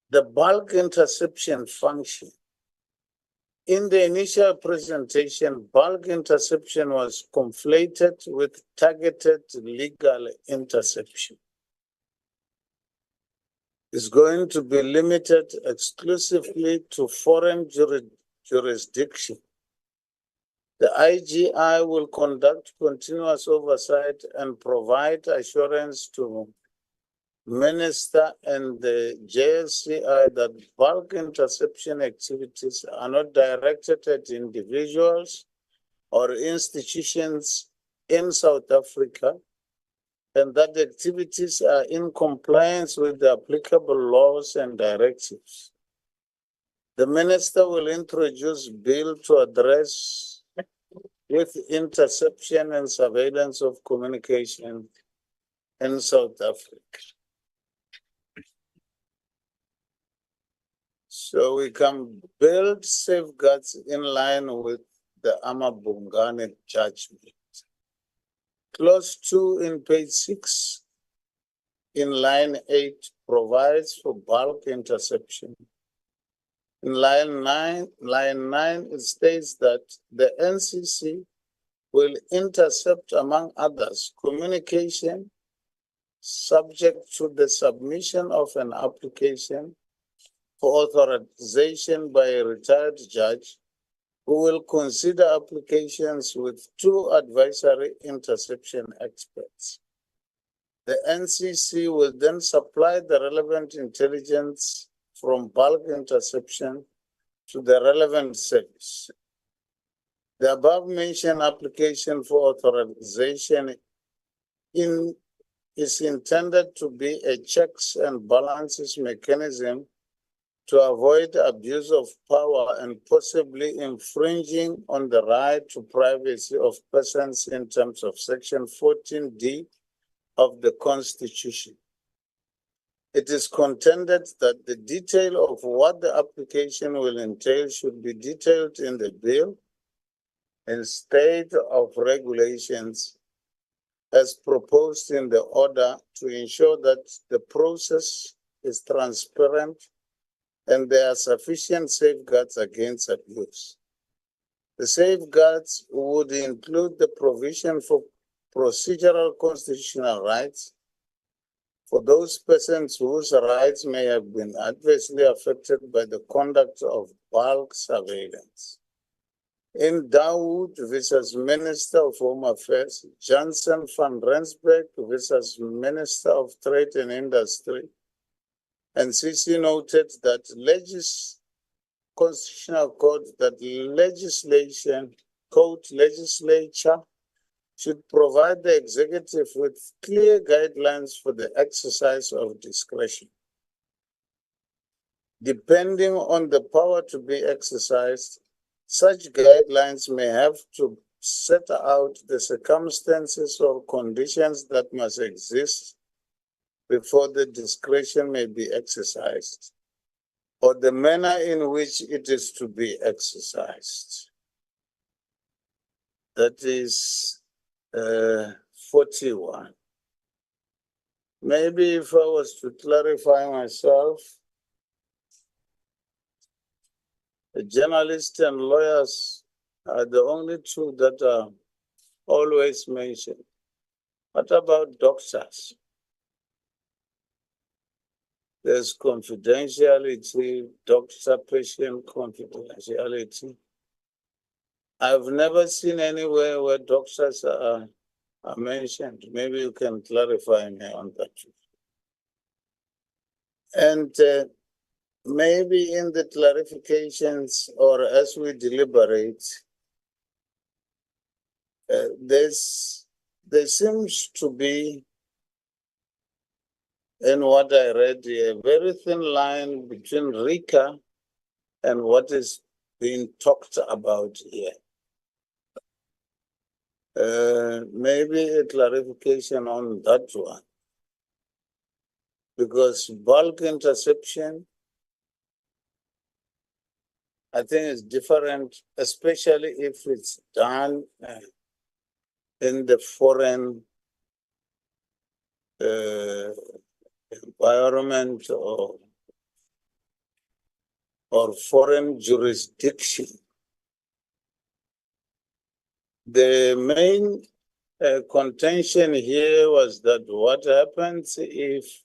The bulk interception function. In the initial presentation, bulk interception was conflated with targeted legal interception. Is going to be limited exclusively to foreign jurisdiction. The IGI will conduct continuous oversight and provide assurance to Minister and the JSCI that bulk interception activities are not directed at individuals or institutions in South Africa, and that the activities are in compliance with the applicable laws and directives. The minister will introduce a bill to address with interception and surveillance of communication in South Africa. So we can build safeguards in line with the Amabungane judgment. Clause 2 in page 6 in line 8 provides for bulk interception. In line 9 it states that the NCC will intercept, among others, communication subject to the submission of an application for authorization by a retired judge who will consider applications with 2 advisory interception experts. The NCC will then supply the relevant intelligence from bulk interception to the relevant service. The above-mentioned application for authorization is intended to be a checks and balances mechanism to avoid abuse of power and possibly infringing on the right to privacy of persons in terms of Section 14D of the Constitution. It is contended that the detail of what the application will entail should be detailed in the bill instead of regulations as proposed in the order, to ensure that the process is transparent and there are sufficient safeguards against abuse. The safeguards would include the provision for procedural constitutional rights, for those persons whose rights may have been adversely affected by the conduct of bulk surveillance. In Dawood versus Minister of Home Affairs, Johnson van Rensburg versus Minister of Trade and Industry, and CC noted that constitutional code that legislature should provide the executive with clear guidelines for the exercise of discretion. Depending on the power to be exercised, such guidelines may have to set out the circumstances or conditions that must exist before the discretion may be exercised, or the manner in which it is to be exercised. That is 41. Maybe if I was to clarify myself, the journalists and lawyers are the only two that are always mentioned. What about doctors? There's confidentiality, doctor-patient confidentiality. I've never seen anywhere where doctors are mentioned. Maybe you can clarify me on that. And maybe in the clarifications or as we deliberate, there seems to be, in what I read here, a very thin line between RICA and what is being talked about here. Maybe a clarification on that one. Because bulk interception, I think it's different, especially if it's done in the foreign environment or foreign jurisdiction. The main contention here was that what happens if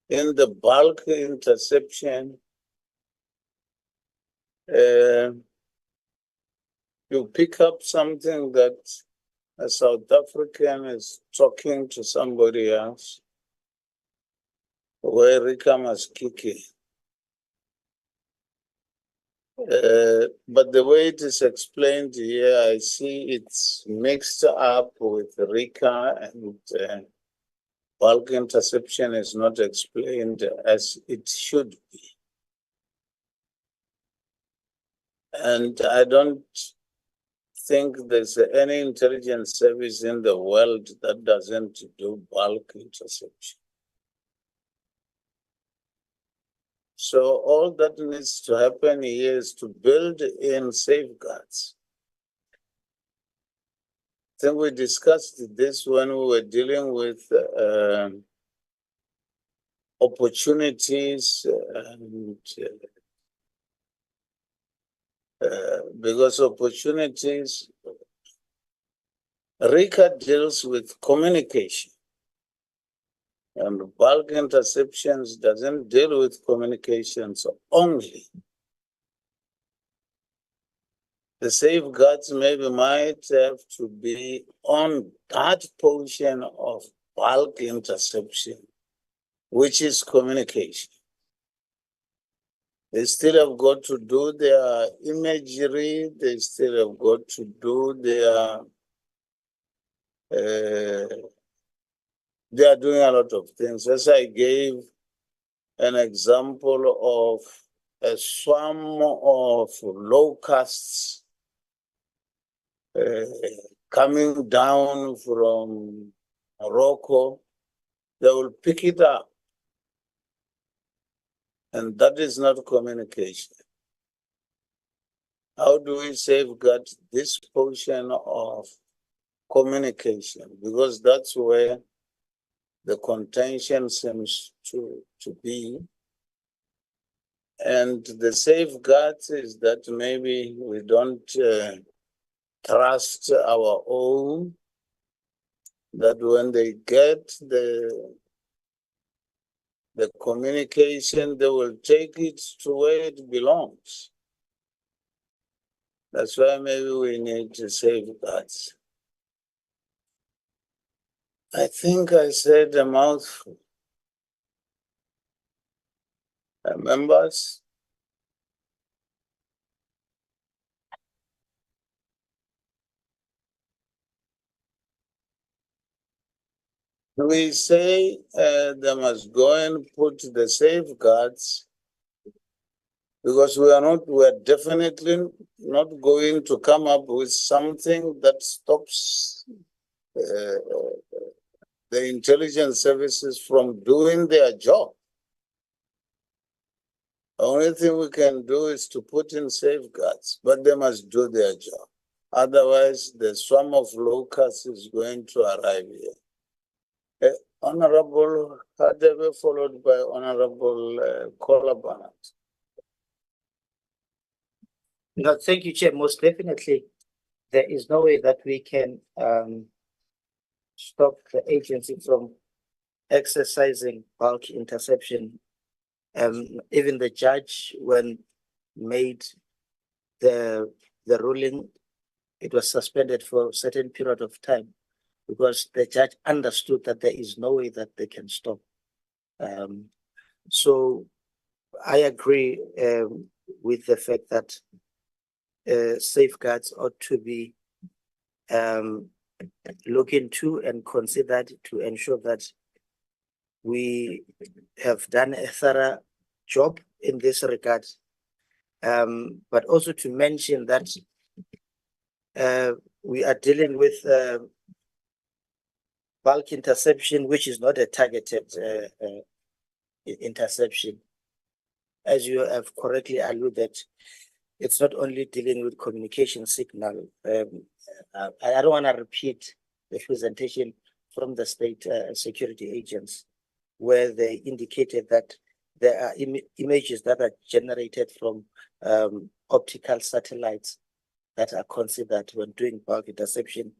in the bulk interception, you pick up something that a South African is talking to somebody else, where RICA must kick in. But the way it is explained here, I see it's mixed up with RICA, and bulk interception is not explained as it should be. And I don't think there's any intelligence service in the world that doesn't do bulk interception. So all that needs to happen here is to build in safeguards. I think we discussed this when we were dealing with opportunities and because opportunities, RICA deals with communication. And bulk interceptions doesn't deal with communications only. The safeguards maybe might have to be on that portion of bulk interception, which is communication. They still have got to do their imagery, they still have got to do their they are doing a lot of things. As I gave an example of a swarm of locusts coming down from Morocco, they will pick it up. And that is not communication. How do we safeguard this portion of communication? Because that's where the contention seems to be. And the safeguard is that maybe we don't trust our own, that when they get the the communication, they will take it to where it belongs. That's why maybe we need to safeguards. I think I said a mouthful. Members? We say they must go and put the safeguards because we are definitely not going to come up with something that stops the intelligence services from doing their job. The only thing we can do is to put in safeguards, but they must do their job. Otherwise, the swarm of locusts is going to arrive here. Honorable Hadebe, followed by Honorable Kolabanat. No, thank you, Chair. Most definitely, there is no way that we can stop the agency from exercising bulk interception. Even the judge, when made the ruling, it was suspended for a certain period of time because the judge understood that there is no way that they can stop. So I agree with the fact that safeguards ought to be looked into and considered to ensure that we have done a thorough job in this regard. But also to mention that we are dealing with bulk interception, which is not a targeted interception. As you have correctly alluded, it's not only dealing with communication signal. I don't want to repeat the presentation from the state security agents, where they indicated that there are images that are generated from optical satellites that are considered when doing bulk interception,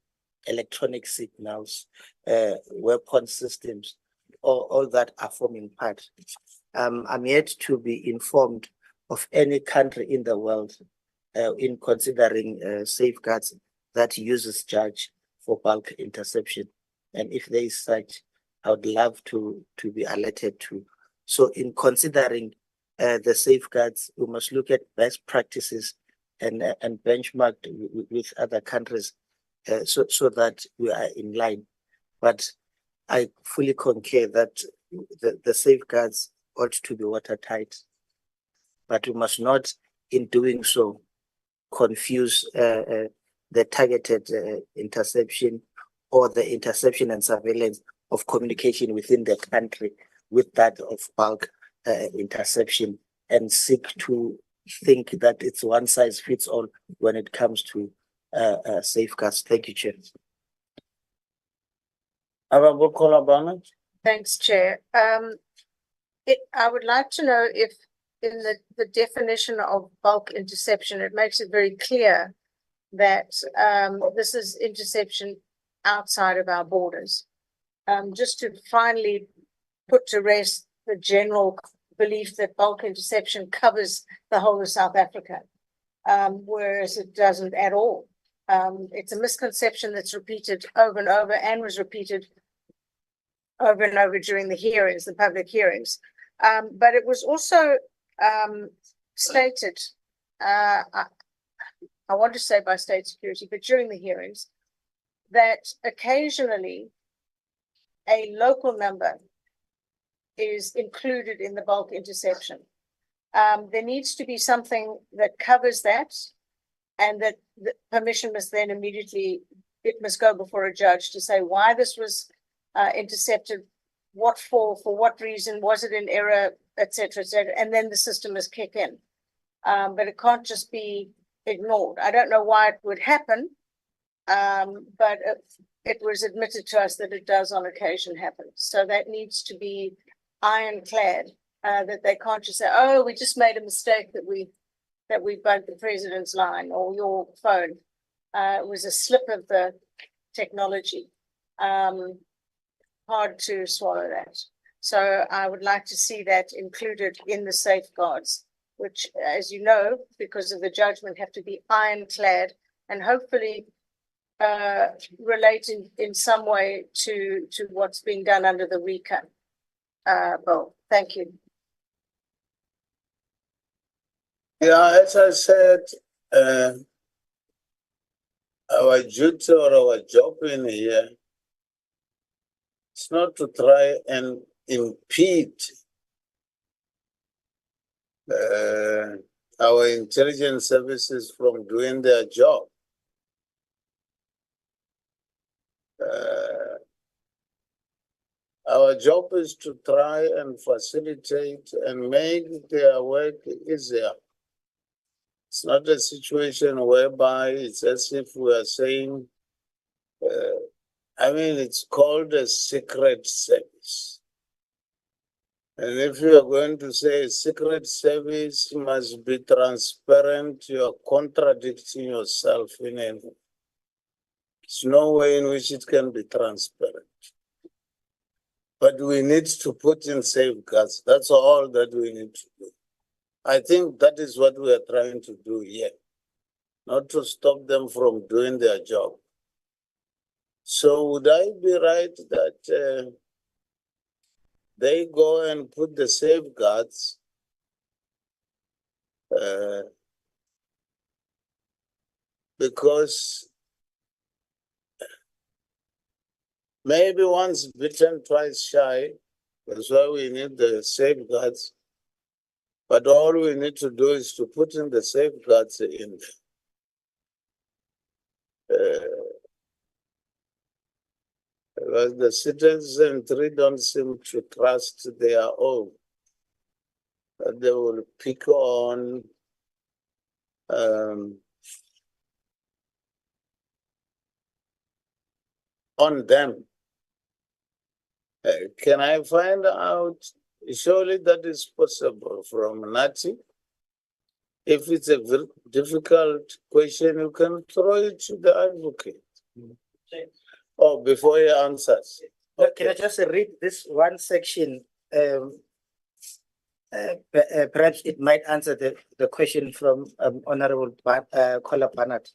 electronic signals, weapon systems, all that are forming part. I'm yet to be informed of any country in the world in considering safeguards that uses charge for bulk interception. And if there is such, I would love to be alerted to. So in considering the safeguards, we must look at best practices and benchmark with other countries so that we are in line. But I fully concur that the safeguards ought to be watertight. But we must not, in doing so, confuse the targeted interception or the interception and surveillance of communication within the country with that of bulk interception and seek to think that it's one size fits all when it comes to safeguards. Thank you, Chair. Honorable Kolabanat. Thanks, Chair. I would like to know if in the definition of bulk interception, it makes it very clear that this is interception outside of our borders. Just to finally put to rest the general belief that bulk interception covers the whole of South Africa, whereas it doesn't at all. It's a misconception that's repeated over and over and was repeated over and over during the hearings, the public hearings. But it was also stated, I want to say by state security, but during the hearings, that occasionally a local number is included in the bulk interception. There needs to be something that covers that, and that the permission must then immediately, it must go before a judge to say why this was intercepted, what for what reason, was it in error, etc., and then the system must kick in. But it can't just be ignored. I don't know why it would happen, but it was admitted to us that it does on occasion happen. So that needs to be ironclad, that they can't just say, oh, we just made a mistake that we bugged the president's line or your phone. It was a slip of the technology. Hard to swallow that. So I would like to see that included in the safeguards, which, as you know, because of the judgment, have to be ironclad and hopefully relate in some way to what's being done under the RICA bill. Thank you. Yeah, as I said, our duty or our job in here is not to try and impede our intelligence services from doing their job. Our job is to try and facilitate and make their work easier. It's not a situation whereby it's as if we are saying, it's called a secret service. And if you are going to say a secret service must be transparent, you are contradicting yourself in any. There's no way in which it can be transparent. But we need to put in safeguards. That's all that we need to do. I think that is what we are trying to do here, not to stop them from doing their job. So would I be right that they go and put the safeguards because maybe once bitten, twice shy, that's why we need the safeguards. But all we need to do is to put in the safeguards in because the citizens don't seem to trust their own. They will pick on them. Can I find out? Surely that is possible from Nati. If it's a very difficult question, you can throw it to the advocate. Oh, before he answers. Okay. Can I just read this one section? Perhaps it might answer the question from Honorable Kola Panat.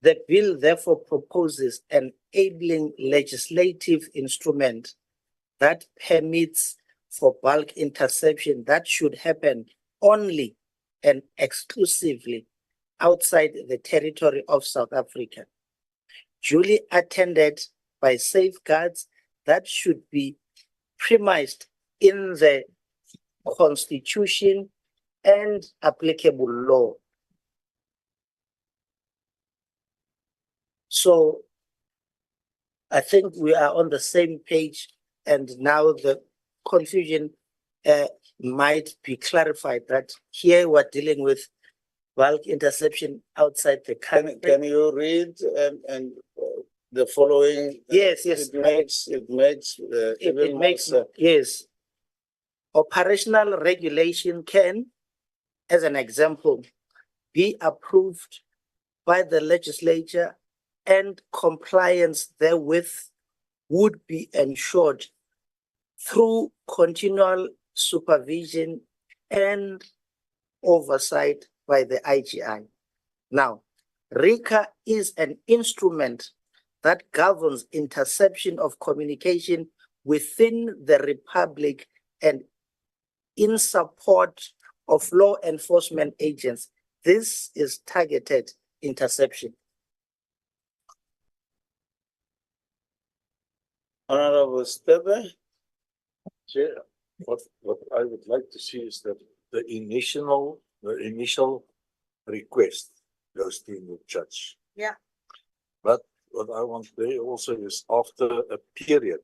The bill therefore proposes an enabling legislative instrument that permits for bulk interception that should happen only and exclusively outside the territory of South Africa, duly attended by safeguards that should be premised in the Constitution and applicable law. So I think we are on the same page, and now the confusion might be clarified that here we're dealing with bulk interception outside the country. Can you read and the following? Yes. It makes yes. Operational regulation can, as an example, be approved by the legislature, and compliance therewith would be ensured through continual supervision and oversight by the IGI. Now, RICA is an instrument that governs interception of communication within the Republic and in support of law enforcement agents. This is targeted interception. Honorable Stebe. Chair, what I would like to see is that the initial request goes to the judge. Yeah. But what I want there also is after a period.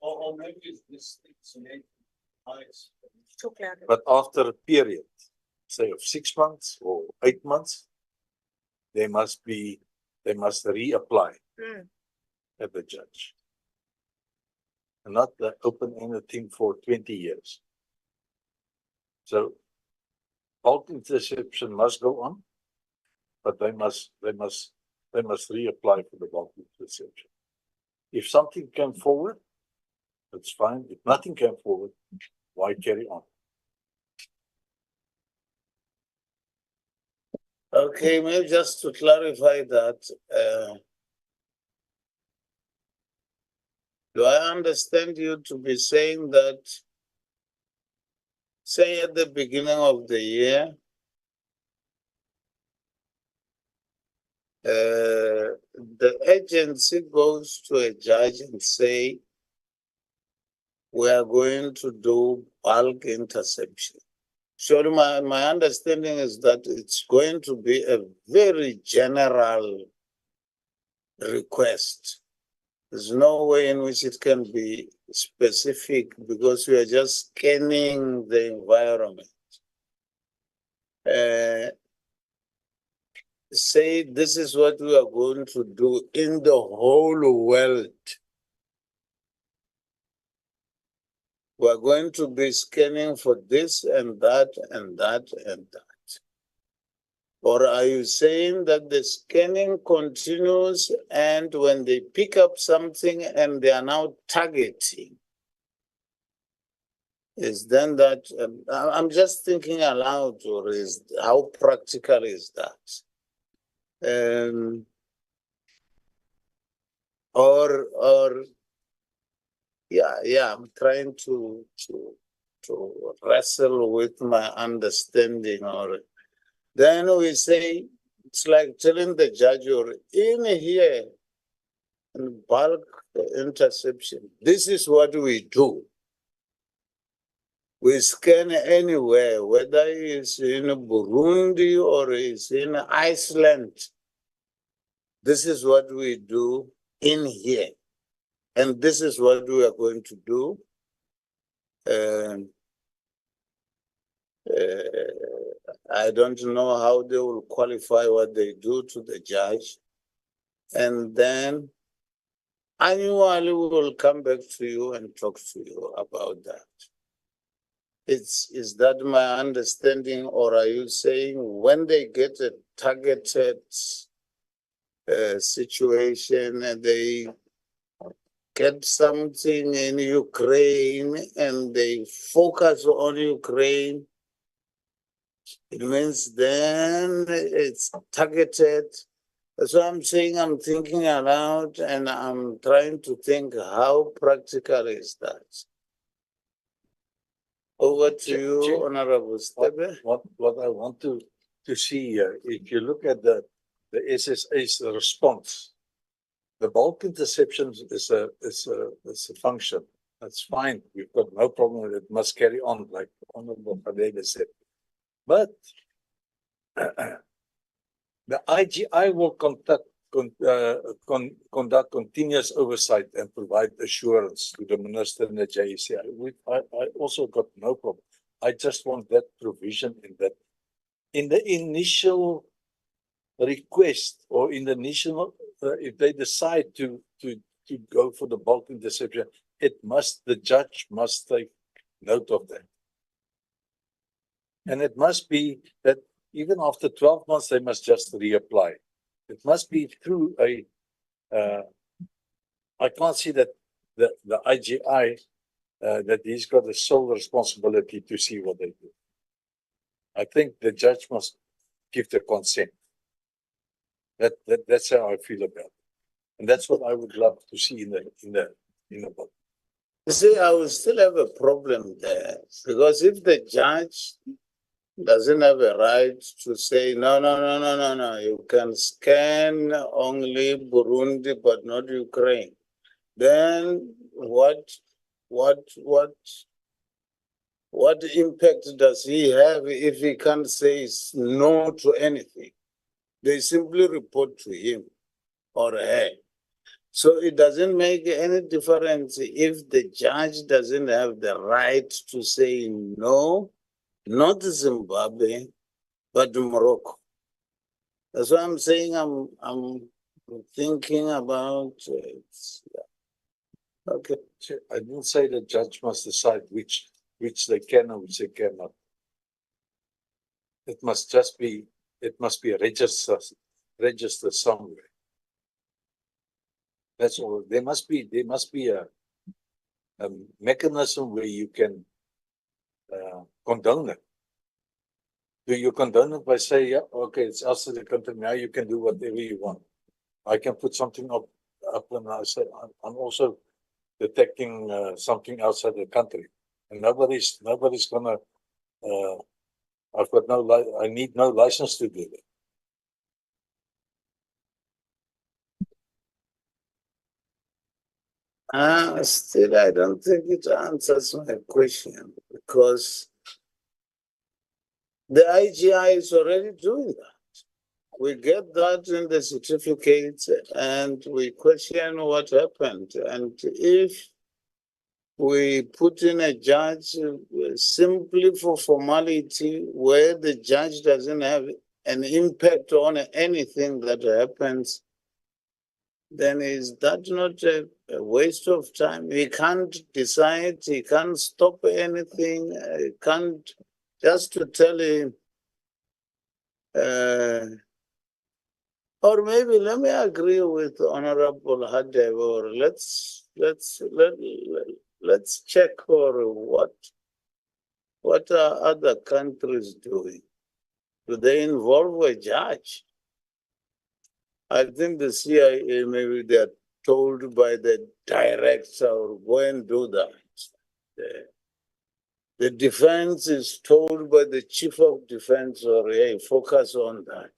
Or maybe this But after a period, say of 6 months or 8 months, they must reapply at the judge. And not the open-ended thing for 20 years. So bulk interception must go on, but they must reapply for the bulk interception. If something came forward, That's fine. If nothing came forward, why carry on? Okay, maybe just to clarify that, do I understand you to be saying that, say at the beginning of the year, the agency goes to a judge and say, we are going to do bulk interception. Surely my understanding is that it's going to be a very general request. There's no way in which it can be specific because we are just scanning the environment. Say this is what we are going to do in the whole world. We are going to be scanning for this and that and that and that. Or are you saying that the scanning continues and when they pick up something and they are now targeting, is then that, I'm just thinking aloud, or is, how practical is that? Yeah, I'm trying to wrestle with my understanding. Or then we say it's like telling the judge, you're in here in bulk interception. This is what we do. We scan anywhere, whether it's in Burundi or it's in Iceland. This is what we do in here. And this is what we are going to do. I don't know how they will qualify what they do to the judge. And then annually we will come back to you and talk to you about that. Is that my understanding, or are you saying when they get a targeted situation and they get something in Ukraine and they focus on Ukraine, it means then it's targeted? So I'm saying I'm thinking aloud and I'm trying to think how practical is that? Over to you, Honorable Stebe. What I want to see here, if you look at the SSA's response, the bulk interceptions is a function. That's fine. We've got no problem with it. Must carry on, like Honorable Fadela said. But the IGI will conduct continuous oversight and provide assurance to the minister and the JSC. I also got no problem. I just want that provision in that. In the initial request or in the initial, if they decide to go for the bulk interception, the judge must take note of that. And it must be that even after 12 months, they must just reapply. It must be through I can't see that the IGI, that he's got the sole responsibility to see what they do. I think the judge must give the consent. That's how I feel about it. And that's what I would love to see in the book. You see, I will still have a problem there, because if the judge doesn't have a right to say, no, you can scan only Burundi, but not Ukraine, then what impact does he have if he can't say no to anything? They simply report to him or her. So it doesn't make any difference if the judge doesn't have the right to say no, not Zimbabwe, but Morocco. That's why I'm saying I'm thinking about it. Okay. I didn't say the judge must decide which they can and which they cannot. It must be a register somewhere. That's all. There must be a mechanism where you can condone it. Do you condone it by saying, yeah, okay, it's outside the country, now you can do whatever you want? I can put something up and I say, I'm also detecting something outside the country. And nobody's gonna, I need no license to do that. Still, I don't think it answers my question because the IGI is already doing that. We get that in the certificate and we question what happened. And if we put in a judge simply for formality where the judge doesn't have an impact on anything that happens, then is that not a waste of time? He can't decide, he can't stop anything, he can't just to tell him, or maybe let me agree with Honorable Hadev, or let's check for what are other countries doing? Do they involve a judge? I think the CIA, maybe they're told by the director or go and do that. The defense is told by the chief of defense or hey, focus on that.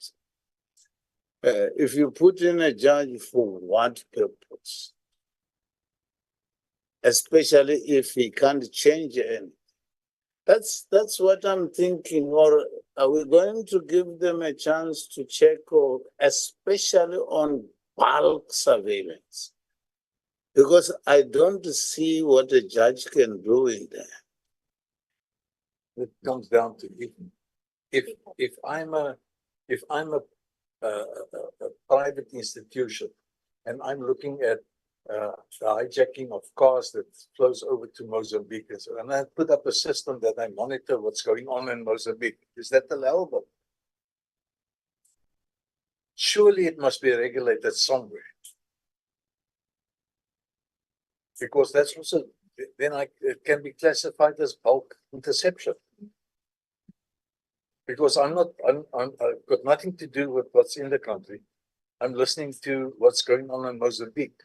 If you put in a judge for what purpose? Especially if he can't change anything. That's what I'm thinking. Or are we going to give them a chance to check, or especially on bulk surveillance? Because I don't see what a judge can do in there. It comes down to if I'm a private institution and I'm looking at the hijacking of cars that flows over to Mozambique, and I put up a system that I monitor what's going on in Mozambique. Is that allowable? Surely it must be regulated somewhere. Because that's also, then it can be classified as bulk interception. Because I've got nothing to do with what's in the country. I'm listening to what's going on in Mozambique.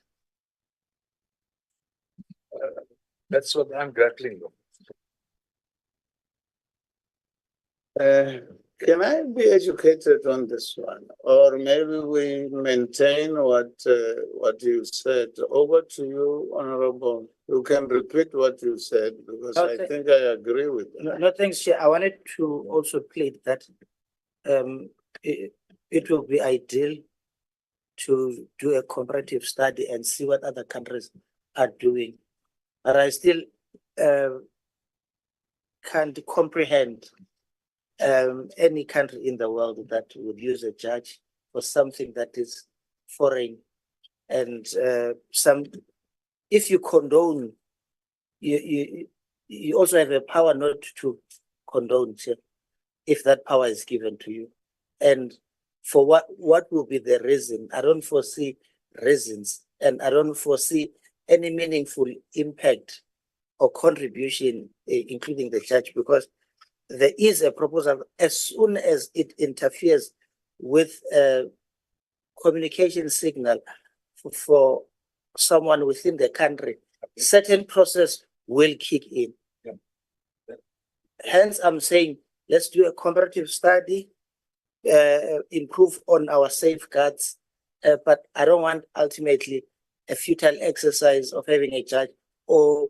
That's what I'm grappling with. Can I be educated on this one? Or maybe we maintain what you said. Over to you, Honorable. You can repeat what you said because I think I agree with that. No, thanks, Chair. I wanted to also plead that it will be ideal to do a comparative study and see what other countries are doing. But I still can't comprehend any country in the world that would use a judge for something that is foreign. And if you condone, you also have a power not to condone, if that power is given to you. And for what will be the reason? I don't foresee reasons, and I don't foresee any meaningful impact or contribution, including the judge, because there is a proposal as soon as it interferes with a communication signal for someone within the country, certain process will kick in. Yeah. Hence, I'm saying, let's do a comparative study, improve on our safeguards, but I don't want ultimately a futile exercise of having a judge or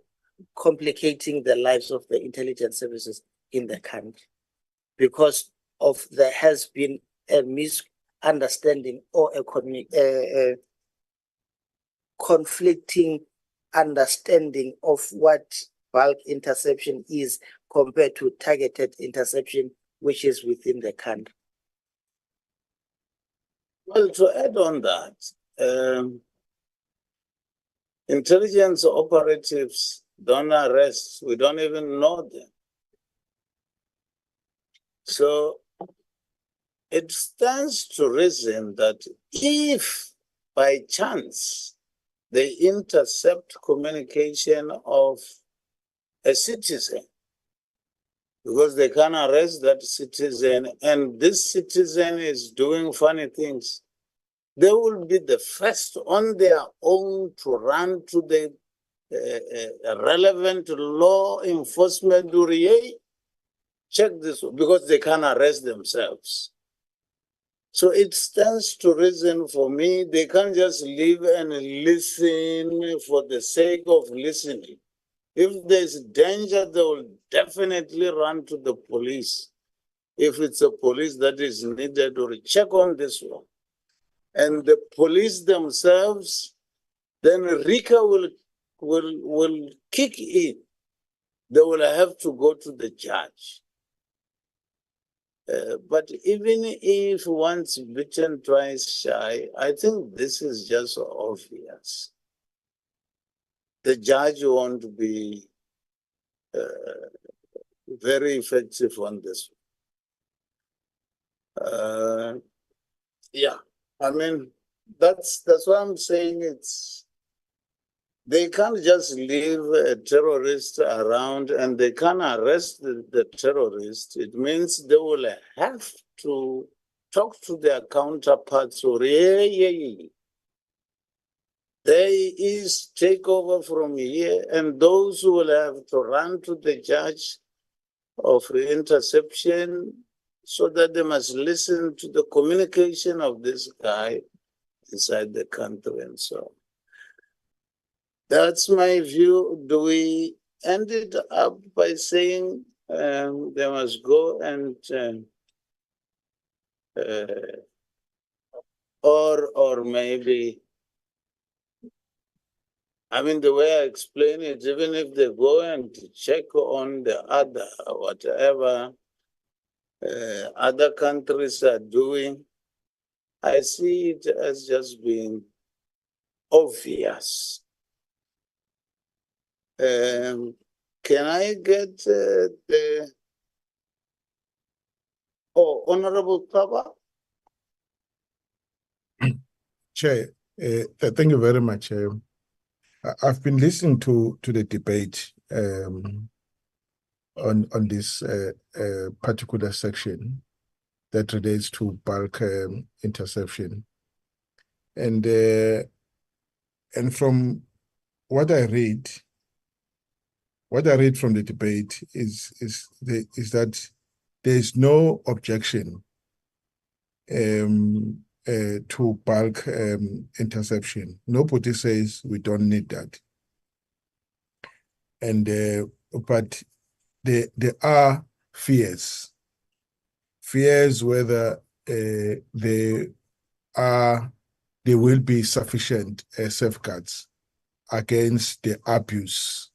complicating the lives of the intelligence services in the country because of there has been a misunderstanding or a conflicting understanding of what bulk interception is compared to targeted interception, which is within the country. Well, to add on that, intelligence operatives don't arrest, we don't even know them. So it stands to reason that if by chance they intercept communication of a citizen because they can arrest that citizen, and this citizen is doing funny things. They will be the first on their own to run to the relevant law enforcement bureau, check this, because they can arrest themselves. So it stands to reason for me, they can't just live and listen for the sake of listening. If there's danger, they will definitely run to the police. If it's a police that is needed, or check on this one. And the police themselves, then RICA will kick in. They will have to go to the judge. But even if once bitten, twice shy, I think this is just obvious. The judge won't be very effective on this. Yeah, I mean, that's why I'm saying they can't just leave a terrorist around and they can't arrest the terrorist. It means they will have to talk to their counterparts. Or there is takeover from here, and those who will have to run to the judge of interception so that they must listen to the communication of this guy inside the country and so on. That's my view. Do we end it up by saying they must go and or maybe, I mean, the way I explain it, even if they go and check on the other, whatever other countries are doing, I see it as just being obvious. Can I get the Honorable Taba? Chair, thank you very much. I've been listening to the debate on this particular section that relates to bulk interception, and from what I read from the debate is that there is no objection to bulk interception. Nobody says we don't need that. And but there are fears whether there will be sufficient safeguards against the abuse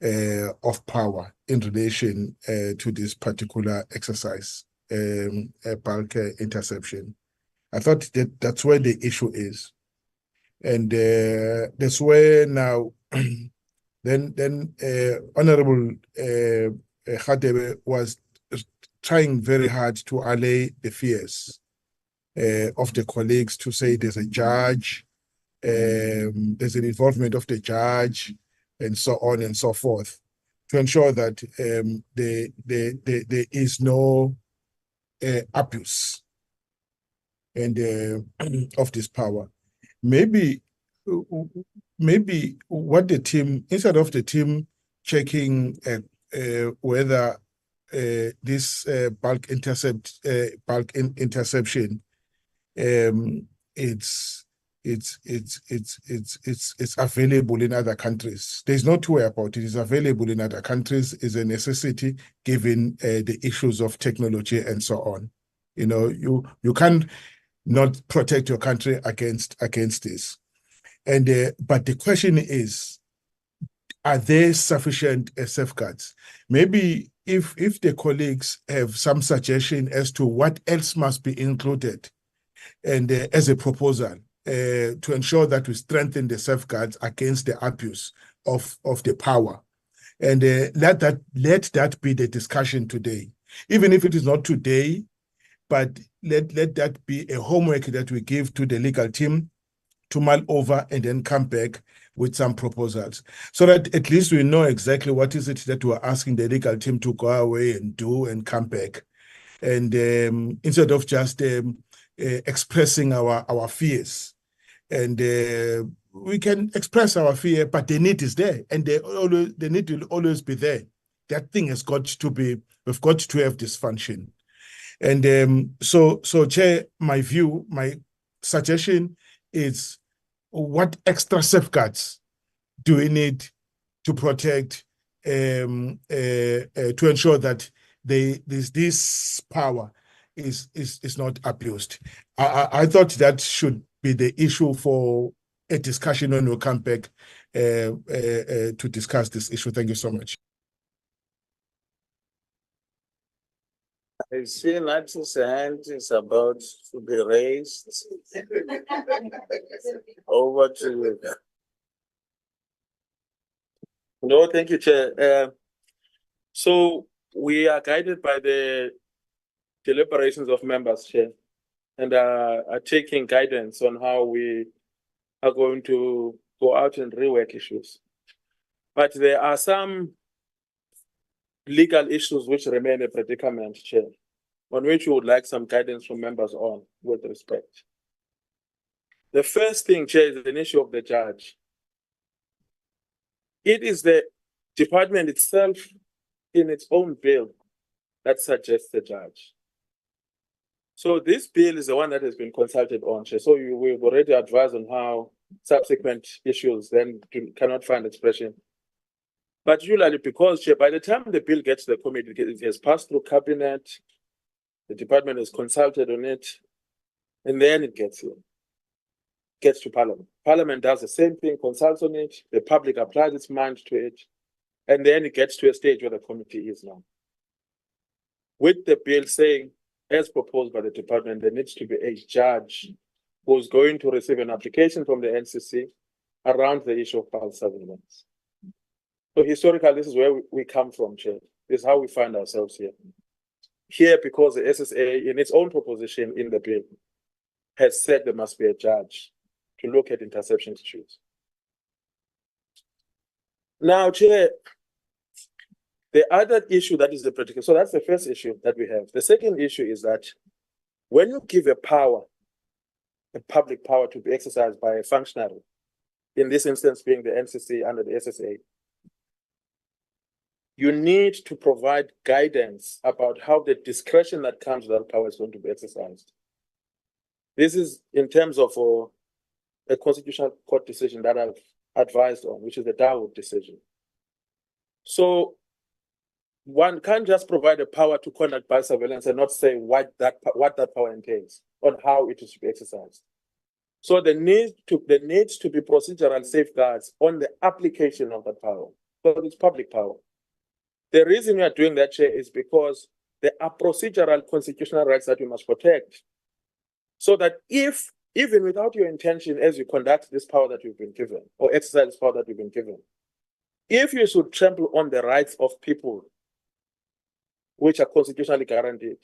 of power in relation to this particular exercise, bulk interception. I thought that's where the issue is, and that's where now then Honorable Khadebe was trying very hard to allay the fears of the colleagues, to say there's a judge, there's an involvement of the judge, and so on and so forth, to ensure that there is no abuse and of this power. Maybe what the team, instead of the team checking whether this bulk interception it's available in other countries. There's no two way about it. It's available in other countries. Is a necessity given the issues of technology and so on. You know, you can't not protect your country against this. And but the question is, are there sufficient safeguards? Maybe if the colleagues have some suggestion as to what else must be included, and as a proposal to ensure that we strengthen the safeguards against the abuse of the power, and let that be the discussion today, even if it is not today, but let that be a homework that we give to the legal team to mull over and then come back with some proposals, so that at least we know exactly what is it that we're asking the legal team to go away and do and come back. And instead of just expressing our fears. And we can express our fear, but the need is there, and the need will always be there. That thing has got to be, we've got to have this function. And so Chair, my view, my suggestion is, what extra safeguards do we need to protect, to ensure that this power is not abused? I thought that should be the issue for a discussion when we come back to discuss this issue. Thank you so much. I see Nat's hand is about to be raised. Over to you. No, thank you, Chair. So we are guided by the deliberations of members, Chair, and are taking guidance on how we are going to go out and rework issues. But there are some legal issues which remain a predicament, Chair, on which we would like some guidance from members on with respect. The first thing, Chair, is an issue of the judge. It is the department itself in its own bill that suggests the judge. So this bill is the one that has been consulted on, Chair. So we've already advised on how subsequent issues then cannot find expression. But usually because, Chair, by the time the bill gets to the committee, it has passed through cabinet, the department has consulted on it, and then it gets here. Gets to Parliament. Parliament does the same thing, consults on it, the public applies its mind to it, and then it gets to a stage where the committee is now. With the bill saying, as proposed by the department, there needs to be a judge who's going to receive an application from the NCC around the issue of pulse surveillance. So historically, this is where we come from, Chair. This is how we find ourselves here. Here, because the SSA, in its own proposition in the bill, has said there must be a judge to look at interception issues. Now, Chair, the other issue that is the practical, so that's the first issue that we have. The second issue is that when you give a power, a public power to be exercised by a functionary, in this instance being the NCC under the SSA, you need to provide guidance about how the discretion that comes with that power is going to be exercised. This is in terms of a constitutional court decision that I've advised on, which is the Dawood decision. So one can't just provide a power to conduct by surveillance and not say what that power entails on how it is to be exercised. So there needs to be procedural safeguards on the application of that power, because it's public power. The reason we are doing that, Chair, is because there are procedural constitutional rights that we must protect. So that if, even without your intention as you conduct this power that you've been given, or exercise this power that you've been given, if you should trample on the rights of people which are constitutionally guaranteed,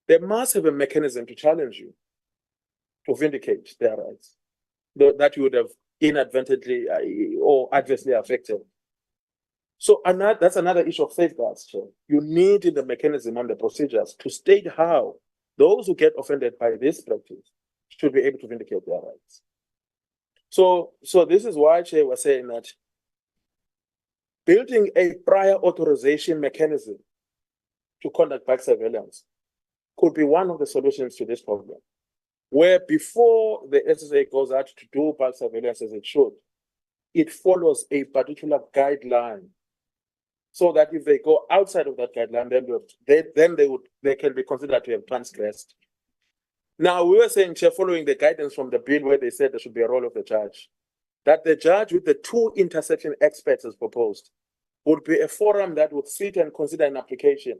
they must have a mechanism to challenge you, to vindicate their rights that you would have inadvertently or adversely affected. So that's another issue of safeguards, Chair. You need in the mechanism and the procedures to state how those who get offended by this practice should be able to vindicate their rights. So this is why, Chair, we're saying that building a prior authorization mechanism to conduct back surveillance could be one of the solutions to this problem, where before the SSA goes out to do back surveillance as it should, it follows a particular guideline, so that if they go outside of that guideline, then they can be considered to have transgressed. Now, we were saying, Chair, following the guidance from the bill where they said there should be a role of the judge, that the judge with the 2 interception experts as proposed would be a forum that would sit and consider an application,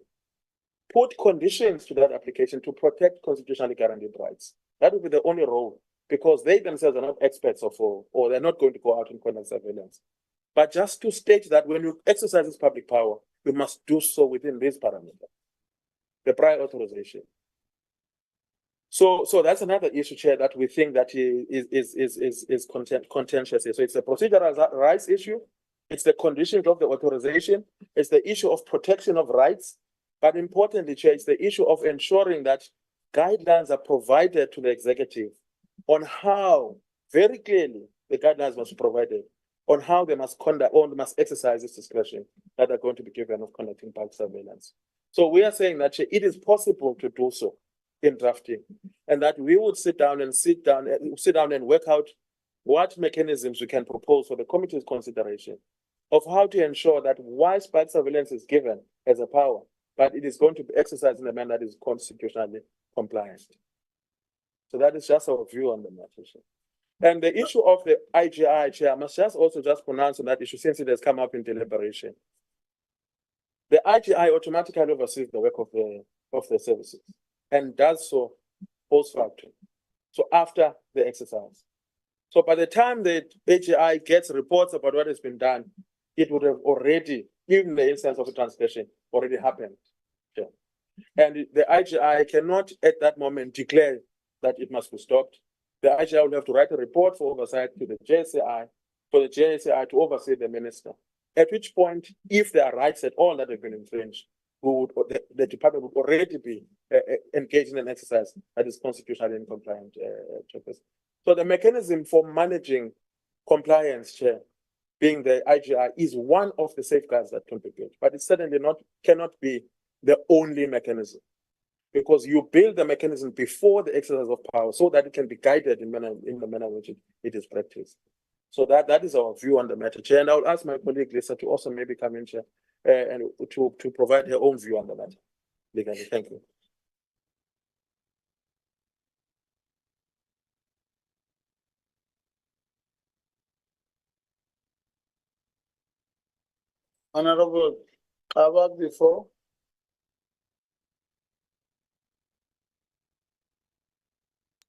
put conditions to that application to protect constitutionally guaranteed rights. That would be the only role, because they themselves are not experts or they're not going to go out and conduct surveillance. But just to state that when you exercise this public power, you must do so within this parameter, the prior authorization. So that's another issue, Chair, that we think that is contentious here. So it's a procedural rights issue. It's the conditions of the authorization. It's the issue of protection of rights. But importantly, Chair, it's the issue of ensuring that guidelines are provided to the executive on how, very clearly, the guidelines must be provided on how they must conduct or they must exercise this discretion that are going to be given of conducting bulk surveillance. So we are saying that Chair, it is possible to do so in drafting, and that we would sit down and work out what mechanisms we can propose for the committee's consideration of how to ensure that whilst bulk surveillance is given as a power, but it is going to be exercised in a manner that is constitutionally compliant. So that is just our view on the matter. And the issue of the IGI, Chair, I must just pronounce on that issue since it has come up in deliberation. The IGI automatically oversees the work of the services and does so post factum. So after the exercise. So by the time the IGI gets reports about what has been done, it would have already, even the instance of the transgression, already happened. Yeah. And the IGI cannot at that moment declare that it must be stopped. The IGI will have to write a report for oversight to the JSCI, for the JSCI to oversee the minister. At which point, if there are rights at all that have been infringed, the department would already be engaged in an exercise that is constitutionally incompliant. So the mechanism for managing compliance, Chair, being the IGI, is one of the safeguards that can be built, but it certainly cannot be the only mechanism, because you build the mechanism before the exercise of power so that it can be guided in the manner in which it is practiced. So that is our view on the matter, Chair. And I will ask my colleague Lisa to also maybe come in, Chair, and to provide her own view on the matter. Legally, thank you. Honorable Kaba before.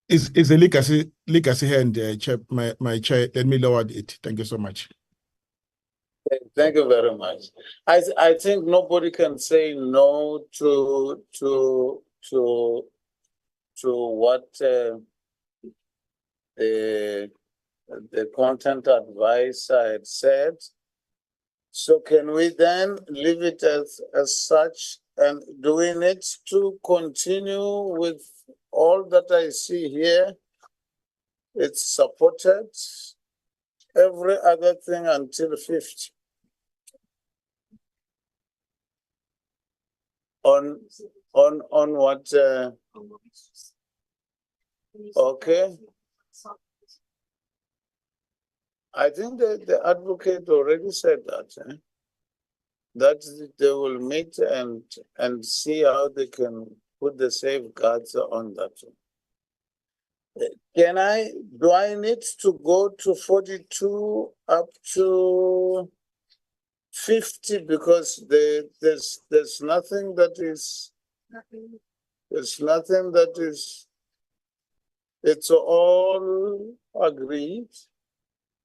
Is a legacy hand, Chair, my chair. Let me lower it. Thank you so much. Thank you very much. I think nobody can say no to what the content advisor had said. So can we then leave it as such, and do we need to continue with all that I see here? It's supported. Every other thing until 50. On what? Okay. I think the advocate already said that. That they will meet and see how they can put the safeguards on that. Do I need to go to 42 up to 50, because there's nothing that is, it's all agreed.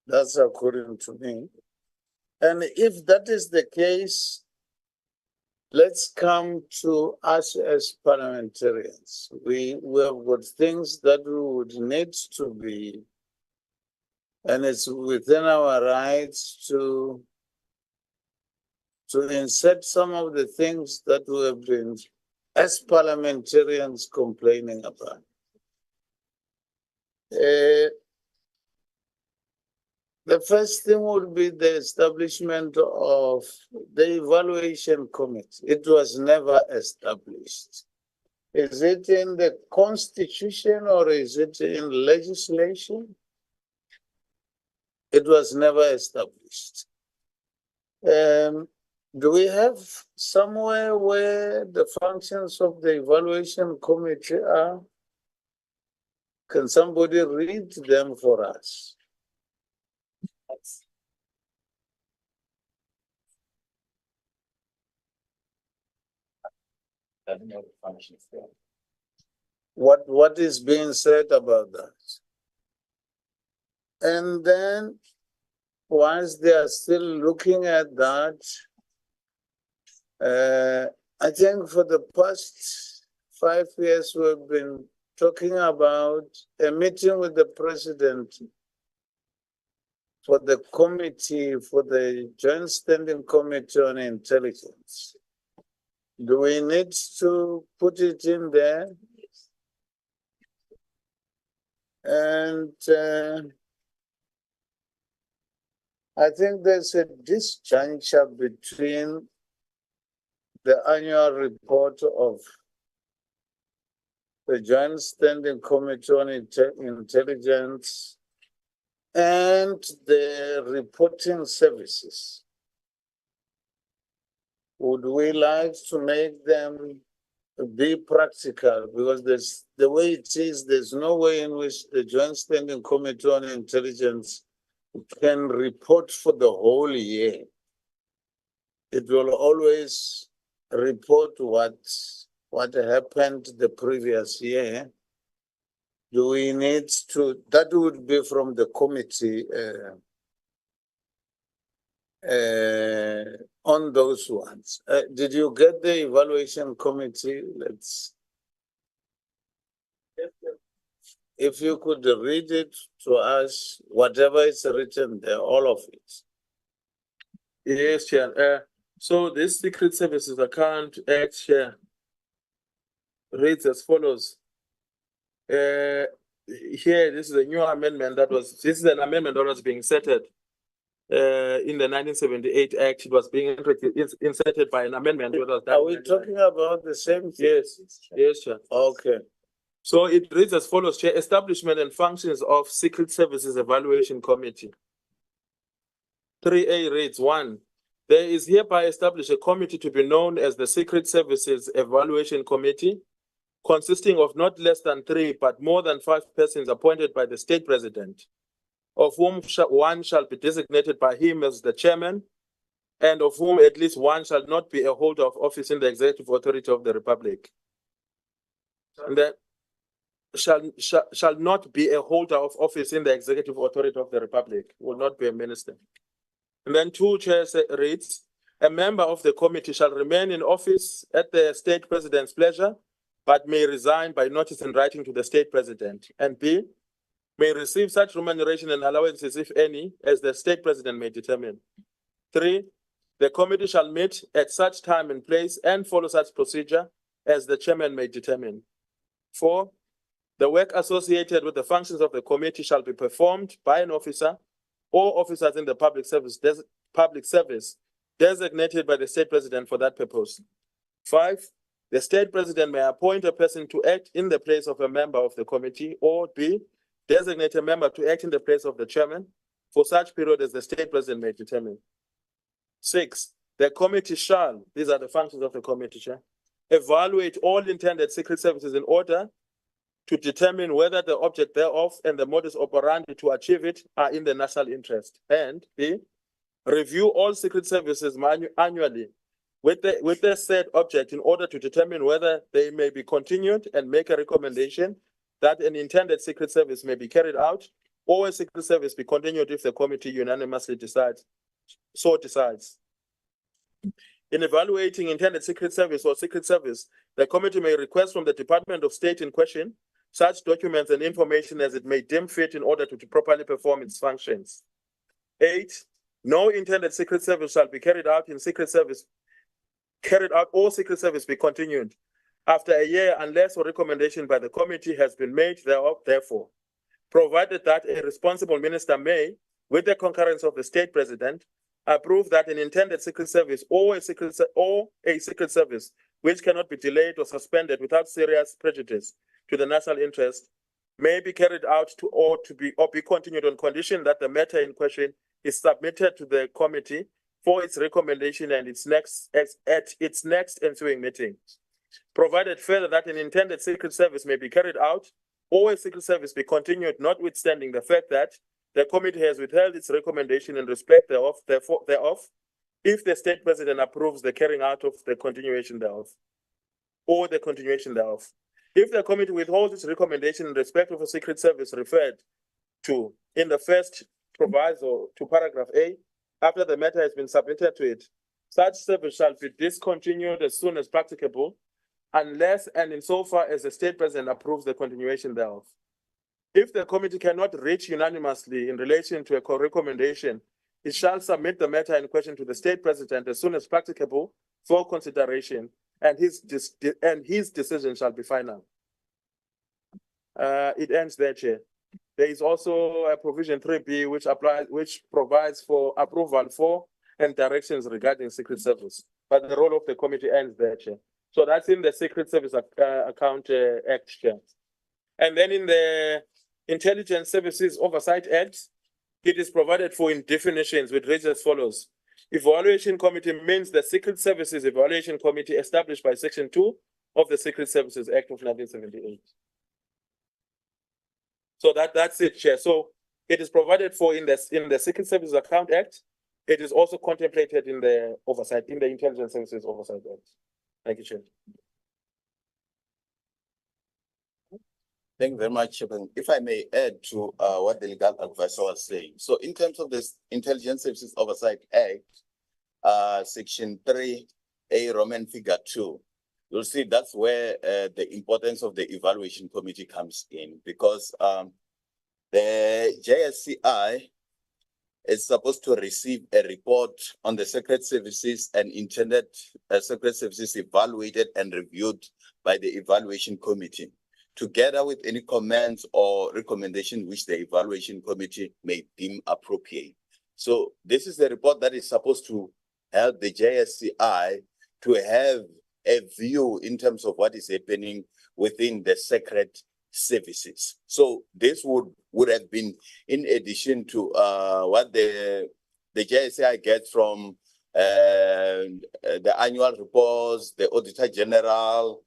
That's according to me. And if that is the case, let's come to us as parliamentarians. We have got things that we would need to be, and it's within our rights to insert some of the things that we have been, as parliamentarians, complaining about. The first thing would be the establishment of the evaluation committee. It was never established. Is it in the constitution or is it in legislation? It was never established. Do we have somewhere where the functions of the evaluation committee are? Can somebody read them for us? What is being said about that? And then once they are still looking at that, I think for the past 5 years we've been talking about a meeting with the president for the committee, for the Joint Standing Committee on Intelligence. Do we need to put it in there? And I think there's a disjuncture between the annual report of the Joint Standing Committee on Intelligence and the reporting services. Would we like to make them be practical? Because there's the way it is, there's no way in which the Joint Standing Committee on Intelligence can report for the whole year. It will always report what happened the previous year. Do we need to, that would be from the committee on those ones. Did you get the evaluation committee? If you could read it to us, whatever is written there, all of it. Yes, Chair. So this Secret Services Account Act, Chair, reads as follows. Here, this is a new amendment this is an amendment that was being inserted in the 1978 Act. It was being inserted by an amendment. Are we talking about the same thing? Yes, Chair. Okay. So it reads as follows, Chair: establishment and functions of Secret Services Evaluation Committee. 3A reads 1. There is hereby established a committee to be known as the Secret Services Evaluation Committee, consisting of not less than 3 but more than 5 persons appointed by the state president, of whom one shall be designated by him as the chairman, and of whom at least one shall not be a holder of office in the executive authority of the republic. And then shall not be a holder of office in the executive authority of the republic, will not be a minister. And then 2, Chair, reads, a member of the committee shall remain in office at the state president's pleasure, but may resign by notice in writing to the state president. And B, may receive such remuneration and allowances, if any, as the state president may determine. 3, the committee shall meet at such time and place and follow such procedure as the chairman may determine. 4, the work associated with the functions of the committee shall be performed by an officer or officers in the public service designated by the state president for that purpose. 5, the state president may appoint a person to act in the place of a member of the committee, or B, designate a member to act in the place of the chairman for such period as the state president may determine. 6, the committee shall, these are the functions of the committee, Chair, evaluate all intended secret services in order to determine whether the object thereof and the modus operandi to achieve it are in the national interest. And B, review all secret services annually with the said object in order to determine whether they may be continued and make a recommendation that an intended secret service may be carried out, or a secret service be continued if the committee unanimously decides. In evaluating intended secret service or secret service, the committee may request from the Department of State in question such documents and information as it may deem fit in order to properly perform its functions. 8, no intended secret service shall be carried out or secret service be continued after a year unless a recommendation by the committee has been made thereof, therefore, provided that a responsible minister may, with the concurrence of the state president, approve that an intended secret service or a secret service which cannot be delayed or suspended without serious prejudice to the national interest may be carried out or be continued on condition that the matter in question is submitted to the committee for its recommendation and at its next ensuing meeting. Provided further that an intended secret service may be carried out or a secret service be continued, notwithstanding the fact that the committee has withheld its recommendation in respect thereof, if the state president approves the carrying out of the continuation thereof, or the continuation thereof. If the committee withholds its recommendation in respect of a secret service referred to in the first proviso to paragraph A, after the matter has been submitted to it, such service shall be discontinued as soon as practicable, unless and insofar as the state president approves the continuation thereof. If the committee cannot reach unanimously in relation to a recommendation, it shall submit the matter in question to the state president as soon as practicable for consideration, and his decision shall be final. It ends there, Chair. There is also a provision 3B which provides for approval for and directions regarding Secret Service. But the role of the committee ends there, Chair. So that's in the Secret Service Account Act, Chair. And then in the Intelligence Services Oversight Act, it is provided for in definitions which reads as follows. Evaluation Committee means the Secret Services Evaluation Committee established by Section 2 of the Secret Services Act of 1978. So that's it, Chair. So it is provided for in the Secret Services Account Act. It is also contemplated in the Oversight, in the Intelligence Services Oversight Act. Thank you, Chair. Thank you very much, Chairman. If I may add to what the legal advisor was saying. So in terms of this Intelligence Services Oversight Act, Section 3A, Roman figure 2, you'll see that's where the importance of the evaluation committee comes in, because the JSCI is supposed to receive a report on the secret services and intended secret services evaluated and reviewed by the evaluation committee, together with any comments or recommendations which the evaluation committee may deem appropriate. So this is the report that is supposed to help the JSCI to have a view in terms of what is happening within the secret services. So this would have been in addition to what the JSCI gets from the annual reports, the Auditor General,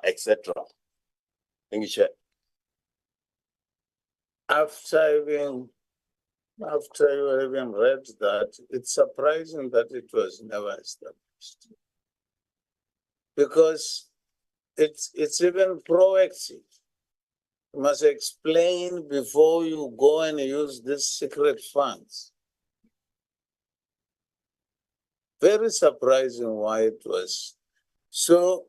etc. Thank you, Chair. After you having read that, it's surprising that it was never established. Because it's even proactive. You must explain before you go and use these secret funds. Very surprising why it was. So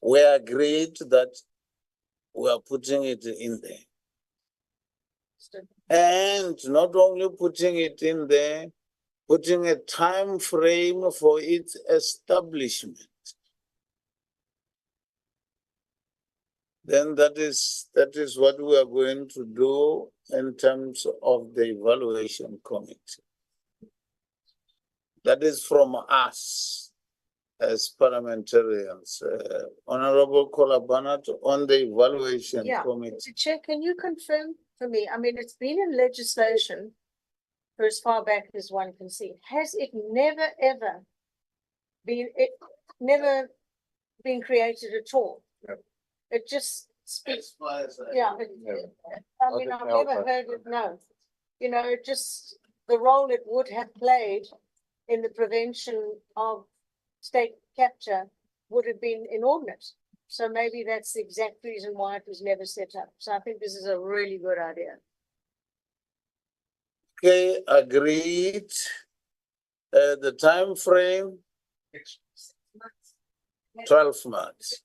we agreed that we are putting it in there. And not only putting it in there, putting a time frame for its establishment. Then that is what we are going to do in terms of the evaluation committee. That is from us as parliamentarians. Honorable Kolabanat on the evaluation committee. Mr. Chair, can you confirm for me? I mean, it's been in legislation for as far back as one can see. Has it never ever been created at all? No. It just speaks. I No. mean, I've never heard it. No, you know, it just the role it would have played in the prevention of state capture would have been inordinate. So maybe that's the exact reason why it was never set up. So I think this is a really good idea. Okay, agreed. The time frame, 12 months.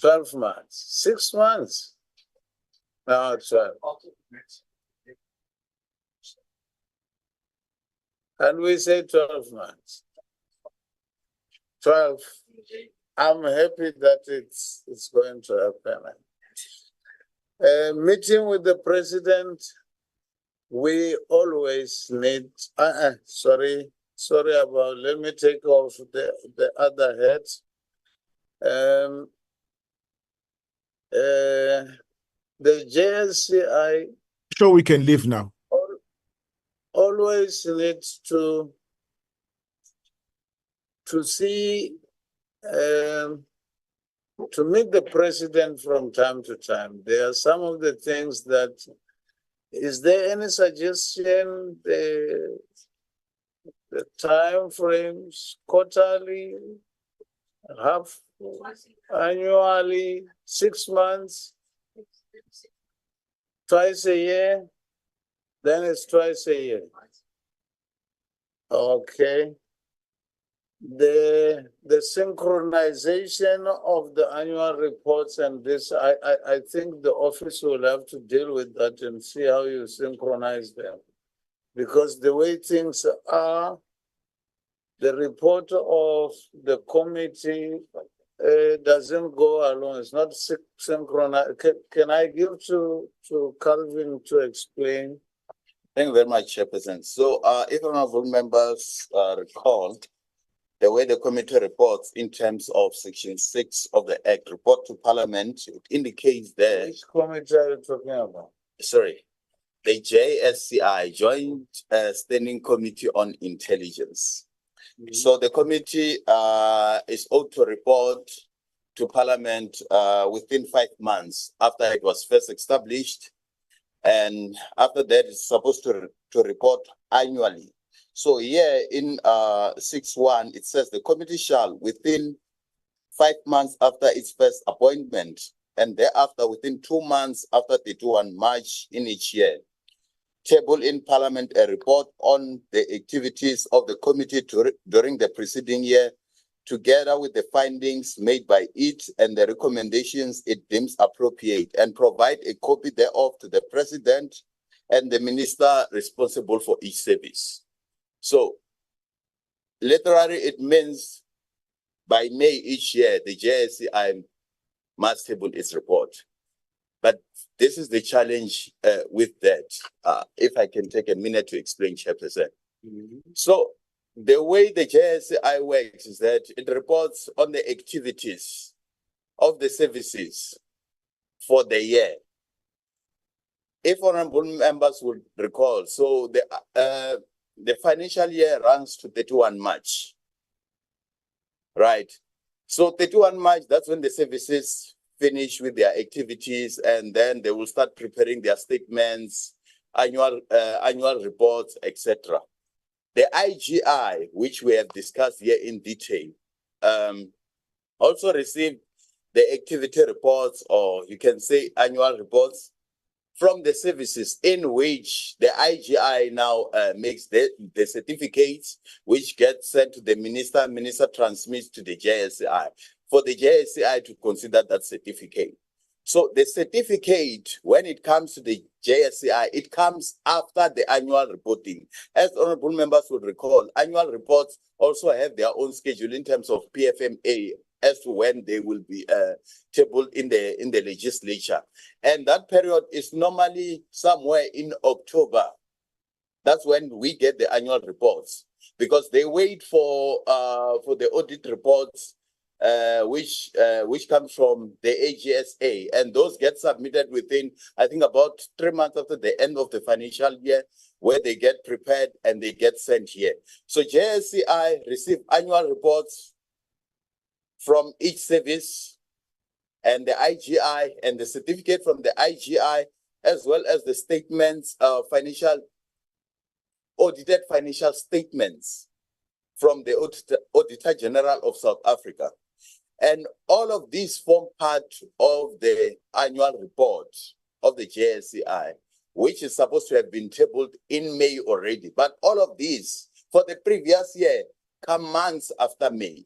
12 months, 6 months. No, 12. And we say 12 months. 12. I'm happy that it's going to happen. Meeting with the president, we always need, sorry about, let me take off the other hat. The JSCI. Sure, we can leave now. Always needs to see, to meet the president from time to time. There are some of the things that, is there any suggestion, the time frames, quarterly, half, annually, 6 months, twice a year, then it's twice a year. Okay. the synchronization of the annual reports and this, I think the office will have to deal with that and see how you synchronize them. Because the way things are, the report of the committee doesn't go along. It's not synchronized. Can I give to Calvin to explain? Thank you very much, Chairperson. So, if honorable members recall, the way the committee reports in terms of Section 6 of the Act, report to Parliament, it indicates there. Which committee are you talking about? Sorry, the JSCI, Joint Standing Committee on Intelligence. So the committee is owed to report to Parliament within 5 months after it was first established. And after that, it's supposed to report annually. So here in 6.1, it says the committee shall, within 5 months after its first appointment, and thereafter within 2 months after 31 March in each year, table in Parliament a report on the activities of the committee during the preceding year, together with the findings made by it and the recommendations it deems appropriate, and provide a copy thereof to the President and the Minister responsible for each service. So, literally, it means by May each year, the JSCI must table its report. But this is the challenge with that. If I can take a minute to explain, Chairperson. So, the way the JSCI works is that it reports on the activities of the services for the year. If honorable members would recall, so the financial year runs to 31 March, right? So 31 March, that's when the services finish with their activities, and then they will start preparing their statements, annual reports, etc. The IGI, which we have discussed here in detail, also received the activity reports, or you can say annual reports, from the services in which the IGI now makes the certificates, which get sent to the minister. Minister transmits to the JSCI for the JSCI to consider that certificate. So the certificate, when it comes to the JSCI, it comes after the annual reporting. As honorable members would recall, annual reports also have their own schedule in terms of PFMA as to when they will be tabled in the legislature. And that period is normally somewhere in October. That's when we get the annual reports, because they wait for the audit reports, which comes from the AGSA, and those get submitted within, I think, about 3 months after the end of the financial year, where they get prepared and they get sent here. So JSCI receive annual reports from each service, and the IGI and the certificate from the IGI, as well as the statements, audited financial statements from the Auditor General of South Africa. And all of these form part of the annual report of the JSCI, which is supposed to have been tabled in May already. But all of these for the previous year come months after May.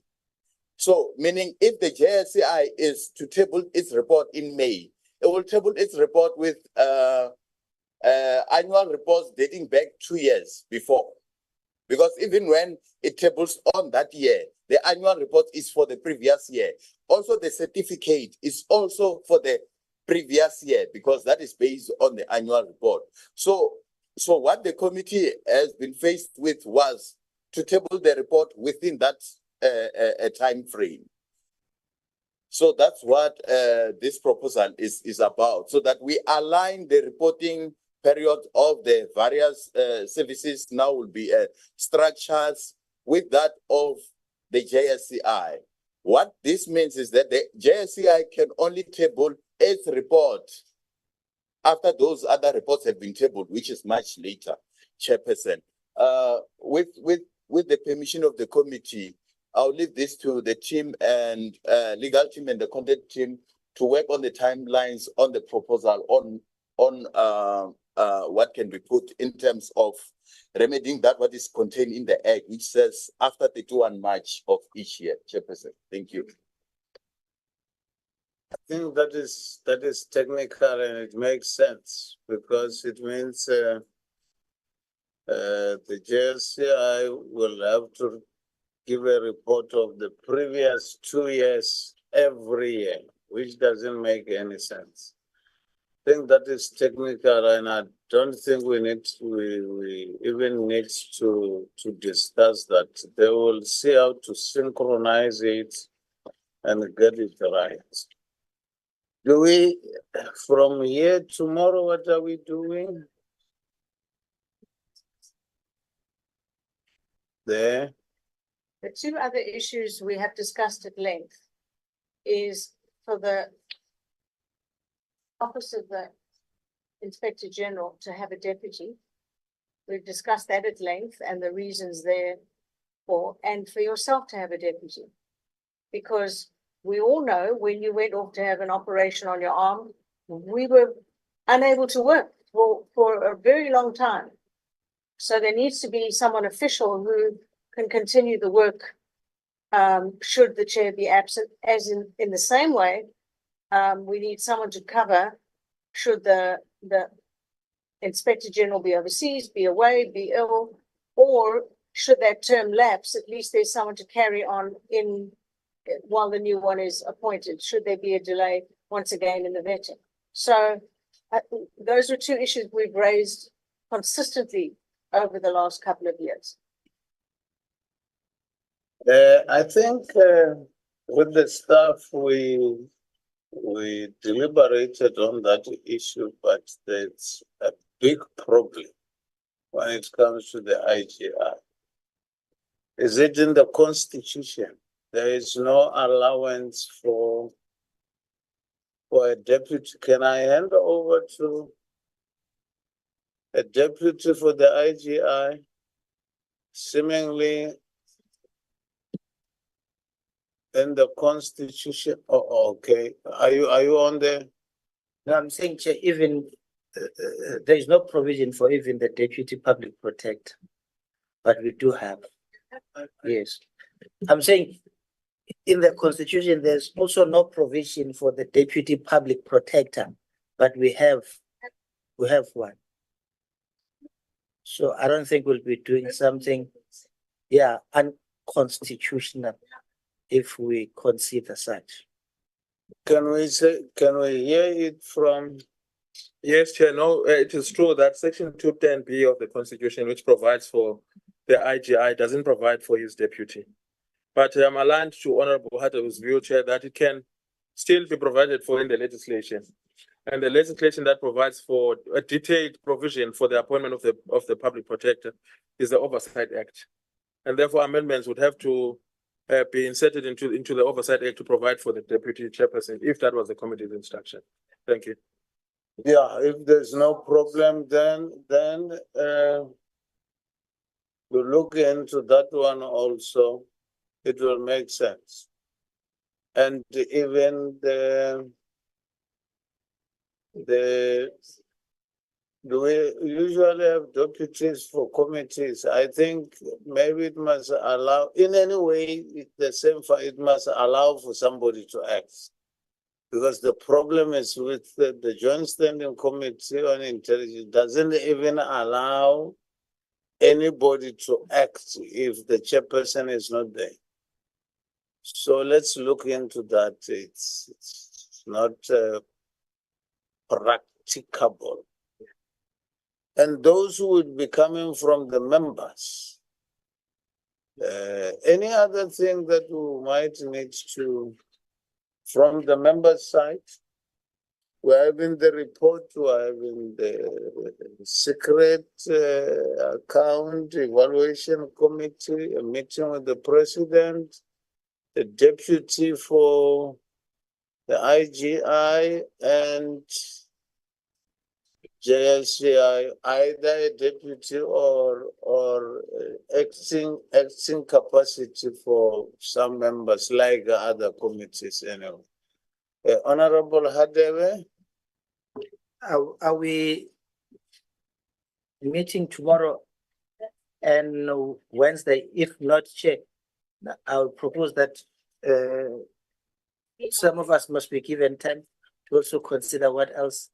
So, meaning if the JSCI is to table its report in May, it will table its report with annual reports dating back 2 years before. Because even when it tables on that year, the annual report is for the previous year. Also, the certificate is also for the previous year, because that is based on the annual report. So what the committee has been faced with was to table the report within that a time frame. So that's what this proposal is about, so that we align the reporting period of the various services now will be structures with that of the JSCI. What this means is that the JSCI can only table its report after those other reports have been tabled, which is much later, Chairperson. With the permission of the committee, I'll leave this to the team and legal team and the content team to work on the timelines on the proposal on what can be put in terms of remedying that what is contained in the Act, which says after 31 March of each year, Chairperson. Thank you. I think that is technical and it makes sense because it means the JSCI will have to give a report of the previous 2 years every year, which doesn't make any sense. I think that is technical, and I don't think we even need to discuss that. They will see how to synchronize it and get it right. Do we, from here tomorrow, what are we doing? There. The two other issues we have discussed at length is for the Office of the Inspector General to have a deputy. We've discussed that at length and the reasons therefore, and for yourself to have a deputy. Because we all know when you went off to have an operation on your arm, we were unable to work for a very long time. So there needs to be someone official who can continue the work should the chair be absent, as in the same way, we need someone to cover should the Inspector General be overseas, be away, be ill, or should that term lapse, at least there's someone to carry on in while the new one is appointed, should there be a delay once again in the vetting. So those are two issues we've raised consistently over the last couple of years. I think with the staff, we deliberated on that issue, but there's a big problem when it comes to the IGI. Is it in the Constitution? There is no allowance for a deputy. Can I hand over to a deputy for the IGI? Seemingly in the Constitution. Oh, okay. Are you on there? No, I'm saying, Chair, even there is no provision for even the deputy public protector, but we do have. Yes, I'm saying in the Constitution there's also no provision for the deputy public protector, but we have one. So I don't think we'll be doing something, yeah, unconstitutional if we consider such. Can we hear it from? Yes, Chair. No, it is true that Section 210B of the Constitution, which provides for the IGI, doesn't provide for his deputy. But I'm aligned to Honorable Hattaw's view, Chair, that it can still be provided for in the legislation. And the legislation that provides for a detailed provision for the appointment of the public protector is the Oversight Act. And therefore amendments would have to be inserted into the Oversight Act to provide for the deputy chairperson, if that was the committee's instruction. Thank you. Yeah, if there's no problem, then we look into that one also. It will make sense. And even do we usually have deputies for committees? I think maybe it must allow, in any way, the same, it must allow for somebody to act. Because the problem is with the Joint Standing Committee on Intelligence doesn't even allow anybody to act if the chairperson is not there. So let's look into that. It's not practicable. And those who would be coming from the members. Any other thing that we might need to, from the members' side? We're having the report, we're having the secret account evaluation committee, a meeting with the president, the deputy for the IGI and JSCI, either a deputy or acting capacity for some members, like other committees anyway. Honorable Hadewe. Are we meeting tomorrow and Wednesday, if not Chair, I would propose that some of us must be given time to also consider what else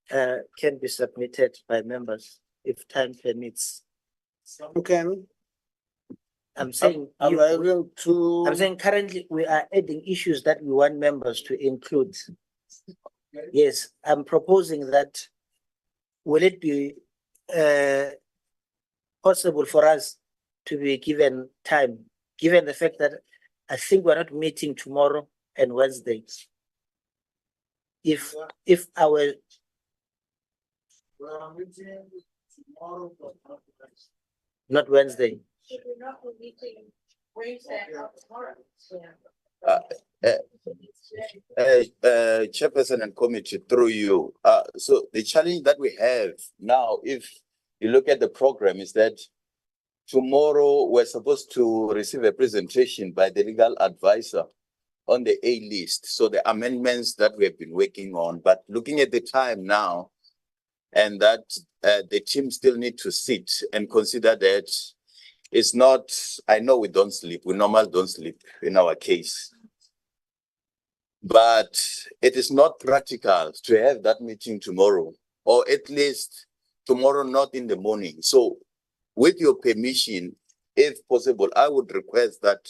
can be submitted by members if time permits. Some can. I'm saying I'm able to. I'm saying currently we are adding issues that we want members to include. Yes, I'm proposing that. Will it be possible for us to be given time, given the fact that I think we're not meeting tomorrow and Wednesday? If our Tomorrow, but not Wednesday. If we're not meeting Wednesday or tomorrow. Chairperson and committee through you. So the challenge that we have now, if you look at the program, is that tomorrow we're supposed to receive a presentation by the legal advisor on the A list. So the amendments that we have been working on, but looking at the time now, and that the team still need to sit and consider that it's not, I know we don't sleep, we normally don't sleep in our case. But it is not practical to have that meeting tomorrow, or at least tomorrow, not in the morning. So with your permission, if possible, I would request that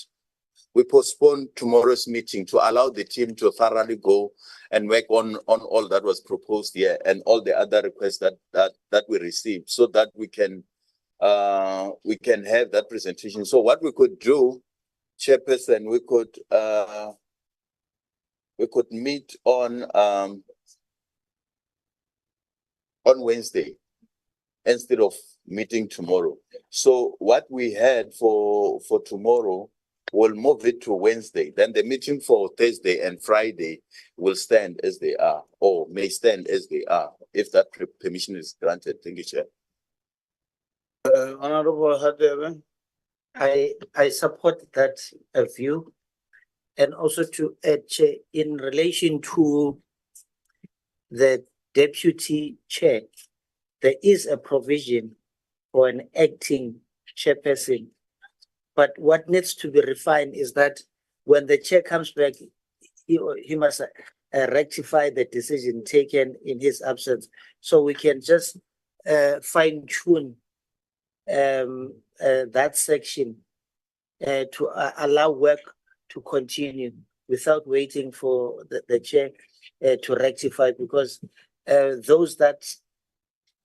we postpone tomorrow's meeting to allow the team to thoroughly go and work on all that was proposed here and all the other requests that we received, so that we can have that presentation. So what we could do, Chairperson, we could meet on Wednesday instead of meeting tomorrow. So what we had for tomorrow, we'll move it to Wednesday. Then the meeting for Thursday and Friday will stand as they are, or may stand as they are, if that permission is granted. Thank you, Chair. Honorable Hadebe. I support that view. And also to add, Chair, in relation to the deputy chair, there is a provision for an acting chairperson. But what needs to be refined is that when the chair comes back, he must rectify the decision taken in his absence. So we can just fine tune that section to allow work to continue without waiting for the chair to rectify, because those that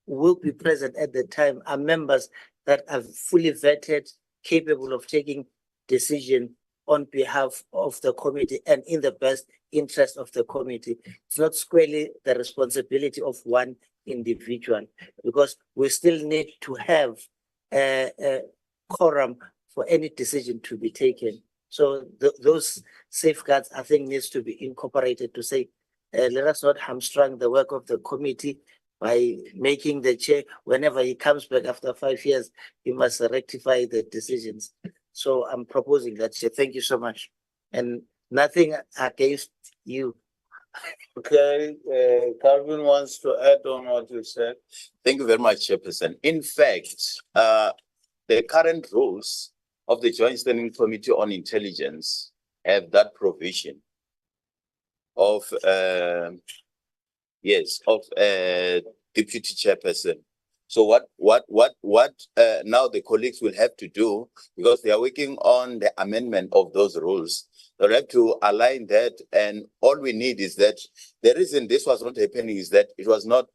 will be present at the time are members that are fully vetted, capable of taking decision on behalf of the committee and in the best interest of the committee. It's not squarely the responsibility of one individual, because we still need to have a quorum for any decision to be taken. So those safeguards, I think, needs to be incorporated to say, let us not hamstring the work of the committee by making the chair, whenever he comes back after 5 years, he must rectify the decisions. So I'm proposing that, Chair. Thank you so much. And nothing against you. Okay, Calvin wants to add on what you said. Thank you very much, Chairperson. In fact, the current rules of the Joint Standing Committee on Intelligence have that provision of deputy chairperson. So what now the colleagues will have to do, because they are working on the amendment of those rules, they'll have to align that, and all we need is that the reason this was not happening is that it was not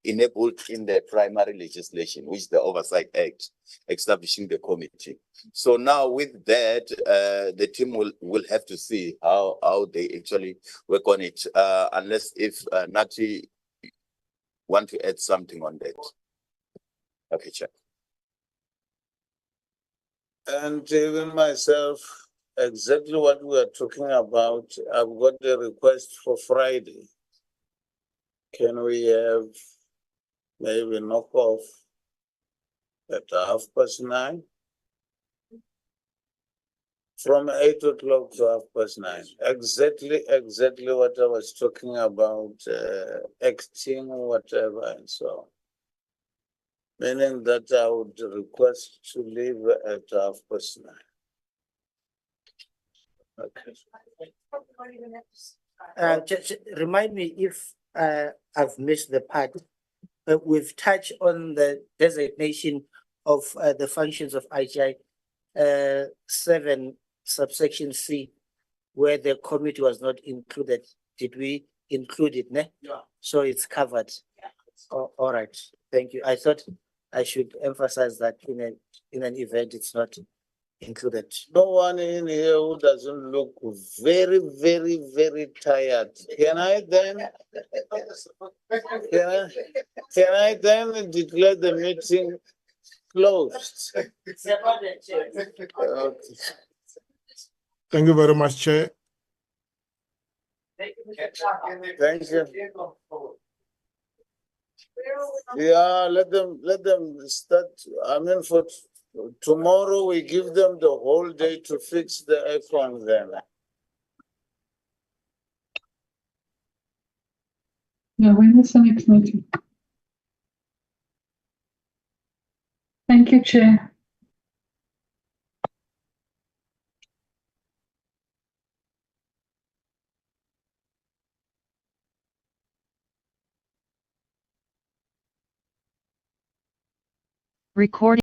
enabled in the primary legislation, which is the Oversight Act, establishing the committee. So now with that, the team will have to see how they actually work on it, unless if Nati want to add something on that. Okay, Chair. And even myself, exactly what we are talking about, I've got the request for Friday. Can we have maybe knock off at 9:30? From 8 o'clock to 9:30. Exactly what I was talking about, acting, whatever, and so on. Meaning that I would request to leave at 9:30. Okay. Just remind me if I've missed the part. We've touched on the designation of the functions of IGI 7 subsection C, where the committee was not included. Did we include it? Ne? Yeah. So it's covered. Oh, all right. Thank you. I thought I should emphasize that in an event it's not included. No one in here who doesn't look very, very, very tired. Can I then declare the meeting closed? Okay. Thank you very much, Chair. Thank you. Yeah, let them start. I mean, for tomorrow, we give them the whole day to fix the aircon then. Yeah, when is the next meeting? Thank you, Chair. Recording.